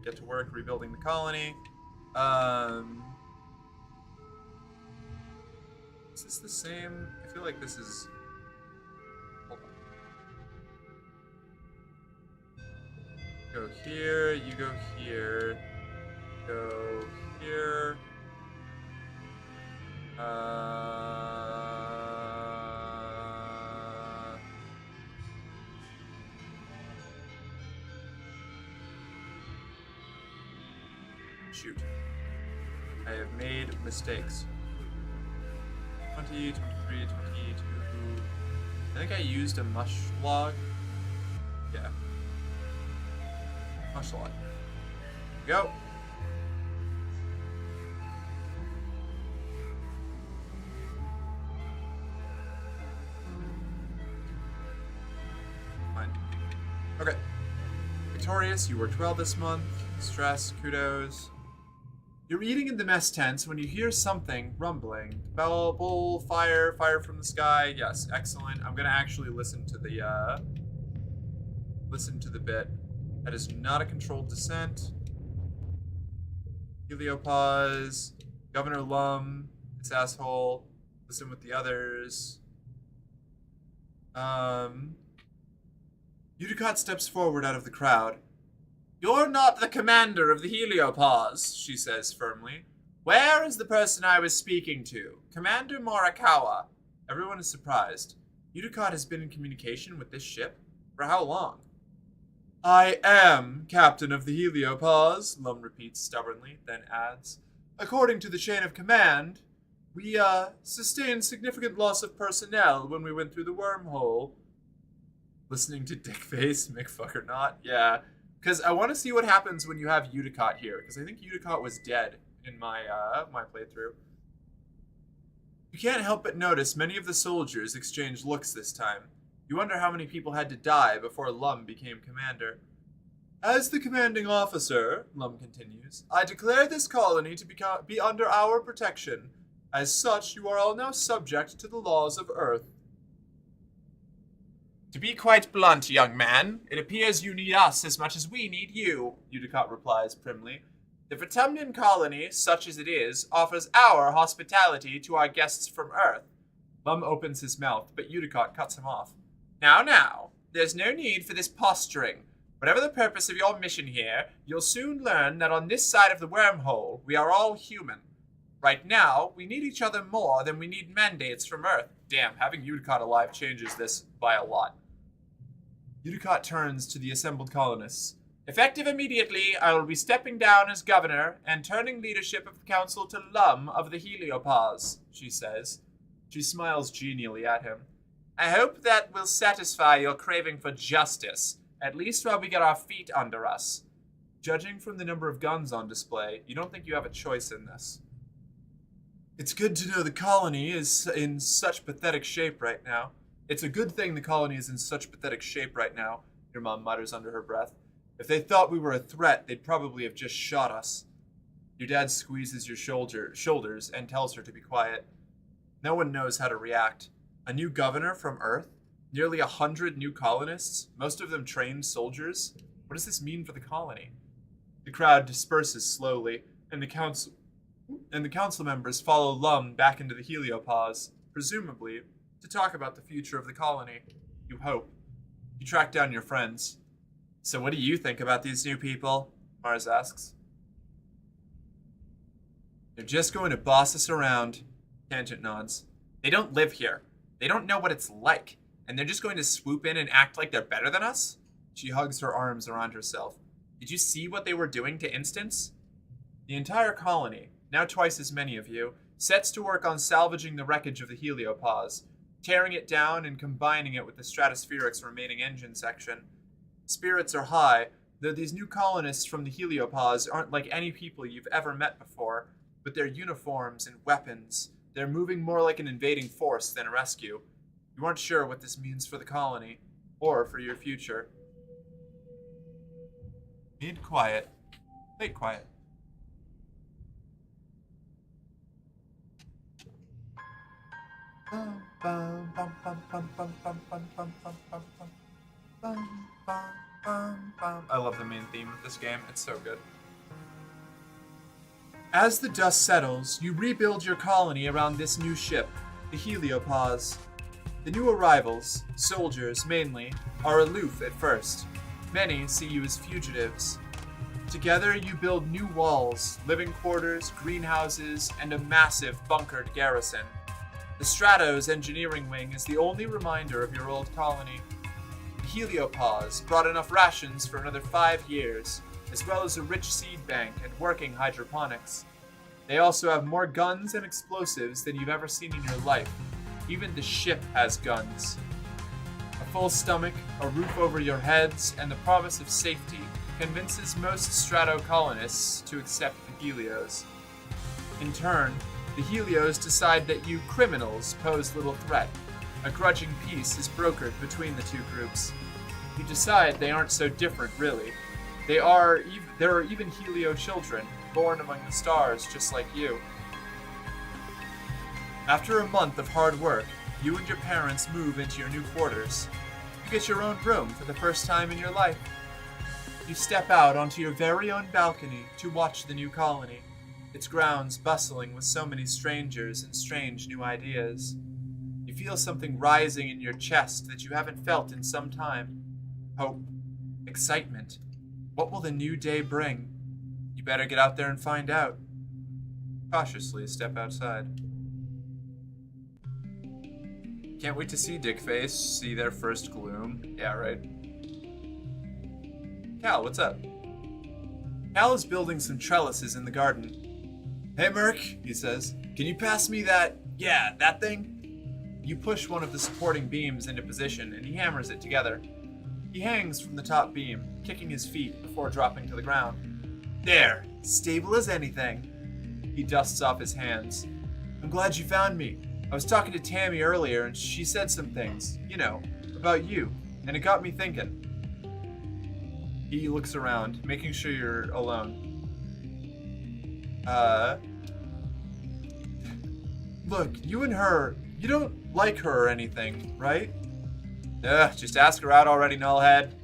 S2: Get to work rebuilding the colony. Is this the same? I feel like this is... Hold on. Go here, you go here. Go here. Shoot. I have made mistakes. 20, 23, 22. I think I used a mush log. Yeah. Mush log. Go. Fine. Okay. Victorious, you worked well this month. Stress, kudos. You're eating in the mess tents when you hear something rumbling. Bell, bull, fire from the sky. Yes, excellent. I'm gonna actually listen to the bit. That is not a controlled descent. Heliopause. Governor Lum. This asshole. Listen with the others. Udicott steps forward out of the crowd. You're not the commander of the heliopause, she says firmly. Where is the person I was speaking to? Commander Morikawa. Everyone is surprised. Udicott has been in communication with this ship? For how long? I am captain of the heliopause, Lum repeats stubbornly, then adds. According to the chain of command, we, sustained significant loss of personnel when we went through the wormhole. Listening to Dickface, McFucker not, yeah. Because I want to see what happens when you have Udicott here, because I think Udicott was dead in my my playthrough. You can't help but notice many of the soldiers exchange looks this time. You wonder how many people had to die before Lum became commander. As the commanding officer, Lum continues, I declare this colony to be under our protection. As such, you are all now subject to the laws of Earth. To be quite blunt, young man, it appears you need us as much as we need you, Udicott replies primly. The Vertumnian colony, such as it is, offers our hospitality to our guests from Earth. Lum opens his mouth, but Udicott cuts him off. Now, there's no need for this posturing. Whatever the purpose of your mission here, you'll soon learn that on this side of the wormhole, we are all human. Right now, we need each other more than we need mandates from Earth. Damn, having Udicott alive changes this by a lot. Udicott turns to the assembled colonists. Effective immediately, I will be stepping down as governor and turning leadership of the council to Lum of the heliopause, she says. She smiles genially at him. I hope that will satisfy your craving for justice, at least while we get our feet under us. Judging from the number of guns on display, you don't think you have a choice in this. It's good to know the colony is in such pathetic shape right now. It's a good thing the colony is in such pathetic shape right now, your mom mutters under her breath. If they thought we were a threat, they'd probably have just shot us. Your dad squeezes your shoulders and tells her to be quiet. No one knows how to react. A new governor from Earth? Nearly 100 new colonists? Most of them trained soldiers? What does this mean for the colony? The crowd disperses slowly, and the council members follow Lum back into the heliopause, presumably to talk about the future of the colony. You hope. You track down your friends. So what do you think about these new people? Mars asks. They're just going to boss us around, Tangent nods. They don't live here. They don't know what it's like. And they're just going to swoop in and act like they're better than us? She hugs her arms around herself. Did you see what they were doing to Instance? The entire colony, now twice as many of you, sets to work on salvaging the wreckage of the heliopause, tearing it down and combining it with the Stratospheric's remaining engine section. Spirits are high, though these new colonists from the heliopause aren't like any people you've ever met before. With their uniforms and weapons, they're moving more like an invading force than a rescue. You aren't sure what this means for the colony, or for your future. Need quiet. Wait, quiet. I love the main theme of this game. It's so good. As the dust settles, you rebuild your colony around this new ship, the Heliopause. The new arrivals, soldiers mainly, are aloof at first. Many see you as fugitives. Together you build new walls, living quarters, greenhouses, and a massive bunkered garrison. The Stratos engineering wing is the only reminder of your old colony. The Heliopause brought enough rations for another 5 years, as well as a rich seed bank and working hydroponics. They also have more guns and explosives than you've ever seen in your life. Even the ship has guns. A full stomach, a roof over your heads, and the promise of safety convinces most Strato colonists to accept the Helios. In turn, the Helios decide that you criminals pose little threat. A grudging peace is brokered between the two groups. You decide they aren't so different, really. There are even Helio children, born among the stars just like you. After a month of hard work, you and your parents move into your new quarters. You get your own room for the first time in your life. You step out onto your very own balcony to watch the new colony, its grounds bustling with so many strangers and strange new ideas. You feel something rising in your chest that you haven't felt in some time. Hope. Excitement. What will the new day bring? You better get out there and find out. Cautiously step outside. Can't wait to see Dickface, see their first gloom. Yeah, right. Cal, what's up? Cal is building some trellises in the garden. Hey, Merc, he says. Can you pass me that thing? You push one of the supporting beams into position, and he hammers it together. He hangs from the top beam, kicking his feet before dropping to the ground. There, stable as anything. He dusts off his hands. I'm glad you found me. I was talking to Tammy earlier, and she said some things, about you, and it got me thinking. He looks around, making sure you're alone. Look, you and her, you don't like her or anything, right? Just ask her out already, nullhead.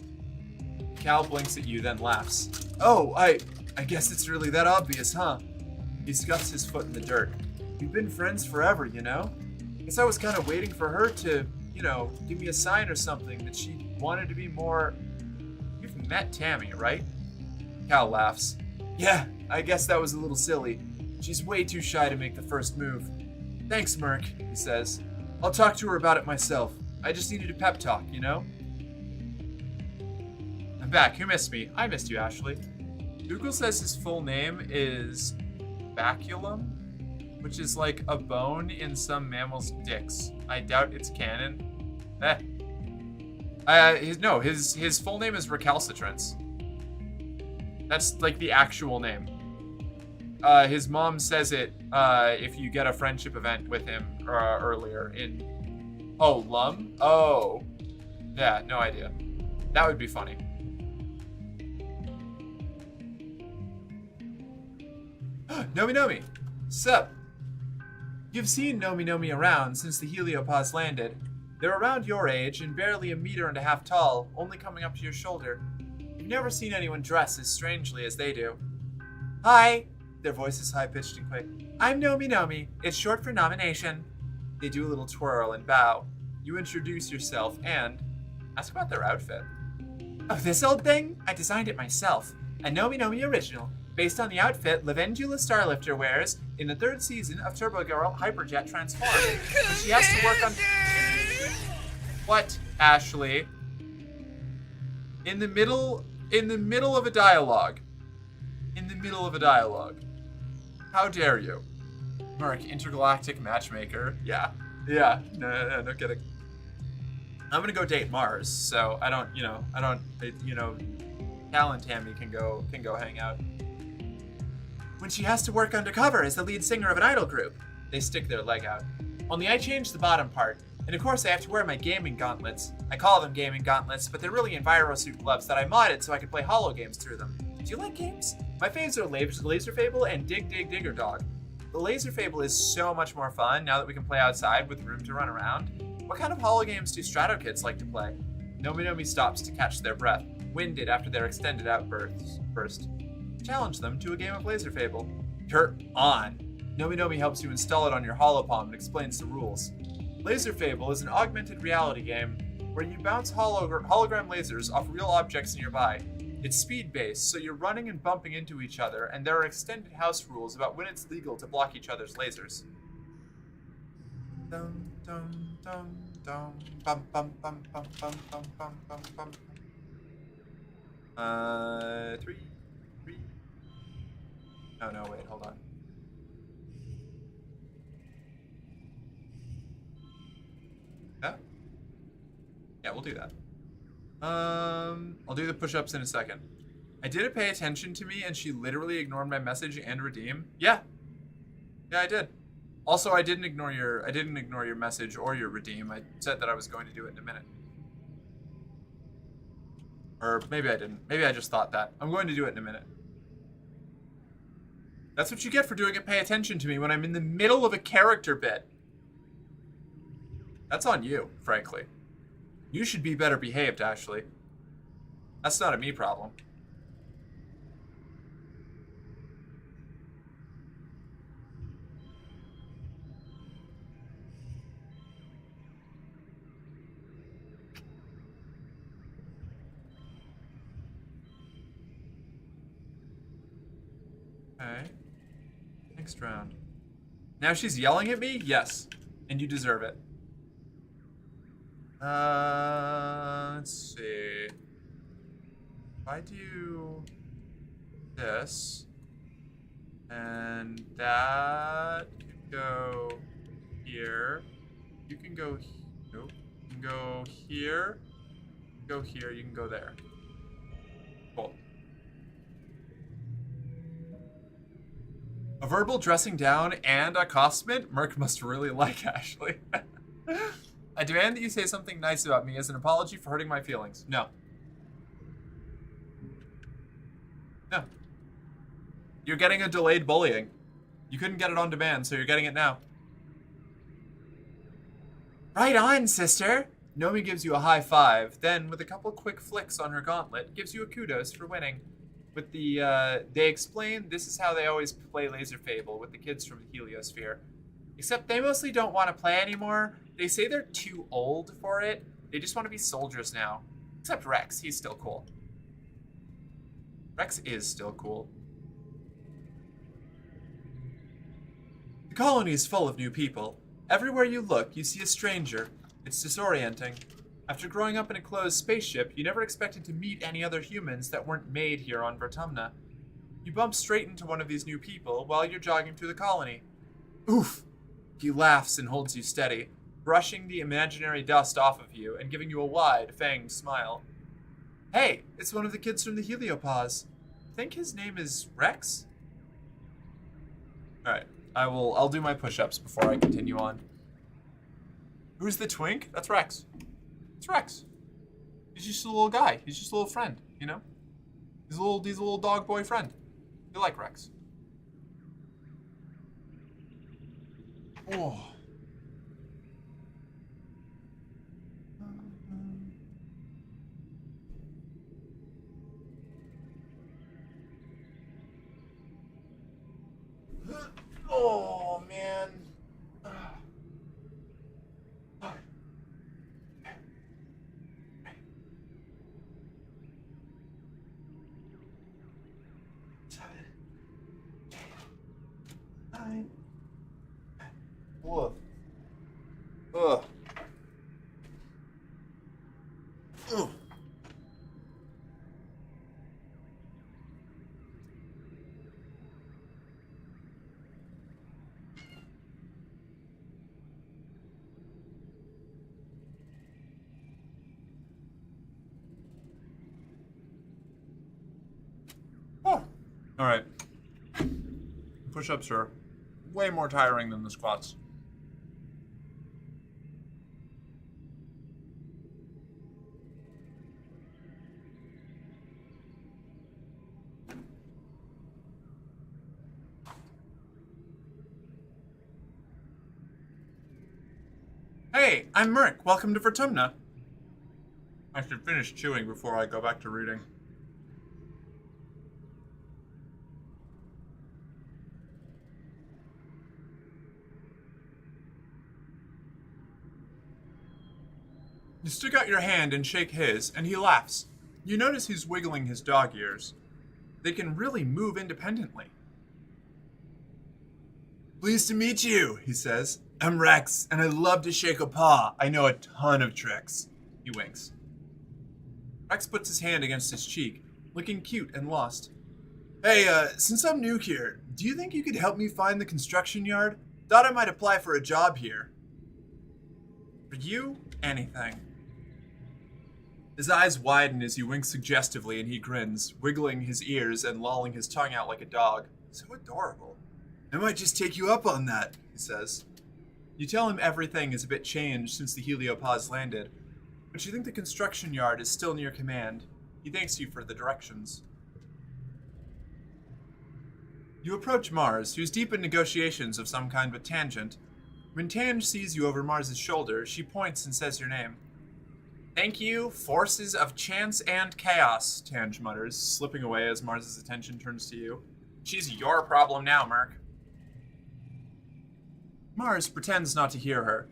S2: Cal blinks at you, then laughs. Oh, I guess it's really that obvious, huh? He scuffs his foot in the dirt. We've been friends forever, Guess I was kind of waiting for her to, give me a sign or something that she wanted to be more... You've met Tammy, right? Cal laughs. Yeah, I guess that was a little silly. She's way too shy to make the first move. Thanks, Merc, he says. I'll talk to her about it myself. I just needed a pep talk, I'm back. Who missed me? I missed you, Ashley. Google says his full name is baculum, which is like a bone in some mammal's dicks. I doubt it's canon. His full name is recalcitrance. That's like the actual name. His mom says it if you get a friendship event with him earlier in... Oh, Lum? Oh. Yeah, no idea. That would be funny. Nomi! Sup? You've seen Nomi around since the heliopause landed. They're around your age and barely 1.5 meters tall, only coming up to your shoulder. You've never seen anyone dress as strangely as they do. Hi! Their voice is high-pitched and quick. I'm Nomi. It's short for nomination. They do a little twirl and bow. You introduce yourself and ask about their outfit. Oh, this old thing? I designed it myself. a Nomi Nomi original, based on the outfit Lavendula Starlifter wears in the 3rd season of Turbo Girl Hyperjet Transform. When she has to work on... What, Ashley? In the middle of a dialogue. How dare you? Mark, intergalactic matchmaker. Yeah. No kidding. I'm gonna go date Mars, so Cal and Tammy can go hang out. When she has to work undercover as the lead singer of an idol group, they stick their leg out. Only I changed the bottom part, and of course I have to wear my gaming gauntlets. I call them gaming gauntlets, but they're really Envirosuit gloves that I modded so I could play holo games through them. Do you like games? My faves are Laser Fable and Digger Dog. The Laser Fable is so much more fun now that we can play outside with room to run around. What kind of holo games do Strato kids like to play? Nomi Nomi stops to catch their breath, winded after their extended outburst. Challenge them to a game of Laser Fable. You're on. Nomi Nomi helps you install it on your holopalm and explains the rules. Laser Fable is an augmented reality game where you bounce hologram lasers off real objects nearby. It's speed-based, so you're running and bumping into each other, and there are extended house rules about when it's legal to block each other's lasers. Dum dum dum dum bum bum bum bum bum bum bum bum bum. 3. Oh no, wait, hold on. Yeah, we'll do that. I'll do the push-ups in a second. I did it pay attention to me and she literally ignored my message and redeem. Yeah, I did. Also, I didn't ignore your message or your redeem. I said that I was going to do it in a minute. Or maybe I didn't. Maybe I just thought that. I'm going to do it in a minute. That's what you get for doing it pay attention to me when I'm in the middle of a character bit. That's on you, frankly. You should be better behaved, Ashley. That's not a me problem. Okay. Next round. Now she's yelling at me? Yes. And you deserve it. Let's see. If I do this, and that can go here. You can go, nope. You can go here, go here, you can go there. Cool. A verbal dressing down and accostation? Merc must really like Ashley. I demand that you say something nice about me as an apology for hurting my feelings. No. No. You're getting a delayed bullying. You couldn't get it on demand, so you're getting it now. Right on, sister! Nomi gives you a high five, then, with a couple quick flicks on her gauntlet, gives you a kudos for winning. With the, they explain this is how they always play Laser Fable with the kids from the Heliosphere. Except they mostly don't want to play anymore. They say they're too old for it. They just want to be soldiers now. Except Rex, he's still cool. Rex is still cool. The colony is full of new people. Everywhere you look, you see a stranger. It's disorienting. After growing up in a closed spaceship, you never expected to meet any other humans that weren't made here on Vertumna. You bump straight into one of these new people while you're jogging through the colony. Oof! He laughs and holds you steady, brushing the imaginary dust off of you and giving you a wide, fanged smile. Hey, it's one of the kids from the Heliopause. Think his name is Rex? Alright, I'll do my push-ups before I continue on. Who's the twink? That's Rex. It's Rex. He's just a little guy. He's just a little friend, you know? He's a little dog boy friend. You like Rex. Oh. Oh, man.
S1: Ugh. Ugh. Oh. All right. Push-ups are way more tiring than the squats. Hey, I'm Merc. Welcome to Vertumna. I should finish chewing before I go back to reading. You stick out your hand and shake his, and he laughs. You notice he's wiggling his dog ears. They can really move independently. Pleased to meet you, he says. I'm Rex, and I love to shake a paw. I know a ton of tricks. He winks. Rex puts his hand against his cheek, looking cute and lost. Hey, since I'm new here, do you think you could help me find the construction yard? Thought I might apply for a job here. For you, anything. His eyes widen as you wink suggestively and he grins, wiggling his ears and lolling his tongue out like a dog. So adorable. I might just take you up on that, he says. You tell him everything is a bit changed since the heliopause landed, but you think the construction yard is still near command. He thanks you for the directions. You approach Mars, who's deep in negotiations of some kind with Tangent. When Tange sees you over Mars's shoulder, she points and says your name. Thank you, forces of chance and chaos, Tange mutters, slipping away as Mars's attention turns to you. She's your problem now, Merc. Mars pretends not to hear her.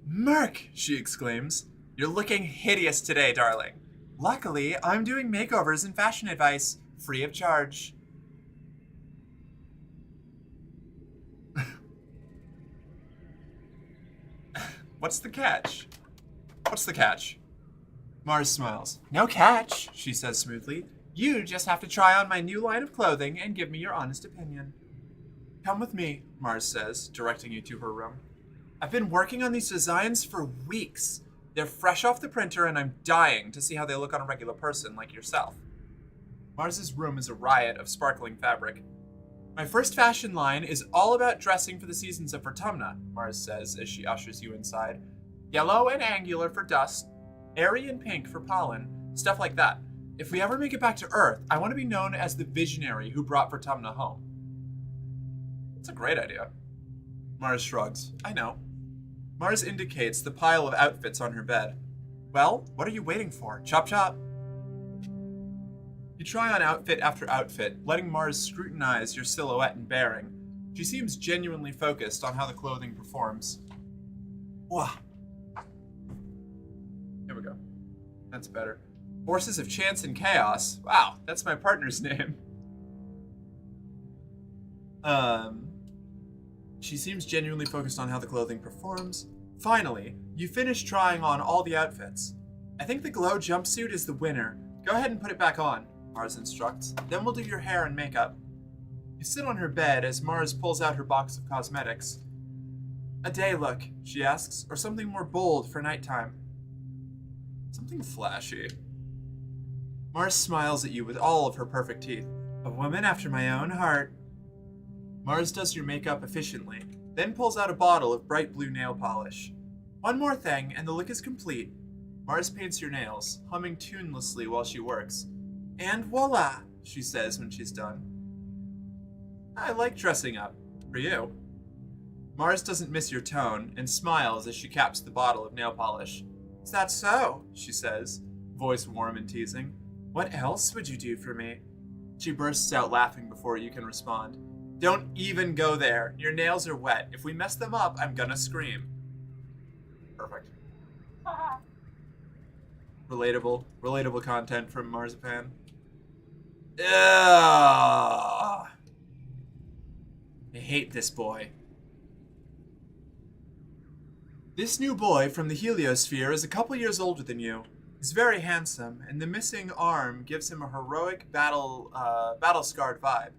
S1: Merc, she exclaims. You're looking hideous today, darling. Luckily, I'm doing makeovers and fashion advice, free of charge. What's the catch? What's the catch? Mars smiles. No catch, she says smoothly. You just have to try on my new line of clothing and give me your honest opinion. Come with me, Mars says, directing you to her room. I've been working on these designs for weeks. They're fresh off the printer and I'm dying to see how they look on a regular person like yourself. Mars's room is a riot of sparkling fabric. My first fashion line is all about dressing for the seasons of Vertumna, Mars says as she ushers you inside. Yellow and angular for dust, airy and pink for pollen, stuff like that. If we ever make it back to Earth, I want to be known as the visionary who brought Vertumna home. It's a great idea. Mars shrugs. I know. Mars indicates the pile of outfits on her bed. Well, what are you waiting for? Chop chop. You try on outfit after outfit, letting Mars scrutinize your silhouette and bearing. She seems genuinely focused on how the clothing performs. Wah. Here we go. That's better. Forces of Chance and Chaos. Wow, that's my partner's name. She seems genuinely focused on how the clothing performs. Finally, you finish trying on all the outfits. I think the glow jumpsuit is the winner. Go ahead and put it back on, Mars instructs. Then we'll do your hair and makeup. You sit on her bed as Mars pulls out her box of cosmetics. A day look, she asks, or something more bold for nighttime. Something flashy. Mars smiles at you with all of her perfect teeth. A woman after my own heart. Mars does your makeup efficiently, then pulls out a bottle of bright blue nail polish. One more thing, and the look is complete. Mars paints your nails, humming tunelessly while she works. And voila, she says when she's done. I like dressing up. For you. Mars doesn't miss your tone, and smiles as she caps the bottle of nail polish. Is that so? She says, voice warm and teasing. What else would you do for me? She bursts out laughing before you can respond. Don't even go there. Your nails are wet. If we mess them up, I'm gonna scream. Perfect. Relatable content from Marzipan. Ugh. I hate this boy.
S2: This new boy from the heliosphere is a couple years older than you. He's very handsome, and the missing arm gives him a heroic battle-scarred vibe.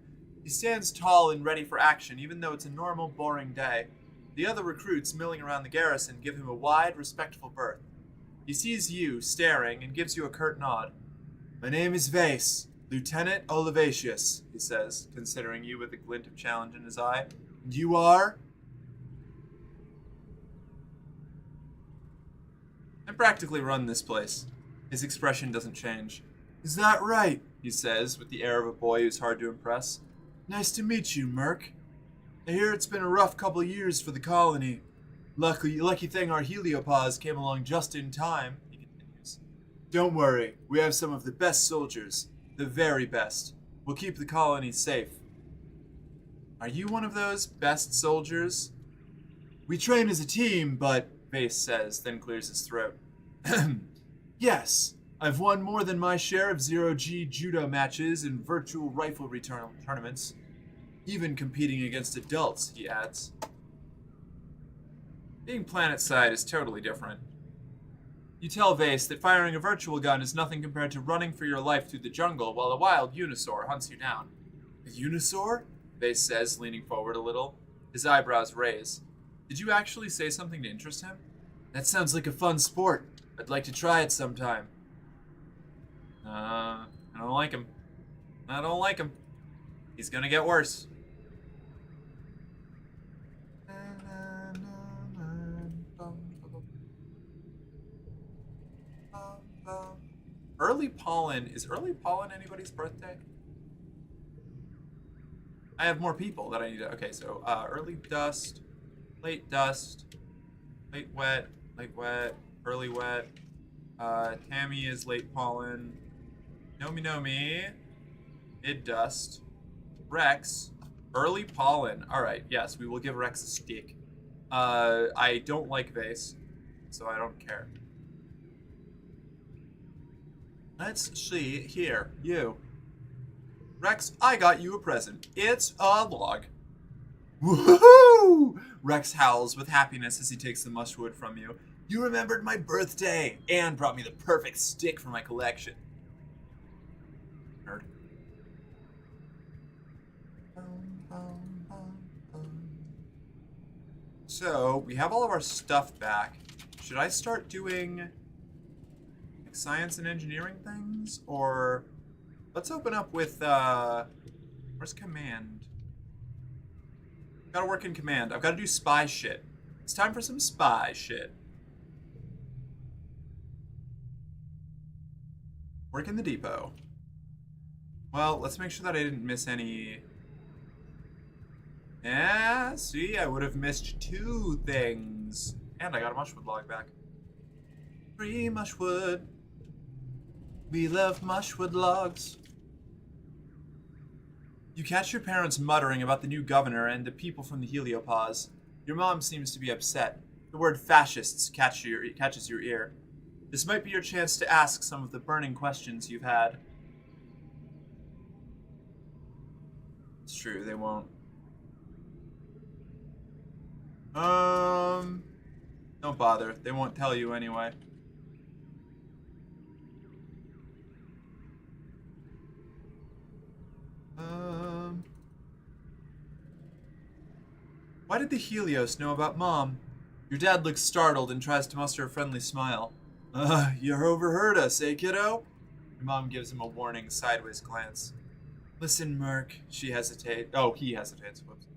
S2: He stands tall and ready for action, even though it's a normal, boring day. The other recruits milling around the garrison give him a wide, respectful berth. He sees you, staring, and gives you a curt nod. "My name is Vase, Lieutenant Olivatius," he says, considering you with a glint of challenge in his eye. "And you are?" "I practically run this place." His expression doesn't change. "Is that right?" he says, with the air of a boy who's hard to impress. "Nice to meet you, Merc. I hear it's been a rough couple years for the colony. Lucky thing our heliopause came along just in time," he continues. "Don't worry, we have some of the best soldiers. The very best. We'll keep the colony safe." "Are you one of those best soldiers?" "We train as a team, but," Vase says, then clears his throat. "Yes, I've won more than my share of zero-G judo matches and virtual riflery tournaments. Even competing against adults," he adds. Being planetside is totally different. You tell Vase that firing a virtual gun is nothing compared to running for your life through the jungle while a wild unisaur hunts you down. "A unisaur?" Vase says, leaning forward a little. His eyebrows raise. "Did you actually say something to interest him?" "That sounds like a fun sport. I'd like to try it sometime." I don't like him. I don't like him. He's gonna get worse. Early pollen. Is early pollen anybody's birthday? I have more people that I need to... Okay, so early dust, late wet, early wet. Tammy is late pollen. Nomi, mid dust. Rex, early pollen. Alright, yes, we will give Rex a stick. I don't like Vase, so I don't care. Let's see here. You. Rex, I got you a present. It's a log. Woohoo! Rex howls with happiness as he takes the mushwood from you. "You remembered my birthday and brought me the perfect stick for my collection." Nerd. So, we have all of our stuff back. Should I start doing like science and engineering things? Or let's open up with, where's command? Gotta work in command. I've gotta do spy shit. It's time for some spy shit. Work in the depot. Well, let's make sure that I didn't miss any... Yeah, see, I would have missed 2 things. And I got a mushwood log back. Free mushwood. We love mushwood logs. You catch your parents muttering about the new governor and the people from the heliopause. Your mom seems to be upset. The word fascists catches your ear. This might be your chance to ask some of the burning questions you've had. It's true, they won't. Don't bother. They won't tell you anyway. Why did the Helios know about Mom? Your dad looks startled and tries to muster a friendly smile. You overheard us, eh, kiddo? Your mom gives him a warning, sideways glance. Listen, Merc, he hesitates, whoops,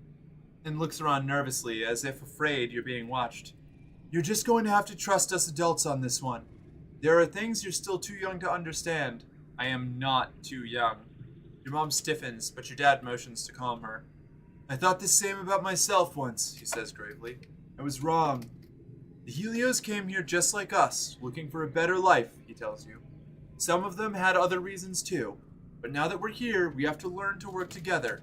S2: and looks around nervously, as if afraid you're being watched. You're just going to have to trust us adults on this one. There are things you're still too young to understand. I am not too young. Your mom stiffens, but your dad motions to calm her. I thought the same about myself once, he says gravely. I was wrong. The Helios came here just like us, looking for a better life, he tells you. Some of them had other reasons too, but now that we're here, we have to learn to work together.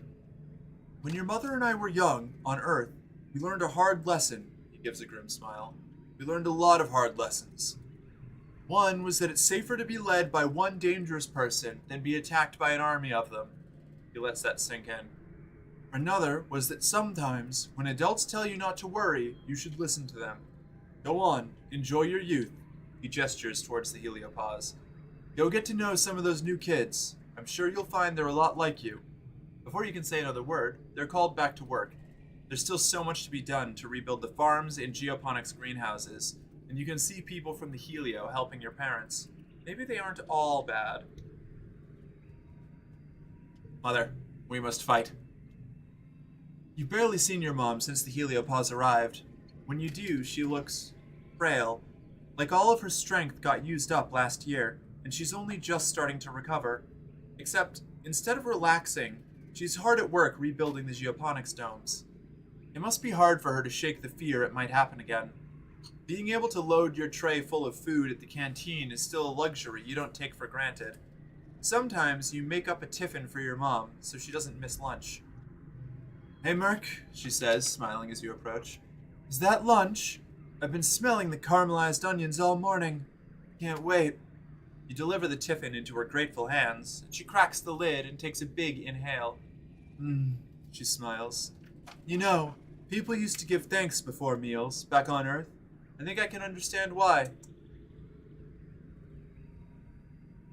S2: When your mother and I were young, on Earth, we learned a hard lesson, he gives a grim smile. We learned a lot of hard lessons. One was that it's safer to be led by one dangerous person than be attacked by an army of them. He lets that sink in. Another was that sometimes, when adults tell you not to worry, you should listen to them. Go on, enjoy your youth. He gestures towards the heliopause. Go get to know some of those new kids. I'm sure you'll find they're a lot like you. Before you can say another word, they're called back to work. There's still so much to be done to rebuild the farms and geoponics greenhouses, and you can see people from the Helio helping your parents. Maybe they aren't all bad. Mother, we must fight. You've barely seen your mom since the heliopause arrived. When you do, she looks frail. Like all of her strength got used up last year, and she's only just starting to recover. Except, instead of relaxing, she's hard at work rebuilding the geoponics domes. It must be hard for her to shake the fear it might happen again. Being able to load your tray full of food at the canteen is still a luxury you don't take for granted. Sometimes you make up a tiffin for your mom so she doesn't miss lunch. Hey Merc, she says, smiling as you approach. Is that lunch? I've been smelling the caramelized onions all morning. Can't wait. You deliver the tiffin into her grateful hands, and she cracks the lid and takes a big inhale. She smiles. You know, people used to give thanks before meals, back on Earth. I think I can understand why.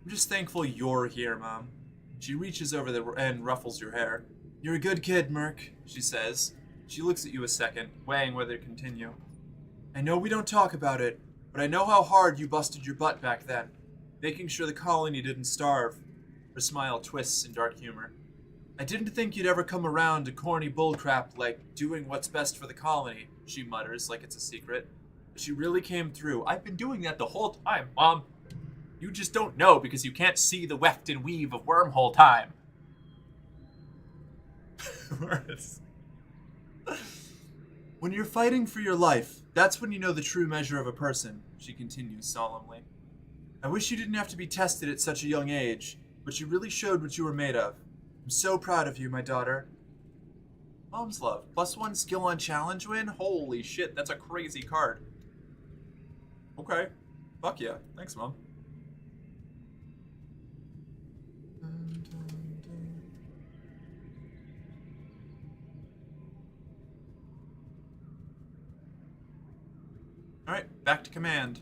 S2: I'm just thankful you're here, Mom. She reaches over and ruffles your hair. You're a good kid, Merc, she says. She looks at you a second, weighing whether to continue. I know we don't talk about it, but I know how hard you busted your butt back then, making sure the colony didn't starve. Her smile twists in dark humor. I didn't think you'd ever come around to corny bullcrap like doing what's best for the colony, she mutters like it's a secret. But she really came through. I've been doing that the whole time, Mom. You just don't know because you can't see the weft and weave of wormhole time. When you're fighting for your life, that's when you know the true measure of a person, she continues solemnly. I wish you didn't have to be tested at such a young age, but you really showed what you were made of. I'm so proud of you, my daughter. Mom's love. +1 skill on challenge win? Holy shit, that's a crazy card. Okay. Fuck yeah. Thanks, Mom. Alright, back to command.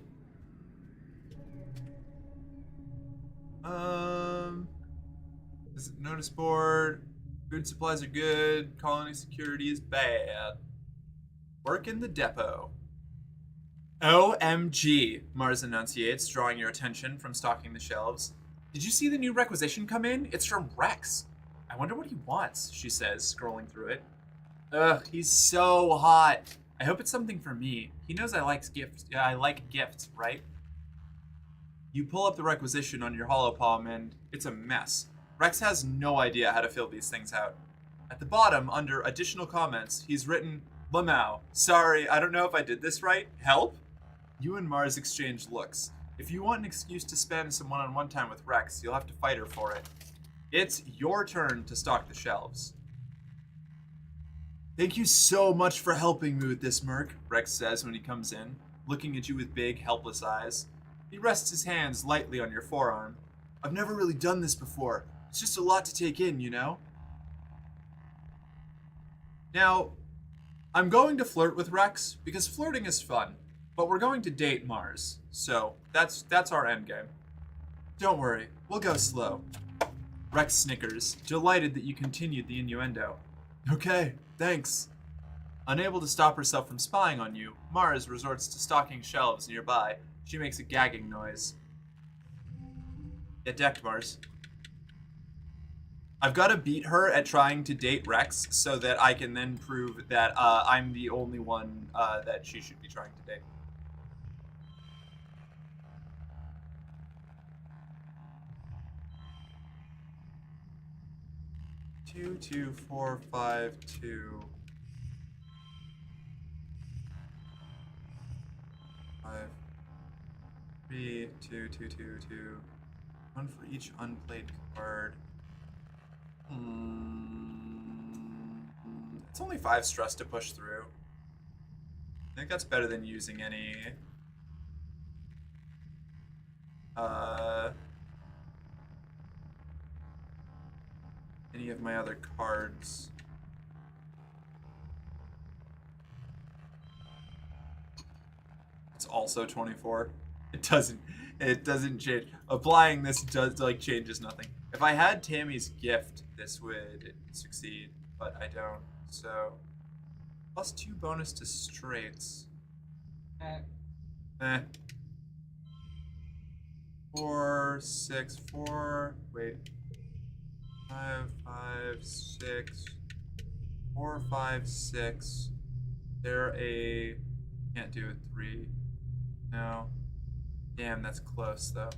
S2: Notice board. Food supplies are good. Colony security is bad. Work in the depot. OMG, Mars enunciates, drawing your attention from stocking the shelves. Did you see the new requisition come in? It's from Rex. I wonder what he wants, she says, scrolling through it. Ugh, he's so hot. I hope it's something for me. He knows I like gifts, right? You pull up the requisition on your holopalm and it's a mess. Rex has no idea how to fill these things out. At the bottom, under additional comments, he's written, Lamau, sorry, I don't know if I did this right. Help? You and Mars exchange looks. If you want an excuse to spend some one-on-one time with Rex, you'll have to fight her for it. It's your turn to stock the shelves. Thank you so much for helping me with this, Merc, Rex says when he comes in, looking at you with big, helpless eyes. He rests his hands lightly on your forearm. I've never really done this before. It's just a lot to take in, you know? Now, I'm going to flirt with Rex because flirting is fun, but we're going to date Mars, so that's our endgame. Don't worry, we'll go slow. Rex snickers, delighted that you continued the innuendo. Okay, thanks. Unable to stop herself from spying on you, Mars resorts to stocking shelves nearby. She makes a gagging noise. Get decked, Mars. I've got to beat her at trying to date Rex so that I can then prove that I'm the only one that she should be trying to date. Two, 2, 4, 5, 2. 5. 3, 2, 2, 2, 2. One for each unplayed card. It's only 5 stress to push through. I think that's better than using any of my other cards. It's also 24. It doesn't change. Applying this changes nothing. If I had Tammy's gift, this would succeed, but I don't. So, +2 bonus to straights. Eh. 4, 6, 4. Wait. 5, 5, 6. 4, 5, 6. Can't do a 3. No. Damn, that's close though.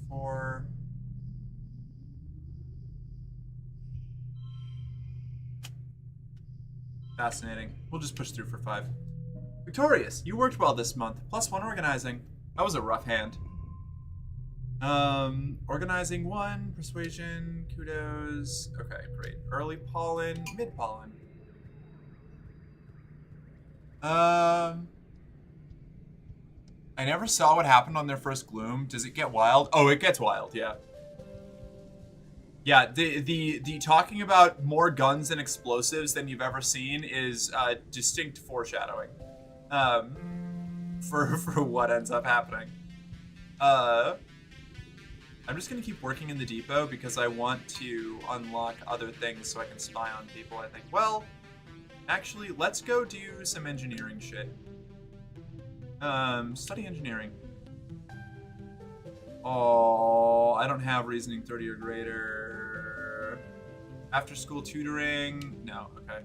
S2: 4. Fascinating. We'll just push through for 5. Victorious, you worked well this month. +1 organizing. That was a rough hand. Organizing 1, persuasion, kudos. Okay, great. Early pollen, mid pollen. I never saw what happened on their first gloom. Does it get wild? Oh, it gets wild, yeah. Yeah, the talking about more guns and explosives than you've ever seen is distinct foreshadowing for what ends up happening. I'm just gonna keep working in the depot because I want to unlock other things so I can spy on people. I think, well, actually, let's go do some engineering shit. Study engineering. Oh, I don't have reasoning 30 or greater. After school tutoring, no, okay.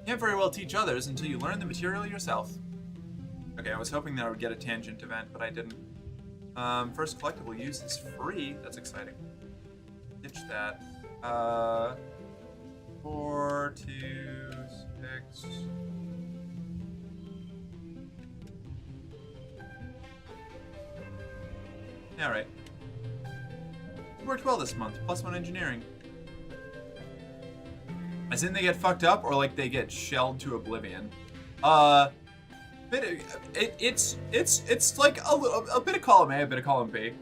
S2: Can't very well teach others until you learn the material yourself. Okay, I was hoping that I would get a tangent event, but I didn't. First collectible use is free. That's exciting. Ditch that. 4, 2, 6. All right. You worked well this month. +1 engineering. As in they get fucked up, or like they get shelled to oblivion. It's like a bit of column A, a bit of column B.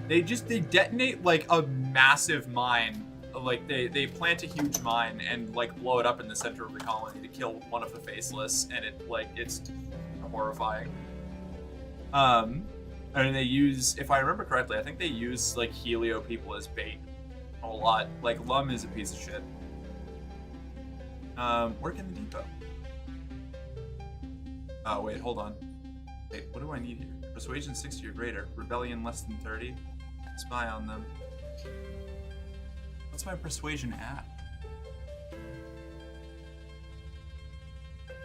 S2: They detonate like a massive mine. Like they plant a huge mine and like blow it up in the center of the colony to kill one of the faceless, and it's horrifying. And they use, if I remember correctly, I think they use like Helio people as bait a lot. Like Lum is a piece of shit. Work in the depot. Oh wait, hold on. Wait, what do I need here? Persuasion 60 or greater. Rebellion less than 30. Spy on them. What's my persuasion at?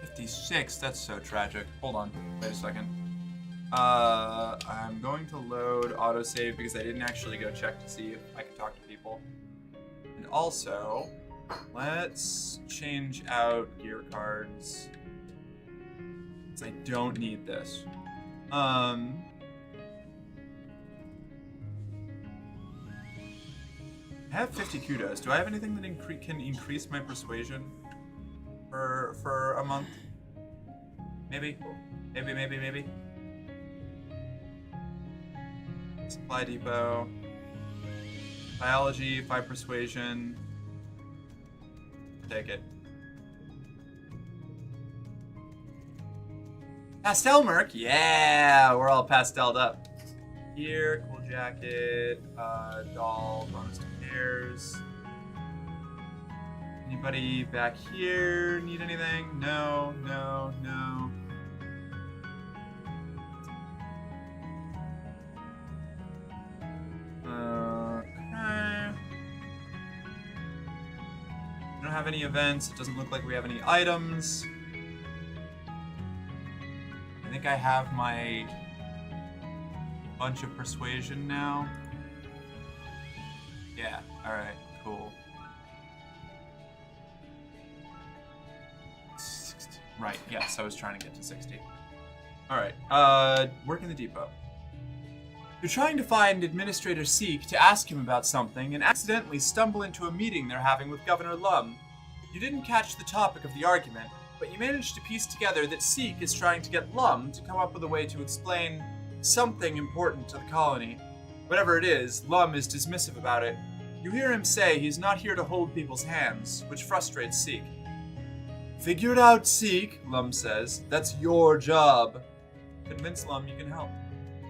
S2: 56. That's so tragic. Hold on. Wait a second. I'm going to load autosave because I didn't actually go check to see if I could talk to people. And also, let's change out gear cards. Because I don't need this. I have 50 kudos. Do I have anything that can increase my persuasion for a month? Maybe. Supply depot. Biology, 5 persuasion. Take it. Pastel Merc? Yeah! We're all pasteled up. Here, cool jacket, doll, bonus to pairs. Anybody back here need anything? No. Okay. We don't have any events. It doesn't look like we have any items. I think I have my bunch of persuasion now. Yeah, alright, cool. 60. Right, yes, I was trying to get to 60. Alright, work in the depot. You're trying to find Administrator Seek to ask him about something and accidentally stumble into a meeting they're having with Governor Lum. You didn't catch the topic of the argument, but you managed to piece together that Seek is trying to get Lum to come up with a way to explain something important to the colony. Whatever it is, Lum is dismissive about it. You hear him say he's not here to hold people's hands, which frustrates Seek. Figure it out, Seek, Lum says. That's your job. Convince Lum you can help.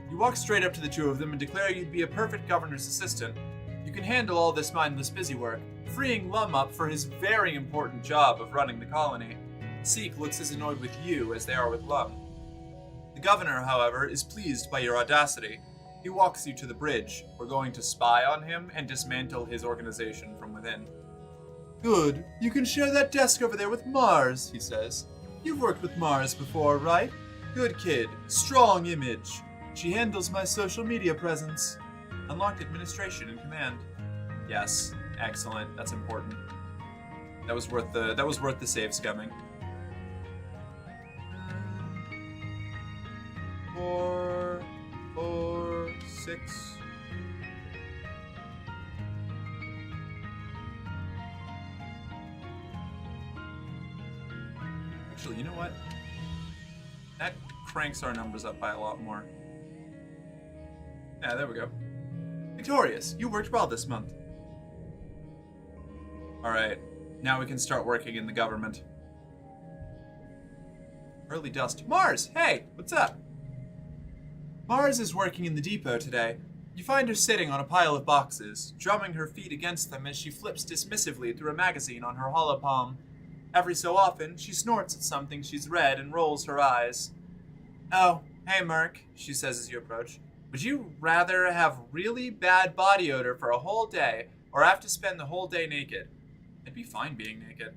S2: You walk straight up to the two of them and declare you'd be a perfect governor's assistant. You can handle all this mindless busy work, freeing Lum up for his very important job of running the colony. Seek looks as annoyed with you as they are with Lum. The governor, however, is pleased by your audacity. He walks you to the bridge. We're going to spy on him and dismantle his organization from within. Good. You can share that desk over there with Mars, he says. You've worked with Mars before, right? Good kid. Strong image. She handles my social media presence. Unlock administration and command. Yes. Excellent. That's important. That was worth the save scumming. 4, 6. Actually, you know what? That cranks our numbers up by a lot more. Yeah, there we go. Victorious, you worked well this month. Alright, now we can start working in the government. Early dust. Mars, hey, what's up? Mars is working in the depot today. You find her sitting on a pile of boxes, drumming her feet against them as she flips dismissively through a magazine on her hollow palm. Every so often, she snorts at something she's read and rolls her eyes. Oh, hey Merc, she says as you approach. Would you rather have really bad body odor for a whole day, or have to spend the whole day naked? I'd be fine being naked.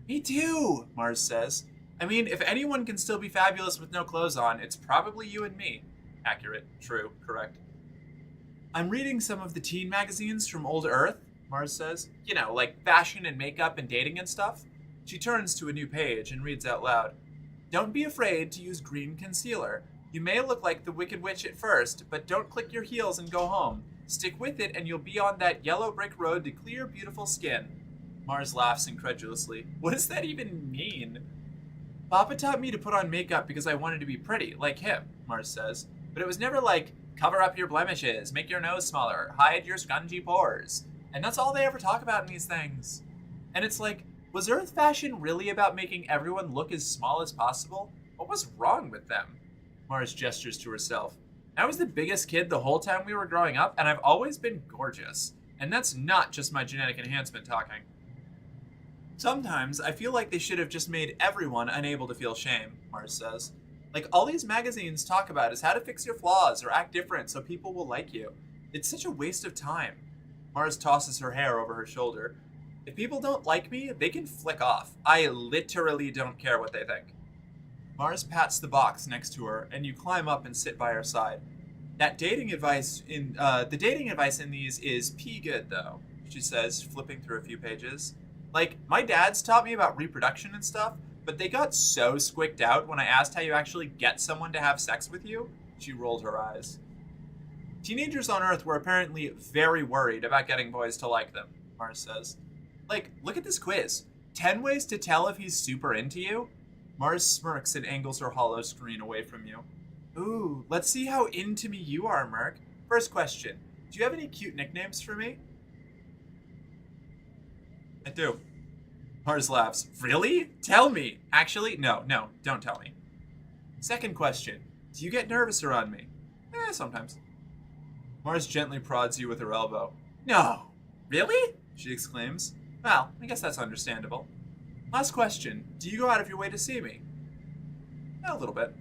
S2: Me too, Mars says. I mean, if anyone can still be fabulous with no clothes on, it's probably you and me. Accurate, true, correct. I'm reading some of the teen magazines from Old Earth, Mars says. You know, like fashion and makeup and dating and stuff. She turns to a new page and reads out loud. Don't be afraid to use green concealer. You may look like the Wicked Witch at first, but don't click your heels and go home. Stick with it and you'll be on that yellow brick road to clear, beautiful skin. Mars laughs incredulously. What does that even mean? Papa taught me to put on makeup because I wanted to be pretty, like him, Mars says. But it was never like, cover up your blemishes, make your nose smaller, hide your scungy pores. And that's all they ever talk about in these things. And it's like, was Earth fashion really about making everyone look as small as possible? What was wrong with them? Mars gestures to herself. I was the biggest kid the whole time we were growing up, and I've always been gorgeous. And that's not just my genetic enhancement talking. Sometimes I feel like they should have just made everyone unable to feel shame, Mars says. Like all these magazines talk about is how to fix your flaws or act different so people will like you. It's such a waste of time. Mars tosses her hair over her shoulder. If people don't like me, they can flick off. I literally don't care what they think. Mars pats the box next to her, and you climb up and sit by her side. The dating advice in these is pee good though, she says, flipping through a few pages. Like, my dad's taught me about reproduction and stuff, but they got so squicked out when I asked how you actually get someone to have sex with you. She rolled her eyes. Teenagers on Earth were apparently very worried about getting boys to like them, Mars says. Like, look at this quiz. 10 ways to tell if he's super into you? Mars smirks and angles her hollow screen away from you. Ooh, let's see how into me you are, Merc. First question. Do you have any cute nicknames for me? I do. Mars laughs. Really? Tell me. Actually, no, don't tell me. Second question. Do you get nervous around me? Sometimes. Mars gently prods you with her elbow. No. Really? She exclaims. Well, I guess that's understandable. Last question. Do you go out of your way to see me? A little bit.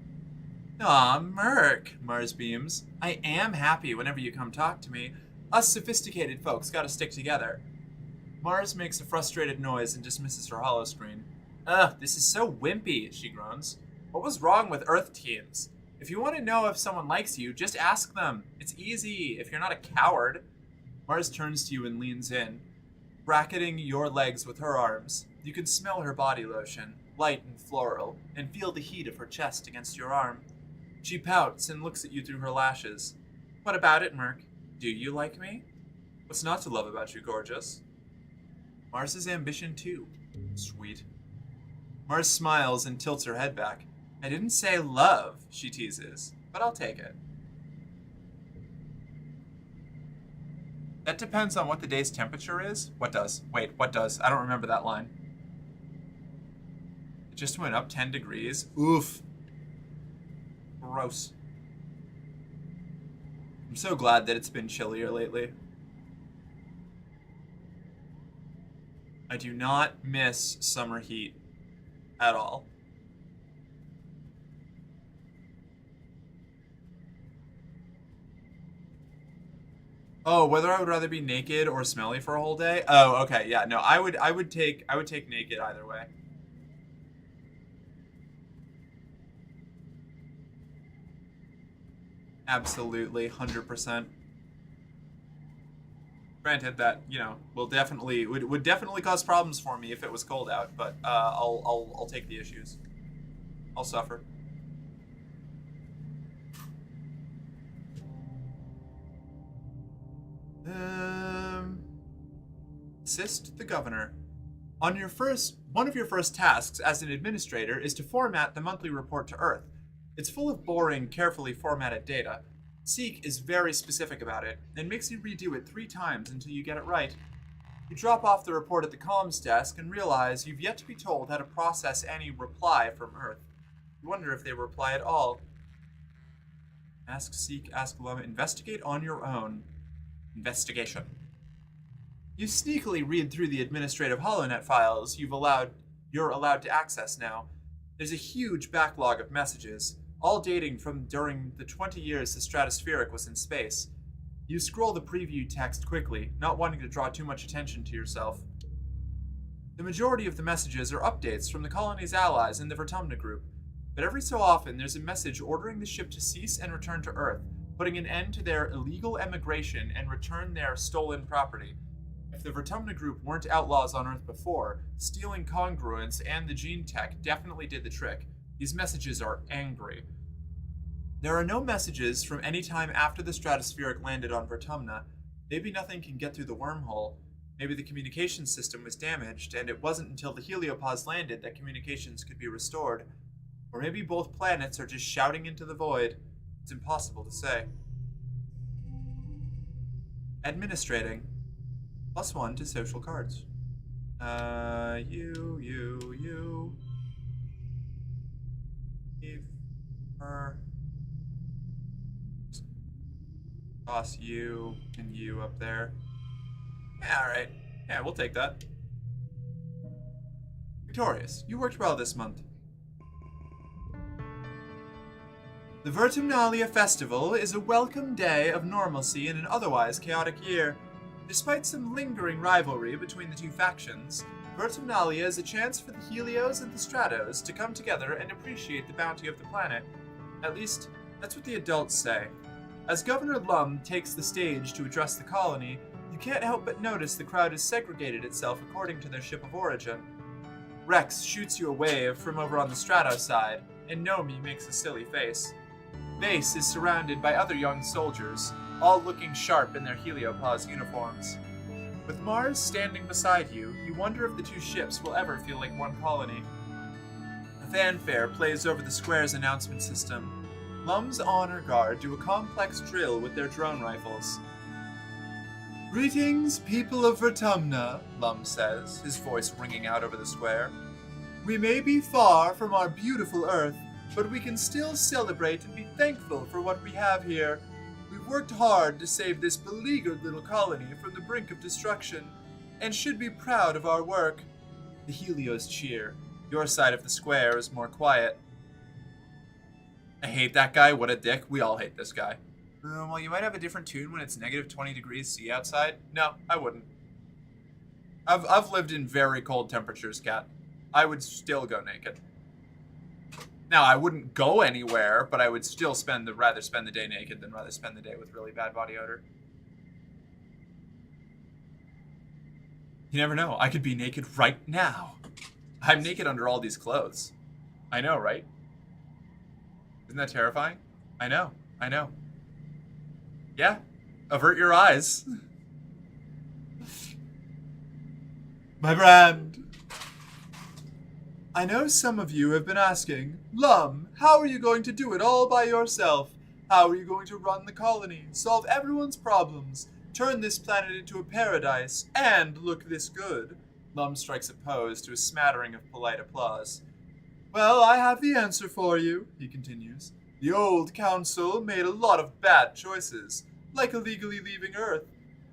S2: Aw, Merc, Mars beams. I am happy whenever you come talk to me. Us sophisticated folks gotta stick together. Mars makes a frustrated noise and dismisses her hollow screen. Ugh, this is so wimpy, she groans. What was wrong with Earth teens? If you want to know if someone likes you, just ask them. It's easy, if you're not a coward. Mars turns to you and leans in, bracketing your legs with her arms. You can smell her body lotion, light and floral, and feel the heat of her chest against your arm. She pouts and looks at you through her lashes. What about it, Merc? Do you like me? What's not to love about you, gorgeous? Mars's ambition too. Sweet. Mars smiles and tilts her head back. I didn't say love, she teases, but I'll take it. That depends on what the day's temperature is. What does? Wait, what does? I don't remember that line. It just went up 10 degrees. Oof. Gross. I'm so glad that it's been chillier lately. I do not miss summer heat at all. Oh, whether I would rather be naked or smelly for a whole day? Oh, okay, yeah, no, I would take naked either way. Absolutely, 100%. Granted that, you know, would definitely cause problems for me if it was cold out, but I'll take the issues. I'll suffer. Assist the governor. One of your first tasks as an administrator is to format the monthly report to Earth. It's full of boring, carefully formatted data. Seek is very specific about it, and makes you redo it 3 times until you get it right. You drop off the report at the comms desk and realize you've yet to be told how to process any reply from Earth. You wonder if they reply at all. Ask Seek, ask Lum, investigate on your own. Investigation. You sneakily read through the administrative HoloNet files you're allowed to access now. There's a huge backlog of messages, all dating from during the 20 years the Stratospheric was in space. You scroll the preview text quickly, not wanting to draw too much attention to yourself. The majority of the messages are updates from the colony's allies in the Vertumna group, but every so often there's a message ordering the ship to cease and return to Earth, putting an end to their illegal emigration and return their stolen property. If the Vertumna group weren't outlaws on Earth before, stealing congruence and the gene tech definitely did the trick. These messages are angry. There are no messages from any time after the Stratospheric landed on Vertumna. Maybe nothing can get through the wormhole. Maybe the communications system was damaged, and it wasn't until the heliopause landed that communications could be restored. Or maybe both planets are just shouting into the void. It's impossible to say. Administrating. +1 to social cards. You. Leave her. Toss you and you up there. Yeah, alright. Yeah, we'll take that. Victorious, you worked well this month. The Vertumnalia Festival is a welcome day of normalcy in an otherwise chaotic year. Despite some lingering rivalry between the two factions, Vertumnalia is a chance for the Helios and the Stratos to come together and appreciate the bounty of the planet. At least, that's what the adults say. As Governor Lum takes the stage to address the colony, you can't help but notice the crowd has segregated itself according to their ship of origin. Rex shoots you a wave from over on the Stratos side, and Nomi makes a silly face. Vase is surrounded by other young soldiers, all looking sharp in their heliopause uniforms. With Mars standing beside you, you wonder if the two ships will ever feel like one colony. A fanfare plays over the square's announcement system. Lum's honor guard do a complex drill with their drone rifles. Greetings, people of Vertumna, Lum says, his voice ringing out over the square. We may be far from our beautiful Earth, but we can still celebrate and be thankful for what we have here. We've worked hard to save this beleaguered little colony from the brink of destruction, and should be proud of our work. The Helios cheer. Your side of the square is more quiet. I hate that guy, what a dick. We all hate this guy. Well, you might have a different tune when it's negative 20 degrees C outside. No, I wouldn't. I've lived in very cold temperatures, Kat. I would still go naked. Now, I wouldn't go anywhere, but I would still rather spend the day naked than rather spend the day with really bad body odor. You never know. I could be naked right now. I'm naked under all these clothes. I know, right? Isn't that terrifying? I know. Yeah. Avert your eyes. My brand. I know some of you have been asking, Lum, how are you going to do it all by yourself? How are you going to run the colony, solve everyone's problems, turn this planet into a paradise, and look this good? Lum strikes a pose to a smattering of polite applause. Well, I have the answer for you, he continues. The old council made a lot of bad choices, like illegally leaving Earth.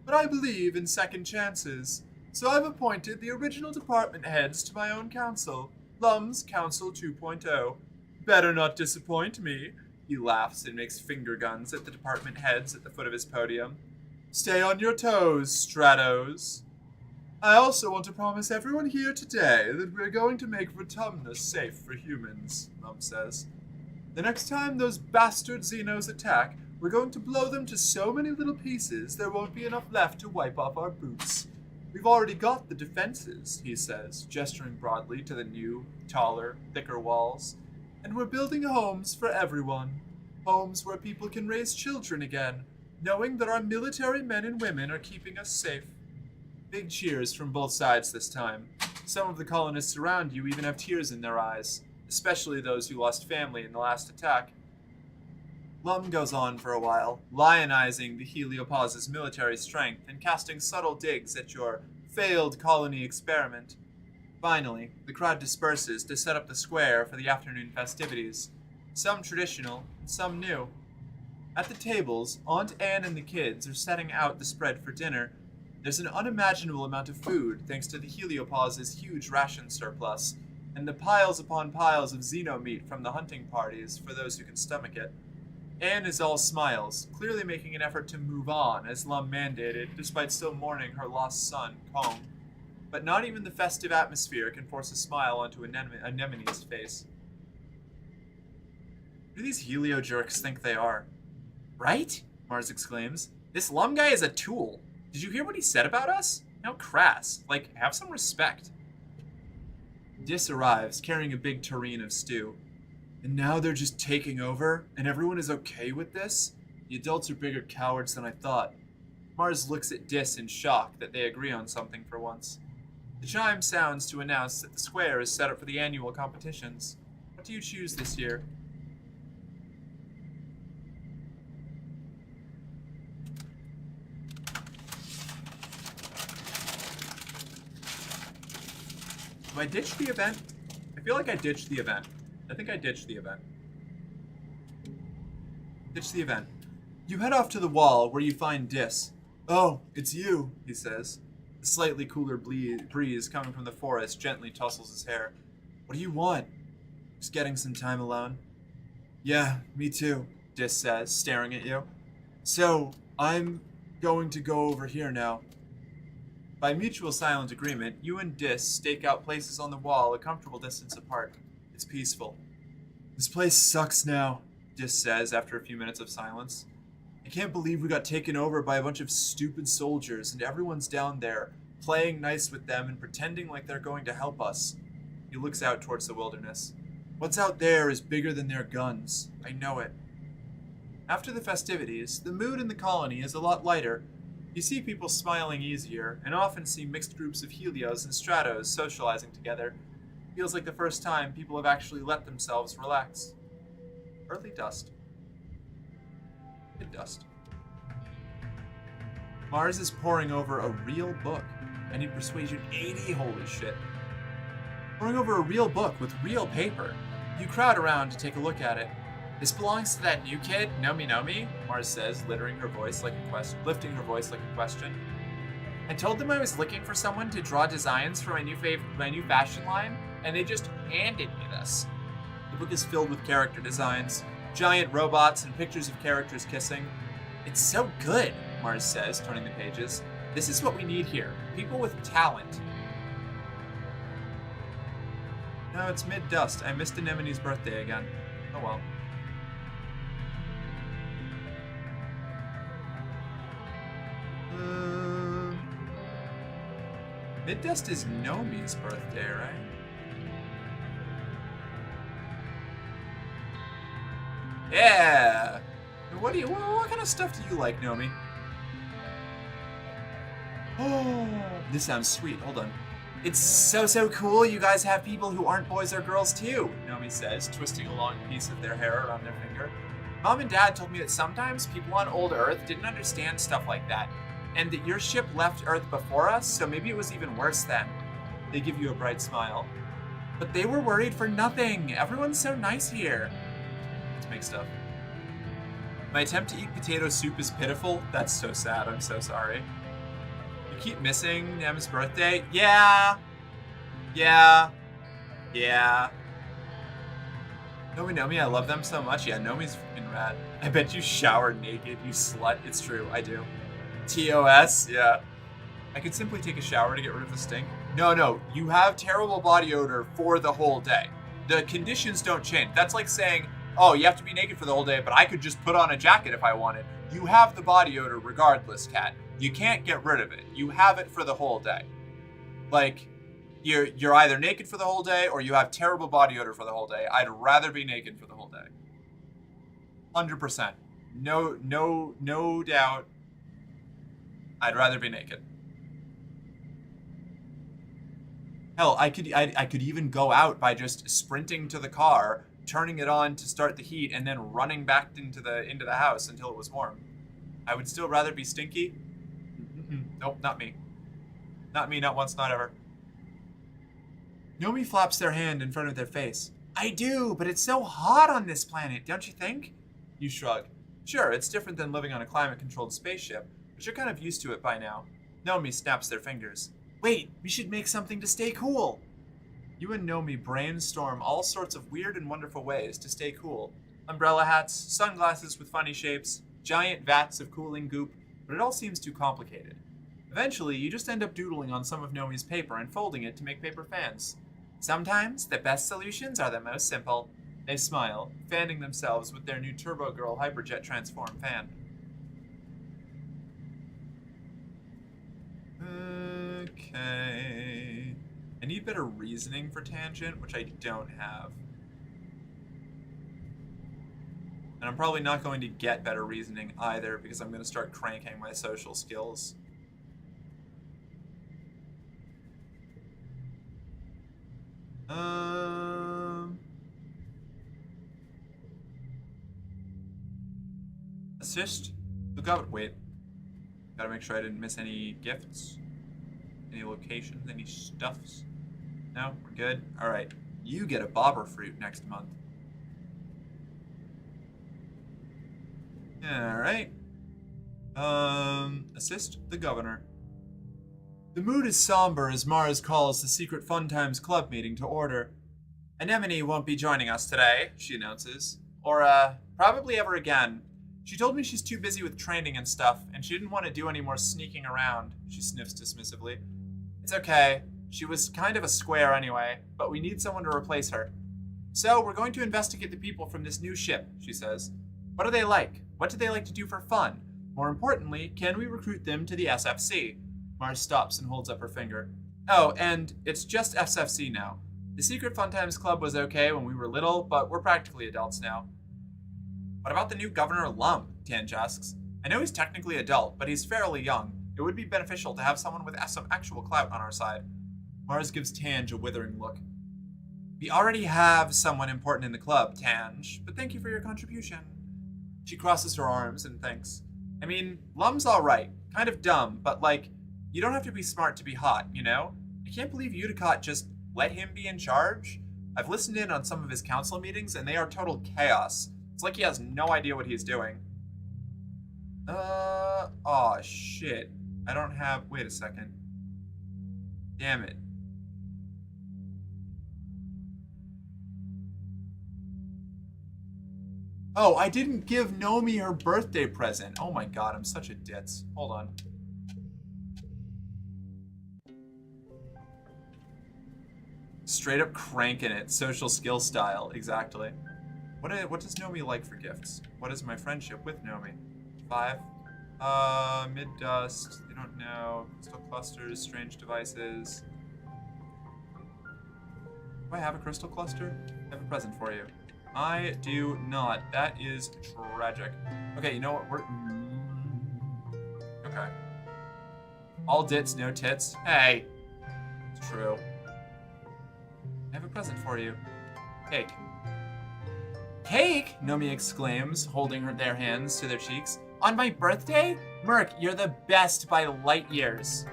S2: But I believe in second chances, so I've appointed the original department heads to my own council, Lum's Council 2.0. Better not disappoint me. He laughs and makes finger guns at the department heads at the foot of his podium. Stay on your toes, Stratos. I also want to promise everyone here today that we're going to make Vertumnus safe for humans, Lum says. The next time those bastard Xenos attack, we're going to blow them to so many little pieces there won't be enough left to wipe off our boots. We've already got the defenses, he says, gesturing broadly to the new, taller, thicker walls. And we're building homes for everyone. Homes where people can raise children again, knowing that our military men and women are keeping us safe. Big cheers from both sides this time. Some of the colonists around you even have tears in their eyes, especially those who lost family in the last attack. Lum goes on for a while, lionizing the Heliopause's military strength and casting subtle digs at your failed colony experiment. Finally, the crowd disperses to set up the square for the afternoon festivities, some traditional, some new. At the tables, Aunt Anne and the kids are setting out the spread for dinner. There's an unimaginable amount of food thanks to the Heliopause's huge ration surplus, and the piles upon piles of xeno meat from the hunting parties for those who can stomach it. Anne is all smiles, clearly making an effort to move on, as Lum mandated, despite still mourning her lost son, Combe. But not even the festive atmosphere can force a smile onto Anemone's face. Who do these Helio jerks think they are? Right? Mars exclaims. This Lum guy is a tool. Did you hear what he said about us? How crass. Like, have some respect. Dis arrives, carrying a big tureen of stew. And now they're just taking over, and everyone is okay with this? The adults are bigger cowards than I thought. Mars looks at Dis in shock that they agree on something for once. The chime sounds to announce that the square is set up for the annual competitions. What do you choose this year? Do I ditch the event? I feel like I ditched the event. I think I ditched the event. Ditch the event. You head off to the wall where you find Dis. Oh, it's you, he says. The slightly cooler breeze coming from the forest gently tussles his hair. What do you want? Just getting some time alone. Yeah, me too, Dis says, staring at you. So, I'm going to go over here now. By mutual silent agreement, you and Dis stake out places on the wall a comfortable distance apart. It's peaceful. This place sucks now, Dis says after a few minutes of silence. I can't believe we got taken over by a bunch of stupid soldiers and everyone's down there, playing nice with them and pretending like they're going to help us. He looks out towards the wilderness. What's out there is bigger than their guns. I know it. After the festivities, the mood in the colony is a lot lighter. You see people smiling easier, and often see mixed groups of Helios and Stratos socializing together. Feels like the first time people have actually let themselves relax. Early dust. Mid dust. Mars is poring over a real book. I need persuasion 80, holy shit. Poring over a real book with real paper. You crowd around to take a look at it. This belongs to that new kid, Nomi, Mars says, lifting her voice like a question. I told them I was looking for someone to draw designs for my new fashion line, and they just handed me this. The book is filled with character designs, giant robots, and pictures of characters kissing. It's so good, Mars says, turning the pages. This is what we need here. People with talent. No, it's mid-dust. I missed Anemone's birthday again. Oh well. Mid-dust is Nomi's birthday, right? Yeah! What kind of stuff do you like, Nomi? Oh, this sounds sweet. Hold on. It's so cool you guys have people who aren't boys or girls too, Nomi says, twisting a long piece of their hair around their finger. Mom and Dad told me that sometimes people on old Earth didn't understand stuff like that, and that your ship left Earth before us, so maybe it was even worse then. They give you a bright smile. But they were worried for nothing. Everyone's so nice here. Let's make stuff. My attempt to eat potato soup is pitiful. That's so sad. I'm so sorry. You keep missing Nem's birthday? Yeah. Nomi, I love them so much. Yeah, Nomi's fucking rad. I bet you shower naked, you slut. It's true, I do. TOS? Yeah. I could simply take a shower to get rid of the stink. No, you have terrible body odor for the whole day. The conditions don't change. That's like saying, oh, you have to be naked for the whole day, but I could just put on a jacket if I wanted. You have the body odor regardless, Kat. You can't get rid of it. You have it for the whole day. Like, you're either naked for the whole day or you have terrible body odor for the whole day. I'd rather be naked for the whole day. 100%. No doubt. I'd rather be naked. Hell, I could even go out by just sprinting to the car, turning it on to start the heat, and then running back into the house until it was warm. I would still rather be stinky. Nope, not me. Not me, not once, not ever. Nomi flaps their hand in front of their face. I do, but it's so hot on this planet, don't you think? You shrug. Sure, it's different than living on a climate-controlled spaceship, but you're kind of used to it by now. Nomi snaps their fingers. Wait, we should make something to stay cool. You and Nomi brainstorm all sorts of weird and wonderful ways to stay cool. Umbrella hats, sunglasses with funny shapes, giant vats of cooling goop, but it all seems too complicated. Eventually, you just end up doodling on some of Nomi's paper and folding it to make paper fans. Sometimes, the best solutions are the most simple. They smile, fanning themselves with their new Turbo Girl Hyperjet Transform fan. Okay. I need better reasoning for tangent, which I don't have. And I'm probably not going to get better reasoning either because I'm going to start cranking my social skills. Assist the government. Wait. Gotta make sure I didn't miss any gifts. Any locations, any stuffs. No, we're good. Alright. You get a bobber fruit next month. Alright. Assist the governor. The mood is somber as Mars calls the secret Fun Times Club meeting to order. Anemone won't be joining us today, she announces. Or, probably ever again. She told me she's too busy with training and stuff, and she didn't want to do any more sneaking around, she sniffs dismissively. It's okay. She was kind of a square anyway, but we need someone to replace her. So, we're going to investigate the people from this new ship, she says. What are they like? What do they like to do for fun? More importantly, can we recruit them to the SFC? Mars stops and holds up her finger. Oh, and it's just SFC now. The Secret Fun Times Club was okay when we were little, but we're practically adults now. What about the new Governor Lum? Tange asks. I know he's technically adult, but he's fairly young. It would be beneficial to have someone with some actual clout on our side. Mars gives Tange a withering look. We already have someone important in the club, Tange, but thank you for your contribution. She crosses her arms and thanks. I mean, Lum's alright. Kind of dumb, but like, you don't have to be smart to be hot, you know? I can't believe Uticott just let him be in charge. I've listened in on some of his council meetings, and they are total chaos. It's like he has no idea what he's doing. Aw, shit. I don't have... Wait a second. Damn it. Oh, I didn't give Nomi her birthday present. Oh my god, I'm such a ditz. Hold on. Straight up cranking it. Social skill style. Exactly. What does Nomi like for gifts? What is my friendship with Nomi? 5. Mid-dust. They don't know. Crystal clusters. Strange devices. Do I have a crystal cluster? I have a present for you. I do not. That is tragic. Okay, you know what? Okay. All dits, no tits. Hey. It's true. I have a present for you. Cake. Cake? Nomi exclaims, holding their hands to their cheeks. On my birthday? Merc, you're the best by light years.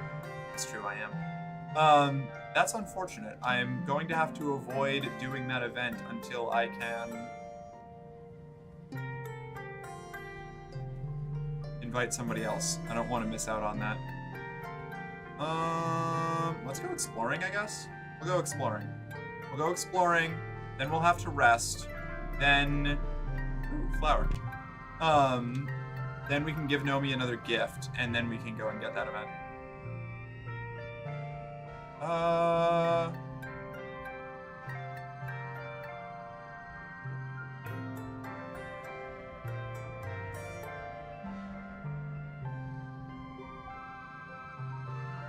S2: It's true, I am. That's unfortunate. I'm going to have to avoid doing that event until I can invite somebody else. I don't want to miss out on that. Let's go exploring, I guess. We'll go exploring. Then we'll have to rest. Then, ooh, flower. Then we can give Nomi another gift, and then we can go and get that event.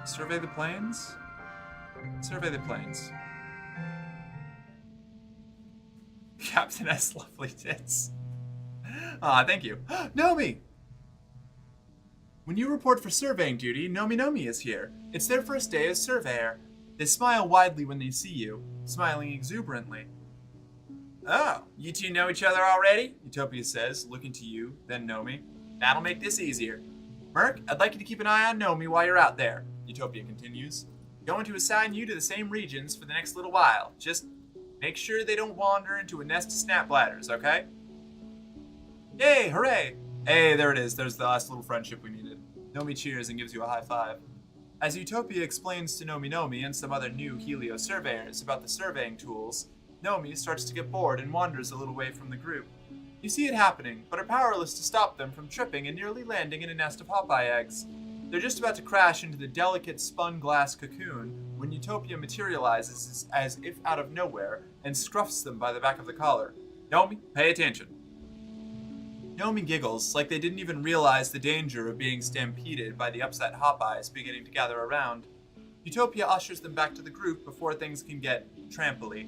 S2: Survey the plains? Survey the plains. Captain S. Lovely tits. Thank you. Nomi! When you report for surveying duty, Nomi is here. It's their first day as surveyor. They smile widely when they see you, smiling exuberantly. Oh, you two know each other already? Utopia says, looking to you, then Nomi. That'll make this easier. Merc, I'd like you to keep an eye on Nomi while you're out there. Utopia continues. Going to assign you to the same regions for the next little while. Just make sure they don't wander into a nest of snap bladders, okay? Yay, hooray! Hey, there it is. There's the last little friendship we needed. Nomi cheers and gives you a high five. As Utopia explains to Nomi and some other new Helio surveyors about the surveying tools, Nomi starts to get bored and wanders a little way from the group. You see it happening, but are powerless to stop them from tripping and nearly landing in a nest of Popeye eggs. They're just about to crash into the delicate spun glass cocoon when Utopia materializes as if out of nowhere and scruffs them by the back of the collar. Nomi, pay attention. Nomi giggles, like they didn't even realize the danger of being stampeded by the upset Popeyes beginning to gather around. Utopia ushers them back to the group before things can get tramply.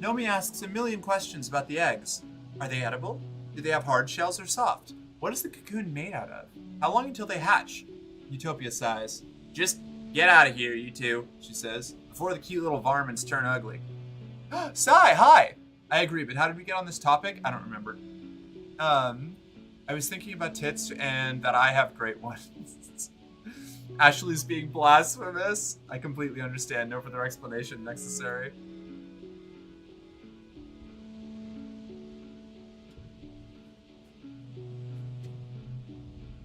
S2: Nomi asks a million questions about the eggs. Are they edible? Do they have hard shells or soft? What is the cocoon made out of? How long until they hatch? Utopia sighs. Just get out of here, you two, she says, before the cute little varmints turn ugly. Sai, hi! I agree, but how did we get on this topic? I don't remember. I was thinking about tits and that I have great ones. Ashley's being blasphemous. I completely understand. No further explanation necessary.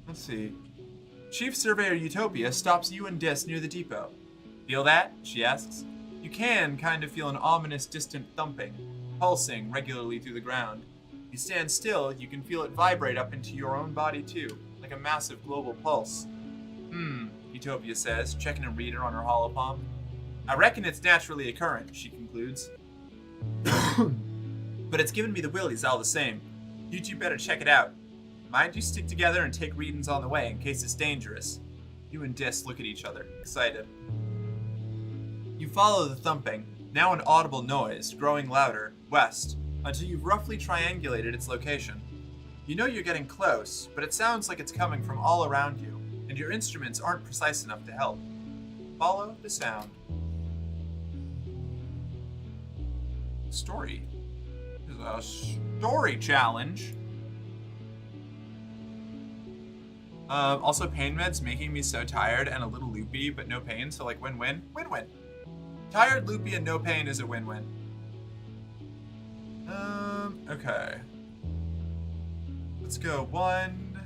S2: Let's see. Chief Surveyor Utopia stops you and Dis near the depot. Feel that? She asks. You can kind of feel an ominous distant thumping, pulsing regularly through the ground. You stand still, you can feel it vibrate up into your own body too, like a massive global pulse. Utopia says, checking a reader on her holopalm. I reckon it's naturally occurrent, she concludes. But it's given me the willies all the same. You two better check it out. Mind you stick together and take readings on the way in case it's dangerous. You and Dis look at each other, excited. You follow the thumping, now an audible noise, growing louder, west, until you've roughly triangulated its location. You know you're getting close, but it sounds like it's coming from all around you, and your instruments aren't precise enough to help. Follow the sound. Story. This is a story challenge. Also, pain meds making me so tired and a little loopy, but no pain, so like win-win. Win-win. Tired, loopy, and no pain is a win-win. Okay. Let's go 1.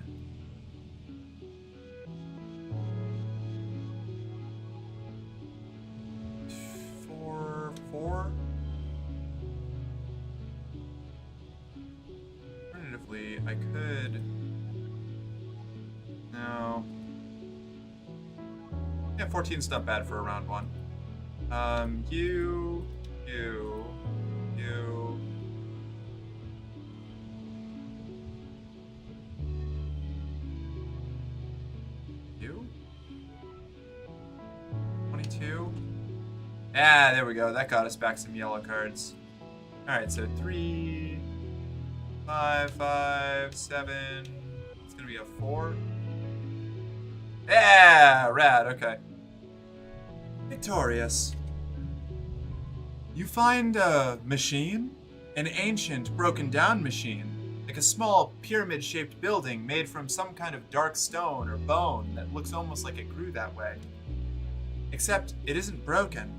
S2: 4. Alternatively, I could... No. Yeah, 14's not bad for a round 1. You. You. 22. Ah, there we go. That got us back some yellow cards. Alright, so 3, 5, 5, 7. It's gonna be a 4. Yeah, rad, okay. Victorious. You find a machine? An ancient, broken down machine. Like a small, pyramid-shaped building made from some kind of dark stone or bone that looks almost like it grew that way. Except, it isn't broken.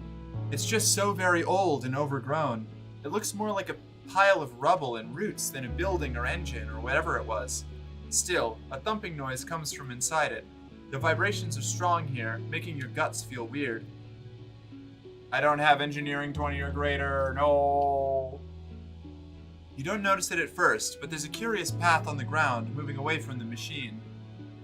S2: It's just so very old and overgrown. It looks more like a pile of rubble and roots than a building or engine or whatever it was. Still, a thumping noise comes from inside it. The vibrations are strong here, making your guts feel weird.
S1: I don't have engineering 20 or greater, no.
S2: You don't notice it at first, but there's a curious path on the ground moving away from the machine.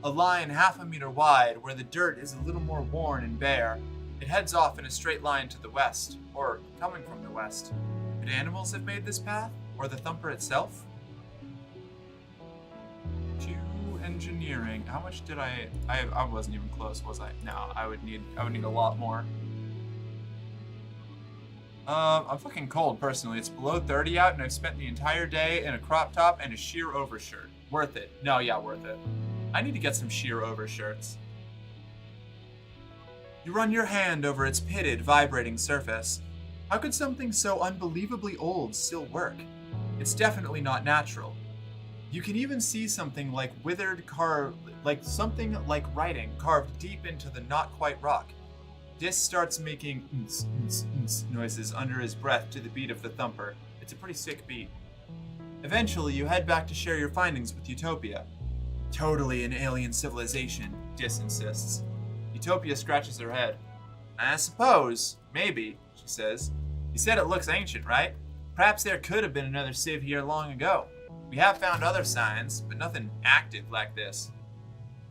S2: A line half a meter wide where the dirt is a little more worn and bare. It heads off in a straight line to the west, or coming from the west. Could animals have made this path? Or the thumper itself? Engineering. How much did I wasn't even close, was I? No, I would need a lot more. I'm fucking cold personally. It's below 30 out and I've spent the entire day in a crop top and a sheer overshirt. Worth it. No, yeah, worth it. I need to get some sheer overshirts. You run your hand over its pitted, vibrating surface. How could something so unbelievably old still work? It's definitely not natural. You can even see something like something like writing carved deep into the not quite rock. Dis starts making noises under his breath to the beat of the thumper. It's a pretty sick beat. Eventually, you head back to share your findings with Utopia. Totally an alien civilization, Dis insists. Utopia scratches her head. I suppose, maybe, she says. You said it looks ancient, right? Perhaps there could have been another civ here long ago. We have found other signs, but nothing active like this.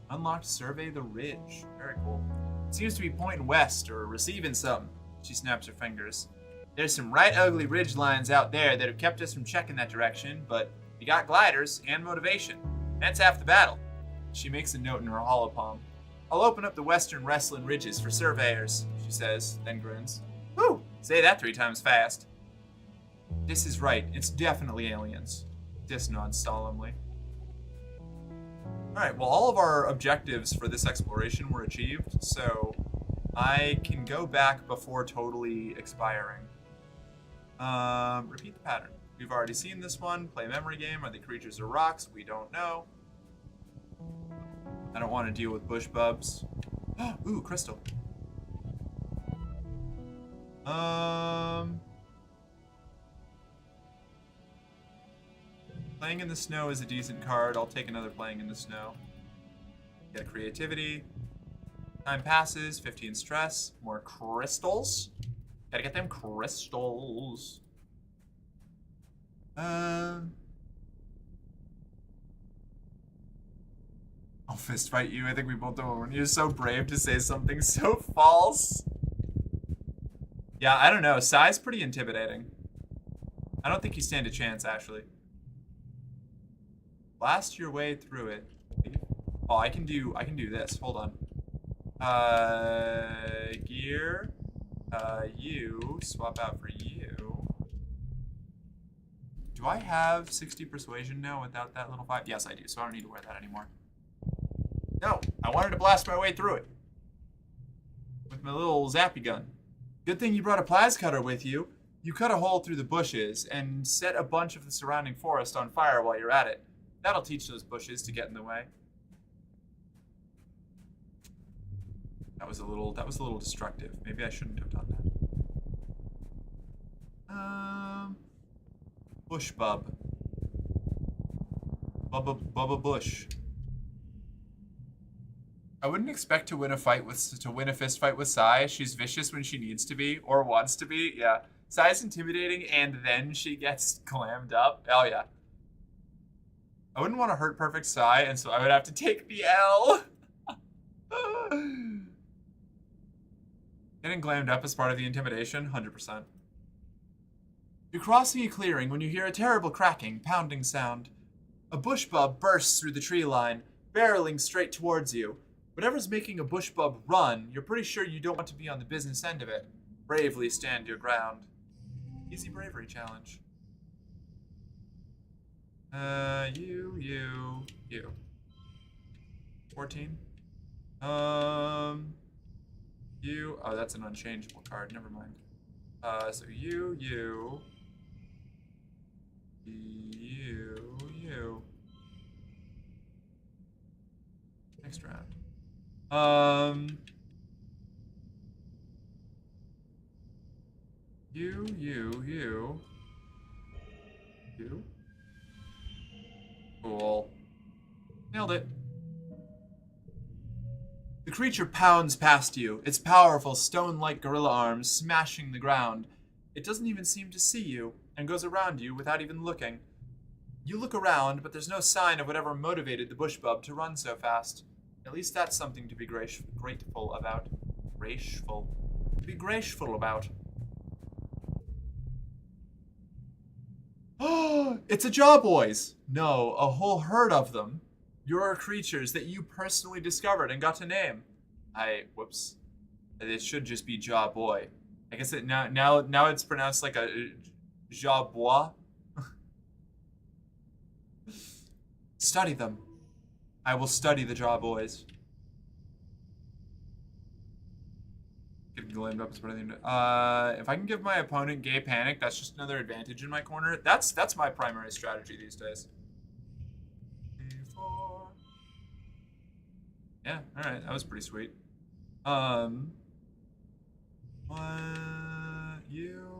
S2: Unlocked survey the ridge. Very cool. It seems to be pointing west or receiving something. She snaps her fingers. There's some right ugly ridge lines out there that have kept us from checking that direction, but we got gliders and motivation. That's half the battle. She makes a note in her hollow palm. I'll open up the western wrestling ridges for surveyors, she says, then grins. Whew! Say that 3 times fast. This is right. It's definitely aliens. Dis nods solemnly. Alright, well, all of our objectives for this exploration were achieved, so I can go back before totally expiring. Repeat the pattern. We've already seen this one. Play memory game. Are they creatures or rocks? We don't know. I don't want to deal with bush bubs. Ooh, crystal. Playing in the snow is a decent card. I'll take another playing in the snow. Get creativity. Time passes. 15 stress. More crystals. Gotta get them crystals. I'll fist fight you. I think we both don't. You're so brave to say something so false. Yeah, I don't know. Sai's pretty intimidating. I don't think you stand a chance, actually. Blast your way through it. Oh, I can do this. Hold on. Gear. You. Swap out for you. Do I have 60 persuasion now without that little 5? Yes, I do, so I don't need to wear that anymore. No, I wanted to blast my way through it. With my little zappy gun. Good thing you brought a plas cutter with you. You cut a hole through the bushes and set a bunch of the surrounding forest on fire while you're at it. That'll teach those bushes to get in the way. That was a little destructive. Maybe I shouldn't have done that. Bush bub. Bubba Bush. I wouldn't expect to win a fist fight with Sai. She's vicious when she needs to be or wants to be. Yeah. Sai's intimidating and then she gets clammed up. Oh yeah. I wouldn't want to hurt perfect Sai, and so I would have to take the L. Getting glammed up as part of the intimidation, 100%. You're crossing a clearing when you hear a terrible cracking, pounding sound. A bush bub bursts through the tree line, barreling straight towards you. Whatever's making a bush bub run, you're pretty sure you don't want to be on the business end of it. Bravely stand your ground. Easy bravery challenge. You. 14. You. Oh, that's an unchangeable card. Never mind. So you. Next round. 1, you. Cool. Nailed it. The creature pounds past you, its powerful stone-like gorilla arms smashing the ground. It doesn't even seem to see you, and goes around you without even looking. You look around, but there's no sign of whatever motivated the bushbub to run so fast. At least that's something to be grateful about. Graceful. To be graceful about. Oh, it's a Jawboys! No, a whole herd of them. Your creatures that you personally discovered and got to name. Whoops. It should just be Jawboy. I guess now it's pronounced like a Jawbois. Study them. I will study the Jawboys. Getting glammed up is what I think. If I can give my opponent gay panic, that's just another advantage in my corner. That's my primary strategy these days. Yeah, alright, that was pretty sweet. You.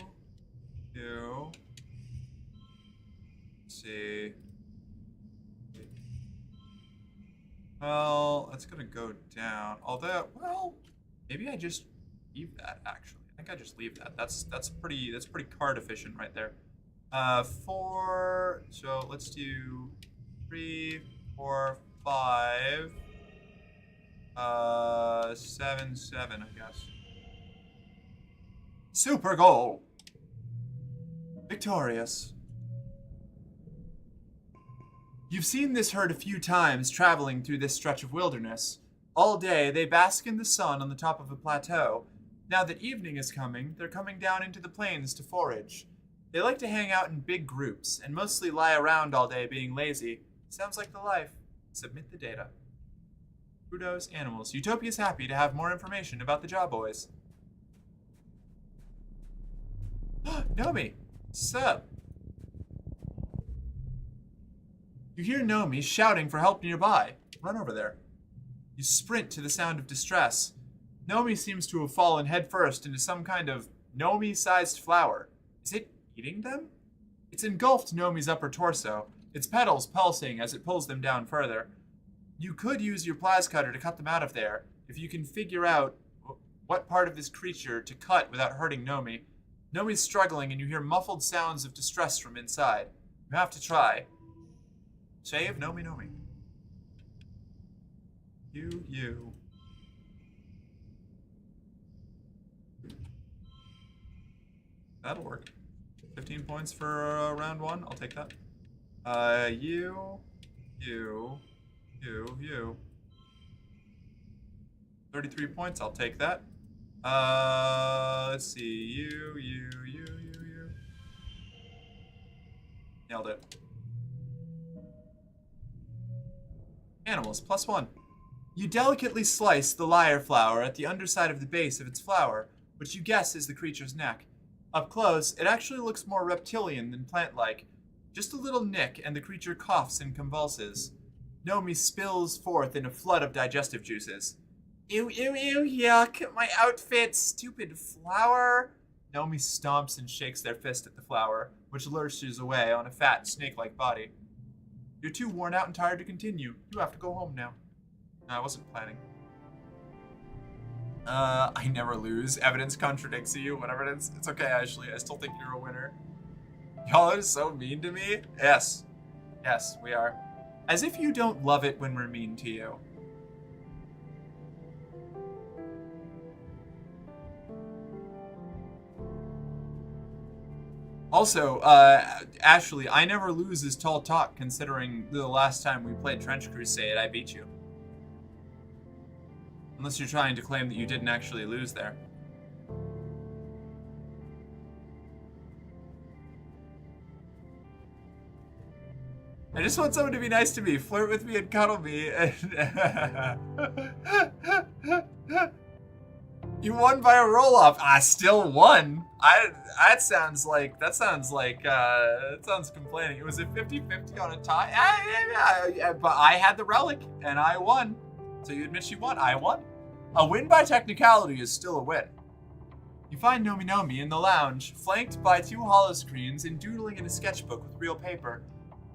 S2: Let's see. Well, that's gonna go down. Although, well, maybe I just leave that, actually. I think I just leave that. That's pretty card efficient right there. 4, so let's do 3, 4, 5. 7, I guess. Super goal! Victorious. You've seen this herd a few times traveling through this stretch of wilderness. All day, they bask in the sun on the top of a plateau. Now that evening is coming, they're coming down into the plains to forage. They like to hang out in big groups, and mostly lie around all day being lazy. Sounds like the life. Submit the data. Kudos, animals. Utopia's happy to have more information about the Jawboys. Nomi! Sup? You hear Nomi shouting for help nearby. Run over there. You sprint to the sound of distress. Nomi seems to have fallen headfirst into some kind of Nomi-sized flower. Is it eating them? It's engulfed Nomi's upper torso, its petals pulsing as it pulls them down further. You could use your plas cutter to cut them out of there, if you can figure out what part of this creature to cut without hurting Nomi. Nomi's struggling and you hear muffled sounds of distress from inside. You have to try. Save Nomi. You. That'll work. 15 points for round 1. I'll take that. You. 33 points. I'll take that. Let's see. You. Nailed it. Animals, +1. You delicately slice the lyre flower at the underside of the base of its flower, which you guess is the creature's neck. Up close, it actually looks more reptilian than plant-like. Just a little nick, and the creature coughs and convulses. Nomi spills forth in a flood of digestive juices. Ew, yuck, my outfit, stupid flower. Nomi stomps and shakes their fist at the flower, which lurches away on a fat, snake-like body. You're too worn out and tired to continue. You have to go home now. I wasn't planning. I never lose. Evidence contradicts you. Whatever it is. It's okay, Ashley. I still think you're a winner. Y'all are so mean to me. Yes. Yes, we are. As if you don't love it when we're mean to you. Also, Ashley, I never lose is tall talk, considering the last time we played Trench Crusade, I beat you. Unless you're trying to claim that you didn't actually lose there. I just want someone to be nice to me, flirt with me and cuddle me, and you won by a roll-off. I still won. That sounds complaining. It was a 50-50 on a tie. But I had the relic, and I won. So you admit she won. I won. A win by technicality is still a win. You find Nomi Nomi in the lounge, flanked by 2 holoscreens and doodling in a sketchbook with real paper.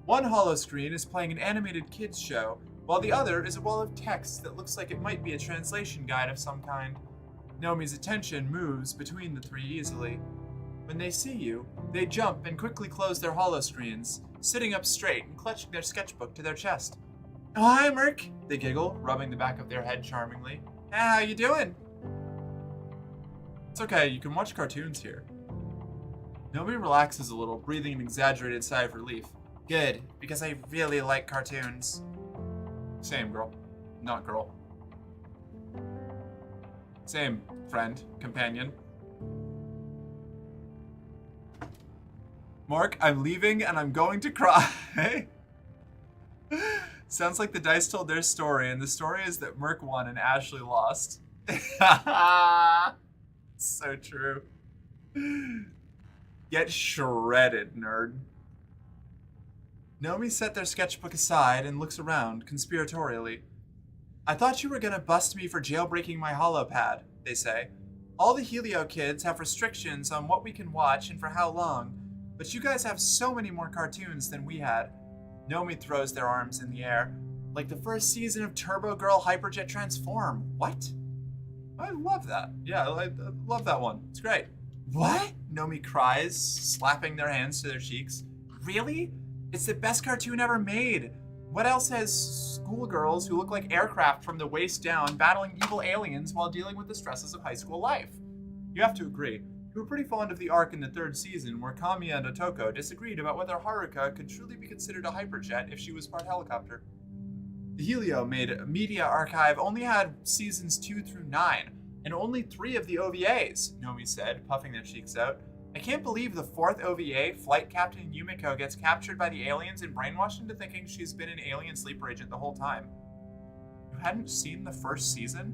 S2: One holoscreen is playing an animated kids show, while the other is a wall of text that looks like it might be a translation guide of some kind. Nomi's attention moves between the 3 easily. When they see you, they jump and quickly close their holoscreens, sitting up straight and clutching their sketchbook to their chest. "Oh, hi, Merc," they giggle, rubbing the back of their head charmingly. "Hey, how you doing?" "It's okay, you can watch cartoons here." Nomi relaxes a little, breathing an exaggerated sigh of relief. "Good, because I really like cartoons." "Same, girl. Not girl. Same, friend, companion." "Mark, I'm leaving and I'm going to cry." Sounds like the dice told their story, and the story is that Merc won and Ashley lost. So true. Get shredded, nerd. Nomi set their sketchbook aside and looks around, conspiratorially. "I thought you were gonna bust me for jailbreaking my holopad," they say. "All the Helio kids have restrictions on what we can watch and for how long, but you guys have so many more cartoons than we had." Nomi throws their arms in the air. "Like the first season of Turbo Girl Hyperjet Transform." "What?" "I love that. Yeah, I love that one. It's great." "What?" Nomi cries, slapping their hands to their cheeks. "Really? It's the best cartoon ever made. What else has schoolgirls who look like aircraft from the waist down battling evil aliens while dealing with the stresses of high school life?" You have to agree. You were pretty fond of the arc in the 3rd season where Kamiya and Otoko disagreed about whether Haruka could truly be considered a hyperjet if she was part helicopter. The Helio made Media Archive only had seasons 2 through 9, and only 3 of the OVAs, Nomi said, puffing their cheeks out. "I can't believe the 4th OVA, Flight Captain Yumiko, gets captured by the aliens and brainwashed into thinking she's been an alien sleeper agent the whole time." "You hadn't seen the 1st season?"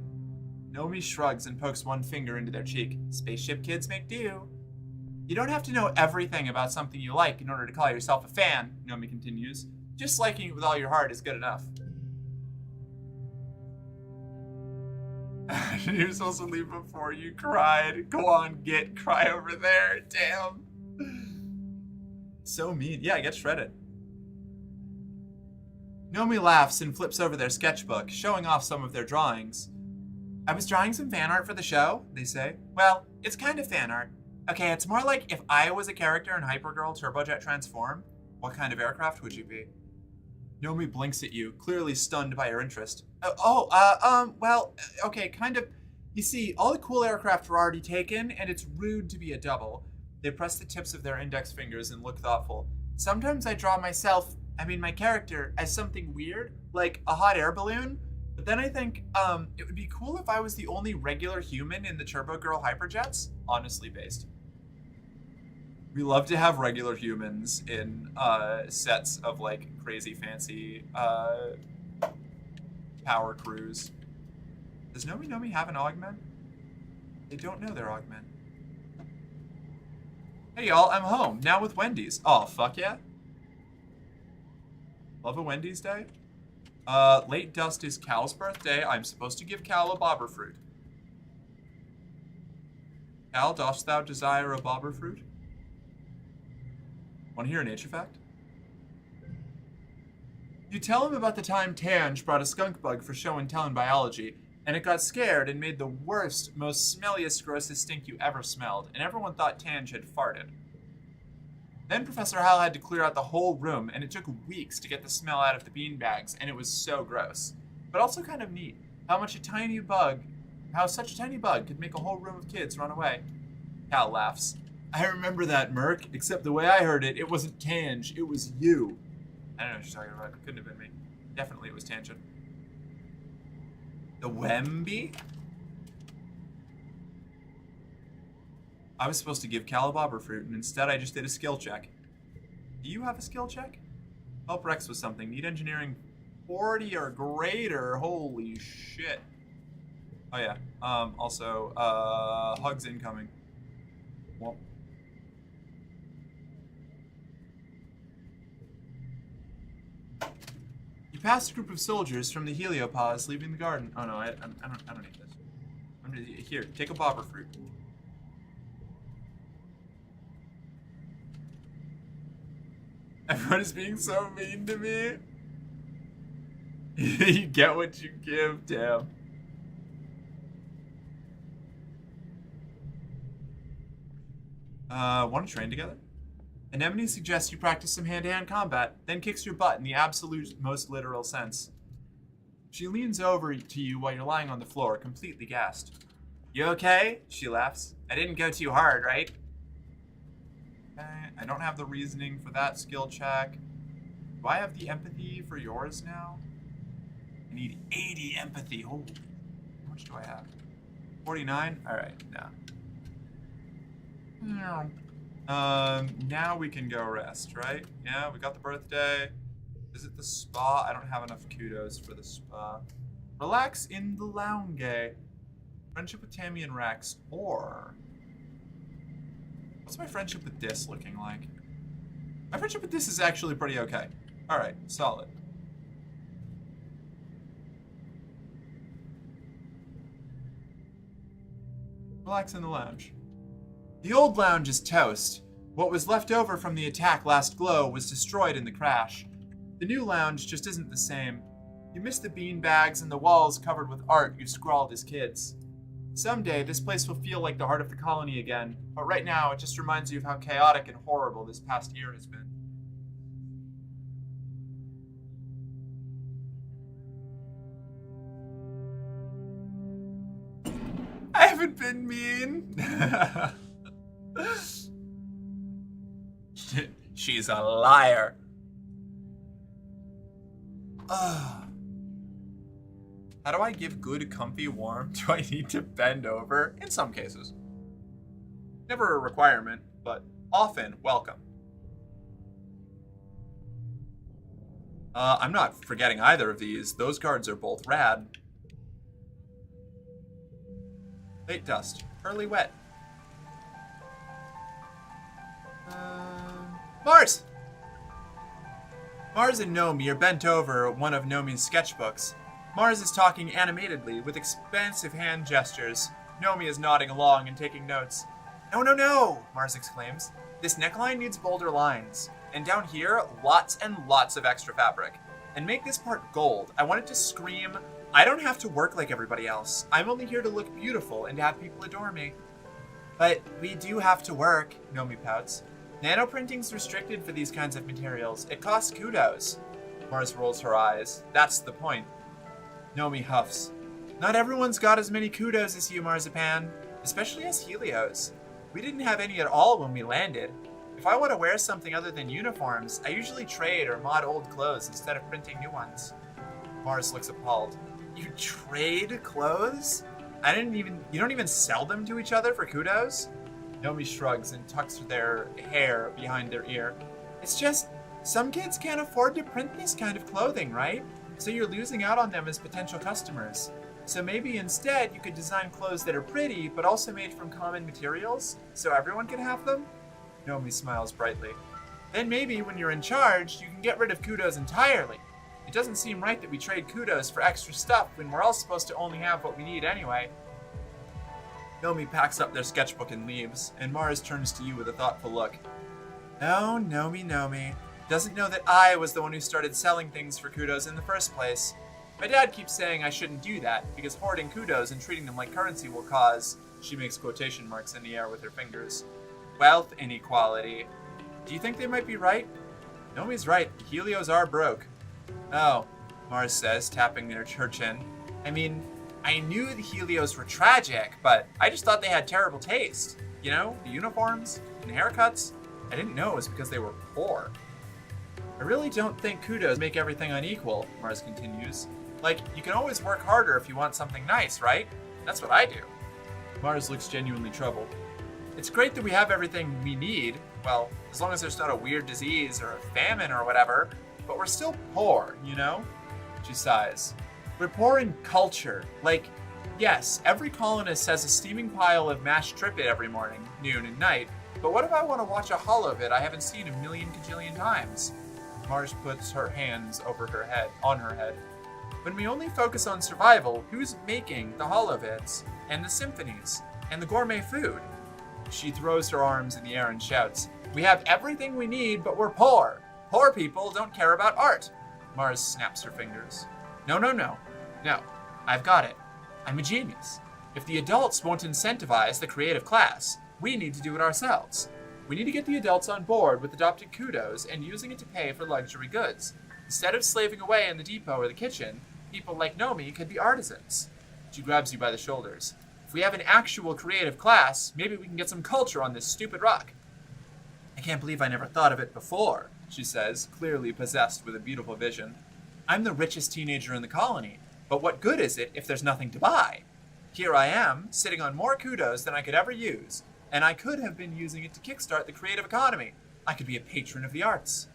S2: Nomi shrugs and pokes one finger into their cheek. "Spaceship kids make do." "You don't have to know everything about something you like in order to call yourself a fan," Nomi continues. "Just liking it with all your heart is good enough." "You're supposed to leave before you cried. Go on, cry over there. Damn." So mean. Yeah, get shredded. Nomi laughs and flips over their sketchbook, showing off some of their drawings. "I was drawing some fan art for the show," they say. "Well, it's kind of fan art. Okay, it's more like if I was a character in Hypergirl Turbojet Transform, what kind of aircraft would you be?" Nomi blinks at you, clearly stunned by your interest. Well, okay, kind of. You see, all the cool aircraft were already taken, and it's rude to be a double." They press the tips of their index fingers and look thoughtful. "Sometimes I draw my character, as something weird, like a hot air balloon. But then I think, it would be cool if I was the only regular human in the Turbo Girl Hyperjets, honestly based." We love to have regular humans in sets of like crazy fancy power crews. Does Nomi Nomi have an augment? They don't know their augment. "Hey y'all, I'm home, now with Wendy's." "Oh, fuck yeah. Love a Wendy's day." Late dust is Cal's birthday. I'm supposed to give Cal a bobber fruit." "Cal, dost thou desire a bobber fruit?" Want to hear a nature fact? You tell him about the time Tange brought a skunk bug for show and tell in biology, and it got scared and made the worst, most smelliest, grossest stink you ever smelled, and everyone thought Tange had farted. Then Professor Hal had to clear out the whole room, and it took weeks to get the smell out of the beanbags, and it was so gross. But also kind of neat, how such a tiny bug could make a whole room of kids run away. Hal laughs. "I remember that, Merc, except the way I heard it, it wasn't Tange, it was you." I don't know what she's talking about, it couldn't have been me. Definitely it was Tangent. The Wemby? I was supposed to give Cal a bobber fruit, and instead I just did a skill check. Do you have a skill check? Help Rex with something. Need engineering 40 or greater. Holy shit. Oh yeah. Also, hugs incoming. Well. You pass a group of soldiers from the heliopause leaving the garden. Oh no, I don't need this. Here, take a bobber fruit. Everyone is being so mean to me. You get what you give, Tam. Want to train together? Anemone suggests you practice some hand-to-hand combat, then kicks your butt in the absolute most literal sense. She leans over to you while you're lying on the floor, completely gassed. You okay? She laughs. I didn't go too hard, right? Okay, I don't have the reasoning for that skill check. Do I have the empathy for yours now? I need 80 empathy. Oh, how much do I have? 49? Alright, no. Now we can go rest, right? Yeah, we got the birthday. Visit the spa. I don't have enough kudos for the spa. Relax in the lounge. Friendship with Tammy and Rex, or... What's my friendship with Dis looking like? My friendship with Dis is actually pretty okay. Alright, solid. Relax in the lounge. The old lounge is toast. What was left over from the attack last glow was destroyed in the crash. The new lounge just isn't the same. You miss the bean bags and the walls covered with art you scrawled as kids. Someday, this place will feel like the heart of the colony again, but right now it just reminds you of how chaotic and horrible this past year has been. I haven't been mean. She's a liar. How do I give good, comfy warmth? Do I need to bend over? In some cases. Never a requirement, but often welcome. I'm not forgetting either of these. Those cards are both rad. Late dust. Early wet. Mars! Mars and Nomi are bent over one of Nomi's sketchbooks. Mars is talking animatedly with expansive hand gestures. Nomi is nodding along and taking notes. No, no, no, Mars exclaims. This neckline needs bolder lines. And down here, lots and lots of extra fabric. And make this part gold. I want it to scream, I don't have to work like everybody else. I'm only here to look beautiful and to have people adore me. But we do have to work, Nomi pouts. Nanoprinting's restricted for these kinds of materials. It costs kudos. Mars rolls her eyes. That's the point. Nomi huffs. Not everyone's got as many kudos as you, Marzipan. Especially as Helios. We didn't have any at all when we landed. If I want to wear something other than uniforms, I usually trade or mod old clothes instead of printing new ones. Mars looks appalled. You trade clothes? You don't even sell them to each other for kudos? Nomi shrugs and tucks their hair behind their ear. It's just, some kids can't afford to print this kind of clothing, right? So you're losing out on them as potential customers. So maybe instead you could design clothes that are pretty, but also made from common materials, so everyone can have them? Nomi smiles brightly. Then maybe when you're in charge, you can get rid of kudos entirely. It doesn't seem right that we trade kudos for extra stuff when we're all supposed to only have what we need anyway. Nomi packs up their sketchbook and leaves, and Mars turns to you with a thoughtful look. No, Nomi. Doesn't know that I was the one who started selling things for kudos in the first place. My dad keeps saying I shouldn't do that, because hoarding kudos and treating them like currency will cause, she makes quotation marks in the air with her fingers, wealth inequality. Do you think they might be right? Nomi's right, the Helios are broke. Oh, Mars says, tapping her chin. I mean, I knew the Helios were tragic, but I just thought they had terrible taste. You know, the uniforms and haircuts. I didn't know it was because they were poor. I really don't think kudos make everything unequal, Mars continues. Like, you can always work harder if you want something nice, right? That's what I do. Mars looks genuinely troubled. It's great that we have everything we need, well, as long as there's not a weird disease or a famine or whatever, but we're still poor, you know? She sighs. We're poor in culture. Like, yes, every colonist has a steaming pile of mashed trippet every morning, noon, and night, but what if I want to watch a holovid I haven't seen a million cajillion times? Mars puts her hands on her head. When we only focus on survival, who's making the holovids, and the symphonies, and the gourmet food? She throws her arms in the air and shouts, we have everything we need, but we're poor. Poor people don't care about art. Mars snaps her fingers. No. No, I've got it. I'm a genius. If the adults won't incentivize the creative class, we need to do it ourselves. We need to get the adults on board with adopting kudos and using it to pay for luxury goods. Instead of slaving away in the depot or the kitchen, people like Nomi could be artisans. She grabs you by the shoulders. If we have an actual creative class, maybe we can get some culture on this stupid rock. I can't believe I never thought of it before, she says, clearly possessed with a beautiful vision. I'm the richest teenager in the colony, but what good is it if there's nothing to buy? Here I am, sitting on more kudos than I could ever use, and I could have been using it to kickstart the creative economy. I could be a patron of the arts.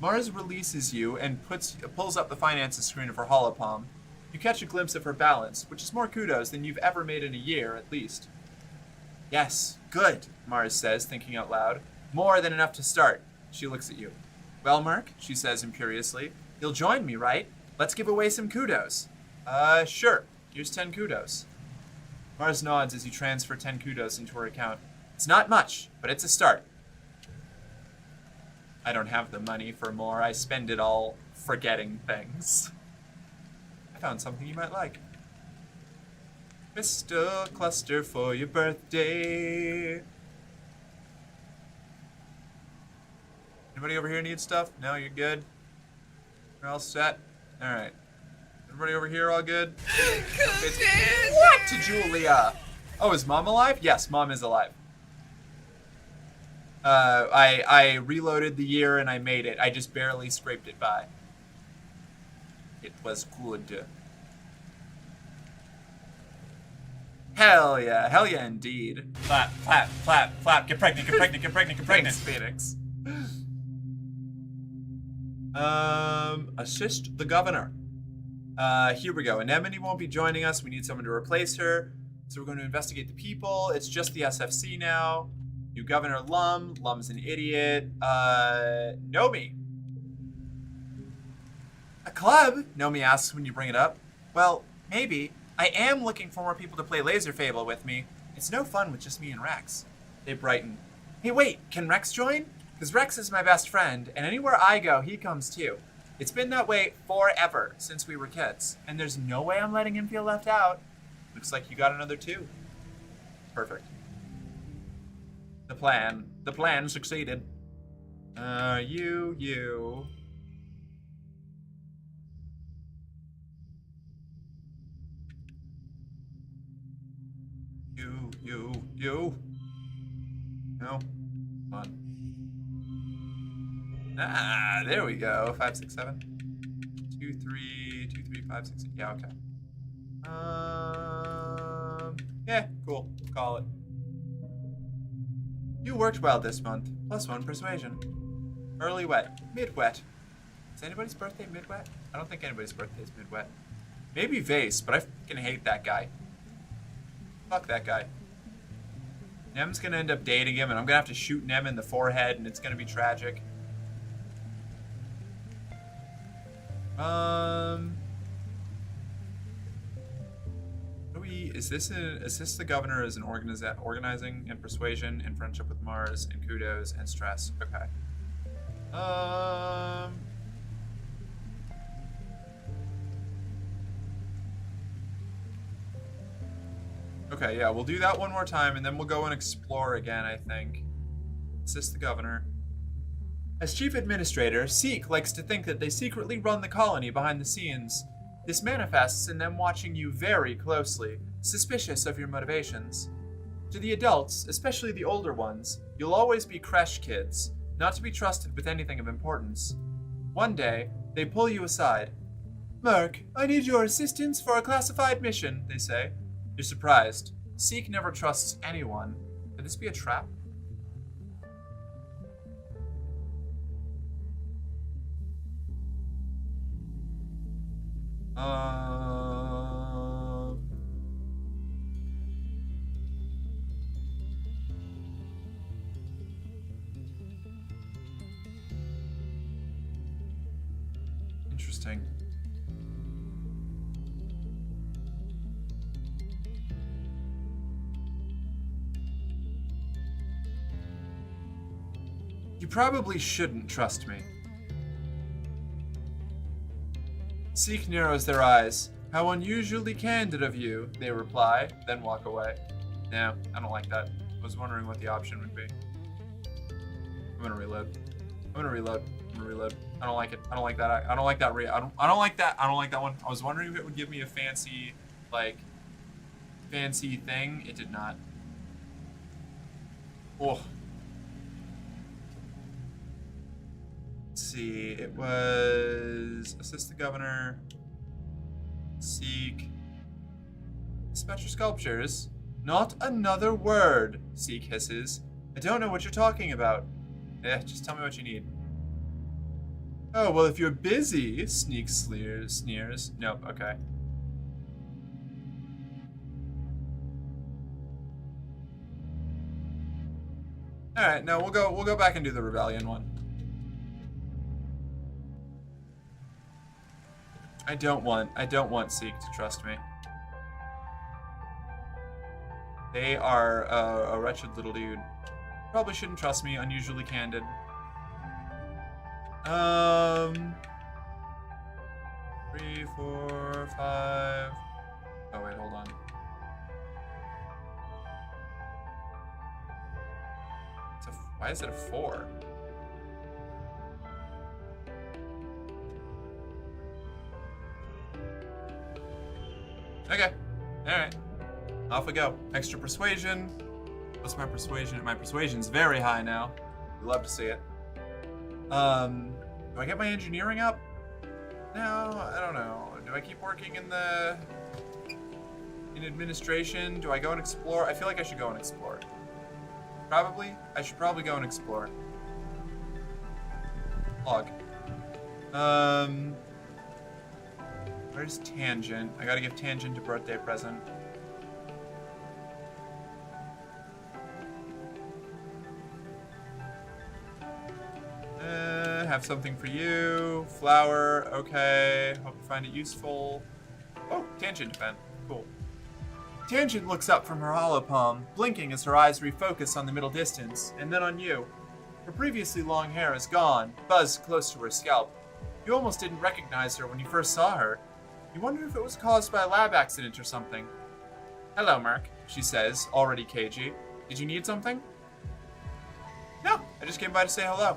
S2: Mars releases you and pulls up the finances screen of her holopalm. You catch a glimpse of her balance, which is more kudos than you've ever made in a year, at least. Yes, good, Mars says, thinking out loud. More than enough to start. She looks at you. Well, Merc, she says imperiously, you'll join me, right? Let's give away some kudos. Sure. Here's 10 kudos. Mars nods as you transfer 10 kudos into her account. It's not much, but it's a start. I don't have the money for more. I spend it all forgetting things. I found something you might like. Crystal cluster for your birthday. Anybody over here need stuff? No, you're good? You're all set? Alright. Everybody over here all good? What to Julia? Oh, is Mom alive? Yes, Mom is alive. I reloaded the year and I made it. I just barely scraped it by. It was good. Hell yeah indeed.
S6: Flap, flap, flap, flap. Get pregnant, get pregnant, get pregnant, get pregnant.
S2: Thanks, Phoenix. Assist the governor. Here we go. Anemone won't be joining us. We need someone to replace her. So we're going to investigate the people. It's just the SFC now. New Governor Lum. Lum's an idiot. Nomi. A club? Nomi asks when you bring it up. Well, maybe. I am looking for more people to play Laser Fable with me. It's no fun with just me and Rex. They brighten. Hey, wait, can Rex join? Because Rex is my best friend, and anywhere I go, he comes too. It's been that way forever, since we were kids, and there's no way I'm letting him feel left out. Looks like you got another 2. Perfect. The plan succeeded. You. You. No. Come on. Ah, there we go. 5, 6, 7. 2, 3, 2, 3, 5, 6. Yeah, okay. Yeah, cool. Call it. You worked well this month. +1 persuasion. Early wet. Mid-wet. Is anybody's birthday mid-wet? I don't think anybody's birthday is mid-wet. Maybe Vase, but I fucking hate that guy. Fuck that guy. Nem's gonna end up dating him, and I'm gonna have to shoot Nem in the forehead, and it's gonna be tragic. Is this the governor as an organizing and persuasion and friendship with Mars and kudos and stress? Okay. Okay, yeah, we'll do that one more time, and then we'll go and explore again, I think. Assist the governor. As chief administrator, Seek likes to think that they secretly run the colony behind the scenes. This manifests in them watching you very closely, suspicious of your motivations. To the adults, especially the older ones, you'll always be creche kids, not to be trusted with anything of importance. One day, they pull you aside. Merc, I need your assistance for a classified mission, they say. You're surprised. Seek never trusts anyone. Could this be a trap? Interesting. You probably shouldn't trust me. Seek narrows their eyes. How unusually candid of you, they reply, then walk away. No, I don't like that. I was wondering what the option would be. I'm gonna reload. I'm gonna reload. I don't like it. I don't like that. I don't like that. I don't like that. I don't like that one. I was wondering if it would give me a fancy, fancy thing. It did not. Oh. Let's see. It was assist the governor. Seek. Dispatch your sculptures. Not another word, Seek hisses. I don't know what you're talking about. Just tell me what you need. Oh, well, if you're busy, Sneak sneers. Nope, okay. Alright, no, we'll go back and do the rebellion one. I don't want Seek to trust me. They are a wretched little dude. Probably shouldn't trust me, unusually candid. 3, 4, 5. Oh wait, hold on. Why is it a 4? Okay. Alright. Off we go. Extra persuasion. What's my persuasion? My persuasion's very high now. We love to see it. Do I get my engineering up? No, I don't know. Do I keep working in administration? Do I go and explore? I feel like I should go and explore. Probably. I should probably go and explore. Log. Where's Tangent? I gotta give Tangent a birthday present. Have something for you. Flower, okay. Hope you find it useful. Oh, Tangent event. Cool. Tangent looks up from her hollow palm, blinking as her eyes refocus on the middle distance, and then on you. Her previously long hair is gone, buzzed close to her scalp. You almost didn't recognize her when you first saw her. You wonder if it was caused by a lab accident or something. Hello, Merc, she says, already cagey. Did you need something? No, I just came by to say hello.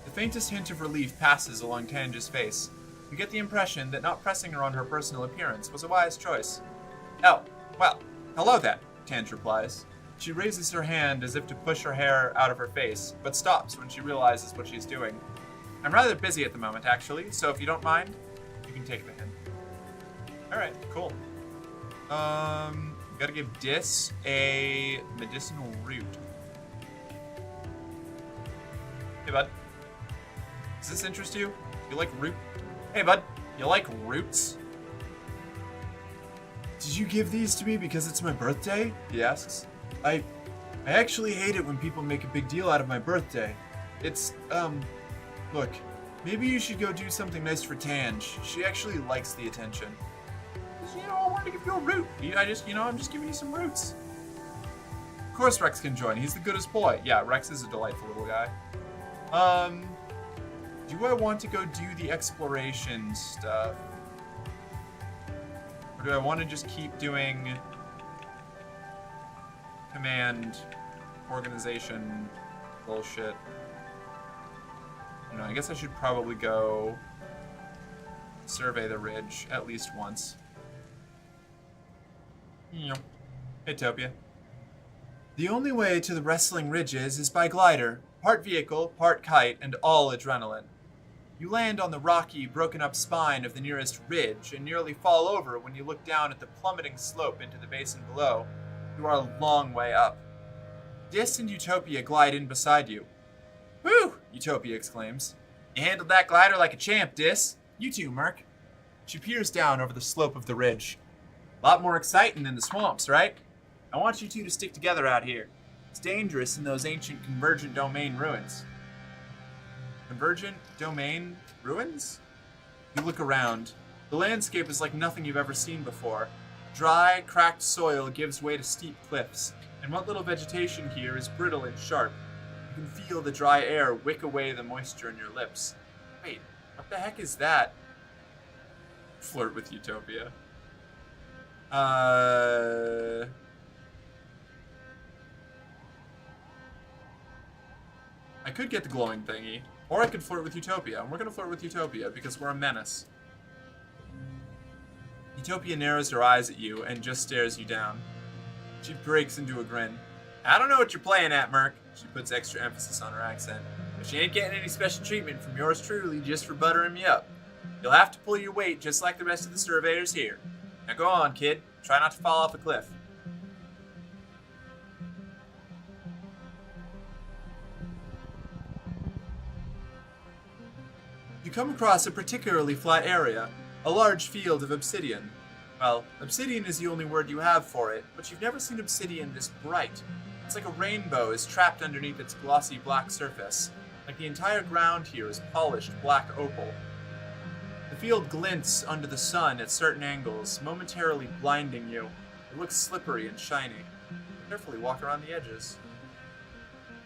S2: The faintest hint of relief passes along Tange's face. You get the impression that not pressing her on her personal appearance was a wise choice. Oh, well, hello then, Tange replies. She raises her hand as if to push her hair out of her face, but stops when she realizes what she's doing. I'm rather busy at the moment, actually, so if you don't mind, you can take the hint. Alright, cool. Gotta give Dis a medicinal root. Hey, bud. Does this interest you? You like root? Hey, bud. You like roots? Did you give these to me because it's my birthday? He asks. I actually hate it when people make a big deal out of my birthday. It's, look, maybe you should go do something nice for Tange. She actually likes the attention. I wanted to give you a root. I'm just giving you some roots. Of course Rex can join. He's the goodest boy. Yeah, Rex is a delightful little guy. Do I want to go do the exploration stuff? Or do I want to just keep doing command organization bullshit? I guess I should probably go survey the ridge at least once. Hey, Topia. The only way to the wrestling ridges is by glider. Part vehicle, part kite, and all adrenaline. You land on the rocky, broken-up spine of the nearest ridge and nearly fall over when you look down at the plummeting slope into the basin below. You are a long way up. Dis and Utopia glide in beside you. Whew! Utopia exclaims. You handled that glider like a champ, Dis. You too, Merc. She peers down over the slope of the ridge. A lot more exciting than the swamps, right? I want you two to stick together out here. It's dangerous in those ancient Convergent Domain ruins. Convergent Domain ruins? You look around. The landscape is like nothing you've ever seen before. Dry, cracked soil gives way to steep cliffs, and what little vegetation here is brittle and sharp. You can feel the dry air wick away the moisture in your lips. Wait, what the heck is that? Flirt with Utopia. I could get the glowing thingy, or I could flirt with Utopia, and we're gonna flirt with Utopia because we're a menace. Utopia narrows her eyes at you and just stares you down. She breaks into a grin. I don't know what you're playing at, Merc. She puts extra emphasis on her accent. But she ain't getting any special treatment from yours truly just for buttering me up. You'll have to pull your weight just like the rest of the surveyors here. Now go on, kid. Try not to fall off a cliff. You come across a particularly flat area, a large field of obsidian. Well, obsidian is the only word you have for it, but you've never seen obsidian this bright. It's like a rainbow is trapped underneath its glossy black surface, like the entire ground here is polished black opal. The field glints under the sun at certain angles, momentarily blinding you. It looks slippery and shiny. Carefully walk around the edges.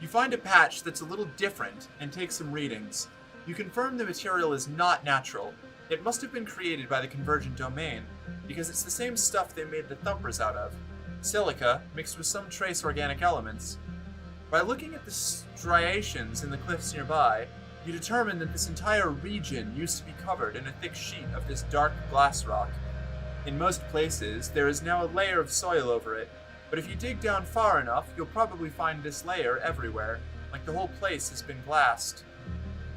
S2: You find a patch that's a little different and take some readings. You confirm the material is not natural. It must have been created by the Convergent Domain, because it's the same stuff they made the Thumpers out of. Silica, mixed with some trace organic elements. By looking at the striations in the cliffs nearby, you determine that this entire region used to be covered in a thick sheet of this dark glass rock. In most places, there is now a layer of soil over it, but if you dig down far enough, you'll probably find this layer everywhere, like the whole place has been glassed.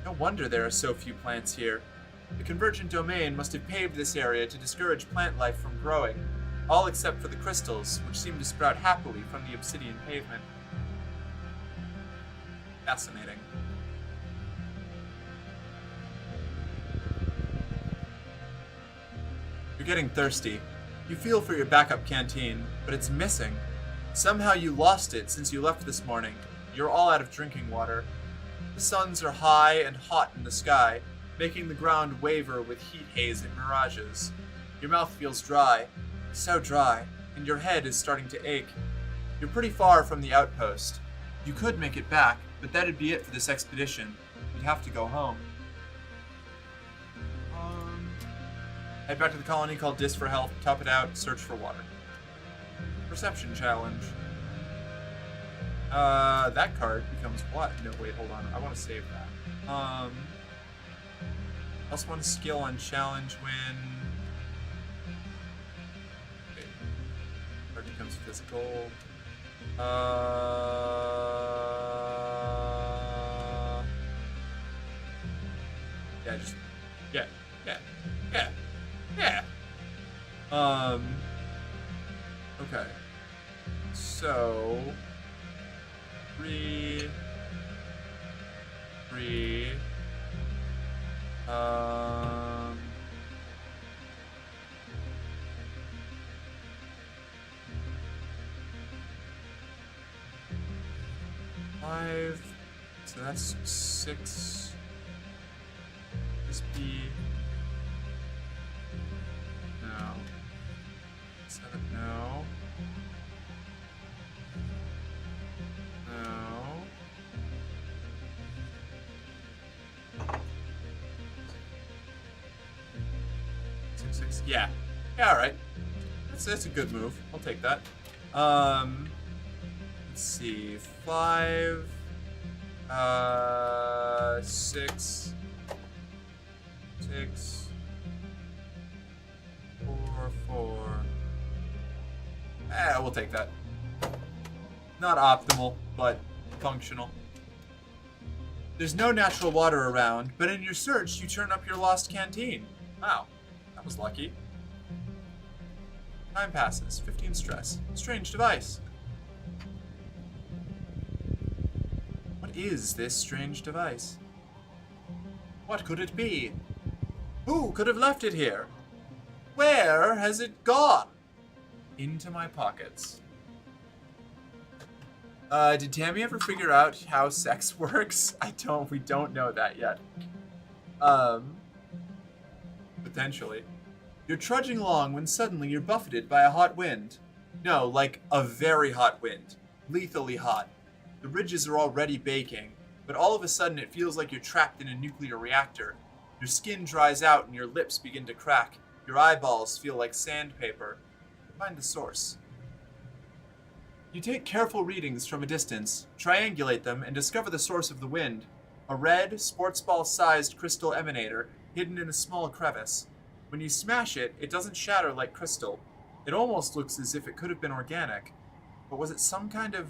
S2: No wonder there are so few plants here. The Convergent Domain must have paved this area to discourage plant life from growing, all except for the crystals, which seem to sprout happily from the obsidian pavement. Fascinating. You're getting thirsty. You feel for your backup canteen, but it's missing. Somehow you lost it since you left this morning. You're all out of drinking water. The suns are high and hot in the sky, making the ground waver with heat haze and mirages. Your mouth feels dry, so dry, and your head is starting to ache. You're pretty far from the outpost. You could make it back, but that'd be it for this expedition. You'd have to go home. Head back to the colony, call Dis for help, top it out, search for water. Perception challenge. That card becomes what? No, wait, hold on. I want to save that. Plus one skill on challenge when... Okay. Card becomes physical. Yeah, just... Yeah. Okay. So... 3... 5... So that's 6... This be... No. 7, no. No. Six. Yeah. Yeah, alright. That's a good move. I'll take that. Let's see. 5... 6... 6... 4... We'll take that. Not optimal, but functional. There's no natural water around, but in your search, you turn up your lost canteen. Wow, that was lucky. Time passes. 15 stress. Strange device. What is this strange device? What could it be? Who could have left it here? Where has it gone? Into my pockets. Did Tammy ever figure out how sex works? We don't know that yet. Potentially. You're trudging along when suddenly you're buffeted by a hot wind. No, like a very hot wind. Lethally hot. The ridges are already baking, but all of a sudden it feels like you're trapped in a nuclear reactor. Your skin dries out and your lips begin to crack. Your eyeballs feel like sandpaper. Find the source. You take careful readings from a distance, triangulate them, and discover the source of the wind. A red, sports ball-sized crystal emanator hidden in a small crevice. When you smash it, it doesn't shatter like crystal. It almost looks as if it could have been organic. But was it some kind of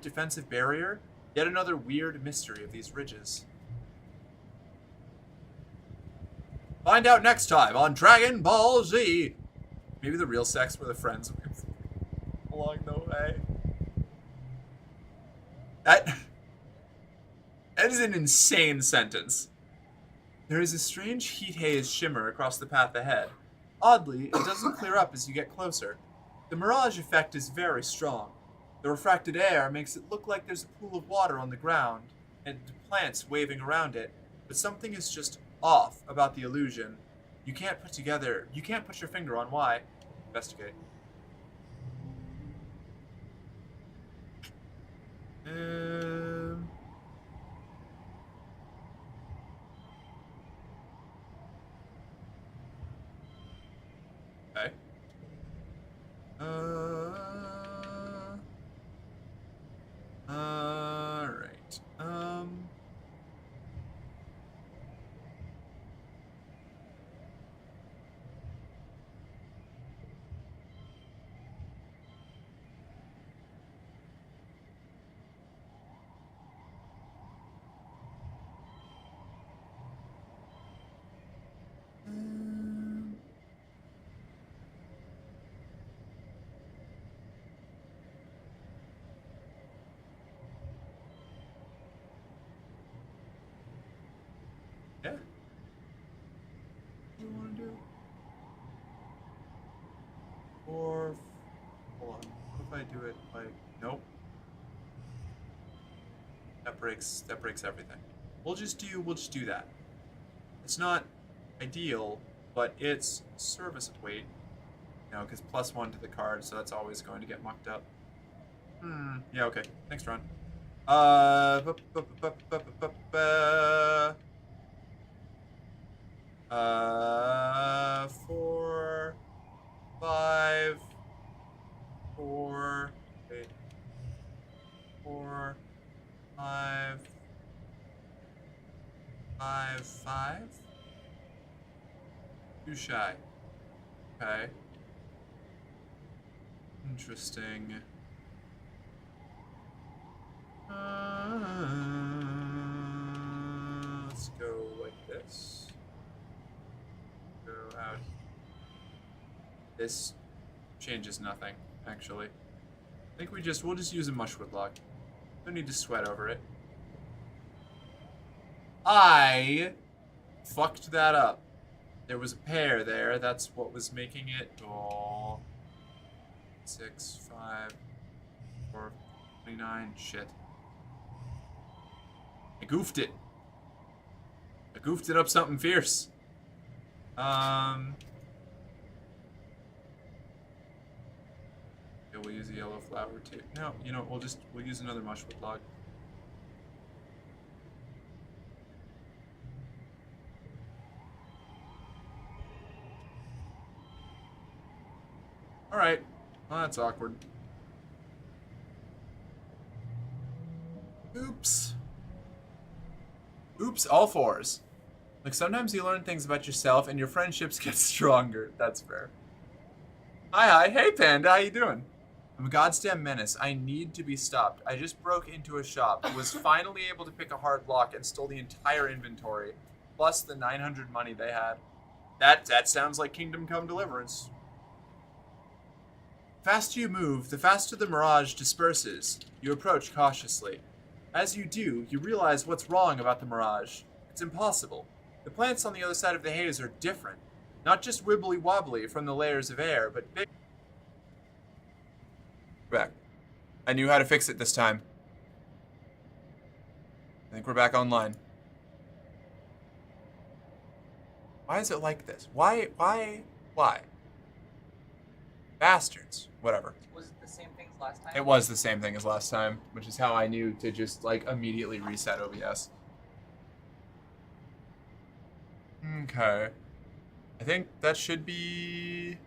S2: defensive barrier? Yet another weird mystery of these ridges. Find out next time on Dragon Ball Z. Maybe the real sex were the friends along the way. That is an insane sentence. There is a strange heat haze shimmer across the path ahead. Oddly, it doesn't clear up as you get closer. The mirage effect is very strong. The refracted air makes it look like there's a pool of water on the ground and plants waving around it, but something is just off about the illusion. You can't put your finger on why. Investigate. Okay. Alright. Yeah. What do you want to do? Or hold on. What if I do it like nope? That breaks everything. We'll just do that. It's not ideal, but it's service weight. You know, because +1 to the card, so that's always going to get mucked up. Yeah, okay. Thanks, Ron. 4, 5, 4, 8, 4, 5, 5, 5. Too shy. Okay. Interesting. Let's go like this. Go out. This changes nothing, actually. I think we'll just use a mushwood log. Don't need to sweat over it. I fucked that up. There was a pair there. That's what was making it. Oh, 6, 5, 4, 29. Shit. I goofed it. I goofed it up something fierce. Yeah, we'll use a yellow flower too. No, you know, we'll use another mushwood log. Alright. Well, that's awkward. Oops. Oops, all fours. Like, sometimes you learn things about yourself and your friendships get stronger. That's fair. Hi. Hey, Panda. How you doing? I'm a goddamn menace. I need to be stopped. I just broke into a shop, was finally able to pick a hard lock, and stole the entire inventory, plus the 900 money they had. That sounds like Kingdom Come Deliverance. The faster you move, the faster the mirage disperses. You approach cautiously. As you do, you realize what's wrong about the mirage. It's impossible. The plants on the other side of the haze are different. Not just wibbly-wobbly from the layers of air, but big.
S1: Back. I knew how to fix it this time. I think we're back online. Why is it like this? Why? Bastards. Whatever.
S5: Was it the same things
S7: last time?
S1: It was the same thing as last time, which is how I knew to just, like, immediately reset OBS. Okay. I think that should be...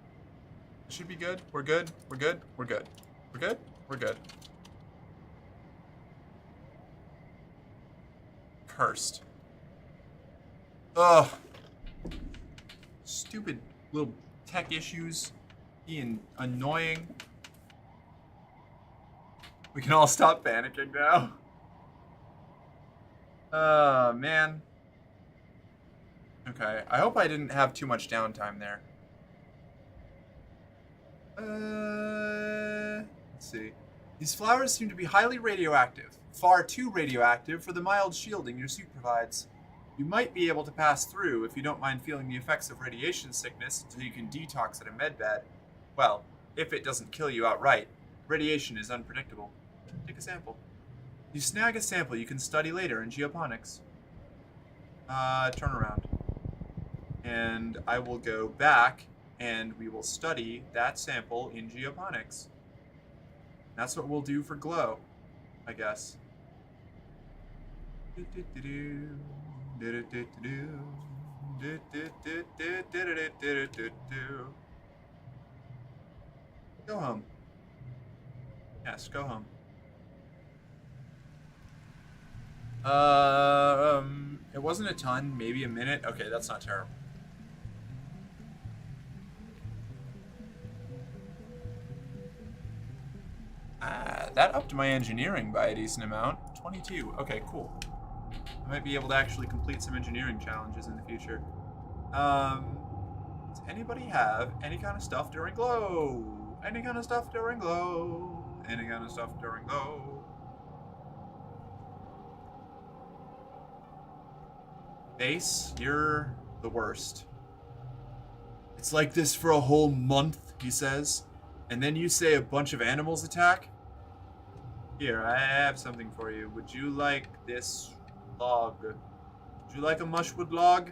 S1: Should be good. We're good. We're good. We're good. We're good. We're good. Cursed. Ugh. Stupid little tech issues being annoying. We can all stop panicking now. Man. Okay, I hope I didn't have too much downtime there. Let's see. These flowers seem to be highly radioactive. Far too radioactive for the mild shielding your suit provides. You might be able to pass through if you don't mind feeling the effects of radiation sickness until you can detox at a medbed. Well, if it doesn't kill you outright. Radiation is unpredictable. Take a sample. You snag a sample you can study later in geoponics. Turn around. And I will go back and we will study that sample in geoponics. That's what we'll do for glow, I guess. Go home. Yes, go home. It wasn't a ton, maybe a minute. Okay, that's not terrible. That upped my engineering by a decent amount. 22. Okay, cool. I might be able to actually complete some engineering challenges in the future. Does anybody have any kind of stuff during glow? Any kind of stuff during glow? Any kind of stuff during glow? Ace, you're the worst. It's like this for a whole month, he says. And then you say a bunch of animals attack? Here, I have something for you. Would you like this log? Would you like a mushwood log?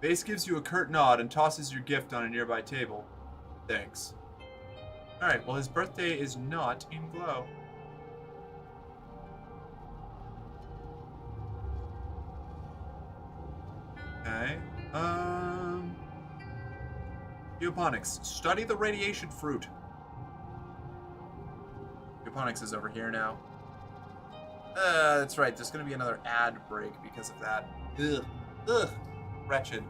S1: Base gives you a curt nod and tosses your gift on a nearby table. Thanks. Alright, well his birthday is not in glow. Okay. Geoponics. Study the radiation fruit. Geoponics is over here now. That's right. There's going to be another ad break because of that. Ugh. Ugh. Wretched.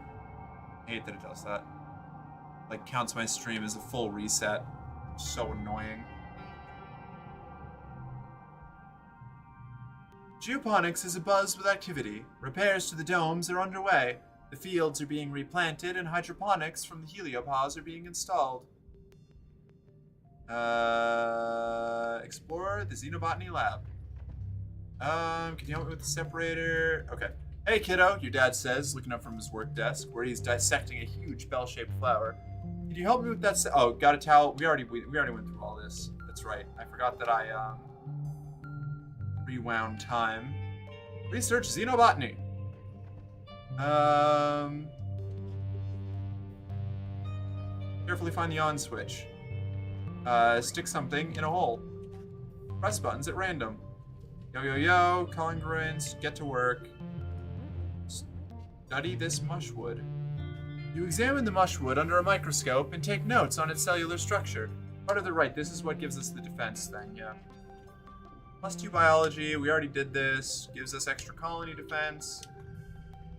S1: I hate that it does that. Like, counts my stream as a full reset. So annoying. Geoponics is abuzz with activity. Repairs to the domes are underway. The fields are being replanted and hydroponics from the heliopause are being installed. Explore the Xenobotany lab. Can you help me with the separator? Okay. Hey, kiddo, your dad says, looking up from his work desk, where he's dissecting a huge bell-shaped flower. Can you help me with that? Oh, got a towel. We already went through all this. That's right. I forgot that I rewound time. Research Xenobotany. Carefully find the on switch. Stick something in a hole. Press buttons at random. Yo, yo, yo, congruence, get to work. Study this mushwood. You examine the mushwood under a microscope and take notes on its cellular structure. Part of the right, this is what gives us the defense thing, yeah. +2 biology, we already did this. Gives us extra colony defense.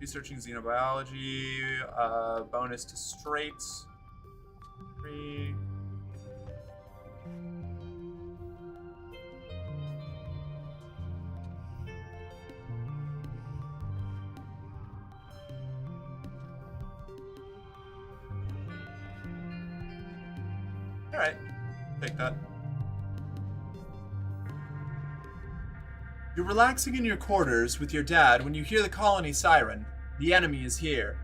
S1: Researching xenobiology, bonus to straights. 3. Alright, take that. You're relaxing in your quarters with your dad when you hear the colony siren. The enemy is here.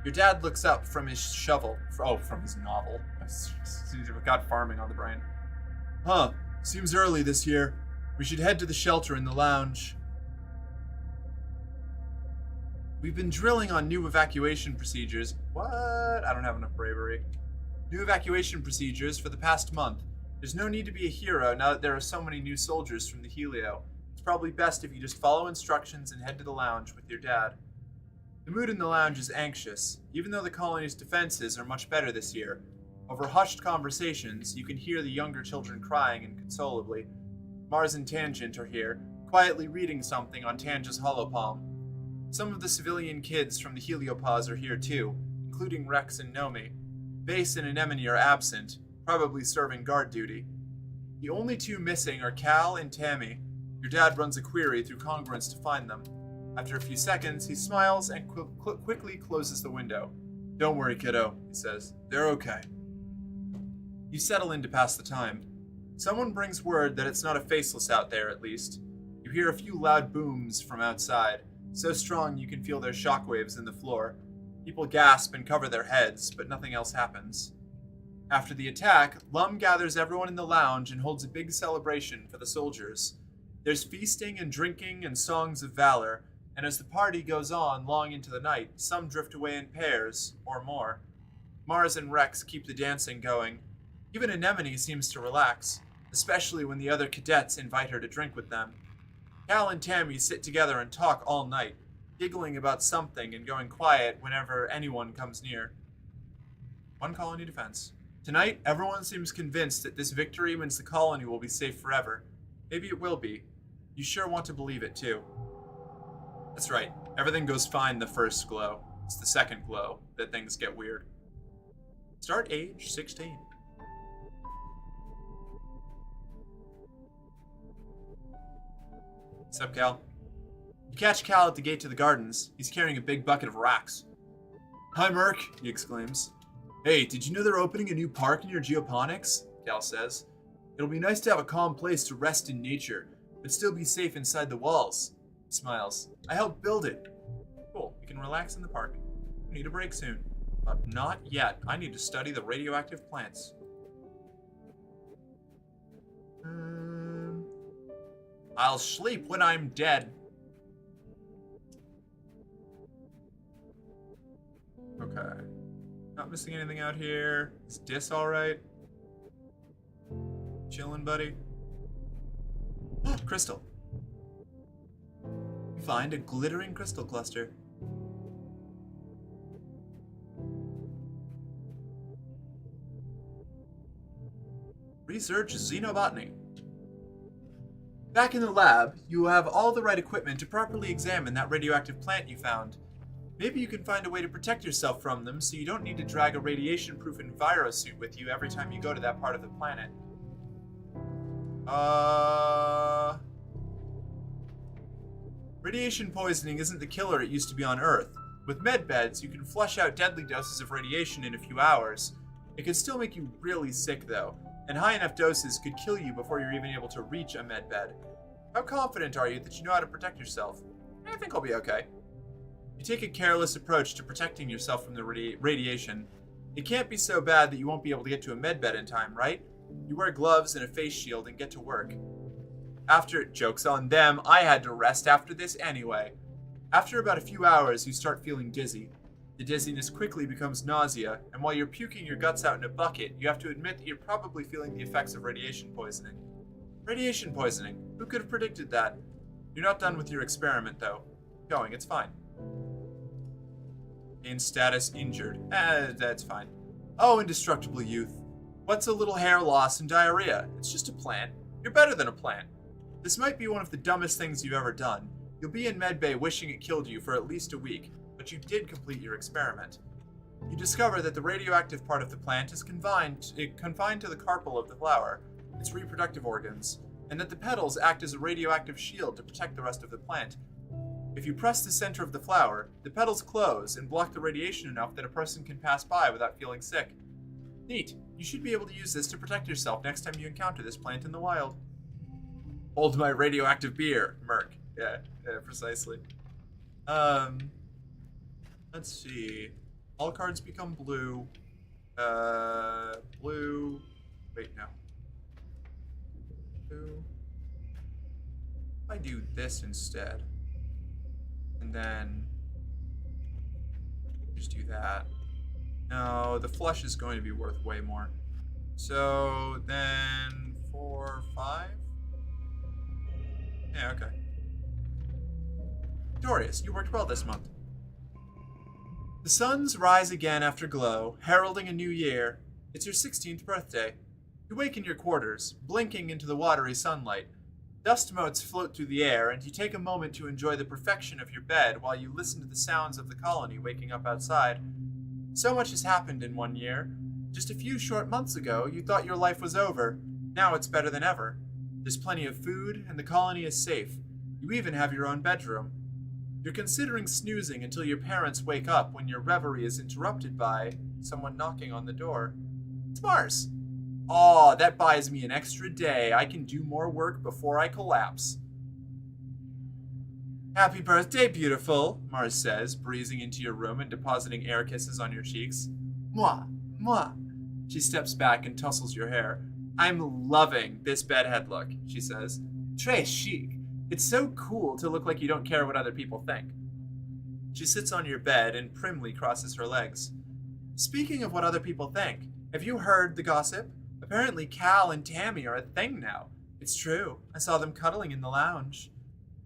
S1: Your dad looks up from his shovel. From his novel. I've got farming on the brain. Huh, seems early this year. We should head to the shelter in the lounge. We've been drilling on new evacuation procedures. What? I don't have enough bravery. New evacuation procedures for the past month.
S2: There's no need to be a hero now that there are so many new soldiers from the Helio. It's probably best if you just follow instructions and head to the lounge with your dad. The mood in the lounge is anxious, even though the colony's defenses are much better this year. Over hushed conversations, you can hear the younger children crying inconsolably. Mars and Tangent are here, quietly reading something on Tange's holopalm. Some of the civilian kids from the Heliopause are here too, including Rex and Nomi. Base and Anemone are absent, probably serving guard duty. The only two missing are Cal and Tammy. Your dad runs a query through congruence to find them. After a few seconds, he smiles and quickly closes the window. "Don't worry, kiddo," he says. "They're okay." You settle in to pass the time. Someone brings word that it's not a faceless out there, at least. You hear a few loud booms from outside, so strong you can feel their shockwaves in the floor. People gasp and cover their heads, but nothing else happens. After the attack, Lum gathers everyone in the lounge and holds a big celebration for the soldiers. There's feasting and drinking and songs of valor, and as the party goes on long into the night, some drift away in pairs, or more. Mars and Rex keep the dancing going. Even Anemone seems to relax, especially when the other cadets invite her to drink with them. Cal and Tammy sit together and talk all night, giggling about something and going quiet whenever anyone comes near. One colony defense. Tonight, everyone seems convinced that this victory means the colony will be safe forever. Maybe it will be. You sure want to believe it, too. That's right. Everything goes fine the first glow. It's the second glow that things get weird. Start age 16. What's up, Cal? You catch Cal at the gate to the gardens. He's carrying a big bucket of rocks. "Hi, Merc," he exclaims. "Hey, did you know they're opening a new park near Geoponics?" Cal says. "It'll be nice to have a calm place to rest in nature, but still be safe inside the walls." He smiles. "I helped build it." "Cool, we can relax in the park. We need a break soon. But not yet. I need to study the radioactive plants." I'll sleep when I'm dead. Okay. Not missing anything out here. Is Dis alright? Chillin', buddy. Crystal. You find a glittering crystal cluster. Research xenobotany. Back in the lab, you have all the right equipment to properly examine that radioactive plant you found. Maybe you can find a way to protect yourself from them so you don't need to drag a radiation-proof envirosuit with you every time you go to that part of the planet. Radiation poisoning isn't the killer it used to be on Earth. With medbeds, you can flush out deadly doses of radiation in a few hours. It can still make you really sick, though, and high enough doses could kill you before you're even able to reach a medbed. How confident are you that you know how to protect yourself? I think I'll be okay. You take a careless approach to protecting yourself from the radiation. It can't be so bad that you won't be able to get to a medbed in time, right? You wear gloves and a face shield and get to work. Joke's on them, I had to rest after this anyway. After about a few hours, you start feeling dizzy. The dizziness quickly becomes nausea, and while you're puking your guts out in a bucket, you have to admit that you're probably feeling the effects of radiation poisoning. Radiation poisoning? Who could have predicted that? You're not done with your experiment, though. Keep going, it's fine. In status injured. That's fine. Oh, indestructible youth. What's a little hair loss and diarrhea? It's just a plant. You're better than a plant. This might be one of the dumbest things you've ever done. You'll be in medbay wishing it killed you for at least a week, but you did complete your experiment. You discover that the radioactive part of the plant is confined to the carpel of the flower, its reproductive organs, and that the petals act as a radioactive shield to protect the rest of the plant. If you press the center of the flower, the petals close and block the radiation enough that a person can pass by without feeling sick. Neat. You should be able to use this to protect yourself next time you encounter this plant in the wild. Hold my radioactive beer, Merc. Yeah, precisely. Let's see. All cards become blue. Blue. Wait, no. Blue. If I do this instead. And then just do that. No, the flush is going to be worth way more. So then 4, 5? Yeah, okay. Dorius, you worked well this month. The suns rise again after glow, heralding a new year. It's your 16th birthday. You wake in your quarters, blinking into the watery sunlight. Dust motes float through the air, and you take a moment to enjoy the perfection of your bed while you listen to the sounds of the colony waking up outside. So much has happened in 1 year. Just a few short months ago, you thought your life was over. Now it's better than ever. There's plenty of food, and the colony is safe. You even have your own bedroom. You're considering snoozing until your parents wake up when your reverie is interrupted by someone knocking on the door. It's Mars. Aw, that buys me an extra day. I can do more work before I collapse. Happy birthday, beautiful, Mars says, breezing into your room and depositing air kisses on your cheeks. Mwah, mwah. She steps back and tussles your hair. I'm loving this bedhead look, she says. Très chic. It's so cool to look like you don't care what other people think. She sits on your bed and primly crosses her legs. Speaking of what other people think, have you heard the gossip? Apparently Cal and Tammy are a thing now. It's true. I saw them cuddling in the lounge.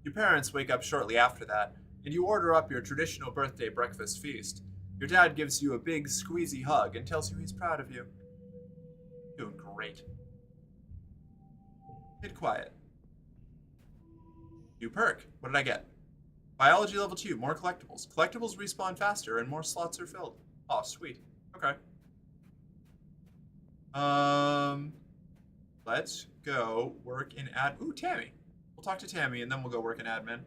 S2: Your parents wake up shortly after that, and you order up your traditional birthday breakfast feast. Your dad gives you a big, squeezy hug and tells you he's proud of you. Doing great. Get quiet. New perk. What did I get? Biology level 2, more collectibles. Collectibles respawn faster and more slots are filled. Oh, sweet. Okay. Let's go work in Ooh, Tammy. We'll talk to Tammy and then we'll go work in admin.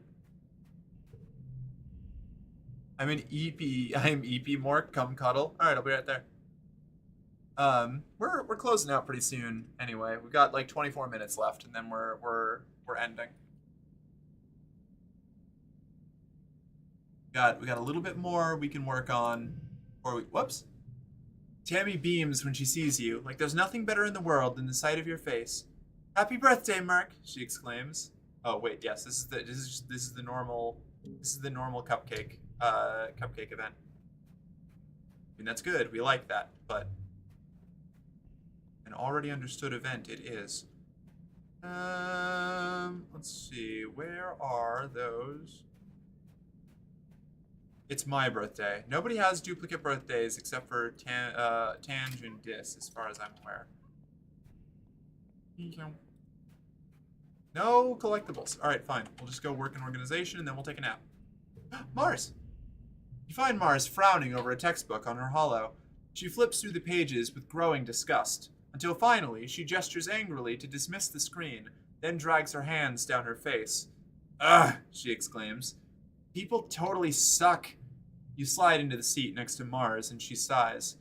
S2: I'm an EP. I'm EP Mork. Come cuddle. All right, I'll be right there. We're closing out pretty soon. Anyway, we've got like 24 minutes left, and then we're ending. We got a little bit more we can work on. Whoops. Tammy beams when she sees you, like there's nothing better in the world than the sight of your face. Happy birthday, Mark! She exclaims. Oh wait, yes, this is the normal cupcake event. I mean, that's good. We like that, but an already understood event it is. Let's see. Where are those? It's my birthday. Nobody has duplicate birthdays except for Tange and Dis, as far as I'm aware. No collectibles. All right, fine. We'll just go work in organization, and then we'll take a nap. Mars! You find Mars frowning over a textbook on her hollow. She flips through the pages with growing disgust, until finally she gestures angrily to dismiss the screen, then drags her hands down her face. Ugh! She exclaims. People totally suck. You slide into the seat next to Mars, and she sighs.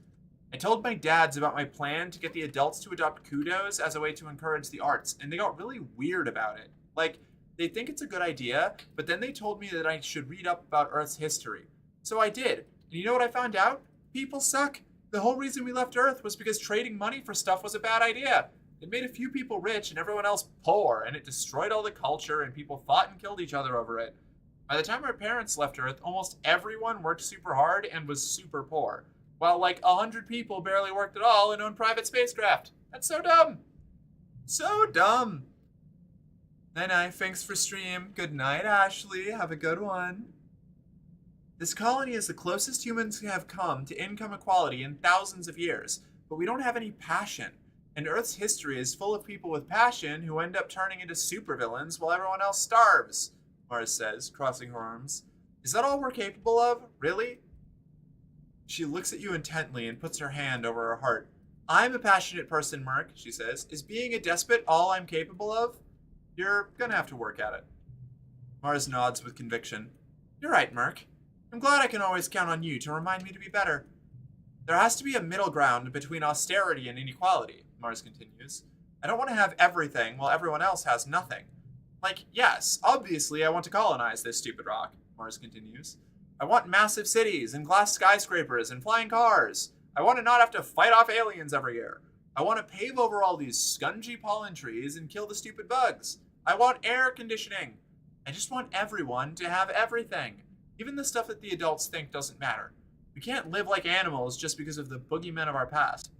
S2: I told my dads about my plan to get the adults to adopt kudos as a way to encourage the arts, and they got really weird about it. Like, they think it's a good idea, but then they told me that I should read up about Earth's history. So I did, and you know what I found out? People suck. The whole reason we left Earth was because trading money for stuff was a bad idea. It made a few people rich and everyone else poor, and it destroyed all the culture, and people fought and killed each other over it. By the time our parents left Earth, almost everyone worked super hard and was super poor, while like 100 people barely worked at all and owned private spacecraft. That's so dumb. So dumb. Night-night, thanks for stream. Good night, Ashley. Have a good one. This colony is the closest humans have come to income equality in thousands of years, but we don't have any passion. And Earth's history is full of people with passion who end up turning into supervillains while everyone else starves. Mars says, crossing her arms. Is that all we're capable of? Really? She looks at you intently and puts her hand over her heart. I'm a passionate person, Mark, she says. Is being a despot all I'm capable of? You're gonna have to work at it. Mars nods with conviction. You're right, Mark. I'm glad I can always count on you to remind me to be better. There has to be a middle ground between austerity and inequality, Mars continues. I don't want to have everything while everyone else has nothing. Like, yes, obviously I want to colonize this stupid rock, Mars continues. I want massive cities and glass skyscrapers and flying cars. I want to not have to fight off aliens every year. I want to pave over all these scungy pollen trees and kill the stupid bugs. I want air conditioning. I just want everyone to have everything, even the stuff that the adults think doesn't matter. We can't live like animals just because of the boogeymen of our past.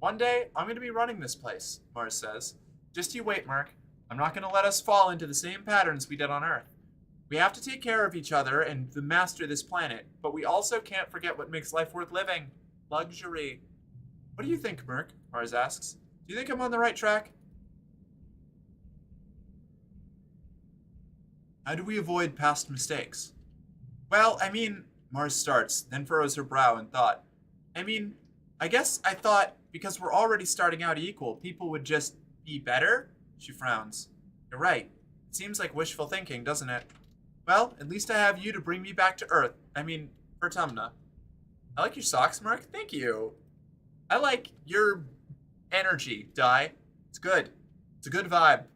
S2: One day, I'm going to be running this place, Mars says. Just you wait, Mark. I'm not going to let us fall into the same patterns we did on Earth. We have to take care of each other and master this planet, but we also can't forget what makes life worth living. Luxury. What do you think, Merc? Mars asks. Do you think I'm on the right track? How do we avoid past mistakes? Well, Mars starts, then furrows her brow in thought. I guess I thought because we're already starting out equal, people would just be better? She frowns. You're right. It seems like wishful thinking, doesn't it? Well, at least I have you to bring me back to Earth. For Tumna. I like your socks, Mark. Thank you. I like your energy, Di. It's good. It's a good vibe.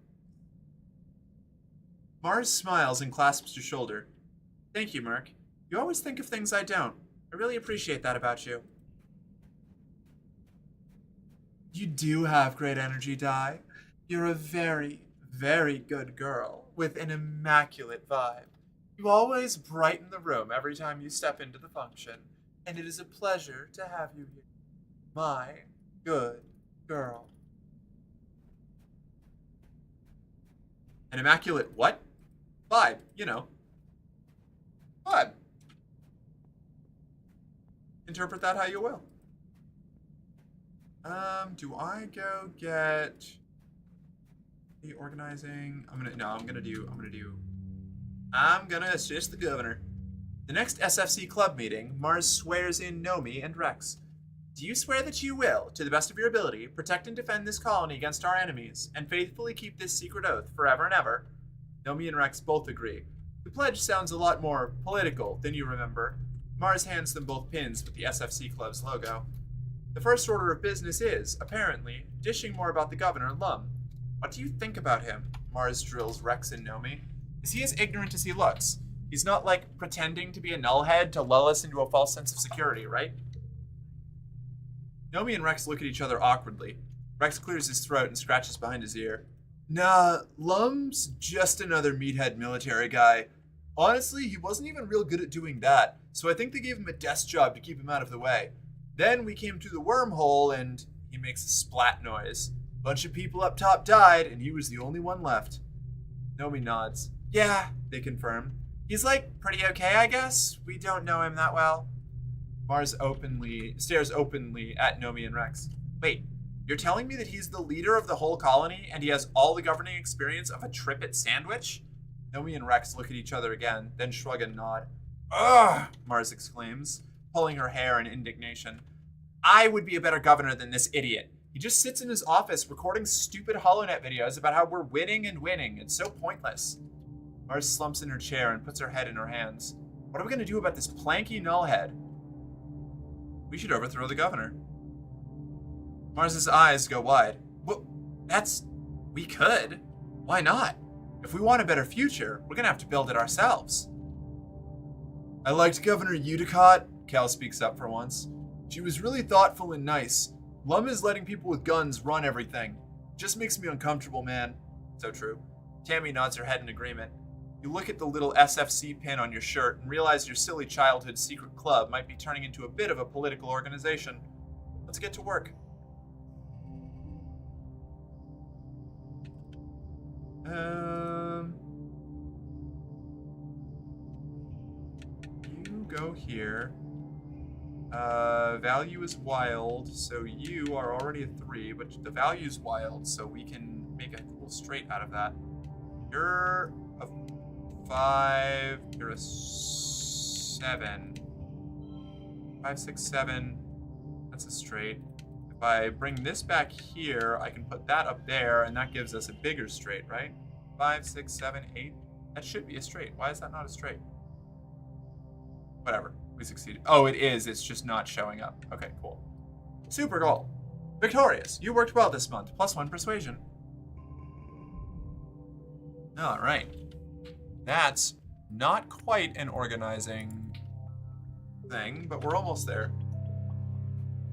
S2: Mars smiles and clasps your shoulder. Thank you, Mark. You always think of things I don't. I really appreciate that about you. You do have great energy, Di. You're a very, very good girl with an immaculate vibe. You always brighten the room every time you step into the function, and it is a pleasure to have you here. My good girl. An immaculate what? Vibe, Vibe. Interpret that how you will. Do I go get the organizing? I'm gonna assist the governor. The next SFC club meeting, Mars swears in Nomi and Rex. Do you swear that you will, to the best of your ability, protect and defend this colony against our enemies, and faithfully keep this secret oath forever and ever? Nomi and Rex both agree. The pledge sounds a lot more political than you remember. Mars hands them both pins with the SFC Club's logo. The first order of business is, apparently, dishing more about the governor, Lum. What do you think about him? Mars drills Rex and Nomi. Is he as ignorant as he looks? He's not, pretending to be a nullhead to lull us into a false sense of security, right? Nomi and Rex look at each other awkwardly. Rex clears his throat and scratches behind his ear. Nah, Lum's just another meathead military guy. Honestly, he wasn't even real good at doing that, so I think they gave him a desk job to keep him out of the way. Then we came to the wormhole and he makes a splat noise. Bunch of people up top died and he was the only one left. Nomi nods. Yeah, they confirm. He's pretty okay, I guess. We don't know him that well. Mars stares openly at Nomi and Rex. Wait, you're telling me that he's the leader of the whole colony and he has all the governing experience of a Trippet sandwich? Nomi and Rex look at each other again, then shrug and nod. Ugh! Mars exclaims, pulling her hair in indignation. I would be a better governor than this idiot. He just sits in his office recording stupid HoloNet videos about how we're winning and winning. It's so pointless. Mars slumps in her chair and puts her head in her hands. What are we going to do about this planky nullhead? We should overthrow the governor. Mars's eyes go wide. Well, we could. Why not? If we want a better future, we're going to have to build it ourselves. I liked Governor Udicott, Cal speaks up for once. She was really thoughtful and nice. Lum is letting people with guns run everything. Just makes me uncomfortable, man. So true. Tammy nods her head in agreement. You look at the little SFC pin on your shirt and realize your silly childhood secret club might be turning into a bit of a political organization. Let's get to work. You go here. Value is wild, so you are already a 3, but the value is wild, so we can make a cool straight out of that. You're a 5, you're a 7. 5, 6, 7, that's a straight. If I bring this back here, I can put that up there, and that gives us a bigger straight, right? 5, 6, 7, 8. That should be a straight. Why is that not a straight? Whatever. We succeeded. Oh, it is. It's just not showing up. Okay, cool. Super goal. Victorious. You worked well this month. +1 persuasion. All right. That's not quite an organizing thing, but we're almost there.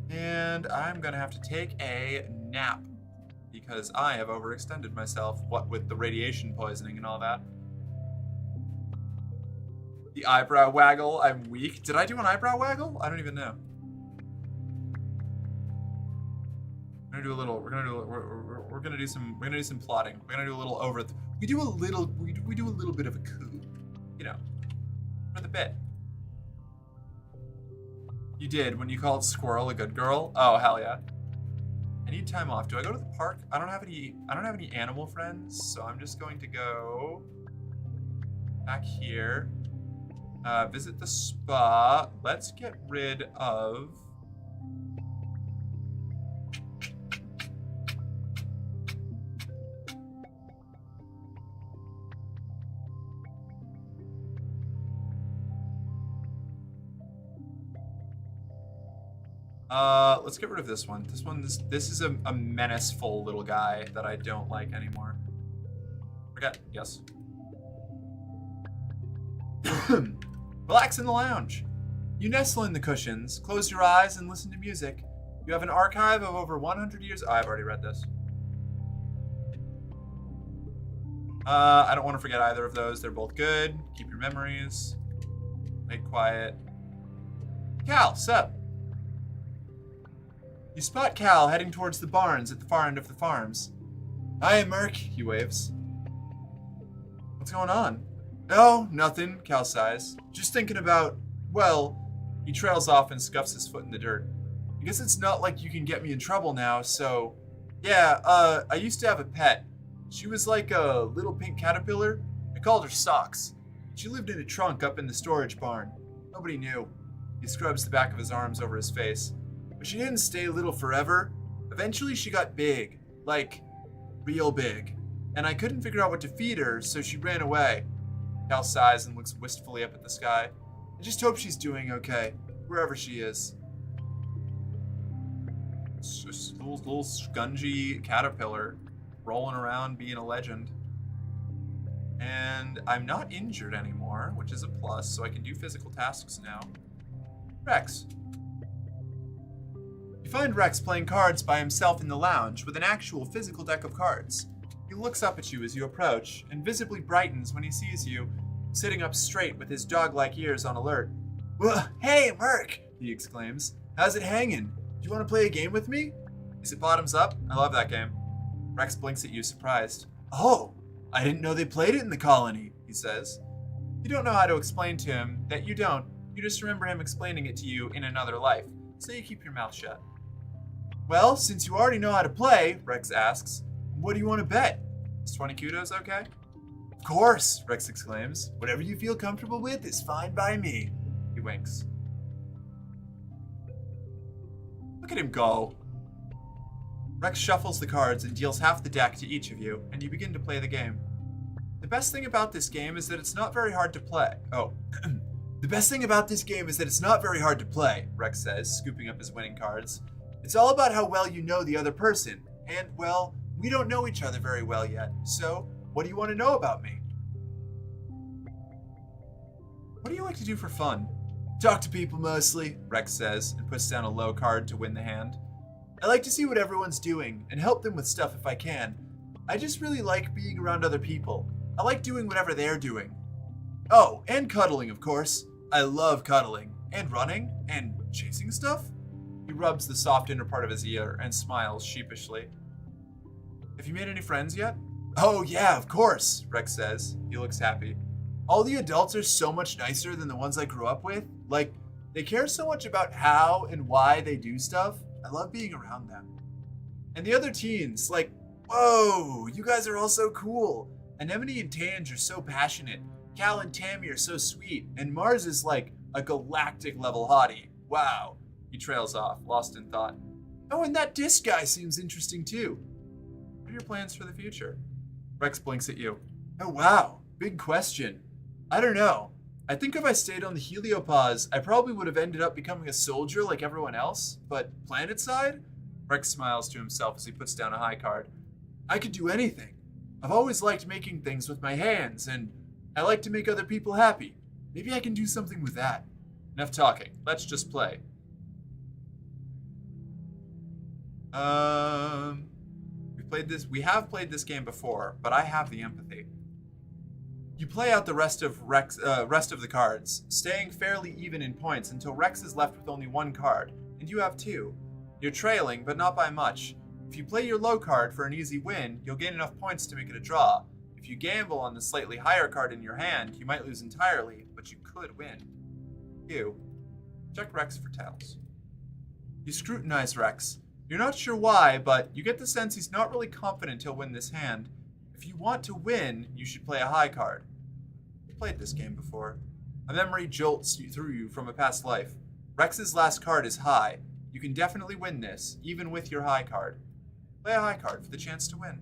S2: And I'm going to have to take a nap because I have overextended myself, what with the radiation poisoning and all that. The eyebrow waggle, I'm weak. Did I do an eyebrow waggle? I don't even know. do a little. We're gonna do some plotting. We're gonna do a little over. We do a little bit of a coup, you know, for the bit. You did when you called Squirrel a good girl. Oh hell yeah. I need time off. Do I go to the park? I don't have any animal friends, so I'm just going to go back here. Visit the spa. Let's get rid of. Let's get rid of this one. This is a menaceful little guy that I don't like anymore. Forget, yes. Relax in the lounge. You nestle in the cushions, close your eyes, and listen to music. You have an archive of over 100 years. Oh, I've already read this. I don't want to forget either of those. They're both good. Keep your memories. Make quiet. Cal, sup? You spot Cal heading towards the barns at the far end of the farms. Hi, Merc, he waves. What's going on? No, nothing, Cal sighs. Just thinking about, well, he trails off and scuffs his foot in the dirt. I guess it's not like you can get me in trouble now, so... Yeah, I used to have a pet. She was like a little pink caterpillar. I called her Socks. She lived in a trunk up in the storage barn. Nobody knew. He scrubs the back of his arms over his face. But she didn't stay little forever. Eventually she got big. Like, real big. And I couldn't figure out what to feed her, so she ran away. Cal sighs and looks wistfully up at the sky. I just hope she's doing okay, wherever she is. It's just a little scungy caterpillar rolling around being a legend. And I'm not injured anymore, which is a plus, so I can do physical tasks now. Rex. You find Rex playing cards by himself in the lounge with an actual physical deck of cards. He looks up at you as you approach and visibly brightens when he sees you, sitting up straight with his dog-like ears on alert. Well, hey, Merc, he exclaims. How's it hanging? Do you want to play a game with me? Is it bottoms up? I love that game. Rex blinks at you, surprised. Oh, I didn't know they played it in the colony, he says. You don't know how to explain to him that you don't. You just remember him explaining it to you in another life, so you keep your mouth shut. Well, since you already know how to play, Rex asks, what do you want to bet? Is 20 kudos okay? Of course, Rex exclaims. Whatever you feel comfortable with is fine by me. He winks. Look at him go. Rex shuffles the cards and deals half the deck to each of you, and you begin to play the game. The best thing about this game is that it's not very hard to play. Oh, the best thing about this game is that it's not very hard to play, Rex says, scooping up his winning cards. It's all about how well you know the other person, and, well, we don't know each other very well yet, so what do you want to know about me? What do you like to do for fun? Talk to people mostly, Rex says, and puts down a low card to win the hand. I like to see what everyone's doing, and help them with stuff if I can. I just really like being around other people. I like doing whatever they're doing. Oh, and cuddling, of course. I love cuddling, and running, and chasing stuff. He rubs the soft inner part of his ear and smiles sheepishly. Have you made any friends yet? Oh yeah, of course, Rex says. He looks happy. All the adults are so much nicer than the ones I grew up with. Like, they care so much about how and why they do stuff. I love being around them. And the other teens, like, whoa, you guys are all so cool. Anemone and Tange are so passionate. Cal and Tammy are so sweet. And Mars is like a galactic level hottie. Wow. He trails off, lost in thought. Oh, and that disc guy seems interesting too. What are your plans for the future? Rex blinks at you. Oh wow, big question. I don't know. I think if I stayed on the heliopause, I probably would have ended up becoming a soldier like everyone else, but planet side? Rex smiles to himself as he puts down a high card. I could do anything. I've always liked making things with my hands, and I like to make other people happy. Maybe I can do something with that. Enough talking. Let's just play. We have played this game before, but I have the empathy. You play out the rest of the cards, staying fairly even in points until Rex is left with only one card, and you have two. You're trailing, but not by much. If you play your low card for an easy win, you'll gain enough points to make it a draw. If you gamble on the slightly higher card in your hand, you might lose entirely, but you could win. You. Check Rex for tails. You scrutinize Rex. You're not sure why, but you get the sense he's not really confident he'll win this hand. If you want to win, you should play a high card. You've played this game before. A memory jolts through you from a past life. Rex's last card is high. You can definitely win this, even with your high card. Play a high card for the chance to win.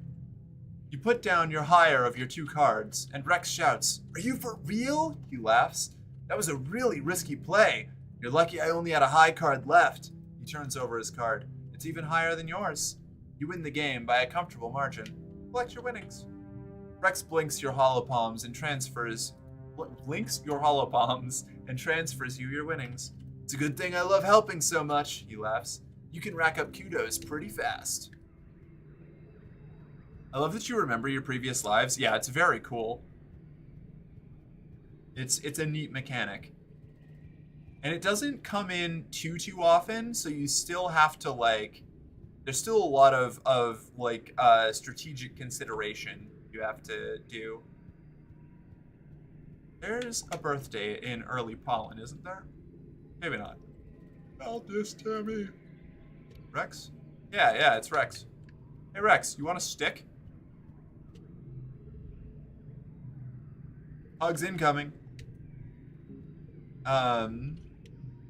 S2: You put down your higher of your 2 cards, and Rex shouts, "Are you for real?" He laughs. "That was a really risky play. You're lucky I only had a high card left." He turns over his card. It's even higher than yours. You win the game by a comfortable margin. Collect your winnings. Rex blinks your hollow palms and transfers you your winnings. "It's a good thing I love helping so much," he laughs. "You can rack up kudos pretty fast." I love that you remember your previous lives. Yeah, it's very cool. It's a neat mechanic. And it doesn't come in too often, so you still have to, like, there's still a lot of strategic consideration you have to do. There's a birthday in early pollen, isn't there? Maybe not.
S3: Aldous, Tammy.
S2: Rex? Yeah, it's Rex. Hey, Rex, you want a stick? Hugs incoming.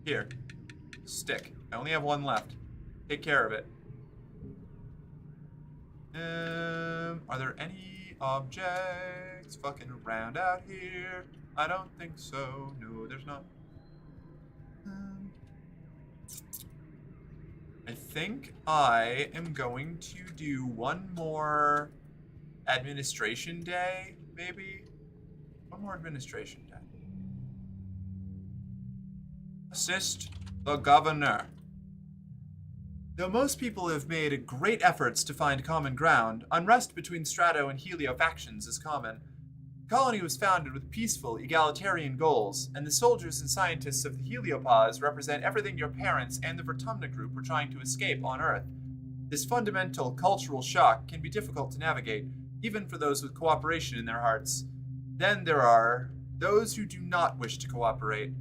S2: Here. Stick. I only have 1 left. Take care of it. Are there any objects fucking around out here? I don't think so. No, there's not. I think I am going to do 1 more administration day, maybe? 1 more administration day. Assist the governor. Though most people have made great efforts to find common ground, unrest between Strato and Helio factions is common. The colony was founded with peaceful, egalitarian goals, and the soldiers and scientists of the Heliopause represent everything your parents and the Vertumna group were trying to escape on Earth. This fundamental cultural shock can be difficult to navigate, even for those with cooperation in their hearts. Then there are those who do not wish to cooperate.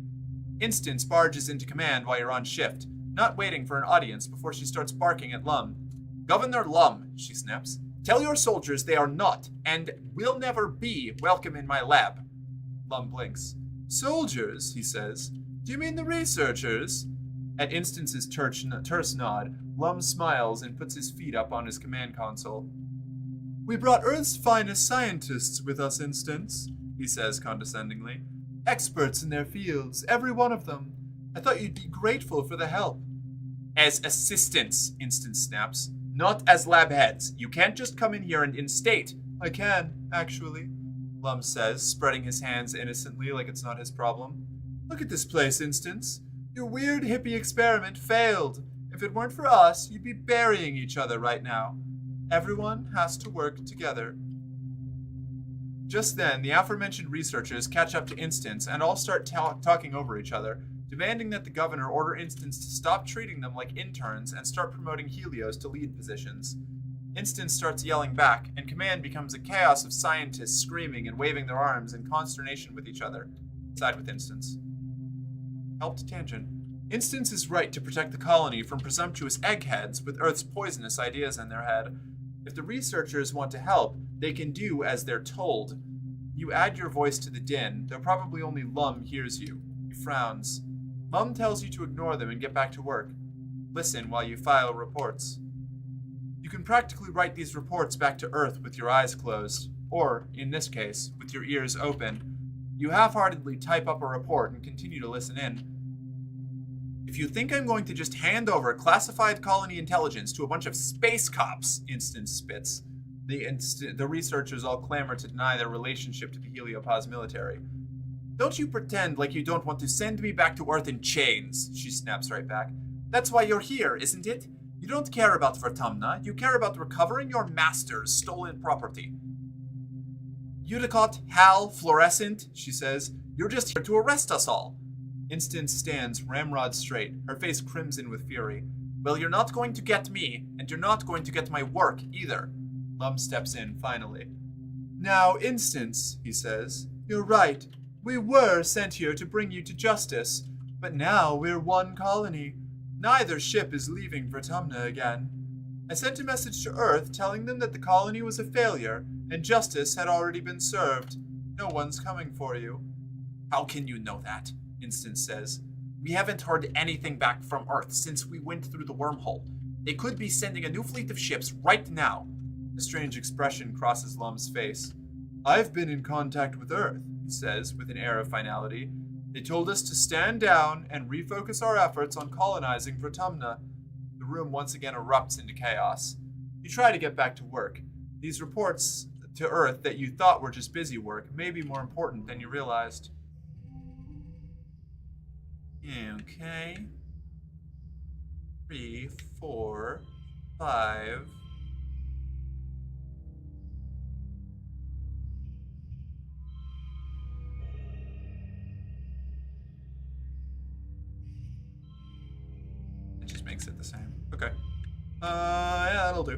S2: Instance barges into command while you're on shift, not waiting for an audience before she starts barking at Lum. "Governor Lum," she snaps, "tell your soldiers they are not, and will never be, welcome in my lab." Lum blinks. "Soldiers," he says. "Do you mean the researchers?" At Instance's terse nod, Lum smiles and puts his feet up on his command console. "We brought Earth's finest scientists with us, Instance," he says condescendingly. "Experts in their fields, every one of them. I thought you'd be grateful for the help." "As assistants," Instance snaps. "Not as lab heads. You can't just come in here and instate." "I can, actually," Lum says, spreading his hands innocently like it's not his problem. "Look at this place, Instance. Your weird hippie experiment failed. If it weren't for us, you'd be burying each other right now. Everyone has to work together." Just then, the aforementioned researchers catch up to Instance and all start talking over each other, demanding that the governor order Instance to stop treating them like interns and start promoting Helios to lead positions. Instance starts yelling back, and command becomes a chaos of scientists screaming and waving their arms in consternation with each other. Side with Instance. Helped tangent. Instance is right to protect the colony from presumptuous eggheads with Earth's poisonous ideas in their head. If the researchers want to help, they can do as they're told. You add your voice to the din, though probably only Lum hears you. He frowns. Lum tells you to ignore them and get back to work. Listen while you file reports. You can practically write these reports back to Earth with your eyes closed, or, in this case, with your ears open. You half-heartedly type up a report and continue to listen in. "If you think I'm going to just hand over classified colony intelligence to a bunch of space cops," Instance spits. The researchers all clamor to deny their relationship to the Heliopause military. "Don't you pretend like you don't want to send me back to Earth in chains," she snaps right back. "That's why you're here, isn't it? You don't care about Vertumna, you care about recovering your master's stolen property." "Udicott, Hal, Fluorescent," she says. "You're just here to arrest us all." Instance stands ramrod straight, her face crimson with fury. Well, you're not going to get me, and you're not going to get my work either. Lum steps in, finally. Now, Instance, he says, you're right. We were sent here to bring you to justice, but now we're one colony. Neither ship is leaving Vertumna again. I sent a message to Earth telling them that the colony was a failure, and justice had already been served. No one's coming for you. How can you know that? Instance says. We haven't heard anything back from Earth since we went through the wormhole. They could be sending a new fleet of ships right now. A strange expression crosses Lum's face. I've been in contact with Earth, he says, with an air of finality. They told us to stand down and refocus our efforts on colonizing Vertumna. The room once again erupts into chaos. You try to get back to work. These reports to Earth that you thought were just busy work may be more important than you realized. Okay. 3, 4, 5. It just makes it the same. Okay. Yeah, that'll do.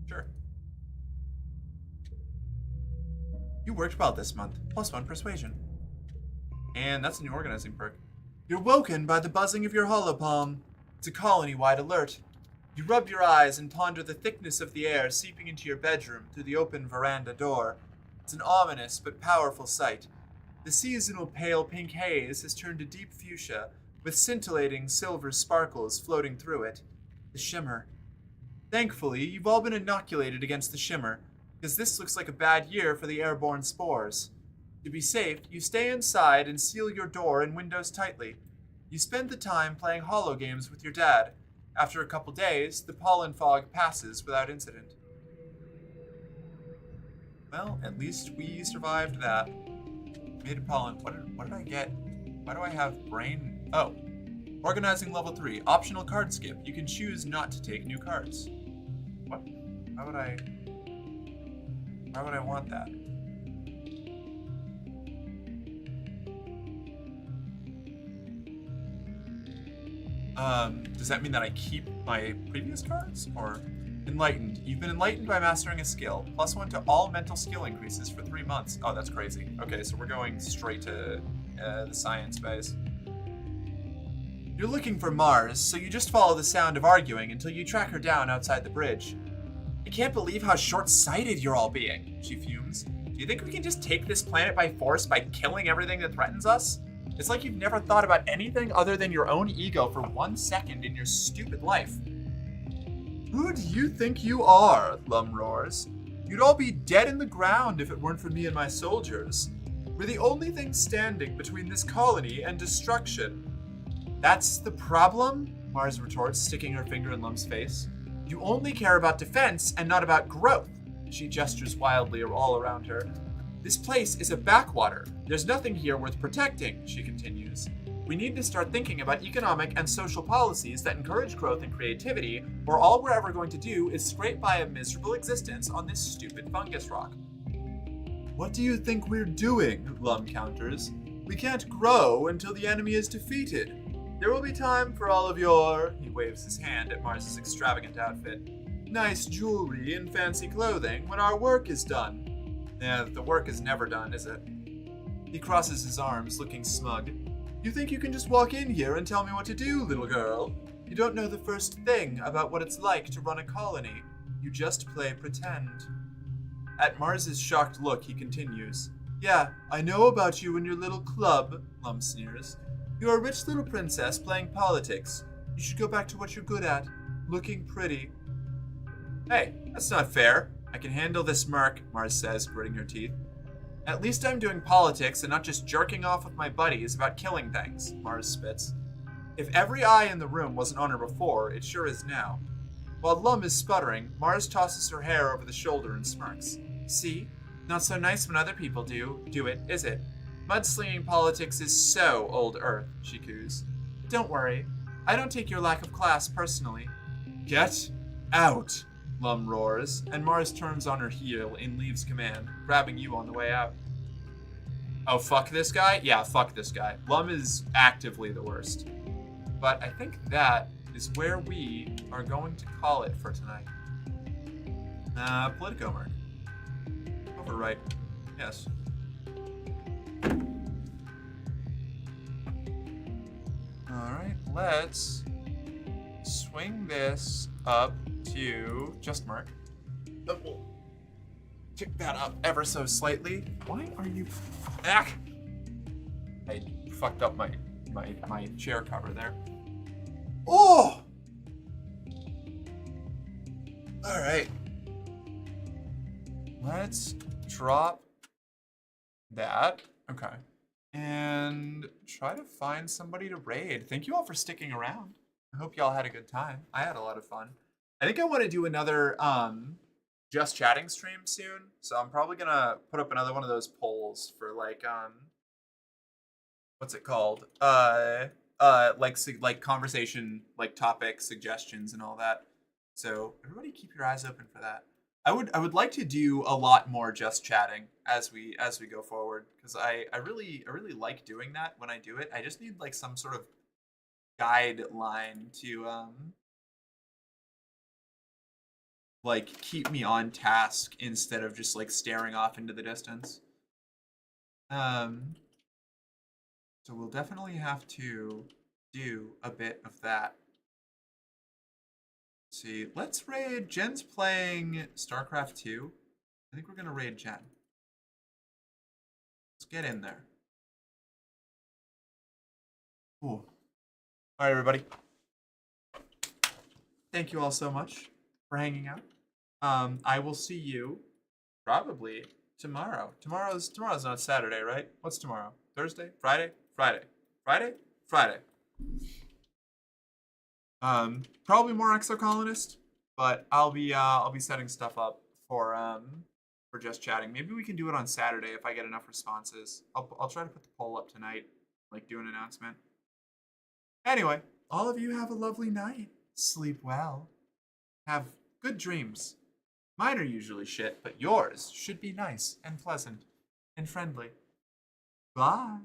S2: Sure. You worked well this month. +1 persuasion. And that's a new organizing perk. You're woken by the buzzing of your holopalm. It's a colony-wide alert. You rub your eyes and ponder the thickness of the air seeping into your bedroom through the open veranda door. It's an ominous but powerful sight. The seasonal pale pink haze has turned to deep fuchsia, with scintillating silver sparkles floating through it. The shimmer. Thankfully, you've all been inoculated against the shimmer, because this looks like a bad year for the airborne spores. To be safe, you stay inside and seal your door and windows tightly. You spend the time playing holo games with your dad. After a couple days, the pollen fog passes without incident. Well, at least we survived that. Made a pollen. What did I get? Why do I have brain? Oh. Organizing level 3. Optional card skip. You can choose not to take new cards. What? Why would I want that? Does that mean that I keep my previous cards? Or enlightened. You've been enlightened by mastering a skill. +1 to all mental skill increases for 3 months. Oh, that's crazy. Okay, so we're going straight to the science base. You're looking for Mars, so you just follow the sound of arguing until you track her down outside the bridge. I can't believe how short-sighted you're all being, she fumes. Do you think we can just take this planet by force by killing everything that threatens us? It's like you've never thought about anything other than your own ego for 1 second in your stupid life. Who do you think you are? Lum roars. You'd all be dead in the ground if it weren't for me and my soldiers. We're the only thing standing between this colony and destruction. That's the problem? Mars retorts, sticking her finger in Lum's face. You only care about defense and not about growth. She gestures wildly all around her. This place is a backwater. There's nothing here worth protecting, she continues. We need to start thinking about economic and social policies that encourage growth and creativity, or all we're ever going to do is scrape by a miserable existence on this stupid fungus rock. What do you think we're doing? Lum counters. We can't grow until the enemy is defeated. There will be time for all of your, he waves his hand at Mars's extravagant outfit, nice jewelry and fancy clothing when our work is done. Yeah, the work is never done, is it? He crosses his arms, looking smug. You think you can just walk in here and tell me what to do, little girl? You don't know the first thing about what it's like to run a colony. You just play pretend. At Mars's shocked look, he continues. Yeah, I know about you and your little club, Lum sneers. You're a rich little princess playing politics. You should go back to what you're good at, looking pretty. Hey, that's not fair. I can handle this smirk, Mars says, gritting her teeth. At least I'm doing politics and not just jerking off with my buddies about killing things, Mars spits. If every eye in the room wasn't on her before, it sure is now. While Lum is sputtering, Mars tosses her hair over the shoulder and smirks. See? Not so nice when other people do it, is it? Mudslinging politics is so old Earth, she coos. Don't worry. I don't take your lack of class personally. Get out, Lum roars, and Mars turns on her heel in Leave's command, grabbing you on the way out. Oh, fuck this guy? Yeah, fuck this guy. Lum is actively the worst. But I think that is where we are going to call it for tonight. Politico, Mark. Overwrite. Yes. Alright, let's swing this up to just Mark. We'll kick that up ever so slightly. Why are you back? I fucked up my chair cover there. Oh! Alright. Let's drop that. Okay. And try to find somebody to raid. Thank you all for sticking around. I hope y'all had a good time. I had a lot of fun. I think I want to do another just chatting stream soon. So I'm probably gonna put up another one of those polls for like what's it called? Like conversation, like topic suggestions and all that. So everybody keep your eyes open for that. I would like to do a lot more just chatting as we go forward, because I really like doing that when I do it. I just need like some sort of guideline to like keep me on task instead of just like staring off into the distance. So we'll definitely have to do a bit of that. Let's see, let's raid. Jen's playing StarCraft 2. I think we're gonna raid Jen. Let's get in there. Cool. All right, everybody. Thank you all so much for hanging out. I will see you probably tomorrow. Tomorrow's not Saturday, right? What's tomorrow? Thursday? Friday? Friday. Probably more Exocolonist, but I'll be setting stuff up for just chatting. Maybe we can do it on Saturday if I get enough responses. I'll try to put the poll up tonight, like do an announcement. Anyway, all of you have a lovely night. Sleep well. Have good dreams. Mine are usually shit, but yours should be nice and pleasant and friendly. Bye.